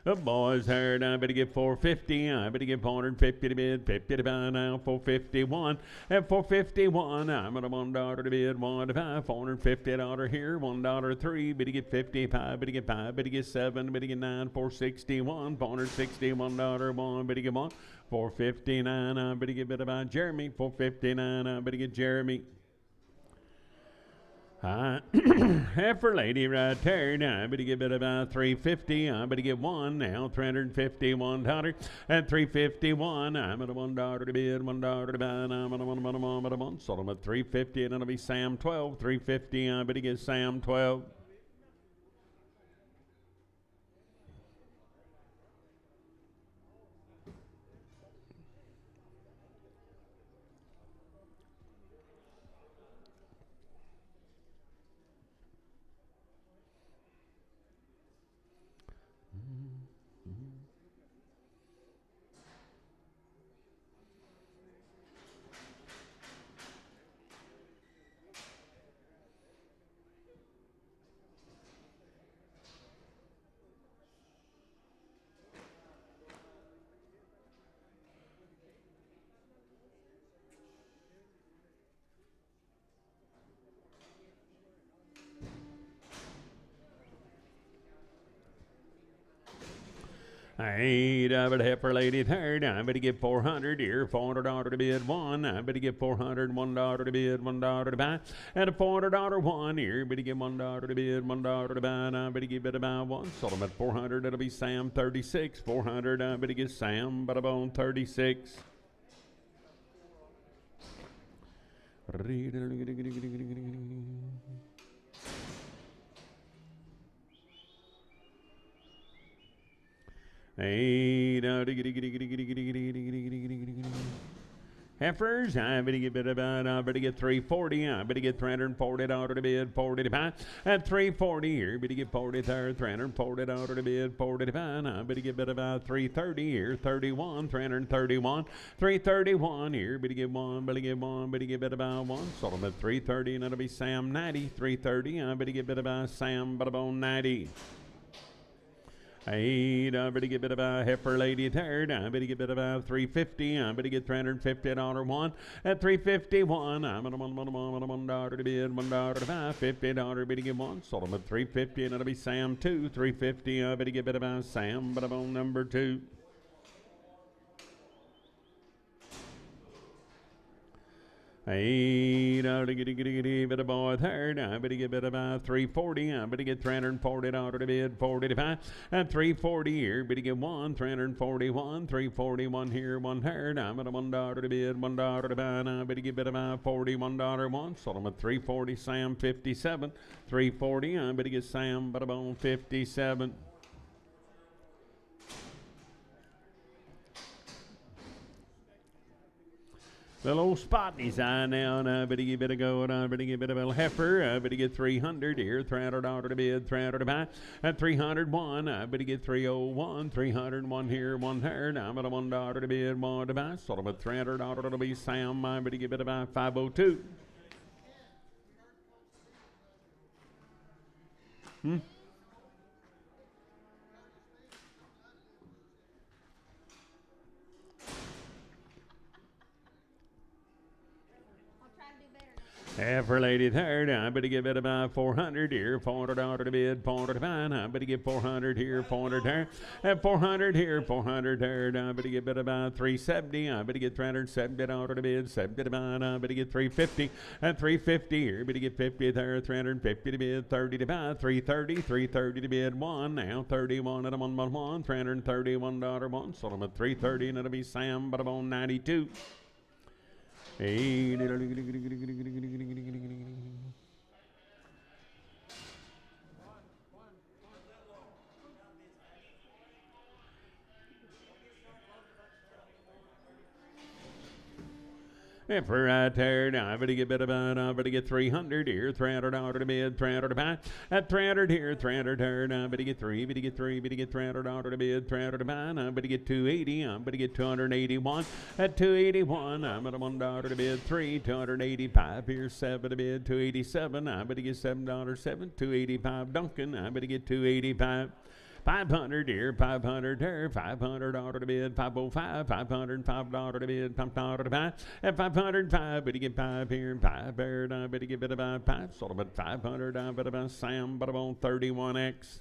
The boys heard I better get 450. I better get 450 to bid, 50 to buy now, 451. At 451, I'm at a $1 to bid, 1 to buy, $450 here, $1 3. Better get 55, better get 5, better get 7, better get 9, 461, $461, 1, better get 1, 459. I better get bid about Jeremy, 459. I better get Jeremy. Heifer lady right there. Now, I better give it about 350. I better get one now. $351 at 351. I'm at a $1 to bid, $1 to buy. I'm at a one. Sold them at 350, and it'll be Sam 12. 350. I better get Sam 12. I better heifer lady third. I better get 400 here. $400 to bid one. I better get 400. $1 to bid, $1 to buy. And a $400 one here. Better get $1 to bid, $1 to buy. And I better give it about one. Sold them at 400. It'll be Sam 36. 400. I better get Sam, but I'm 36. Hey, heifers, I better get about, I better get 340. I better get $340 to bid, 40 to buy. At 340 here, better get 40 there, $340 to bid, 40 to buy. I better get about 330 here, 31, 331, 331 here, better get one, better get about one. Sold them at 330, and it'll be Sam 90, 330. I better get about Sam, but about 90. I better get about heifer lady third. I better get about 350. I better get $350 one at 351. I'm at $1 to bid, $1 to buy, $50. Better get one. Sold them at 350, and it'll be Sam 2, 350. I better get about Sam, but I'm on number 2. Hey, bit of boy third. I better get about 340. I better get $340 to bid, 40 to buy. At 340 here, better get one, 341, 341 here, one third. I'm at a $1 to bid, $1 to buy. And I better get about $41 one. Sold them at 340, Sam 57, 340. I better get Sam, but I'm 57. Little old spot in his eye now, and I better go, and I better get a little heifer. I better get 300 here, $300 to bid, 300 to buy. At 301, I better get 301, 301 here, one third. I'm at a $1 to bid, $1 to buy. Sold them at $300. It'll be Sam. I better get about 502. Heifer lady third. I better give it about 400 here, $400 to bid, $400 to buy. I better get 400 here, 400 there. At 400 here, 400 there. I better give it about 370. I better get $370 to bid, 70 to buy. I better get 350. At 350 here, better get 50 there, 350 to bid, 30 to buy, 330, 330 to bid, one. Now 31 at a one, $331 one. Sold them at 330, and it'll be Sam, but I'm on 92. Hey, heifer right there. Now I better get I better get 300 here, $300 to bid, 300 to buy. At 300 here, 300 there. Now I better get better get $300 to bid, 300 to buy. Now I better get 280. I better get 281. At 281, I'm at a $1 to bid, 285 here, 7 to bid, 287. I better get $7, 285 Duncan. I better get 285. 500 here, 500 there, $500 to bid, 505, $505 to bid, $5 to buy. At 505, better get 5 here, 5 there, I better get about 5. Sold them at 500, I better buy Sam, but I'm on 31X.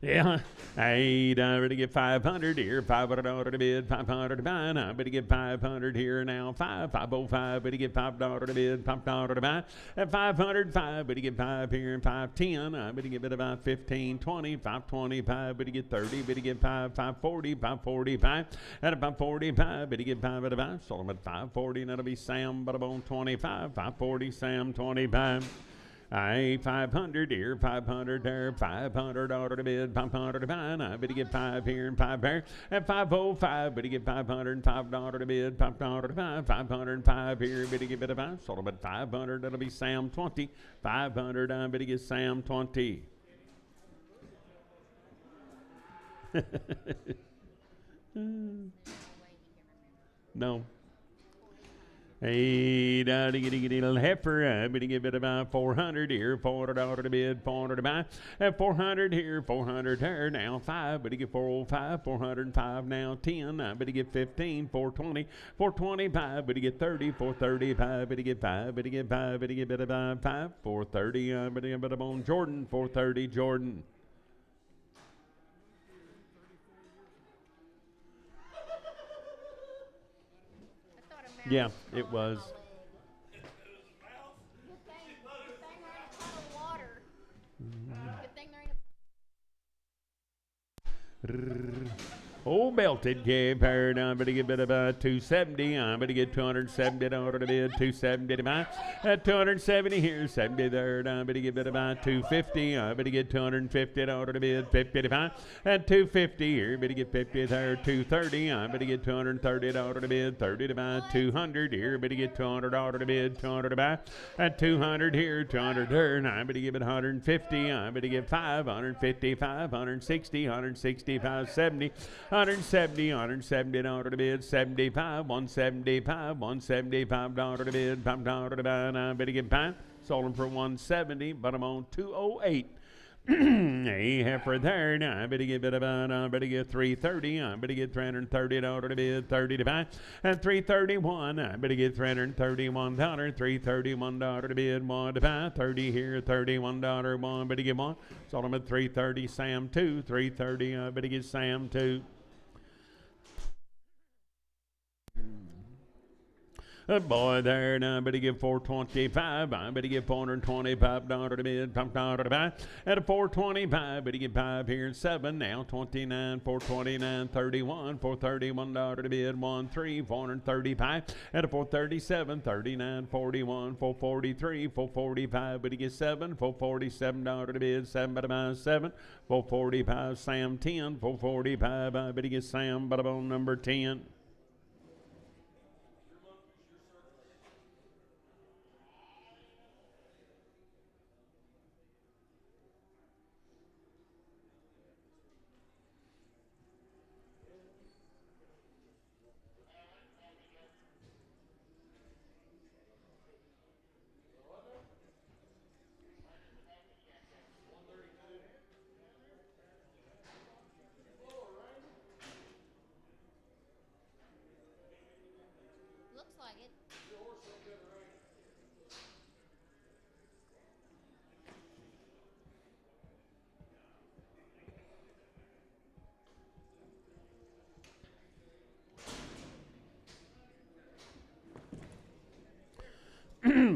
Yeah, I better get 500 here, 500 to bid, 500 to buy. I better get 500 here now, 505, better get $5 to bid, $5 to buy. At 505, better get 5 here and 510. I better get about 15, 20, 525, better get 30, better get 540, 545. At about 45, better get 5 at a buy. Sold them at 540, and that'll be Sam, but about 25, 540, Sam, 25. I 500 here, 500 there, $500 to bid, 500 to buy. I better get 5 here and 5 there. At 505, better get $505 to bid, $5 to buy. 505 here, better get bit of buy. Sold them at 500, that'll be Sam 20. 500, I better get Sam 20. No. Hey, da diggy little heifer, I better give it about 400 here, $400 to bid, 400 to buy. At 400 here, 400 there, now 5, better get 405, 405 now 10, I better get 15, 420, 425, better get 30, 435, better get 5, better get 5, better get bit about 5, 430, I better get bit of on Jordan, 430 Jordan. Yeah, it was. Good thing there ain't a puddle of water. Good thing there ain't a... Oh, belted calf herd, I better get bit about 270. I better get $270 to bid, 270 to buy. At 270 here, 70 there. I better get bit about 250. I better get $250 to bid, 50 to buy. At 250 here, better get 50 there, 230. I better get $230 to bid, 30 to buy. 200 here, better get $200 to bid, 200 to buy. At 200 here, 200 there. I better give it 150. I better get 5, 155, 160, 165, 70. 170, $170 to bid, 75, 175, $175 to bid, $5 to buy, and I better get 5. Sold them for 170, but I'm on 208. A heifer there, now I better get bit about, I better get 330, I better get $330 to bid, 30 to buy. At 331, I better get $331, $331 to bid, 1 to buy. 30 here, $31, 1, better get 1. Sold them at 330, Sam 2, 330, I better get Sam 2. Boy there, now I better give 425. I better give $425 to bid, $5 to buy. At a 425, better get 5 here and 7. Now 29, 429, 31, $431 to bid, 13, 435. At a 437, 39, 41, 443, 445, better get 7, $447 to bid, 7 by the buy, 7, 445, Sam 10, 445. I better get Sam, but on number 10. Looks like it.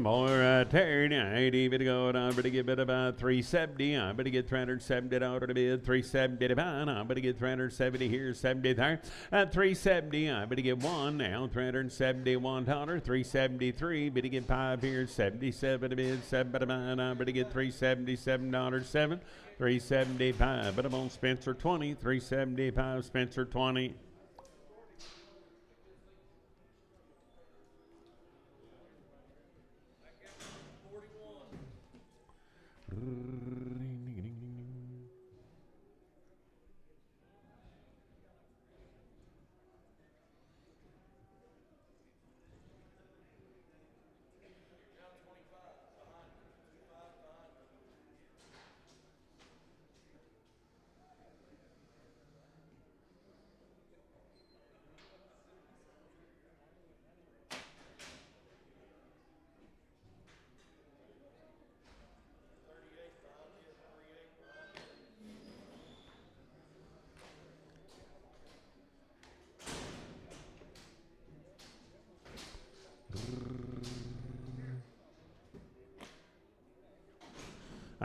Boy, right there, now, I ain't even going. I better get bit about 370. I better get $370 to bid, 370 to buy. I better get 370 here, 70 there. At 370, I better get 1 now, $371, 373. Better get 5 here, 77 to bid, 7 to buy. I better get $377, 7, 375. But I'm on Spencer 20, 375, Spencer 20.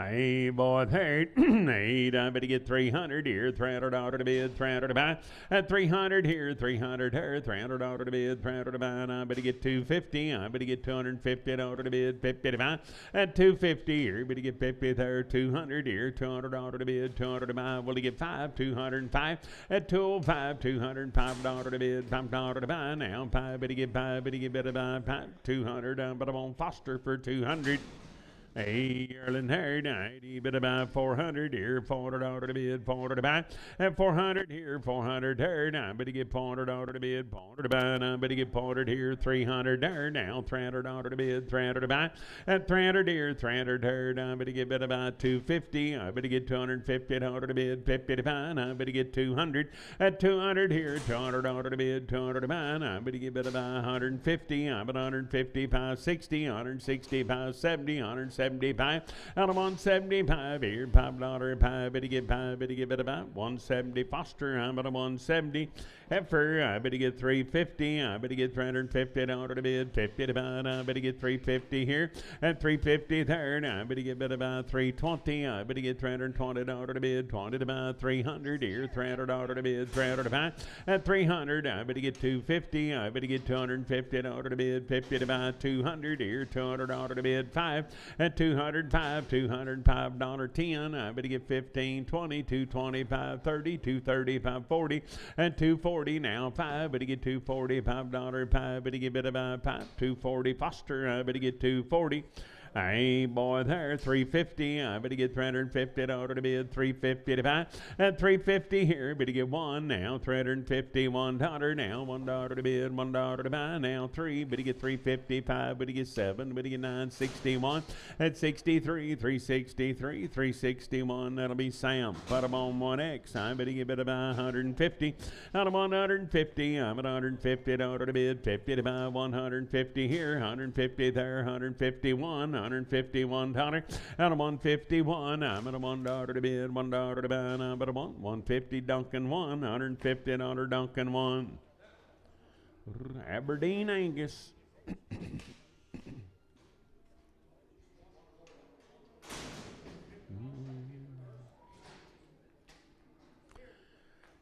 Hey, boy, third. Hey, I better get 300 here. $300 to bid, 300 to buy. At 300 here, 300 here, $300 to bid, 300 to buy. And I better get 250. I better get $250 to bid, 50 to buy. At 250 here, better get 50 there, 200 here, $200 to bid, 200 to buy. Will he get 5? 205. At 205, $205 to bid, $5 to buy. Now, 5, better get 5, better buy 5, 200. But I'm on Foster for 200. Hey, Erlen Herd, 90, bit about 400 here, $400 to bid, 400 to buy. At 400 here, 400 there, now better get $400 to bid, 400 to buy. Now better get 400 here, 300 there, now $300 to bid, 300 to buy. At 300 here, 300 there, now better get bit about 250. I better get $250 to bid, 50 to buy. Now better get 200. At 200 here, $200 to bid, 200 to buy. Now better get bit about 150. I'm at 150, 60, 160, 70, 175. Out of 175 here, $5 pie, better get it about 170. Foster, I'm at a 170. Heifer, I better get 350. I better get $350 to bid, 50 to buy. I better get 350 here. At 350 there, I better get bid about 320. I better get $320 to bid, 20 to buy. 300 here, $300 to bid, 300 to buy. At 300, I better get 250. I better get $250 to bid, 50 to buy. 200 here, $200 to bid, 5. At 205, $205 10. I better get 15, 20, 225, 30, 235, 40. At 240 now, 5. Better get $245 5. Better get bit about 5. 240 Foster. I better get 240. Hey, boy, there, 350. I better get $350 to bid, 350 to buy. At 350 here, better get 1 now, $350, $1 now, $1 to bid, $1 to buy. Now 3, better get 355, better get 7, better get 961. At 63, 363, 361. That'll be Sam. Put him on 1X. I better get better buy 150. Out of 150, I'm at $150 to bid, 50 to buy, 150 here, 150 there, 151. $151. Out of 151, I'm at a $1 to bid, $1 to buy, and I'm at a 150 Duncan 1, $150 Duncan 1. Aberdeen Angus.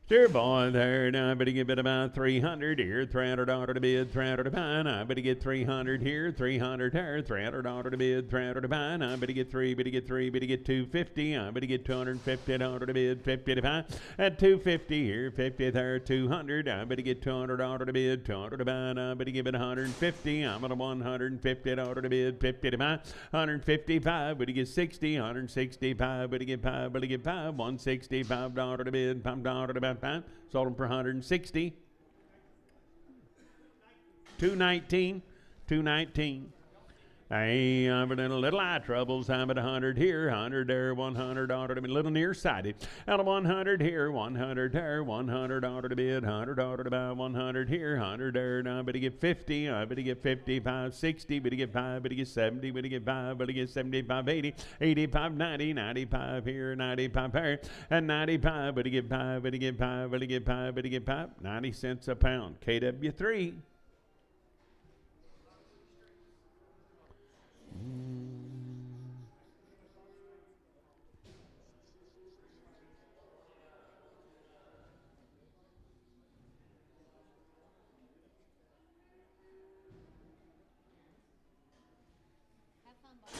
Dear boy, there, now I better get about 300 here, $300 to bid, 300 to buy. Now I better get 300 here, 300 there, $300 to bid, 300 to buy. Now I better get 3, better get 250. I better get $250 to bid, 50 to buy. At 250 here, 50 there, 200. I better get $200 to bid, 200 to buy. Now I better give it 150. I'm at a $150 to bid, 50 to buy. 155, better get 60, 165, better get 5, $165 to bid, $5 to buy. Sold them for 160. 219. 219. Hey, I'm in a little eye troubles. I'm at 100 here, 100 there, $100 to be a little nearsighted. Out of 100 here, 100 there, $100 to bid, $100 to buy, 100 here, 100 there. Now I better get 50. I better get 55, 60. Better get 5. Better get 70. Better get 5. Better get 75, 80, 85, 90, 95 here, 95 there, and 95. Better get 5. Better get 5. Better get 5. Better get 5. 90 cents a pound. KW3. Have fun, Bob.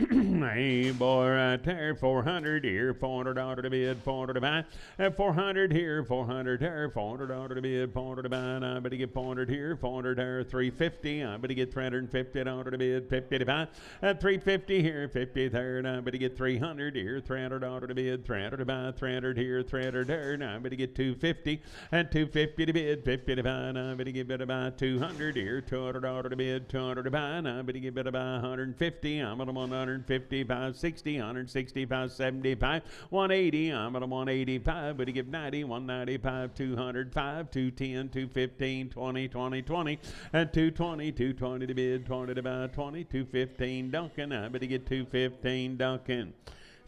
Hey, boy, right there, 400 here, $400 to bid, 400 to buy. At 400 here, 400 there, $400 to bid, 400 to buy. And I better get 400 here, 400 there, 350. I better get $350 to bid, 50 to buy. At 350 here, 50 there, and I better get 300 here, $300 to bid, 300 to buy, 300 here, 300 there, and I better get 250. At 250 to bid, 50 to buy, and I better get better buy 200 here, $200 to bid, 200 to buy, and I better get better buy 150. I'm at 155, 60, 165, 75, 180. I'm at 185, but he give 90, 195, 205, 210, 215, 20, 20, 20. At 220, 220 to bid, 20 to buy, 20, 215 Duncan. I better get 215 Duncan.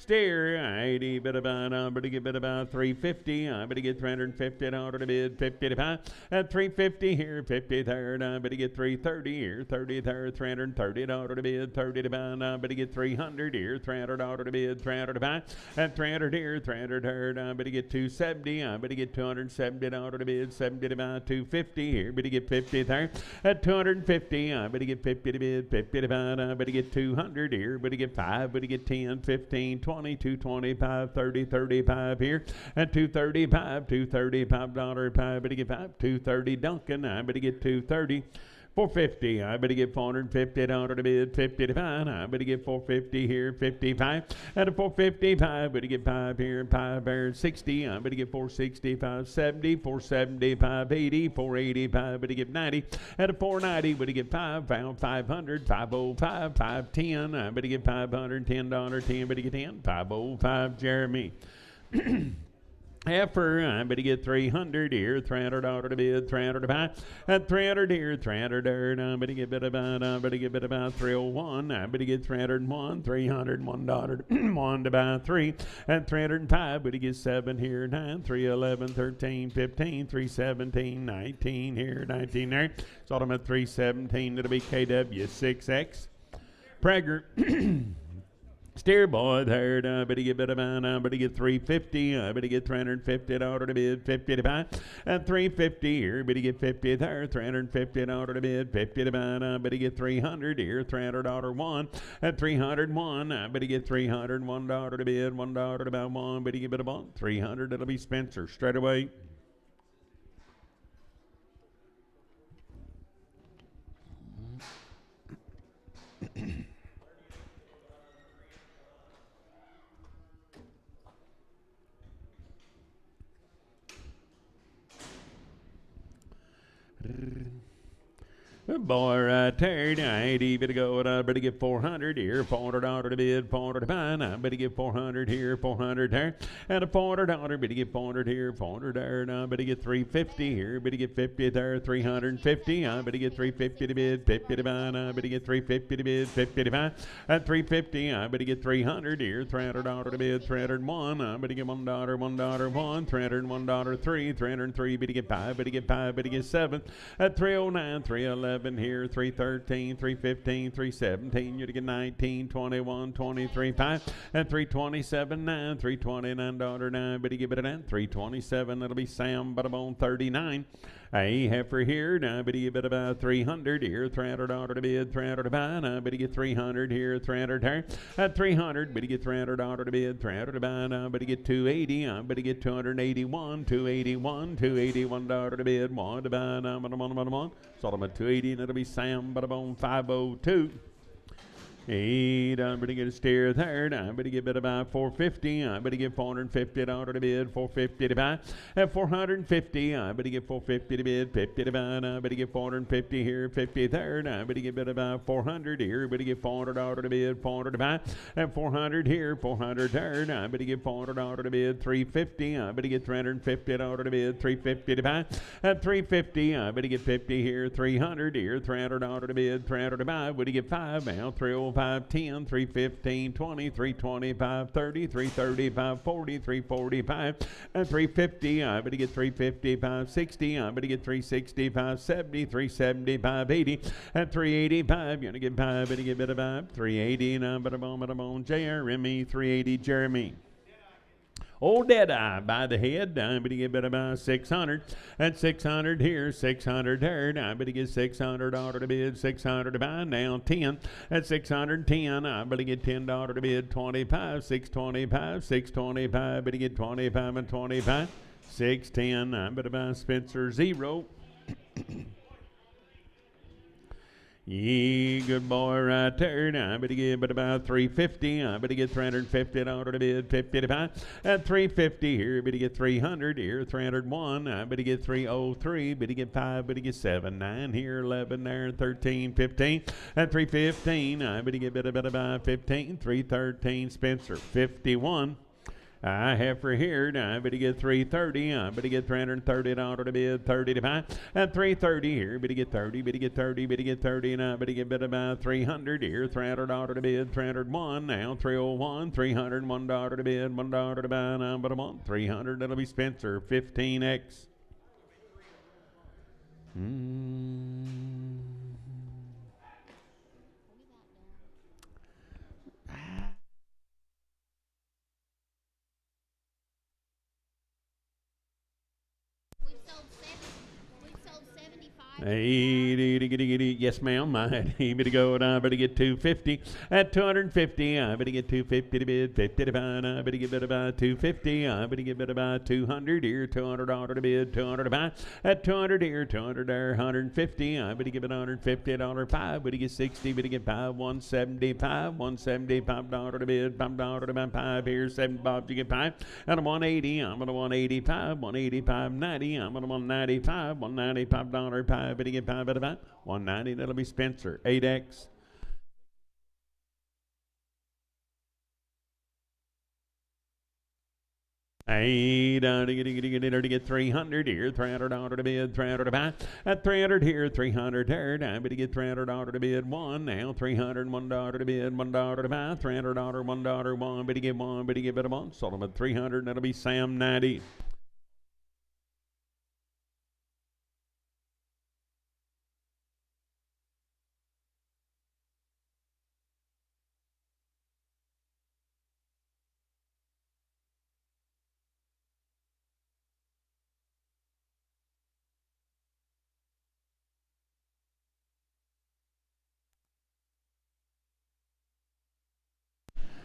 Steer, 80, bit about, but to get bit about 350, but to get 350 out of the bid, 55, at 350 here, 53rd, but to get 330 here, 33rd, 330 out of the bid, 30 to buy, but to get 300 here, 300 out of the bid, 300 to buy, at 300 here, 300, but to get 270, but to get 270 out of the bid, 70 to buy, 250 here, but to get 50 there, at 250, but to get 50 to bid, 50 to buy, but to get 200 here, but to get 5, but to get 10, 15, 20, 225, 30, 35 here, at 235, $235 pie, but to get 5, 230 Duncan, but to get 230. 450, I better get 450 down to the bid, 55, I better get 450 here, 55, at a 455, better get 5 here, 5 there, 60, I better get 465, 70, 475, 80, 485, better get 90, at a 490, better get 5, found 500, 505, 510, I better get $510, 10, better get 10, 505, Jeremy. Heifer, I better get 300 here, 300 out of the bid, 300 to buy, at 300 here, 300 there, I better get bit about 301, I better get 301, $301, 1 to buy 3, at 305, better get 7 here, 9, 311, 13, 15, 317, 19 here, 19 there, so I'm at 317, it'll be KW 6X. Prager. Steer boy third, better get better man, better get 350, better get 350 out of the bid, 50 to buy, and 350 here, better get 50 there, 350 out of the bid, 50 to buy, better get 300 here, 300 out of 1, and 301, better get 301 out of the bid, $1 to buy 1, better get better 1, 300, it'll be Spencer straight away. Good boy right there, 90, better go, better get 400 here, 400 out of the bid, 400 to buy, better get 400 here, 400 there, and a $400, better get 400 here, 400 there, better get 350 here, better get 50 there, 350, better get 350 to bid, 50 to buy, better get 350 to bid, 50 to buy, at 350, better get 300 here, 300 out of the bid, 301, better get $1, $1, $301, 3, 303, better get 5, better get 7, at 309, 311, here, 313, 315, 317, you to get 19, 21, 23, 5, and 327, 9, $329, 9, but you give it a 9, 327, that'll be Sam Butterbone 39. A heifer here, now but you get about 300 here, 300 out of the bid, 300 to buy, now but you get 300 here, 300 there, at 300, but you get 300 out of the bid, 300 to buy, now but you get 280, but you get 281, 281 out of the bid, 1 to buy, now but I'm on, Solomon 280, and it'll be Sam Butterbone 502. Eight, I'm going to get a steer third. I'm going to get about 450. I'm going to get 450 out of the bid, 450 to buy. At 450, I'm going to get 450 to bid, 50 to buy. I'm going to get 450 here, 50 third. I'm going to get about 400 here. I'm going to get 400 out of the bid, 400 to buy. At 400 here, 400 third. I'm going to get 400 out of the bid, 350. I'm going to get 350 out of the bid, 350 to buy. At 350, I'm going to get 50 here, 300 here, 300 out of the bid, 300 to buy. I'm going to get 5 now, 305. 10, 315, 20, 325, 30, 335, 40, 345, and 350. I'm going to get 355, 60. I'm going to get 365, 70, 375, 80, and 385. You're going to get 5, going to get bit of 5, 380, and I'm on Jeremy, 380, Jeremy. Old Deadeye by the head, I'm going to get about 600, and 600 here, 600 there, I'm going to get 600 out of the bid, 600 to buy, now 10, at 610, I'm going to get $10 to bid, 25, 625, 625, I'm going to get 25 and 25, 610, I'm going to buy Spencer 0. Yeah, good boy right there. Now, I'm going to give it about 350. I'm going to get 350 out of the bid, 50 to buy. At 350 here, I'm going to get 300 here, 301. I'm going to get 303. I'm going to get 5. I'm going to get 7, 9 here, 11 there, 13, 15. At 315, I'm going to get about 15, 313. Spencer 51. I have for here, I better get 330, I better get $330 to bid, 30 to buy, at 330 here, better get 30, better get 30, better get 30, and I better get bid about 300 here, $300 to bid, 301, now 301, $301 to bid, $1 to buy, now but a month, 300, that'll be Spencer, 15X. We've sold 75. Yes, ma'am. I better go and I better get 250. At 250, I better get 250 to bid, 50 to buy. I better get bid about 250. I better get bid about 200 here, $200 to bid, 200 to buy. At 200 here, 200 there, 150. I better give it $150, 5. Better get 60. Better get 5, 175, $175 to bid, $5 to buy, 5 here, 7 bob. You get 5. At a 180, I'm at a 185, 185, 90. I'm at a 195, $195, 5. Better get 5 at a 190. That'll be Spencer, 8X. Hey, to get 300 here, $300 to bid, 300 to buy. At 300 here, 300 there. I better get $300 to bid, 1 now, $301 to bid, $1 to buy, $300, $1, 1. Better get 1, better get bid a 1. Sold them at 300, that'll be Sam, 90.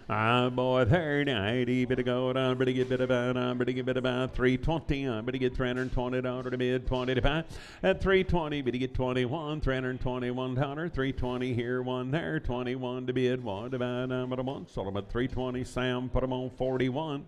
Boy, 30, better go down, better get bid about 320, better get $320 to bid, 20 to buy. At 320, better get 21, $321, 320 here, 1 there, 21 to bid, 1 to buy, number 1, sold them at 320, Sam, put them on 41.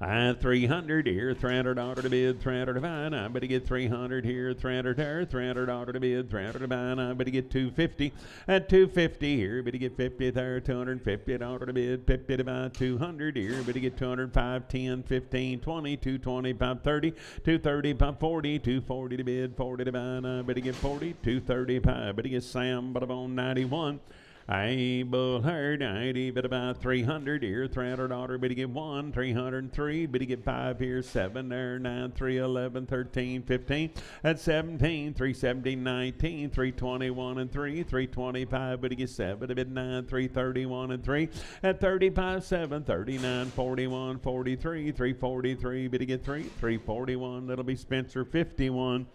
300 here, $300 to bid, 300 to buy. I better get 300 here, 300 there, $300 to bid, 300 to buy. I better get 250. At 250 here, better get 50 there, $250 to bid, 50 to buy. 200 here, better get 205, 10, 15, 20, 225, 30, 235, 40, 240 to bid, 40 to buy. I better get 40, 235. Better get Sam, but I'm on 91. I bull herd, I'd even about 300 here, $300, better get 1, 303, better get 5 here, 7 there, 9, 3, 11, 13, 15, at 17, 317, 19, 321 and 3, 325, better get 7, at 9, 331 and 3, at 35, 7, 39, 41, 43, 343, better get 3, 341, that'll be Spencer, 51.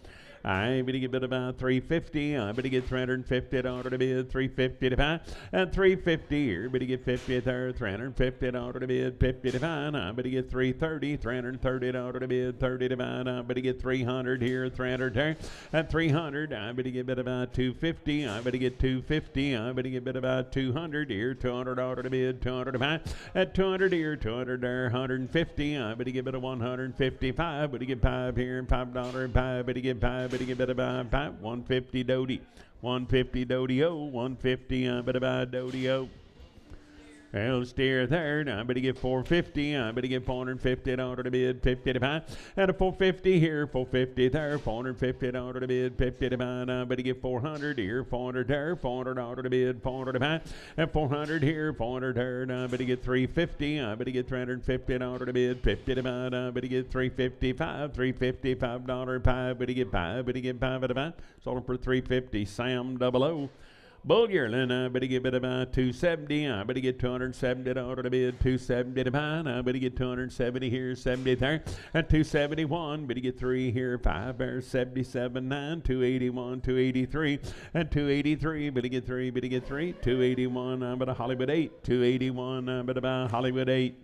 I better get bid about 350. I better get $350 to bid, 350 to buy. At 350 here, better get 50 there, $350 to bid, 50 to buy. I better get 330, $330 to bid, 30 to buy. I better get 300 here, 300 there. At 300, I better get bid about 250. I better get 250. I better get bid about 200 here, $200 to bid, 200 to buy. At 200 here, 200 there, 150. I better get bid a 155. Better get 5 here, $5, 5. Better get 5. Better get about 150 Doty, 150 Doty-O, 150 better buy Doty-O. Well, steer there. I better get 450. I better get $450 to bid, 50 to buy. At a 450 here, 450 there, $450 to bid, 50 to buy. I better get 400 here, 400 there, $400 to bid, 400 to buy. At 400 here, 400 there. I better get 350. I better get $350 to bid, 50 to buy. I better get 355, $355, 5. Better get 5. Better get 5 at a buy. Sold them for 350. Sam 00. Bull yearling, I better get bid about 270. I better get $270 to bid, 270 to buy. I better get 270 here, 70 there. At 271, better get 3 here, 5 there, 77, 9, 281, 283. At 283, better get 3, 281. I better Hollywood 8, 281. I better buy Hollywood 8.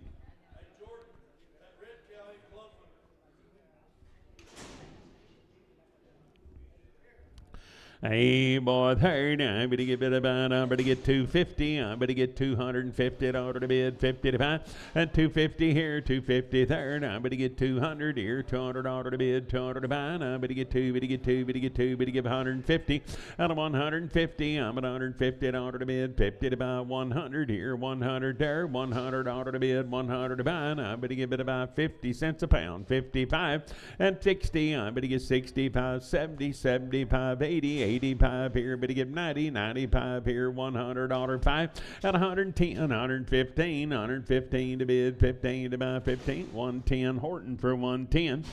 Hey, boy, third, I'm going to get bit about, I'm going to get 250, I'm going to get $250 to bid, 50 to buy, and 250 here, 250 third, I'm going to get 200 here, $200 to bid, 200 to buy, and I'm going to get two, going to get two, going to get two, going to get 150, and 150, I'm at $150 to bid, 50 to buy, 100 here, 100 there, $100 to bid, 100 to buy, and I'm going to give it about 50 cents a pound, 55, and 60, I'm going to get 65, 70, 75, 80, 85 here, but to give 90, 95 here, $100 5, and 110, 115, 115 to bid, 15 to buy, 15, 110 Horton for 110.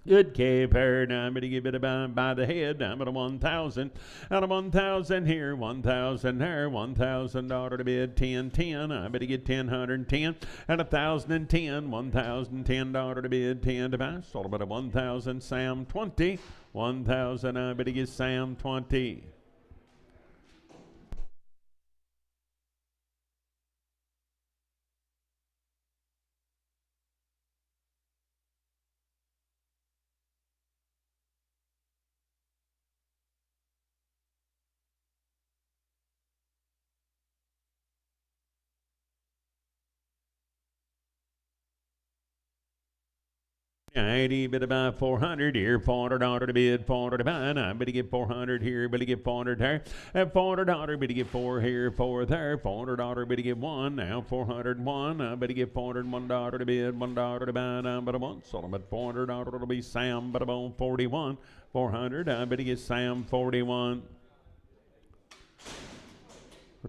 Good caper, I'm going to give it about by the head. I'm at a 1,000, and a 1,000 here, 1,000 there, $1,000 to bid, 10, 10. I'm going to get 10, 110, and 1,010, $1,010 to bid, 10 to buy. Sold about a 1,000, Sam 20, 1,000. I'm going to get Sam 20. $80, bid about 400 here, $400 to bid, 400 to buy. I'm going to get 400 here, but to get 400 there, and $400, but to get 4 here, 4 there, $400, but to get 1, now 401, but to get $401 to bid, $1 to buy, but a 1, sold them at $400, it'll be Sam, but about 41, 400, but to get Sam 41.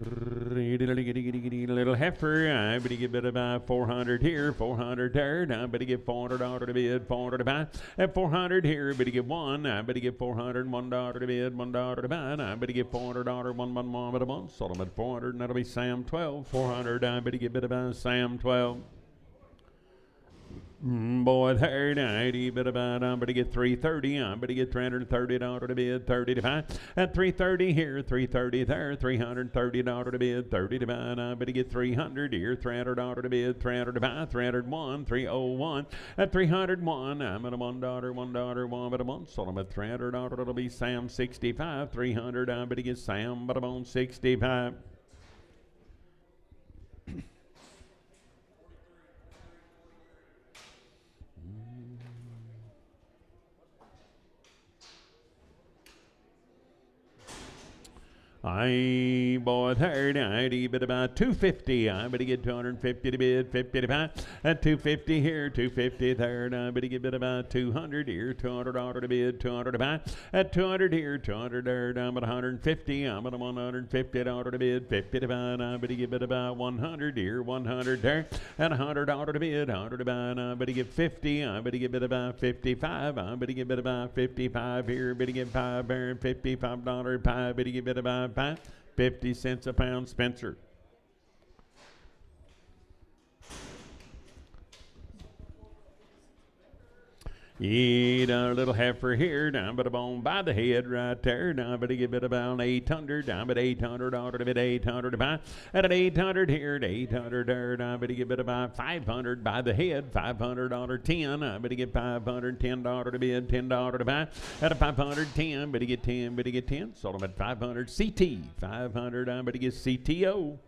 Little heifer, I better get about 400 here, 400 there. Now I better get $400 to bid, 400 to buy. At 400 here, better get 1. I better get 400, $1 to bid, $1 to buy. Now I better get $400, 1 but a month. Sold them at 400, and that'll be Sam 12. 400, I better get about Sam 12. Boy, third, 90, but about, I'm going to get 330, I'm going to get $330 to bid, 30 to buy, at 330 here, 330 there, $330 to bid, 30 to buy, and I'm going to get 300 here, $300 to bid, 300 to buy, 301, 301, at 301, I'm at a $1, 1 but a month, sold them at $300, it'll be Sam 65, 300, I'm going to get Sam, but I'm on 65. I boy third, 90, but about 250. I'm going to get 250 to bid, 50 to buy. At 250 here, 250 third. I'm going to get about 200 here, $200 to bid, 200 to buy. At 200 here, 200 third. I'm at 150. I'm at $150 to bid, 50 to buy. And I'm going to give it about 100 here, 100 there. And $100 to bid, 100 to buy. And I'm going to get 50. I'm going to give it about 55. I'm going to give it about 55 here. I'm going to get $5 there, $55 pie. I'm going to give it about 50 cents a pound, Spencer. Eat a little heifer here, down but a bone by the head right there. Now but to give it about 800, down but $800 to bid, 800 to buy. At an 800 here, at 800 there, now but to give it about 500 by the head, $500 10. I better get $510 to bid, $10 to buy. At a 510, but to get 10, but to get 10. Sold them at 500 CT, 500. I better get CTO.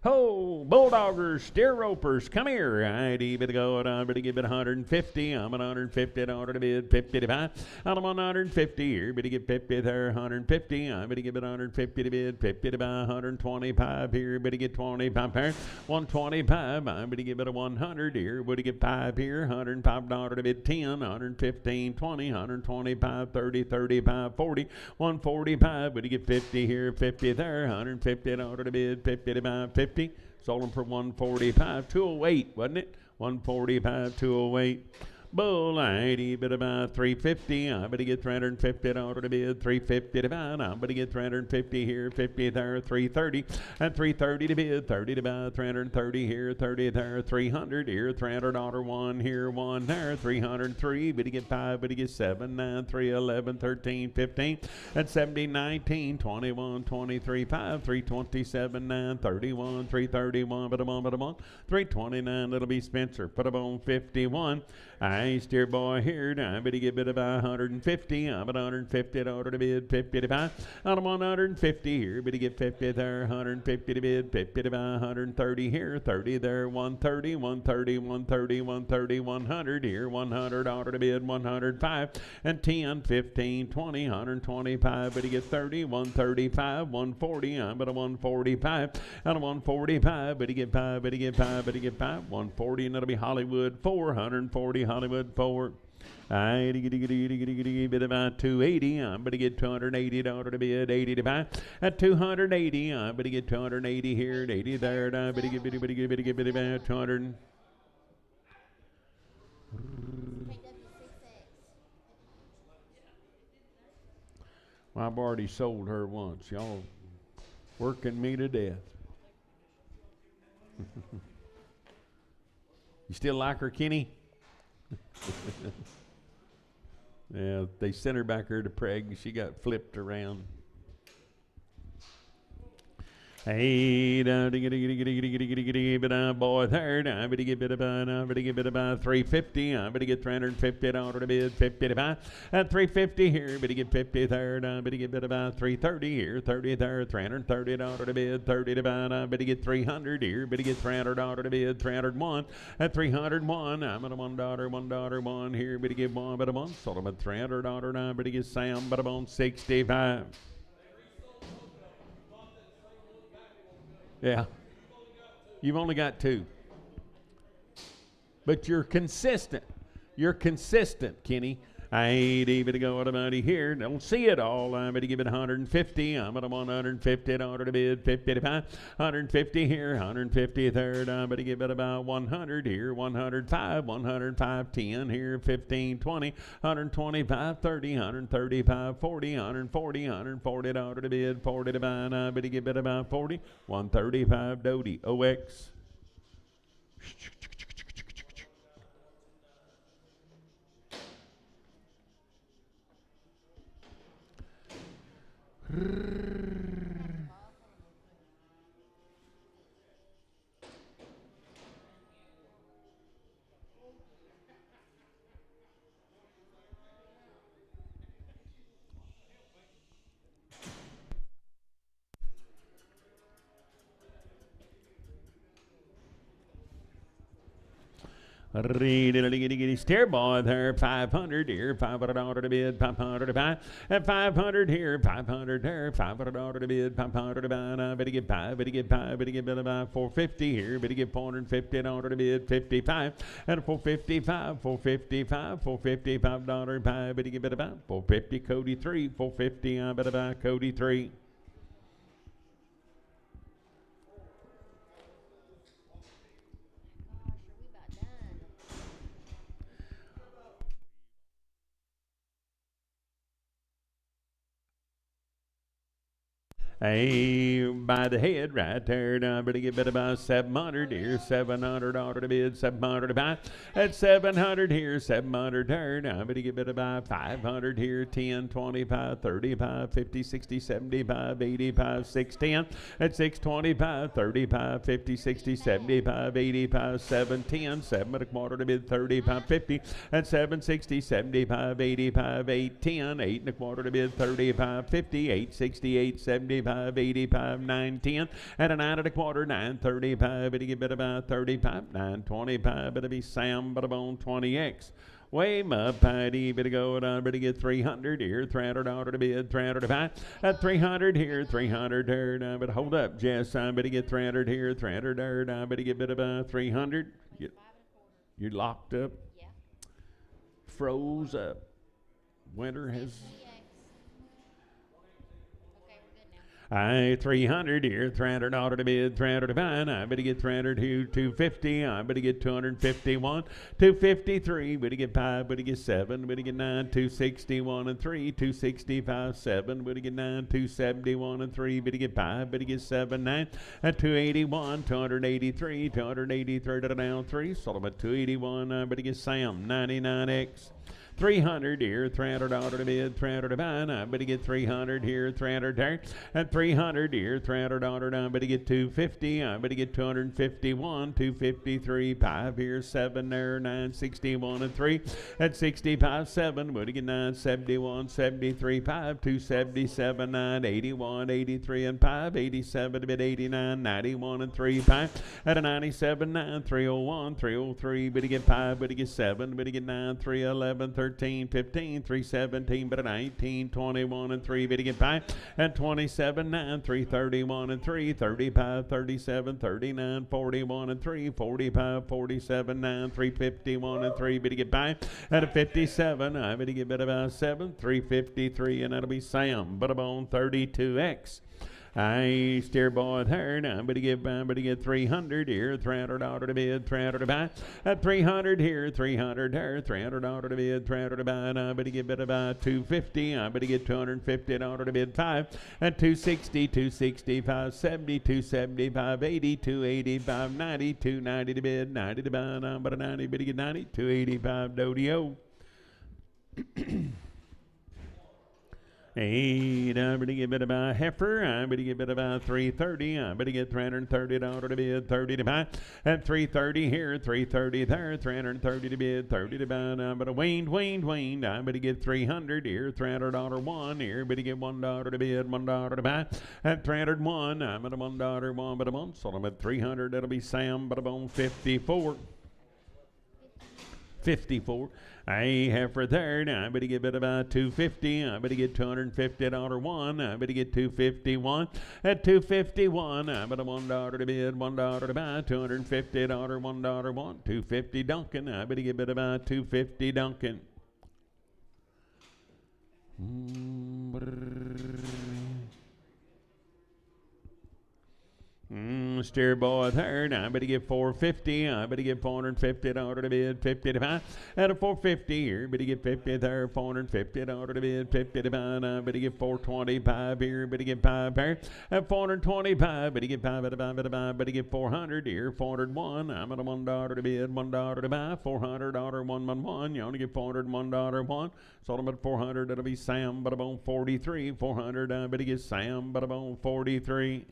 Ho, bulldoggers, steer ropers, come here. I better go, I'm better give it 150. I'm at $150 to bid, 50 to buy. I'm on 150 here, better get 50 there, 150. I better give it 150 to bid, 50 to buy, 125 here, better get 25 there, 125. I better give it a 100 here, better get 5 here, $105 to bid, 10, 115, 20, 125, 30, 35, 40, 145. Better get 50 here, 50 there, $150 to bid, 50 to buy, 50. Sold them for 145, 208, wasn't it? 145, 208. Bull, 80, but about 350. I'm going to get $350 to bid, 350 to buy. I'm going to get 350 here, 50 there, 330. And 330 to bid, 30 to buy, 330 here, 30 there, 300 here, $300 1 here, 1 there, 303. But to get 5, but to get 7, 9, 3, 11, 13, 15. And 70, 19, 21, 23, 5, 327, 9, 31, 331, but a month, 329. It'll be Spencer. Put them on 51. I steer boy here, I better get bid about 150. I'm at 150 to order to bid 50 to buy. I'm 150 here, better get 50 there, 150 to bid, 50 to buy, 130 here, 30 there, 130, 130, 130, 130, 100 here, 100 order to bid, 105, and 10, 15, 20, 125, better get 30, 135, 140. I'm at a 145, and a 145, better get 5, better get 5, better get 5, 140, and that'll be Hollywood 440. Hollywood 4. I bid about 280. I'm going to get 280 to order to bid 80 to buy. At 280, I'm going to get 280 here, 80 there. I'm going to get 200. Well, I've already sold her once. Y'all working me to death. You still like her, Kenny? Yeah, they sent her back here to Prague. She got flipped around. Hey, but boy, third, I'm going to get bid about 350. I'm going to get 350 to order to bid 50 to buy. At 350 here, I'm going to get 50 third. I'm going to get bid about 330 here, 30 there, 330 to order to bid 30 to buy. I'm going to get 300 here, I'm going to get 300 order to bid 301. At 301, I'm at a $1 here, I'm going to get one, but a one. Sold them at 300 order. I'm going to get Sam, but I'm on 65. Yeah. You've only got 2. But you're consistent. You're consistent, Kenny. I ain't even to go about here. Don't see it all. I'm going to give it 150. I'm at 150 in order to bid 50 to 5. 150 here, 150 third. I'm going to give it about 100 here, 105, 105, 10 here, 15, 20, 125, 30, 135, 40, 140, 140 in order to bid 40 to buy. I'm going to give it about 40, 135 Doty OX. Steer boy there, 500 here, 500 order to bid, 500 to buy. At 500 here, 500 there, 500 order to bid, 500 to buy. Now better get 5, better get 5, better get bid about 450 here, better get 450 in order to bid 55. At 455, 455, 455 dollar buy, better get bid about 450 Cody 3, 450 I better buy Cody 3. Hey, by the head right there, now better get bid about 700 here, 700 order to bid, 700 to buy. At 700 here, 700 there, now better get bid about 500 here, 10, 25, 35, 50, 60, 75, 85, 610. At 625, 35, 50, 60, 75, 85, 710, 7 and a quarter to bid, 35, 50. At 760, 75, 85, 810, 8 and a quarter to bid, 35, 50, 868, 75. 85, 910, and a 9 and a quarter, 935, it'll get bid about 35, 925, it'll be Sam, but about 20X. Way up, Patty, better go down, better get 300 here, 300 order to bid, 300 to buy. At 300 here, 300 there, now, but hold up, Jess, I better get 300 here, 300 there, now, better get bid about 300. You're locked up? Yeah. Froze up. Winter has... I 300 here, 300 order to bid, 300 to buy. I better get 300 here, 250. I better get 251, 253. Better get 5, better get 7, better get 9, 261 and 3, 265, 7. Better get 9, 271 and 3. Better get 5, better get 7, 9. At 281, 283, 283 down 3. Sold them at 281. I better get Sam 99X. 300 here, 300 order to bid, 300 to buy. I better get 300 here, 300 there, and 300 here, 300 order. I better get 250. I better get 251, 253, 5 here, 7 there, 961 and 3 at 65, 7. Better get 971, 73, 5, 277, 9, 81, 83 and 5, 87 to bid, 89, 91 and 3, 5 at a 97, 9, 301, 303. Better get 5, better get 7, better get 9, 3, 11, 13, 15, 3, 17, but a 19, 21 and 3. Better get 5 at 27, 9, 3, 31 and 3, 35, 37, 39, 41 and 3, 45, 47, 9, 3, 51 and 3. Better get 5 at a 57. I better get about 7, 353, and that'll be Sam. But on 32X. I steer boy there. Now better get 300 here, 300 order to bid, 300 to buy. At 300 here, 300 there, 300 order to bid, 300 to buy. Now better get about 250. I better get 250 order to bid 5. At 260, 265, 70, 275, 80, 285, 90, 290 to bid, 90 to buy. Now but a 90, better get 90, 285 Dodio. Hey, I better get about heifer. I better get about 330. I better get 330 to bid, 30 to buy. At 330 here, 330 there, 330 to bid, 30 to buy. I better waned. I better get 300 here, $300 one here. Better get $1 to bid, $1 to buy. At 301, I'm at a $1 one, but a month. So I'm at 300. That'll be Sam, but I'm on 54. 54. I have for third. I better get about 250. I better get $250 one. I better get 251. At 251, I better $1 to bid, $1 to buy. $250, $1 one. 250 Duncan. I better get about 250 Duncan. Steer boy third. I better get 450. I better get $450 to bid, 50 to buy. At a 450 here, better get 50 there, $450 to bid, 50 to buy. I better get 425 here, better get 5 there. At 425, better get 5 at a buy, better get 400 here, 401. I'm at a $1 to bid, $1 to buy, $400 111. You only get $401 one. So I'm at 400. That'll be Sam, but I'm on 43. 400. I better get Sam, but I'm on 43.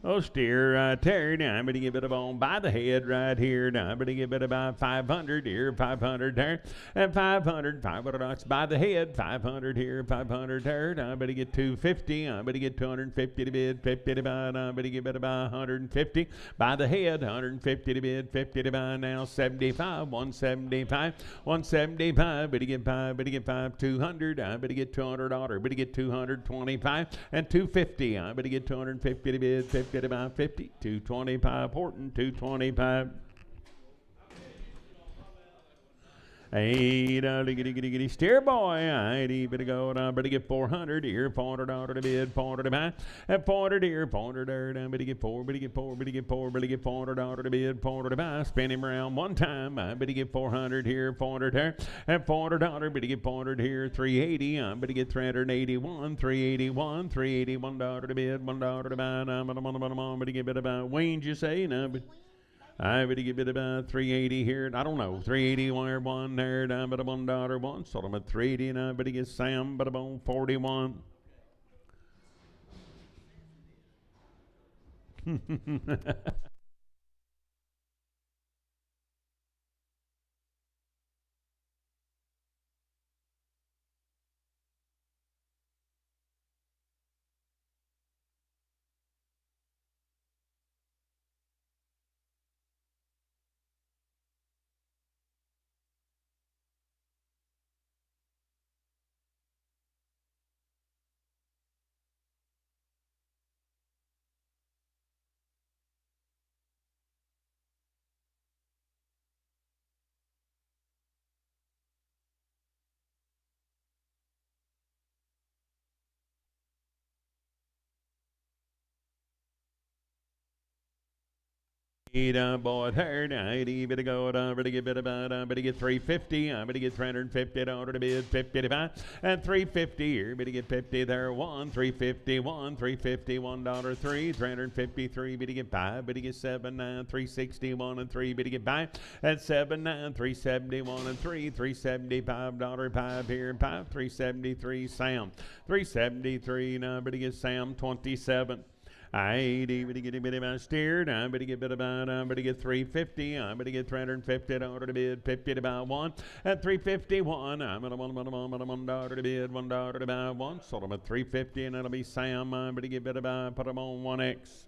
Oh, steer right there. Now I'm going to give it on by the head right here. Now I'm going to give it about 500 here, 500 there, and 500 bucks by the head, 500 here, 500 there. Now I'm going to get 250. I'm going to get 250 to bid, 50 to buy. Now I'm going to give it about 150 by the head, 150 to bid, 50 to buy. Now 75, 175, 175. Better get 5, better get 5, 200. I better get $200. Better get 225 and 250. I better get 250 to bid, 50 to buy, 50, 225 Horton, 225. Hey, giddy, steer boy. I better go. I better get 400 here, $400 to bid, 400 to buy. At 400 here, 400 there. I better get 4, better get 4, better get 4, better get $400 to bid, 400 to buy. Spin him around one time. I better get 400 here, 400 there. At $400, better get 400 here, 380. I better get 381, 381, $381 to bid, $1 to buy. I'm better get about Wayne, you say? No, but I better give it about 380 here. I don't know. 380 wire one there. Down but a $1 one. So I'm at 380 and I better get Sam but I'm 41. Boy, third, 80, bit of go, better get bit about, better get 350, better get 350, order to bid 55, and 350 here, better get 50 there, 351, $351, 353, better get 5, better get 79, 361 and 3, better get 5, and 79, 371 and 3, $375, 5 here, 5, 373, Sam, 373, now better get Sam 27. 80, better get a bit about steered, better get bit about, better get 350, better get 350, order to bid 50 to about 1, at 351, I'm at $1 to bid, $1 to about 1, sold them at 350, and that'll be Sam, better get bit about, put them on 1X.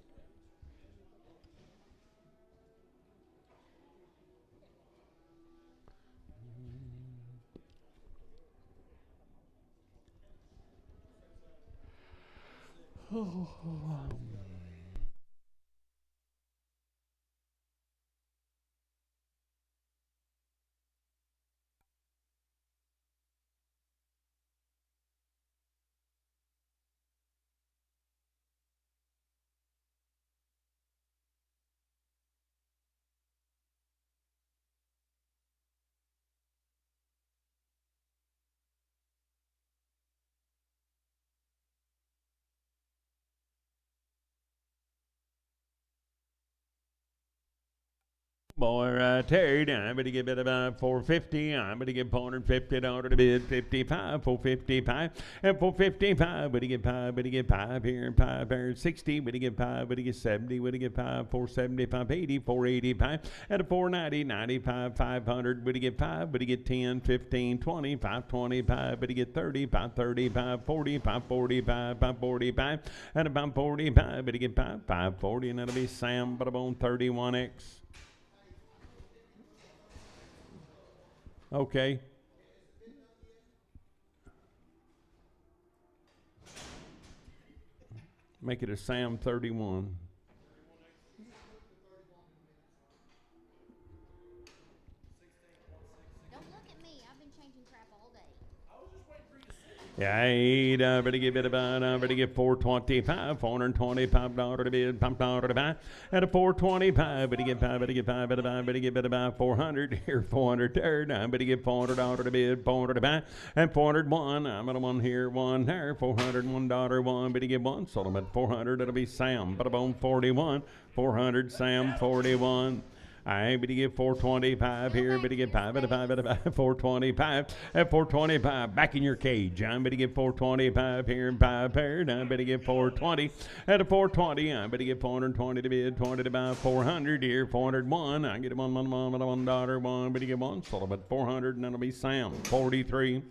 Boy, Terry, I'm going to get bid about 450. I'm going to get $450 to bid 55, 455, and 455. But to get 5, but to get 5 here, 5 here, 60. But to get 5, but to get 70. But to get 5, 475, 80, 485, and a 490, 95, 500. But to get 5, but to get 10, 15, 20, 525. But to get 30, 535, 40, 545, 545, and about 45. But to get 5, 540, and that'll be Sam, but I'm on 31X. Okay. Make it a Sam 31. Don't look at me. I've been changing crap all day. Yeah, 8, better get bid about, better get 425, $425 to bid, $5 to buy, at a 425, better get 5, better get 5, better buy, better get bid about 400, here 400 third, better get $400 to bid, 400 to buy, and 401, I'm at a 1 here, 1 there, $401, 1, better get 1, sold them at 400, it'll be Sam, but about 41, 400, Sam, 41. I better get 425 here, better get 5 at a 5 at a 5, 425 at 425. Back in your cage. I'm better get 425 here and 5 paired. I better get 420 at a 420. I better get 420 to bid, 20 to buy 400 here, 401. I get a $1, 1, better get 1. Sold them at 400, and that'll be Sam, 43.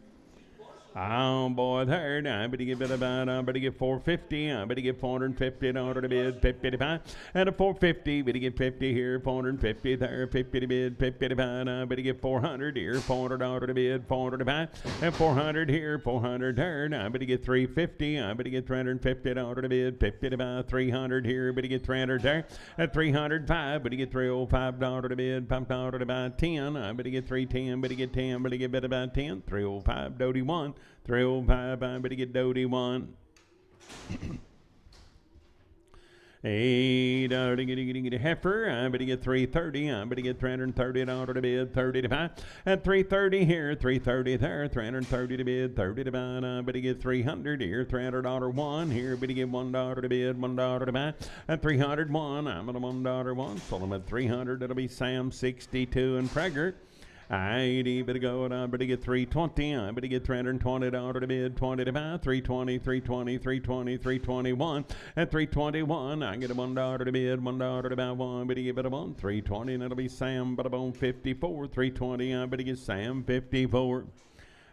Oh boy, third, I better get about, better get 450, I better get 450 in order to bid, 50 to buy, and a 450, better get 50 here, 450 there, 50 to bid, 50 to buy, I better get 400 here, 400 order to bid, 400 to buy, and 400 here, 400 there, I better get 350, I better get 350 in order to bid, 50 to buy, 300 here, better get 300 there, at 305, better get $305 to bid, $5 to buy, 10, I better get 310, better get 10, better get bid about 10, 305, Doty 1. 305, I better get Doty 1. 8, get a heifer, I better get 330, I better get 330 in order to bid, 30 to buy, and 330 here, 330 there, 330 to bid, 30 to buy, I better get 300 here, $300 1 here, better get $1 to bid, $1 to buy, and 301, I'm at a $1 1, sold them at 300, that'll be Sam 62 and Prager. 80, better go, and I better get 320, I better get $320 to bid, 20 to buy, 320, 320, 320, 321, and 321, I get a $1 to bid, $1 to buy, 1, better get it a 1, 320, and that'll be Sam, but I'm 54, 320, I better get Sam 54.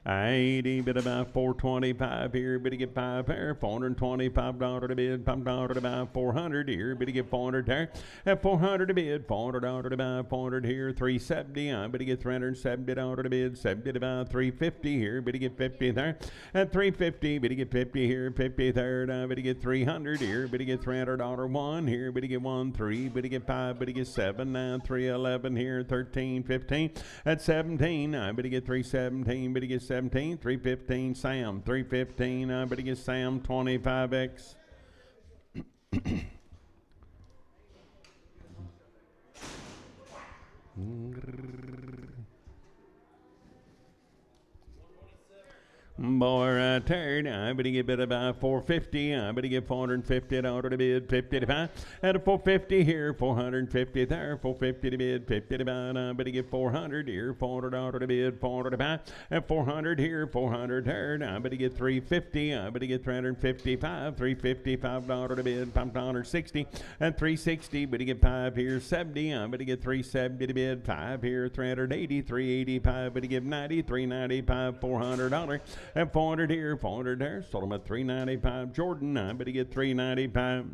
80, bid about 425 here, better get 5 there, $425 to bid, $5 to buy, 400 here, better get 400 there, at 400 to bid, $400 to buy, 400 here, 370, I better get $370 to bid, 70 to buy, 350 here, better get 50 there, at 350, better get 50 here, 50 there, I better get 300 here, better get $300 1 here, better get 1, 3, better get 5, better get 7, 9, 311 here, 13, 15, at 17, I better get 317, better get 17, 315, Sam, 315, I better get Sam 25X. Boy, right there, I better get bid about 450. I better get 450 to bid 50 to buy. At a 450 here, 450 there, 450 to bid 50 to buy. I better get 400 here, 400 to bid 400 to buy. At 400 here, 400 there. I better get 350. I better get 355, $355 to bid, $560. At 360, better get 5 here, 70. I better get 370 to bid 5 here, 380, 385. Better get 90, 395, $400. At 400 here, 400 there. Sold them at 395. Jordan, I better get 395.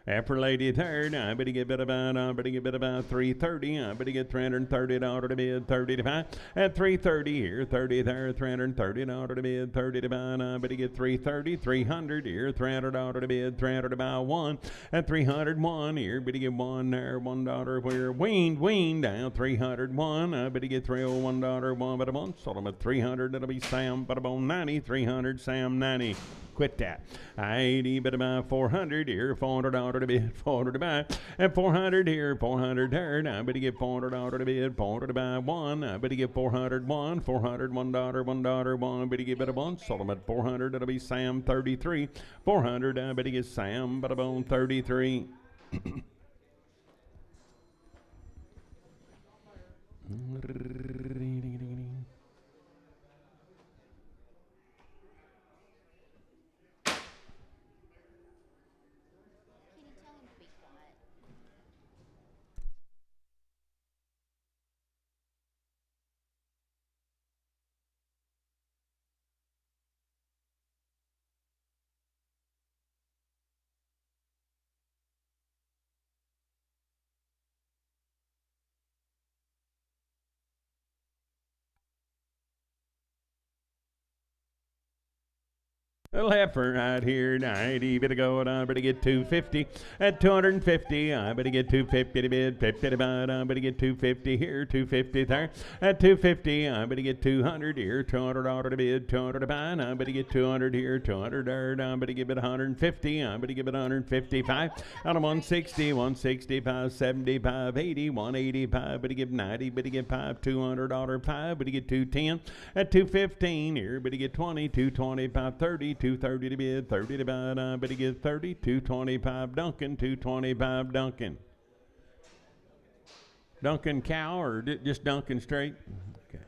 After Lady Third, I better get bid about 330. I better get $330 to bid 30 to buy. At 330 here, 30 there, $330 to bid 30 to buy. I better get 330, 300 here, $300 to bid 300 to buy 1. At 301 here, better get 1 there, $1 where weaned down 301. I better get $301 1 but a month. Sold them at 300. That'll be Sam but about 90, 300 Sam 90. Quit that. 80 but about 400 here, $400 to bid 400 to buy. At 400 here, 400 there. I better get $400 to bid 400 to buy 1. I better get 401, $400 $1 1. I better get better 1. Sold them at 400. That'll be Sam 33. 400. I better get Sam but about 33. Little heifer right here, 90, better go, I better get 250. At 250, I better get 250 to bid, 50 to buy, I better get 250 here, 250 there. At 250, I better get 200 here, $200 to bid, 200 to buy, I better get 200 here, 200 there, I better give it 150, I better give it 155. Out of 160, 165, 75, 80, 185, better give 90, better get 5, $200, 5, better get 210. At 215 here, better get 20, 225, 30, 230 to bid, 30 to buy, I better get 30, 225 Duncan, 225 Duncan. Duncan cow or just Duncan straight? Okay.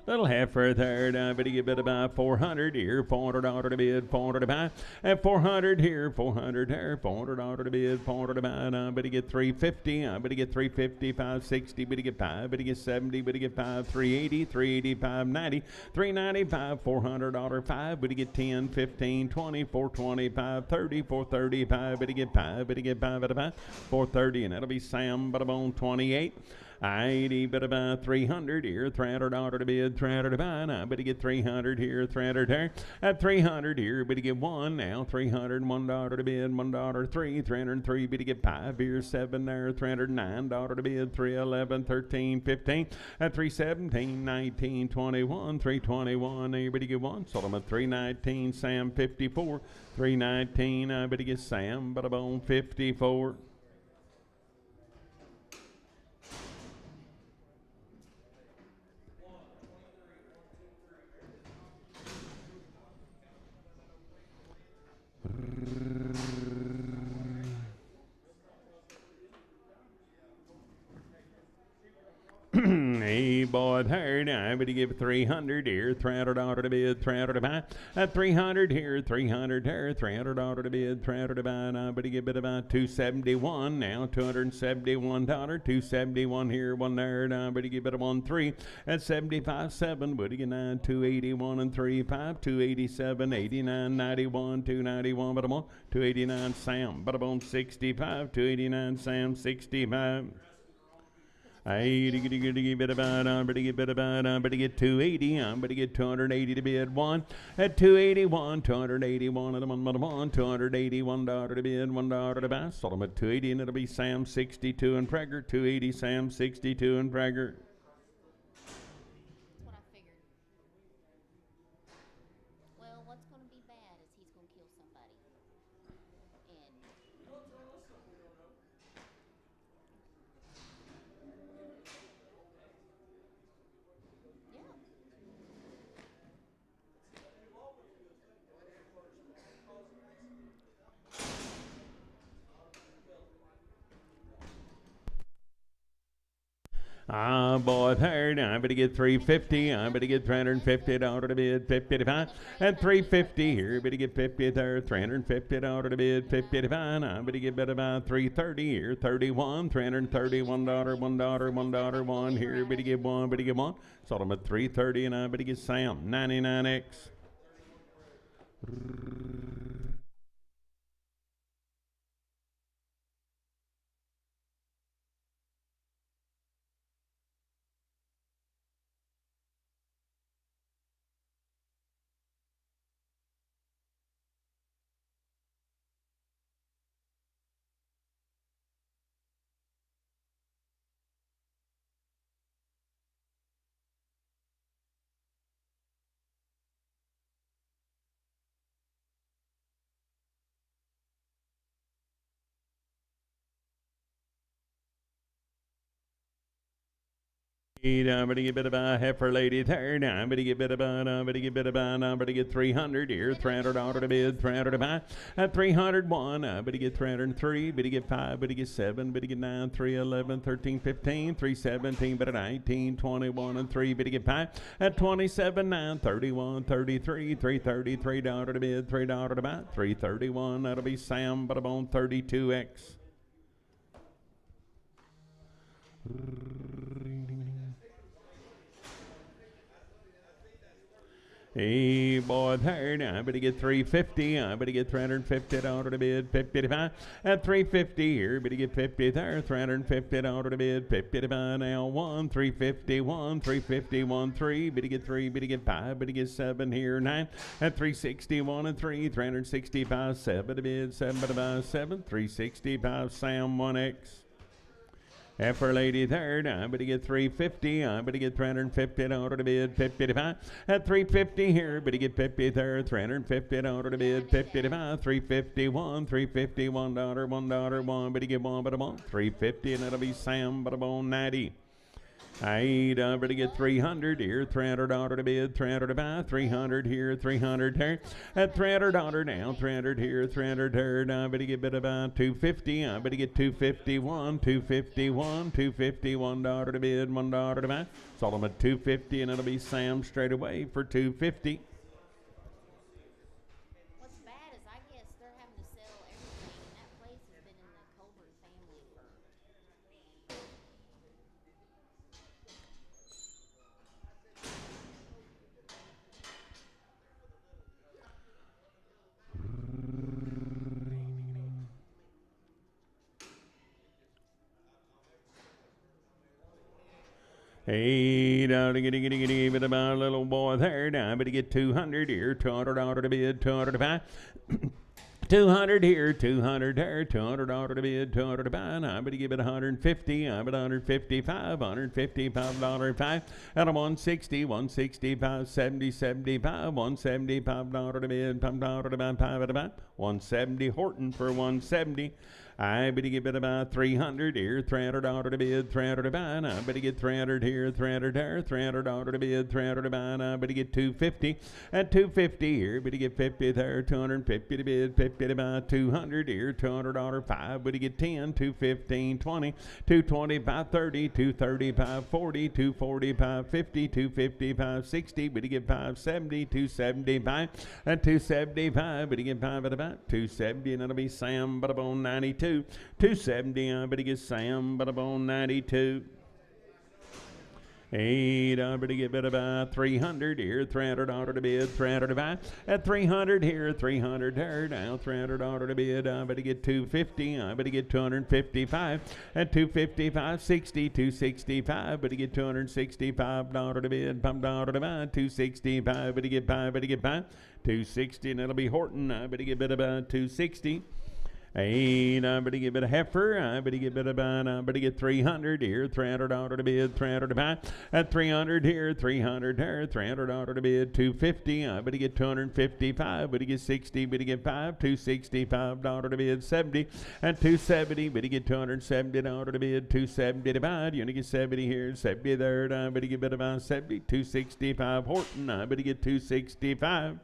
Little heifer third, I better get bid about 400 here, $400 to bid, 400 to buy. At 400 here, 400 there, $400 to bid, 400 to buy. I better get 350, I better get 350, 560, better get 5, better get 70, better get 5, 380, 385, 90, 395, $400, 5, better get 10, 15, 20, 425, 30, 435, better get 5, better get 5 at a buy, 430, and that'll be Sam but about 28. 80 but about 300 here, $300 to bid, 300 to buy. I better get 300 here, 300 there. At 300 here, better get 1 now, $300, $1 to bid, $1 3, 303, better get 5 here, 7 there, $309 to bid, 311, 13, 15. At 317, 19, 21, 321, you better get 1. Sold them at 319, Sam 54, 319, I better get Sam but about 54. Hey, boy, third, I better give 300 here, $300 to bid, 300 to buy. At 300 here, 300 there, $300 to bid, 300 to buy. I better give it about 271 now, $271, 271 here, 1 there. I better give it a 1 3. At 75 7, better get 9, 281 and 3 5, 287, 89, 91, 291, but I'm on 289 Sam, but I'm on 65, 289 Sam, 65. I better get 280. I'm better get 280 to bid 1. At 281, 281 at $1, $281 to bid, $1 to buy. Sold them at 280, and it'll be Sam 62 and Prager. 280 Sam 62 and Prager. That's what I figured. what's going to be bad is he's going to kill somebody. And yeah. Ah, boy, third. I better get 350. I better get $350 to bid 55. At 350 here, better get 50 there. $350 to bid 55. I better get better about 330 here. 31. $331. $1. Here, better get one. Better get one. Sold them at 330, and I better get Sam 99X. I'm gonna get bit about heifer lady third. I'm gonna get bit about. I'm gonna get bit about. I'm gonna get 300 here. $300 to bid. 300 to buy. At 301. I'm gonna get 303. Gonna get 5. Gonna get 7. Gonna get 9. 3, 11, 13, 15. 317. But at 19, 21, and 3. Gonna get 5. At 27, 9, 31, 33. $333 to bid. $3 to buy. 331. That'll be Sam. But I'm on 32X. Hey, boy, third. I better get 350. I better get $350 to bid 55. At 350 here, better get 50 there. $350 to bid 50 to buy now. 1, 351, 351, 3. Better get 3, better get 5, better get 7 here. 9. At 361 and 3. 365, 7 to bid, 7 to buy 7. 365, Sam 1X. Heifer lady third, I better get 350. I better get $350 to bid 55. At 350 here, better get 50 there. $350 to bid 55. 351, $351, $1, 1. Better get 1, but I want 350, and that'll be Sam, but I'm on 90. I better get 300 here, $300 to bid, 300 to buy, 300 here, 300 there. At $300 now, 300 here, 300 there. I better get bid about 250. I better get 251, 251, $251 to bid, $1 to buy. Sold them at 250, and it'll be Sam straight away for 250. What's bad is I guess they're having to sell everything, and that place has been in the Colbert family for. Hey, get about a little boy there. Now I better get 200 here, $200 to bid, 200 to buy. 200 here, 200 there, $200 to bid, 200 to buy. Now I better give it 150. I'm at 155, $155 5. At a 160, 165, 70, 75, $175 to bid, $5 to buy, 5 to buy. 170 Horton for 170. I better get about 300 here, $300 to bid, 300 to buy. Now I better get 300 here, 300 there, $300 to bid, 300 to buy. Now I better get 250. At 250 here, better get 50 there, 250 to bid, 50 to buy, 200 here, $200 5. Better get 10, 215, 20, 225, 30, 235, 40, 245, 50, 255, 60. Better get 570, 275. At 275, better get 5 at about 270, and that'll be Sam, but I'm on 92. 270, I better get Sam, but I'm on 92. 8, I better get bid about 300 here, $300 to bid, 300 to buy. At 300 here, 300 there, now $300 to bid. I better get 250, I better get 255. At 255, 60, 265, better get $265 to bid, $5 to buy. 265, better get 5, better get 5. 260, and that'll be Horton. I better get bid about 260. Ain't I better get a heifer, I better get a bun, I better get 300 here, $300 to bid, 300 to buy, at 300 here, 300 there, $300 to bid, 250, I better get 255, better get 60, better get 5, $265 to bid, 70, and 270, better get $270 to bid, 270 to buy, you only get 70 here, 70 there, I better get about 70, 265 Horton, I better get 265.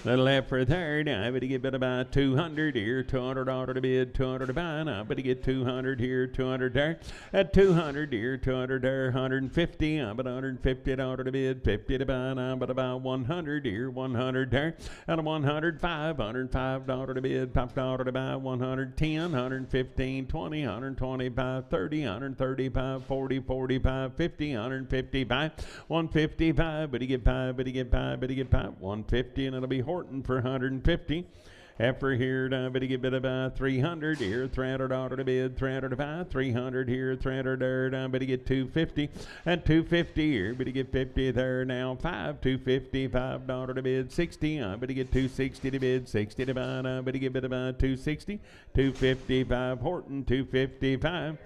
Little heifer third, I better get about 200 here, $200 to bid, 200 to buy, I better get 200 here, 200 there, at 200 here, 200 there, 150, I bet $150 to bid, 50 to buy, I bet about 100 here, 100 there, and 105, $105 to bid, $5 to buy, 110, 115, 20, 125, 30, 135, 40, 45, 50, 155, 155, but he get 5, but he get 5, but he get 5, 150, and it'll be Horton for 150. Heifer here, but he get about 300 here, $300 to bid, 300 to buy, 300 here, 300 there, but he get 250, and 250 here, but he get 50 there now, $250, $5 to bid, 60, but he get 260 to bid, 60 to buy, but he get about 260, 255 Horton, 255.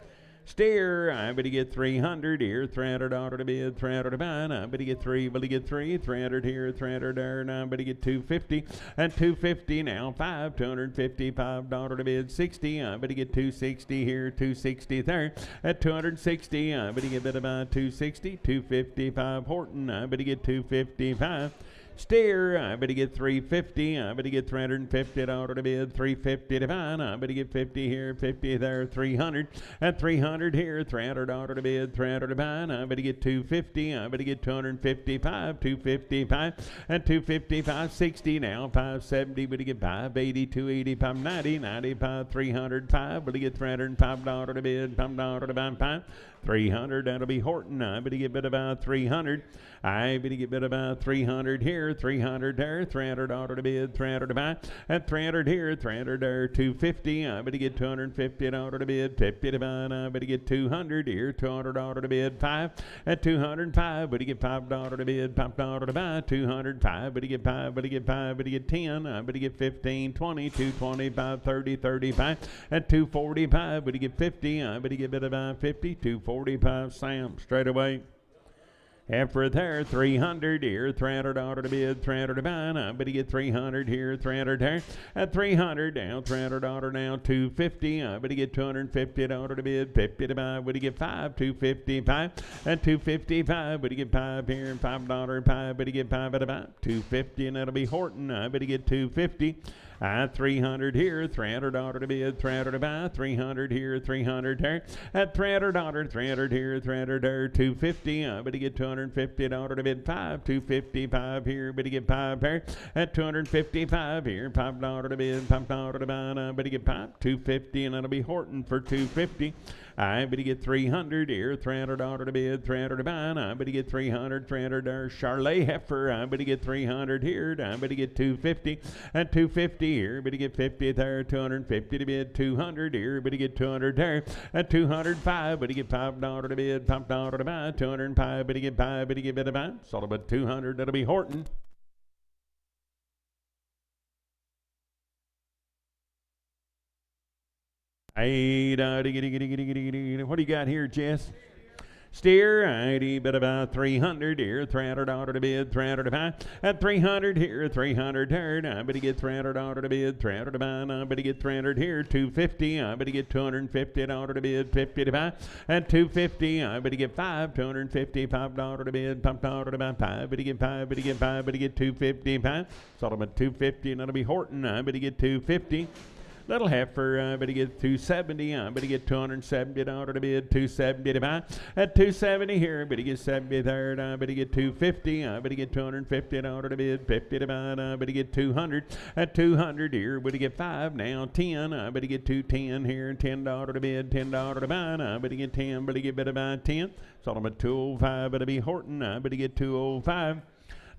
Steer, I bet he get 300 here, $300 to bid, 300 to buy, I bet he get 3, will he get 3, 300 here, 300 there, and I bet he get 250, and 250 now, $255 to bid, 60, I bet he get 260 here, 260 there, at 260, I bet he get about 260, 255 Horton, I bet he get 255. Steer, I bet he get 350, I bet he get $350 to bid, 350 to buy, I bet he get 50 here, 50 there, 300, and 300 here, $300 to bid, 300 to buy, I bet he get 250, I bet he get 255, 255, and 255, 60 now, 570, but he get 580, 280, 590, 95, 305, but he get $305 to bid, $5 to buy, 5, 300, that'll be Horton, I bet he get about 300, I bet he get about 300 here, 300 there, $300 to bid, 300 to buy, and 300 here, 300 there, 250, I bet he get $250 to bid, 50 to buy, I bet he get 200 here, $200 to bid, 5, at 205, but he get $5 to bid, $5 to buy, 205, but he get 5, but he get 5, but he get 10, I bet he get 15, 20, 225, 30, 35, at 245, but he get 50, I bet he get about 50, 245, Sam, straight away. Heifer there, 300 here, $300 to bid, 300 to buy, but he get 300 here, 300 there, at 300 down, $300 now, 250, but he get $250 to bid, 50 to buy, but he get 5, 255, and 255, but he get 5 here, and $5, 5, but he get 5 at about 250, and that'll be Horton, but he get 250. 300 here, $300 to bid, 300 to buy, 300 here, 300 there, at $300, 300 here, 300 there, 250, but he get $250 to bid, 5, 255 here, but he get 5 there, at 255 here, $5 to bid, $5 to buy, but he get 5, 250, and that'll be Horton for 250. But he get 300 here, $300 to bid, 300 to buy, but he get 300, 300 there, Charlotte heifer, but he get 300 here, but he get 250, and 250 here, but he get 50 there, 250 to bid, 200 here, but he get 200 there, and 205, but he get $5 to bid, $5 to buy, 205, but he get 5, but he get bid about, sort of about 200, that'll be Horton. Hey, what do you got here, Jess? Steer, bet about 300 here, $300 to bid, 300 to buy, at 300 here, 300 there, but he get $300 to bid, 300 to buy, but he get 300 here, 250, but he get $250 to bid, 50 to buy, at 250, but he get 5, $255 to bid, $5 to buy, 5, but he get 5, but he get 5, but he get 255, sort of a 250, and that'll be Horton, but he get 250. Little heifer, but he get 270, but he get $270 to bid, 270 to buy, at 270 here, but he get 70 there, but he get 250, but he get $250 to bid, 50 to buy, but he get 200, at 200 here, but he get 5 now, 10, but he get 210 here, $10 to bid, $10 to buy, but he get 10, but he get bid about 10, so I'm at 205, but it'll be Horton, but he get 205.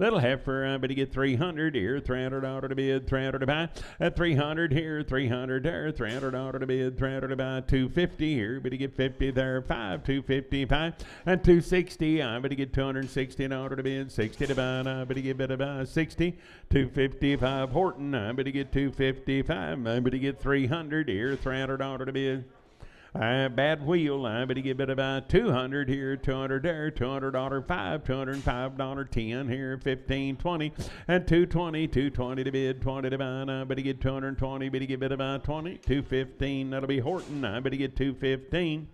Little heifer, I better get 300 here, $300 to bid, 300 to buy. At 300 here, 300 there, $300 to bid, 300 to buy. 250 here, better get 50 there, 5, 255. At 260, I better get $260 to bid, 60 to buy, I better get better buy 60. 255 Horton, I better get 255. I better get 300 here, $300 to bid. Bad wheel, I better get better by 200 here, 200 there, $200 5, $205 10 here, 15, 20, and 220, 220 to bid, 20 to buy. I better get 220, better get better by 20, 215. That'll be Horton. I better get 215.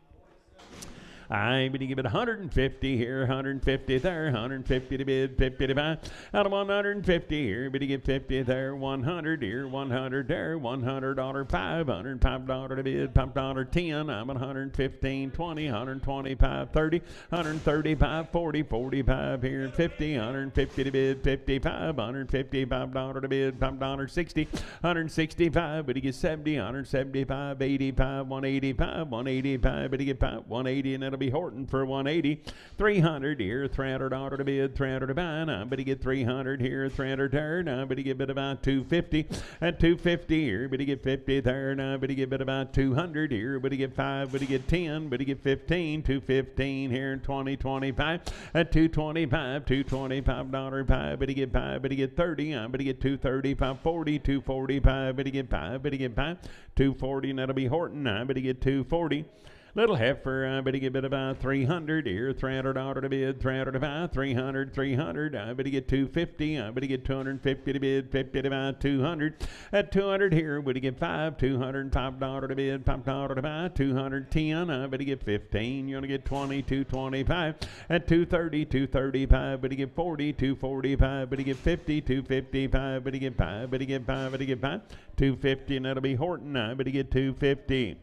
I better give it 150 here, 150 there, 150 to bid, 50 to buy. Out of 150 here, better get 50 there, 100 here, 100 there, $100 5, $105 to bid, $5 10. I'm at 115, 20, 125, 30, 135, 40, 45 here, 50, 150 to bid, 55, $155 to bid, $5 60, 165, better get 70, 175, 85, 185, 185, better get 180, and that'll be Horton for 180. 300 here, $300 to bid, 300 to buy. Now, better get 300 here, 300 there. Now, better get bid about 250. At 250 here, better get 50 there. Now, better get bid about 200 here. Better get 5, better get 10, better get 15. 215 here, 20, 25. At 225, $225 5, better get 5, better get 30. I better get 230, 540, 245, better get 5, better get 5. 240, and that'll be Horton. I better get 240. Little heifer, I better get bid about 300 here, $300 to bid, 300 to buy, 300, 300. I better get 250. I better get 250 to bid, 50 to buy, 200. At 200 here, better get 5, $205 to bid, $5 to buy, 210. I better get 15. You're gonna get 20, 225. At 230, 235. Better get 40, 245. Better get 50, 255. Better get 5, better get 5, better get 5. 250, and that'll be Horton. I better get 250.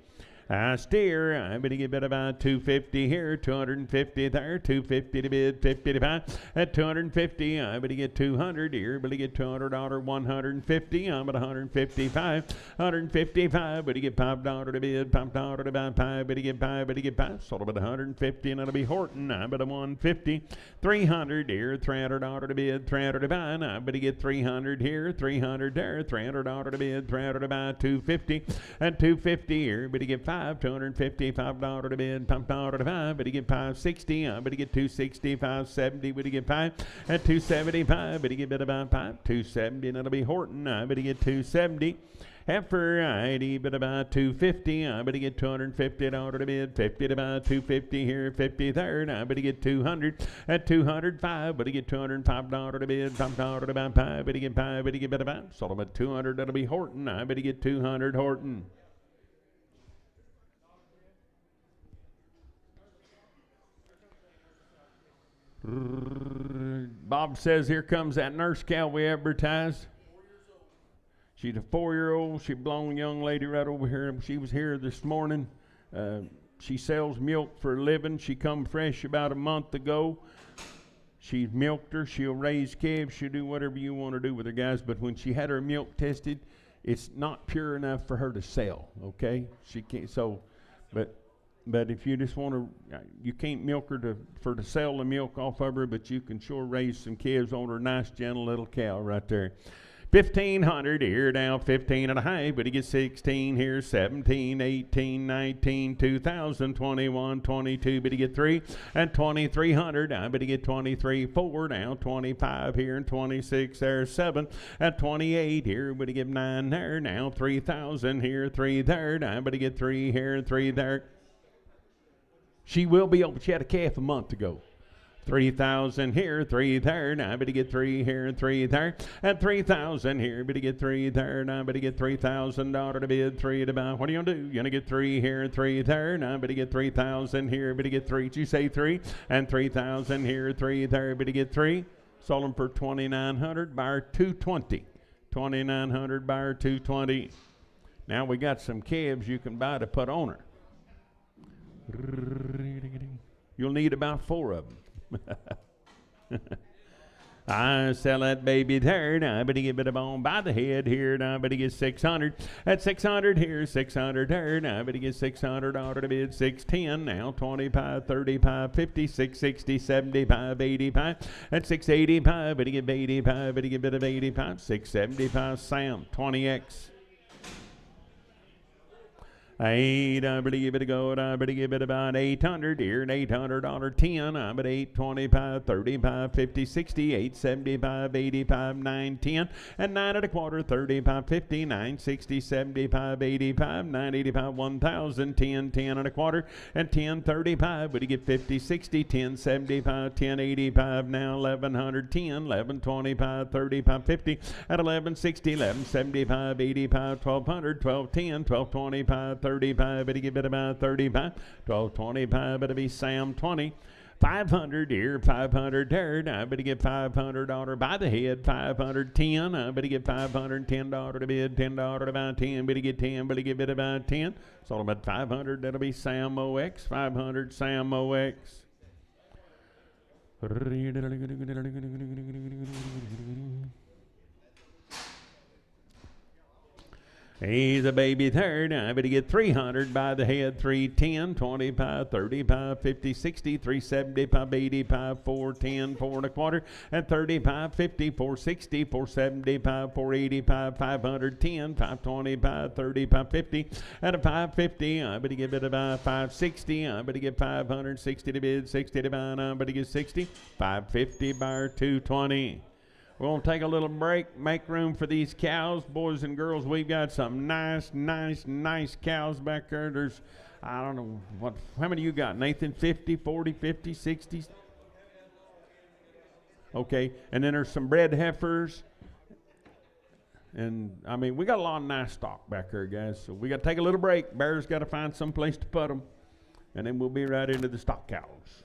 Steer, I better get bid about 250 here, 250 there, 250 to bid, 50 to buy. At 250, I better get 200 here, better get $200, 150. I'm at 155, 155. Better get $5 to bid, $5 to buy, 5. Better get 5, better get 5. Sold about 150, and it'll be Horton. I'm at 150, 300 here, $300 to bid, 300 to buy. I better get 300 here, 300 there, $300 to bid, 300 to buy, 250. At 250 here, better get 5. $255 to bid, $5 to buy. Better get 560. I better get 260, 570. Better get 5 at 275. Better get bid about 5, 270, and that'll be Horton. I better get 270. Heifer, I bid about 250. I better get $250 to bid, 50 to buy, 250 here, 50 there. I better get 200 at 205. Better get $205 to bid, $5 to buy, 5. Better get 5. Better get bid about. Sold them at 200. That'll be Horton. I better get 200 Horton. Bob says, here comes that nurse cow we advertised. She's a 4-year-old. She's a blonde young lady right over here. She was here this morning. She sells milk for a living. She come fresh about a month ago. She's milked her. She'll raise calves. She'll do whatever you want to do with her, guys. But when she had her milk tested, it's not pure enough for her to sell, okay? She can't, but if you just want to, you can't milk her to sell the milk off of her, but you can sure raise some calves on her. Nice, gentle little cow right there. 1,500 here, now 15 and a half, but he gets 16 here, 17, 18, 19, 2,000, 21, 22, but he get 3, and 2,300, I bet he get 23, 4, now 25 here, and 26 there, 7, and 28 here, but he get 9 there, now 3,000 here, 3 there, now but he get 3 here, and 3 there. She will be open. She had a calf a month ago. 3,000 here, 3 there. Now, but to get 3 here and 3 there. And 3,000 here, but to get 3 there. Now, but to get $3,000 to bid, 3 to buy. What are you gonna do? You're gonna get 3 here and 3 there. Now, but to get 3,000 here, but to get 3. Did you say 3? And 3,000 here, 3 there, but to get 3. Sold them for 2,900. Buyer 220. 2,900. Buyer 220. Now we got some calves you can buy to put on her. You'll need about 4 of them. I sell that baby there. Now, but he get bit of bone by the head here. Now, but he gets 600. At 600 here, 600 there. Now, but he gets 600 order to bid 610. Now, 25, 35, 50, 660, 75, 85. At 685, but he get 85. But he get bit of 85. 675, Sam, 20X. 8, I better give it a go, I better give it about 800 here, and $800 10, I bet 8, 25, 35, 50, 60, 875, 85, 9, 10, and 9 and a quarter, 35, 50, 9, 60, 75, 85, 9, 85, 1,000, 10, 10 and a quarter, and 10, 35, but you get 50, 60, 10, 75, 10, 85, now 1100, 10, 11, 25, 35, 50, at 11, 60, 11, 75, 85, 1200, 12, 10, 12, 25, 35, but he get bit about 35, 12, 25, but it be Sam 20, 500 here, 500 there, now but he get $500 by the head, 510, but he get $510 to bid, $10 about 10, but he get 10, but he get bit about 10, it's all about 500, that'll be Sam OX, 500 Sam OX. He's a baby third, I bet he get 300 by the head, 310, 25, 35, 50, 60, 375, 85, 410, 4 and a quarter, and 35, 50, 460, 475, 485, 510, 525, 35, 50, and a 550, I bet he get it about 560, I bet he get 560 to bid, 60 to buy, I bet he get 60, 550 bar 220. We're going to take a little break, make room for these cows. Boys and girls, we've got some nice cows back there. There's, I don't know, how many you got, Nathan? 50, 40, 50, 60? Okay, and then there's some bred heifers. And, I mean, we got a lot of nice stock back there, guys. So we got to take a little break. Bear's got to find some place to put them. And then we'll be right into the stock cows.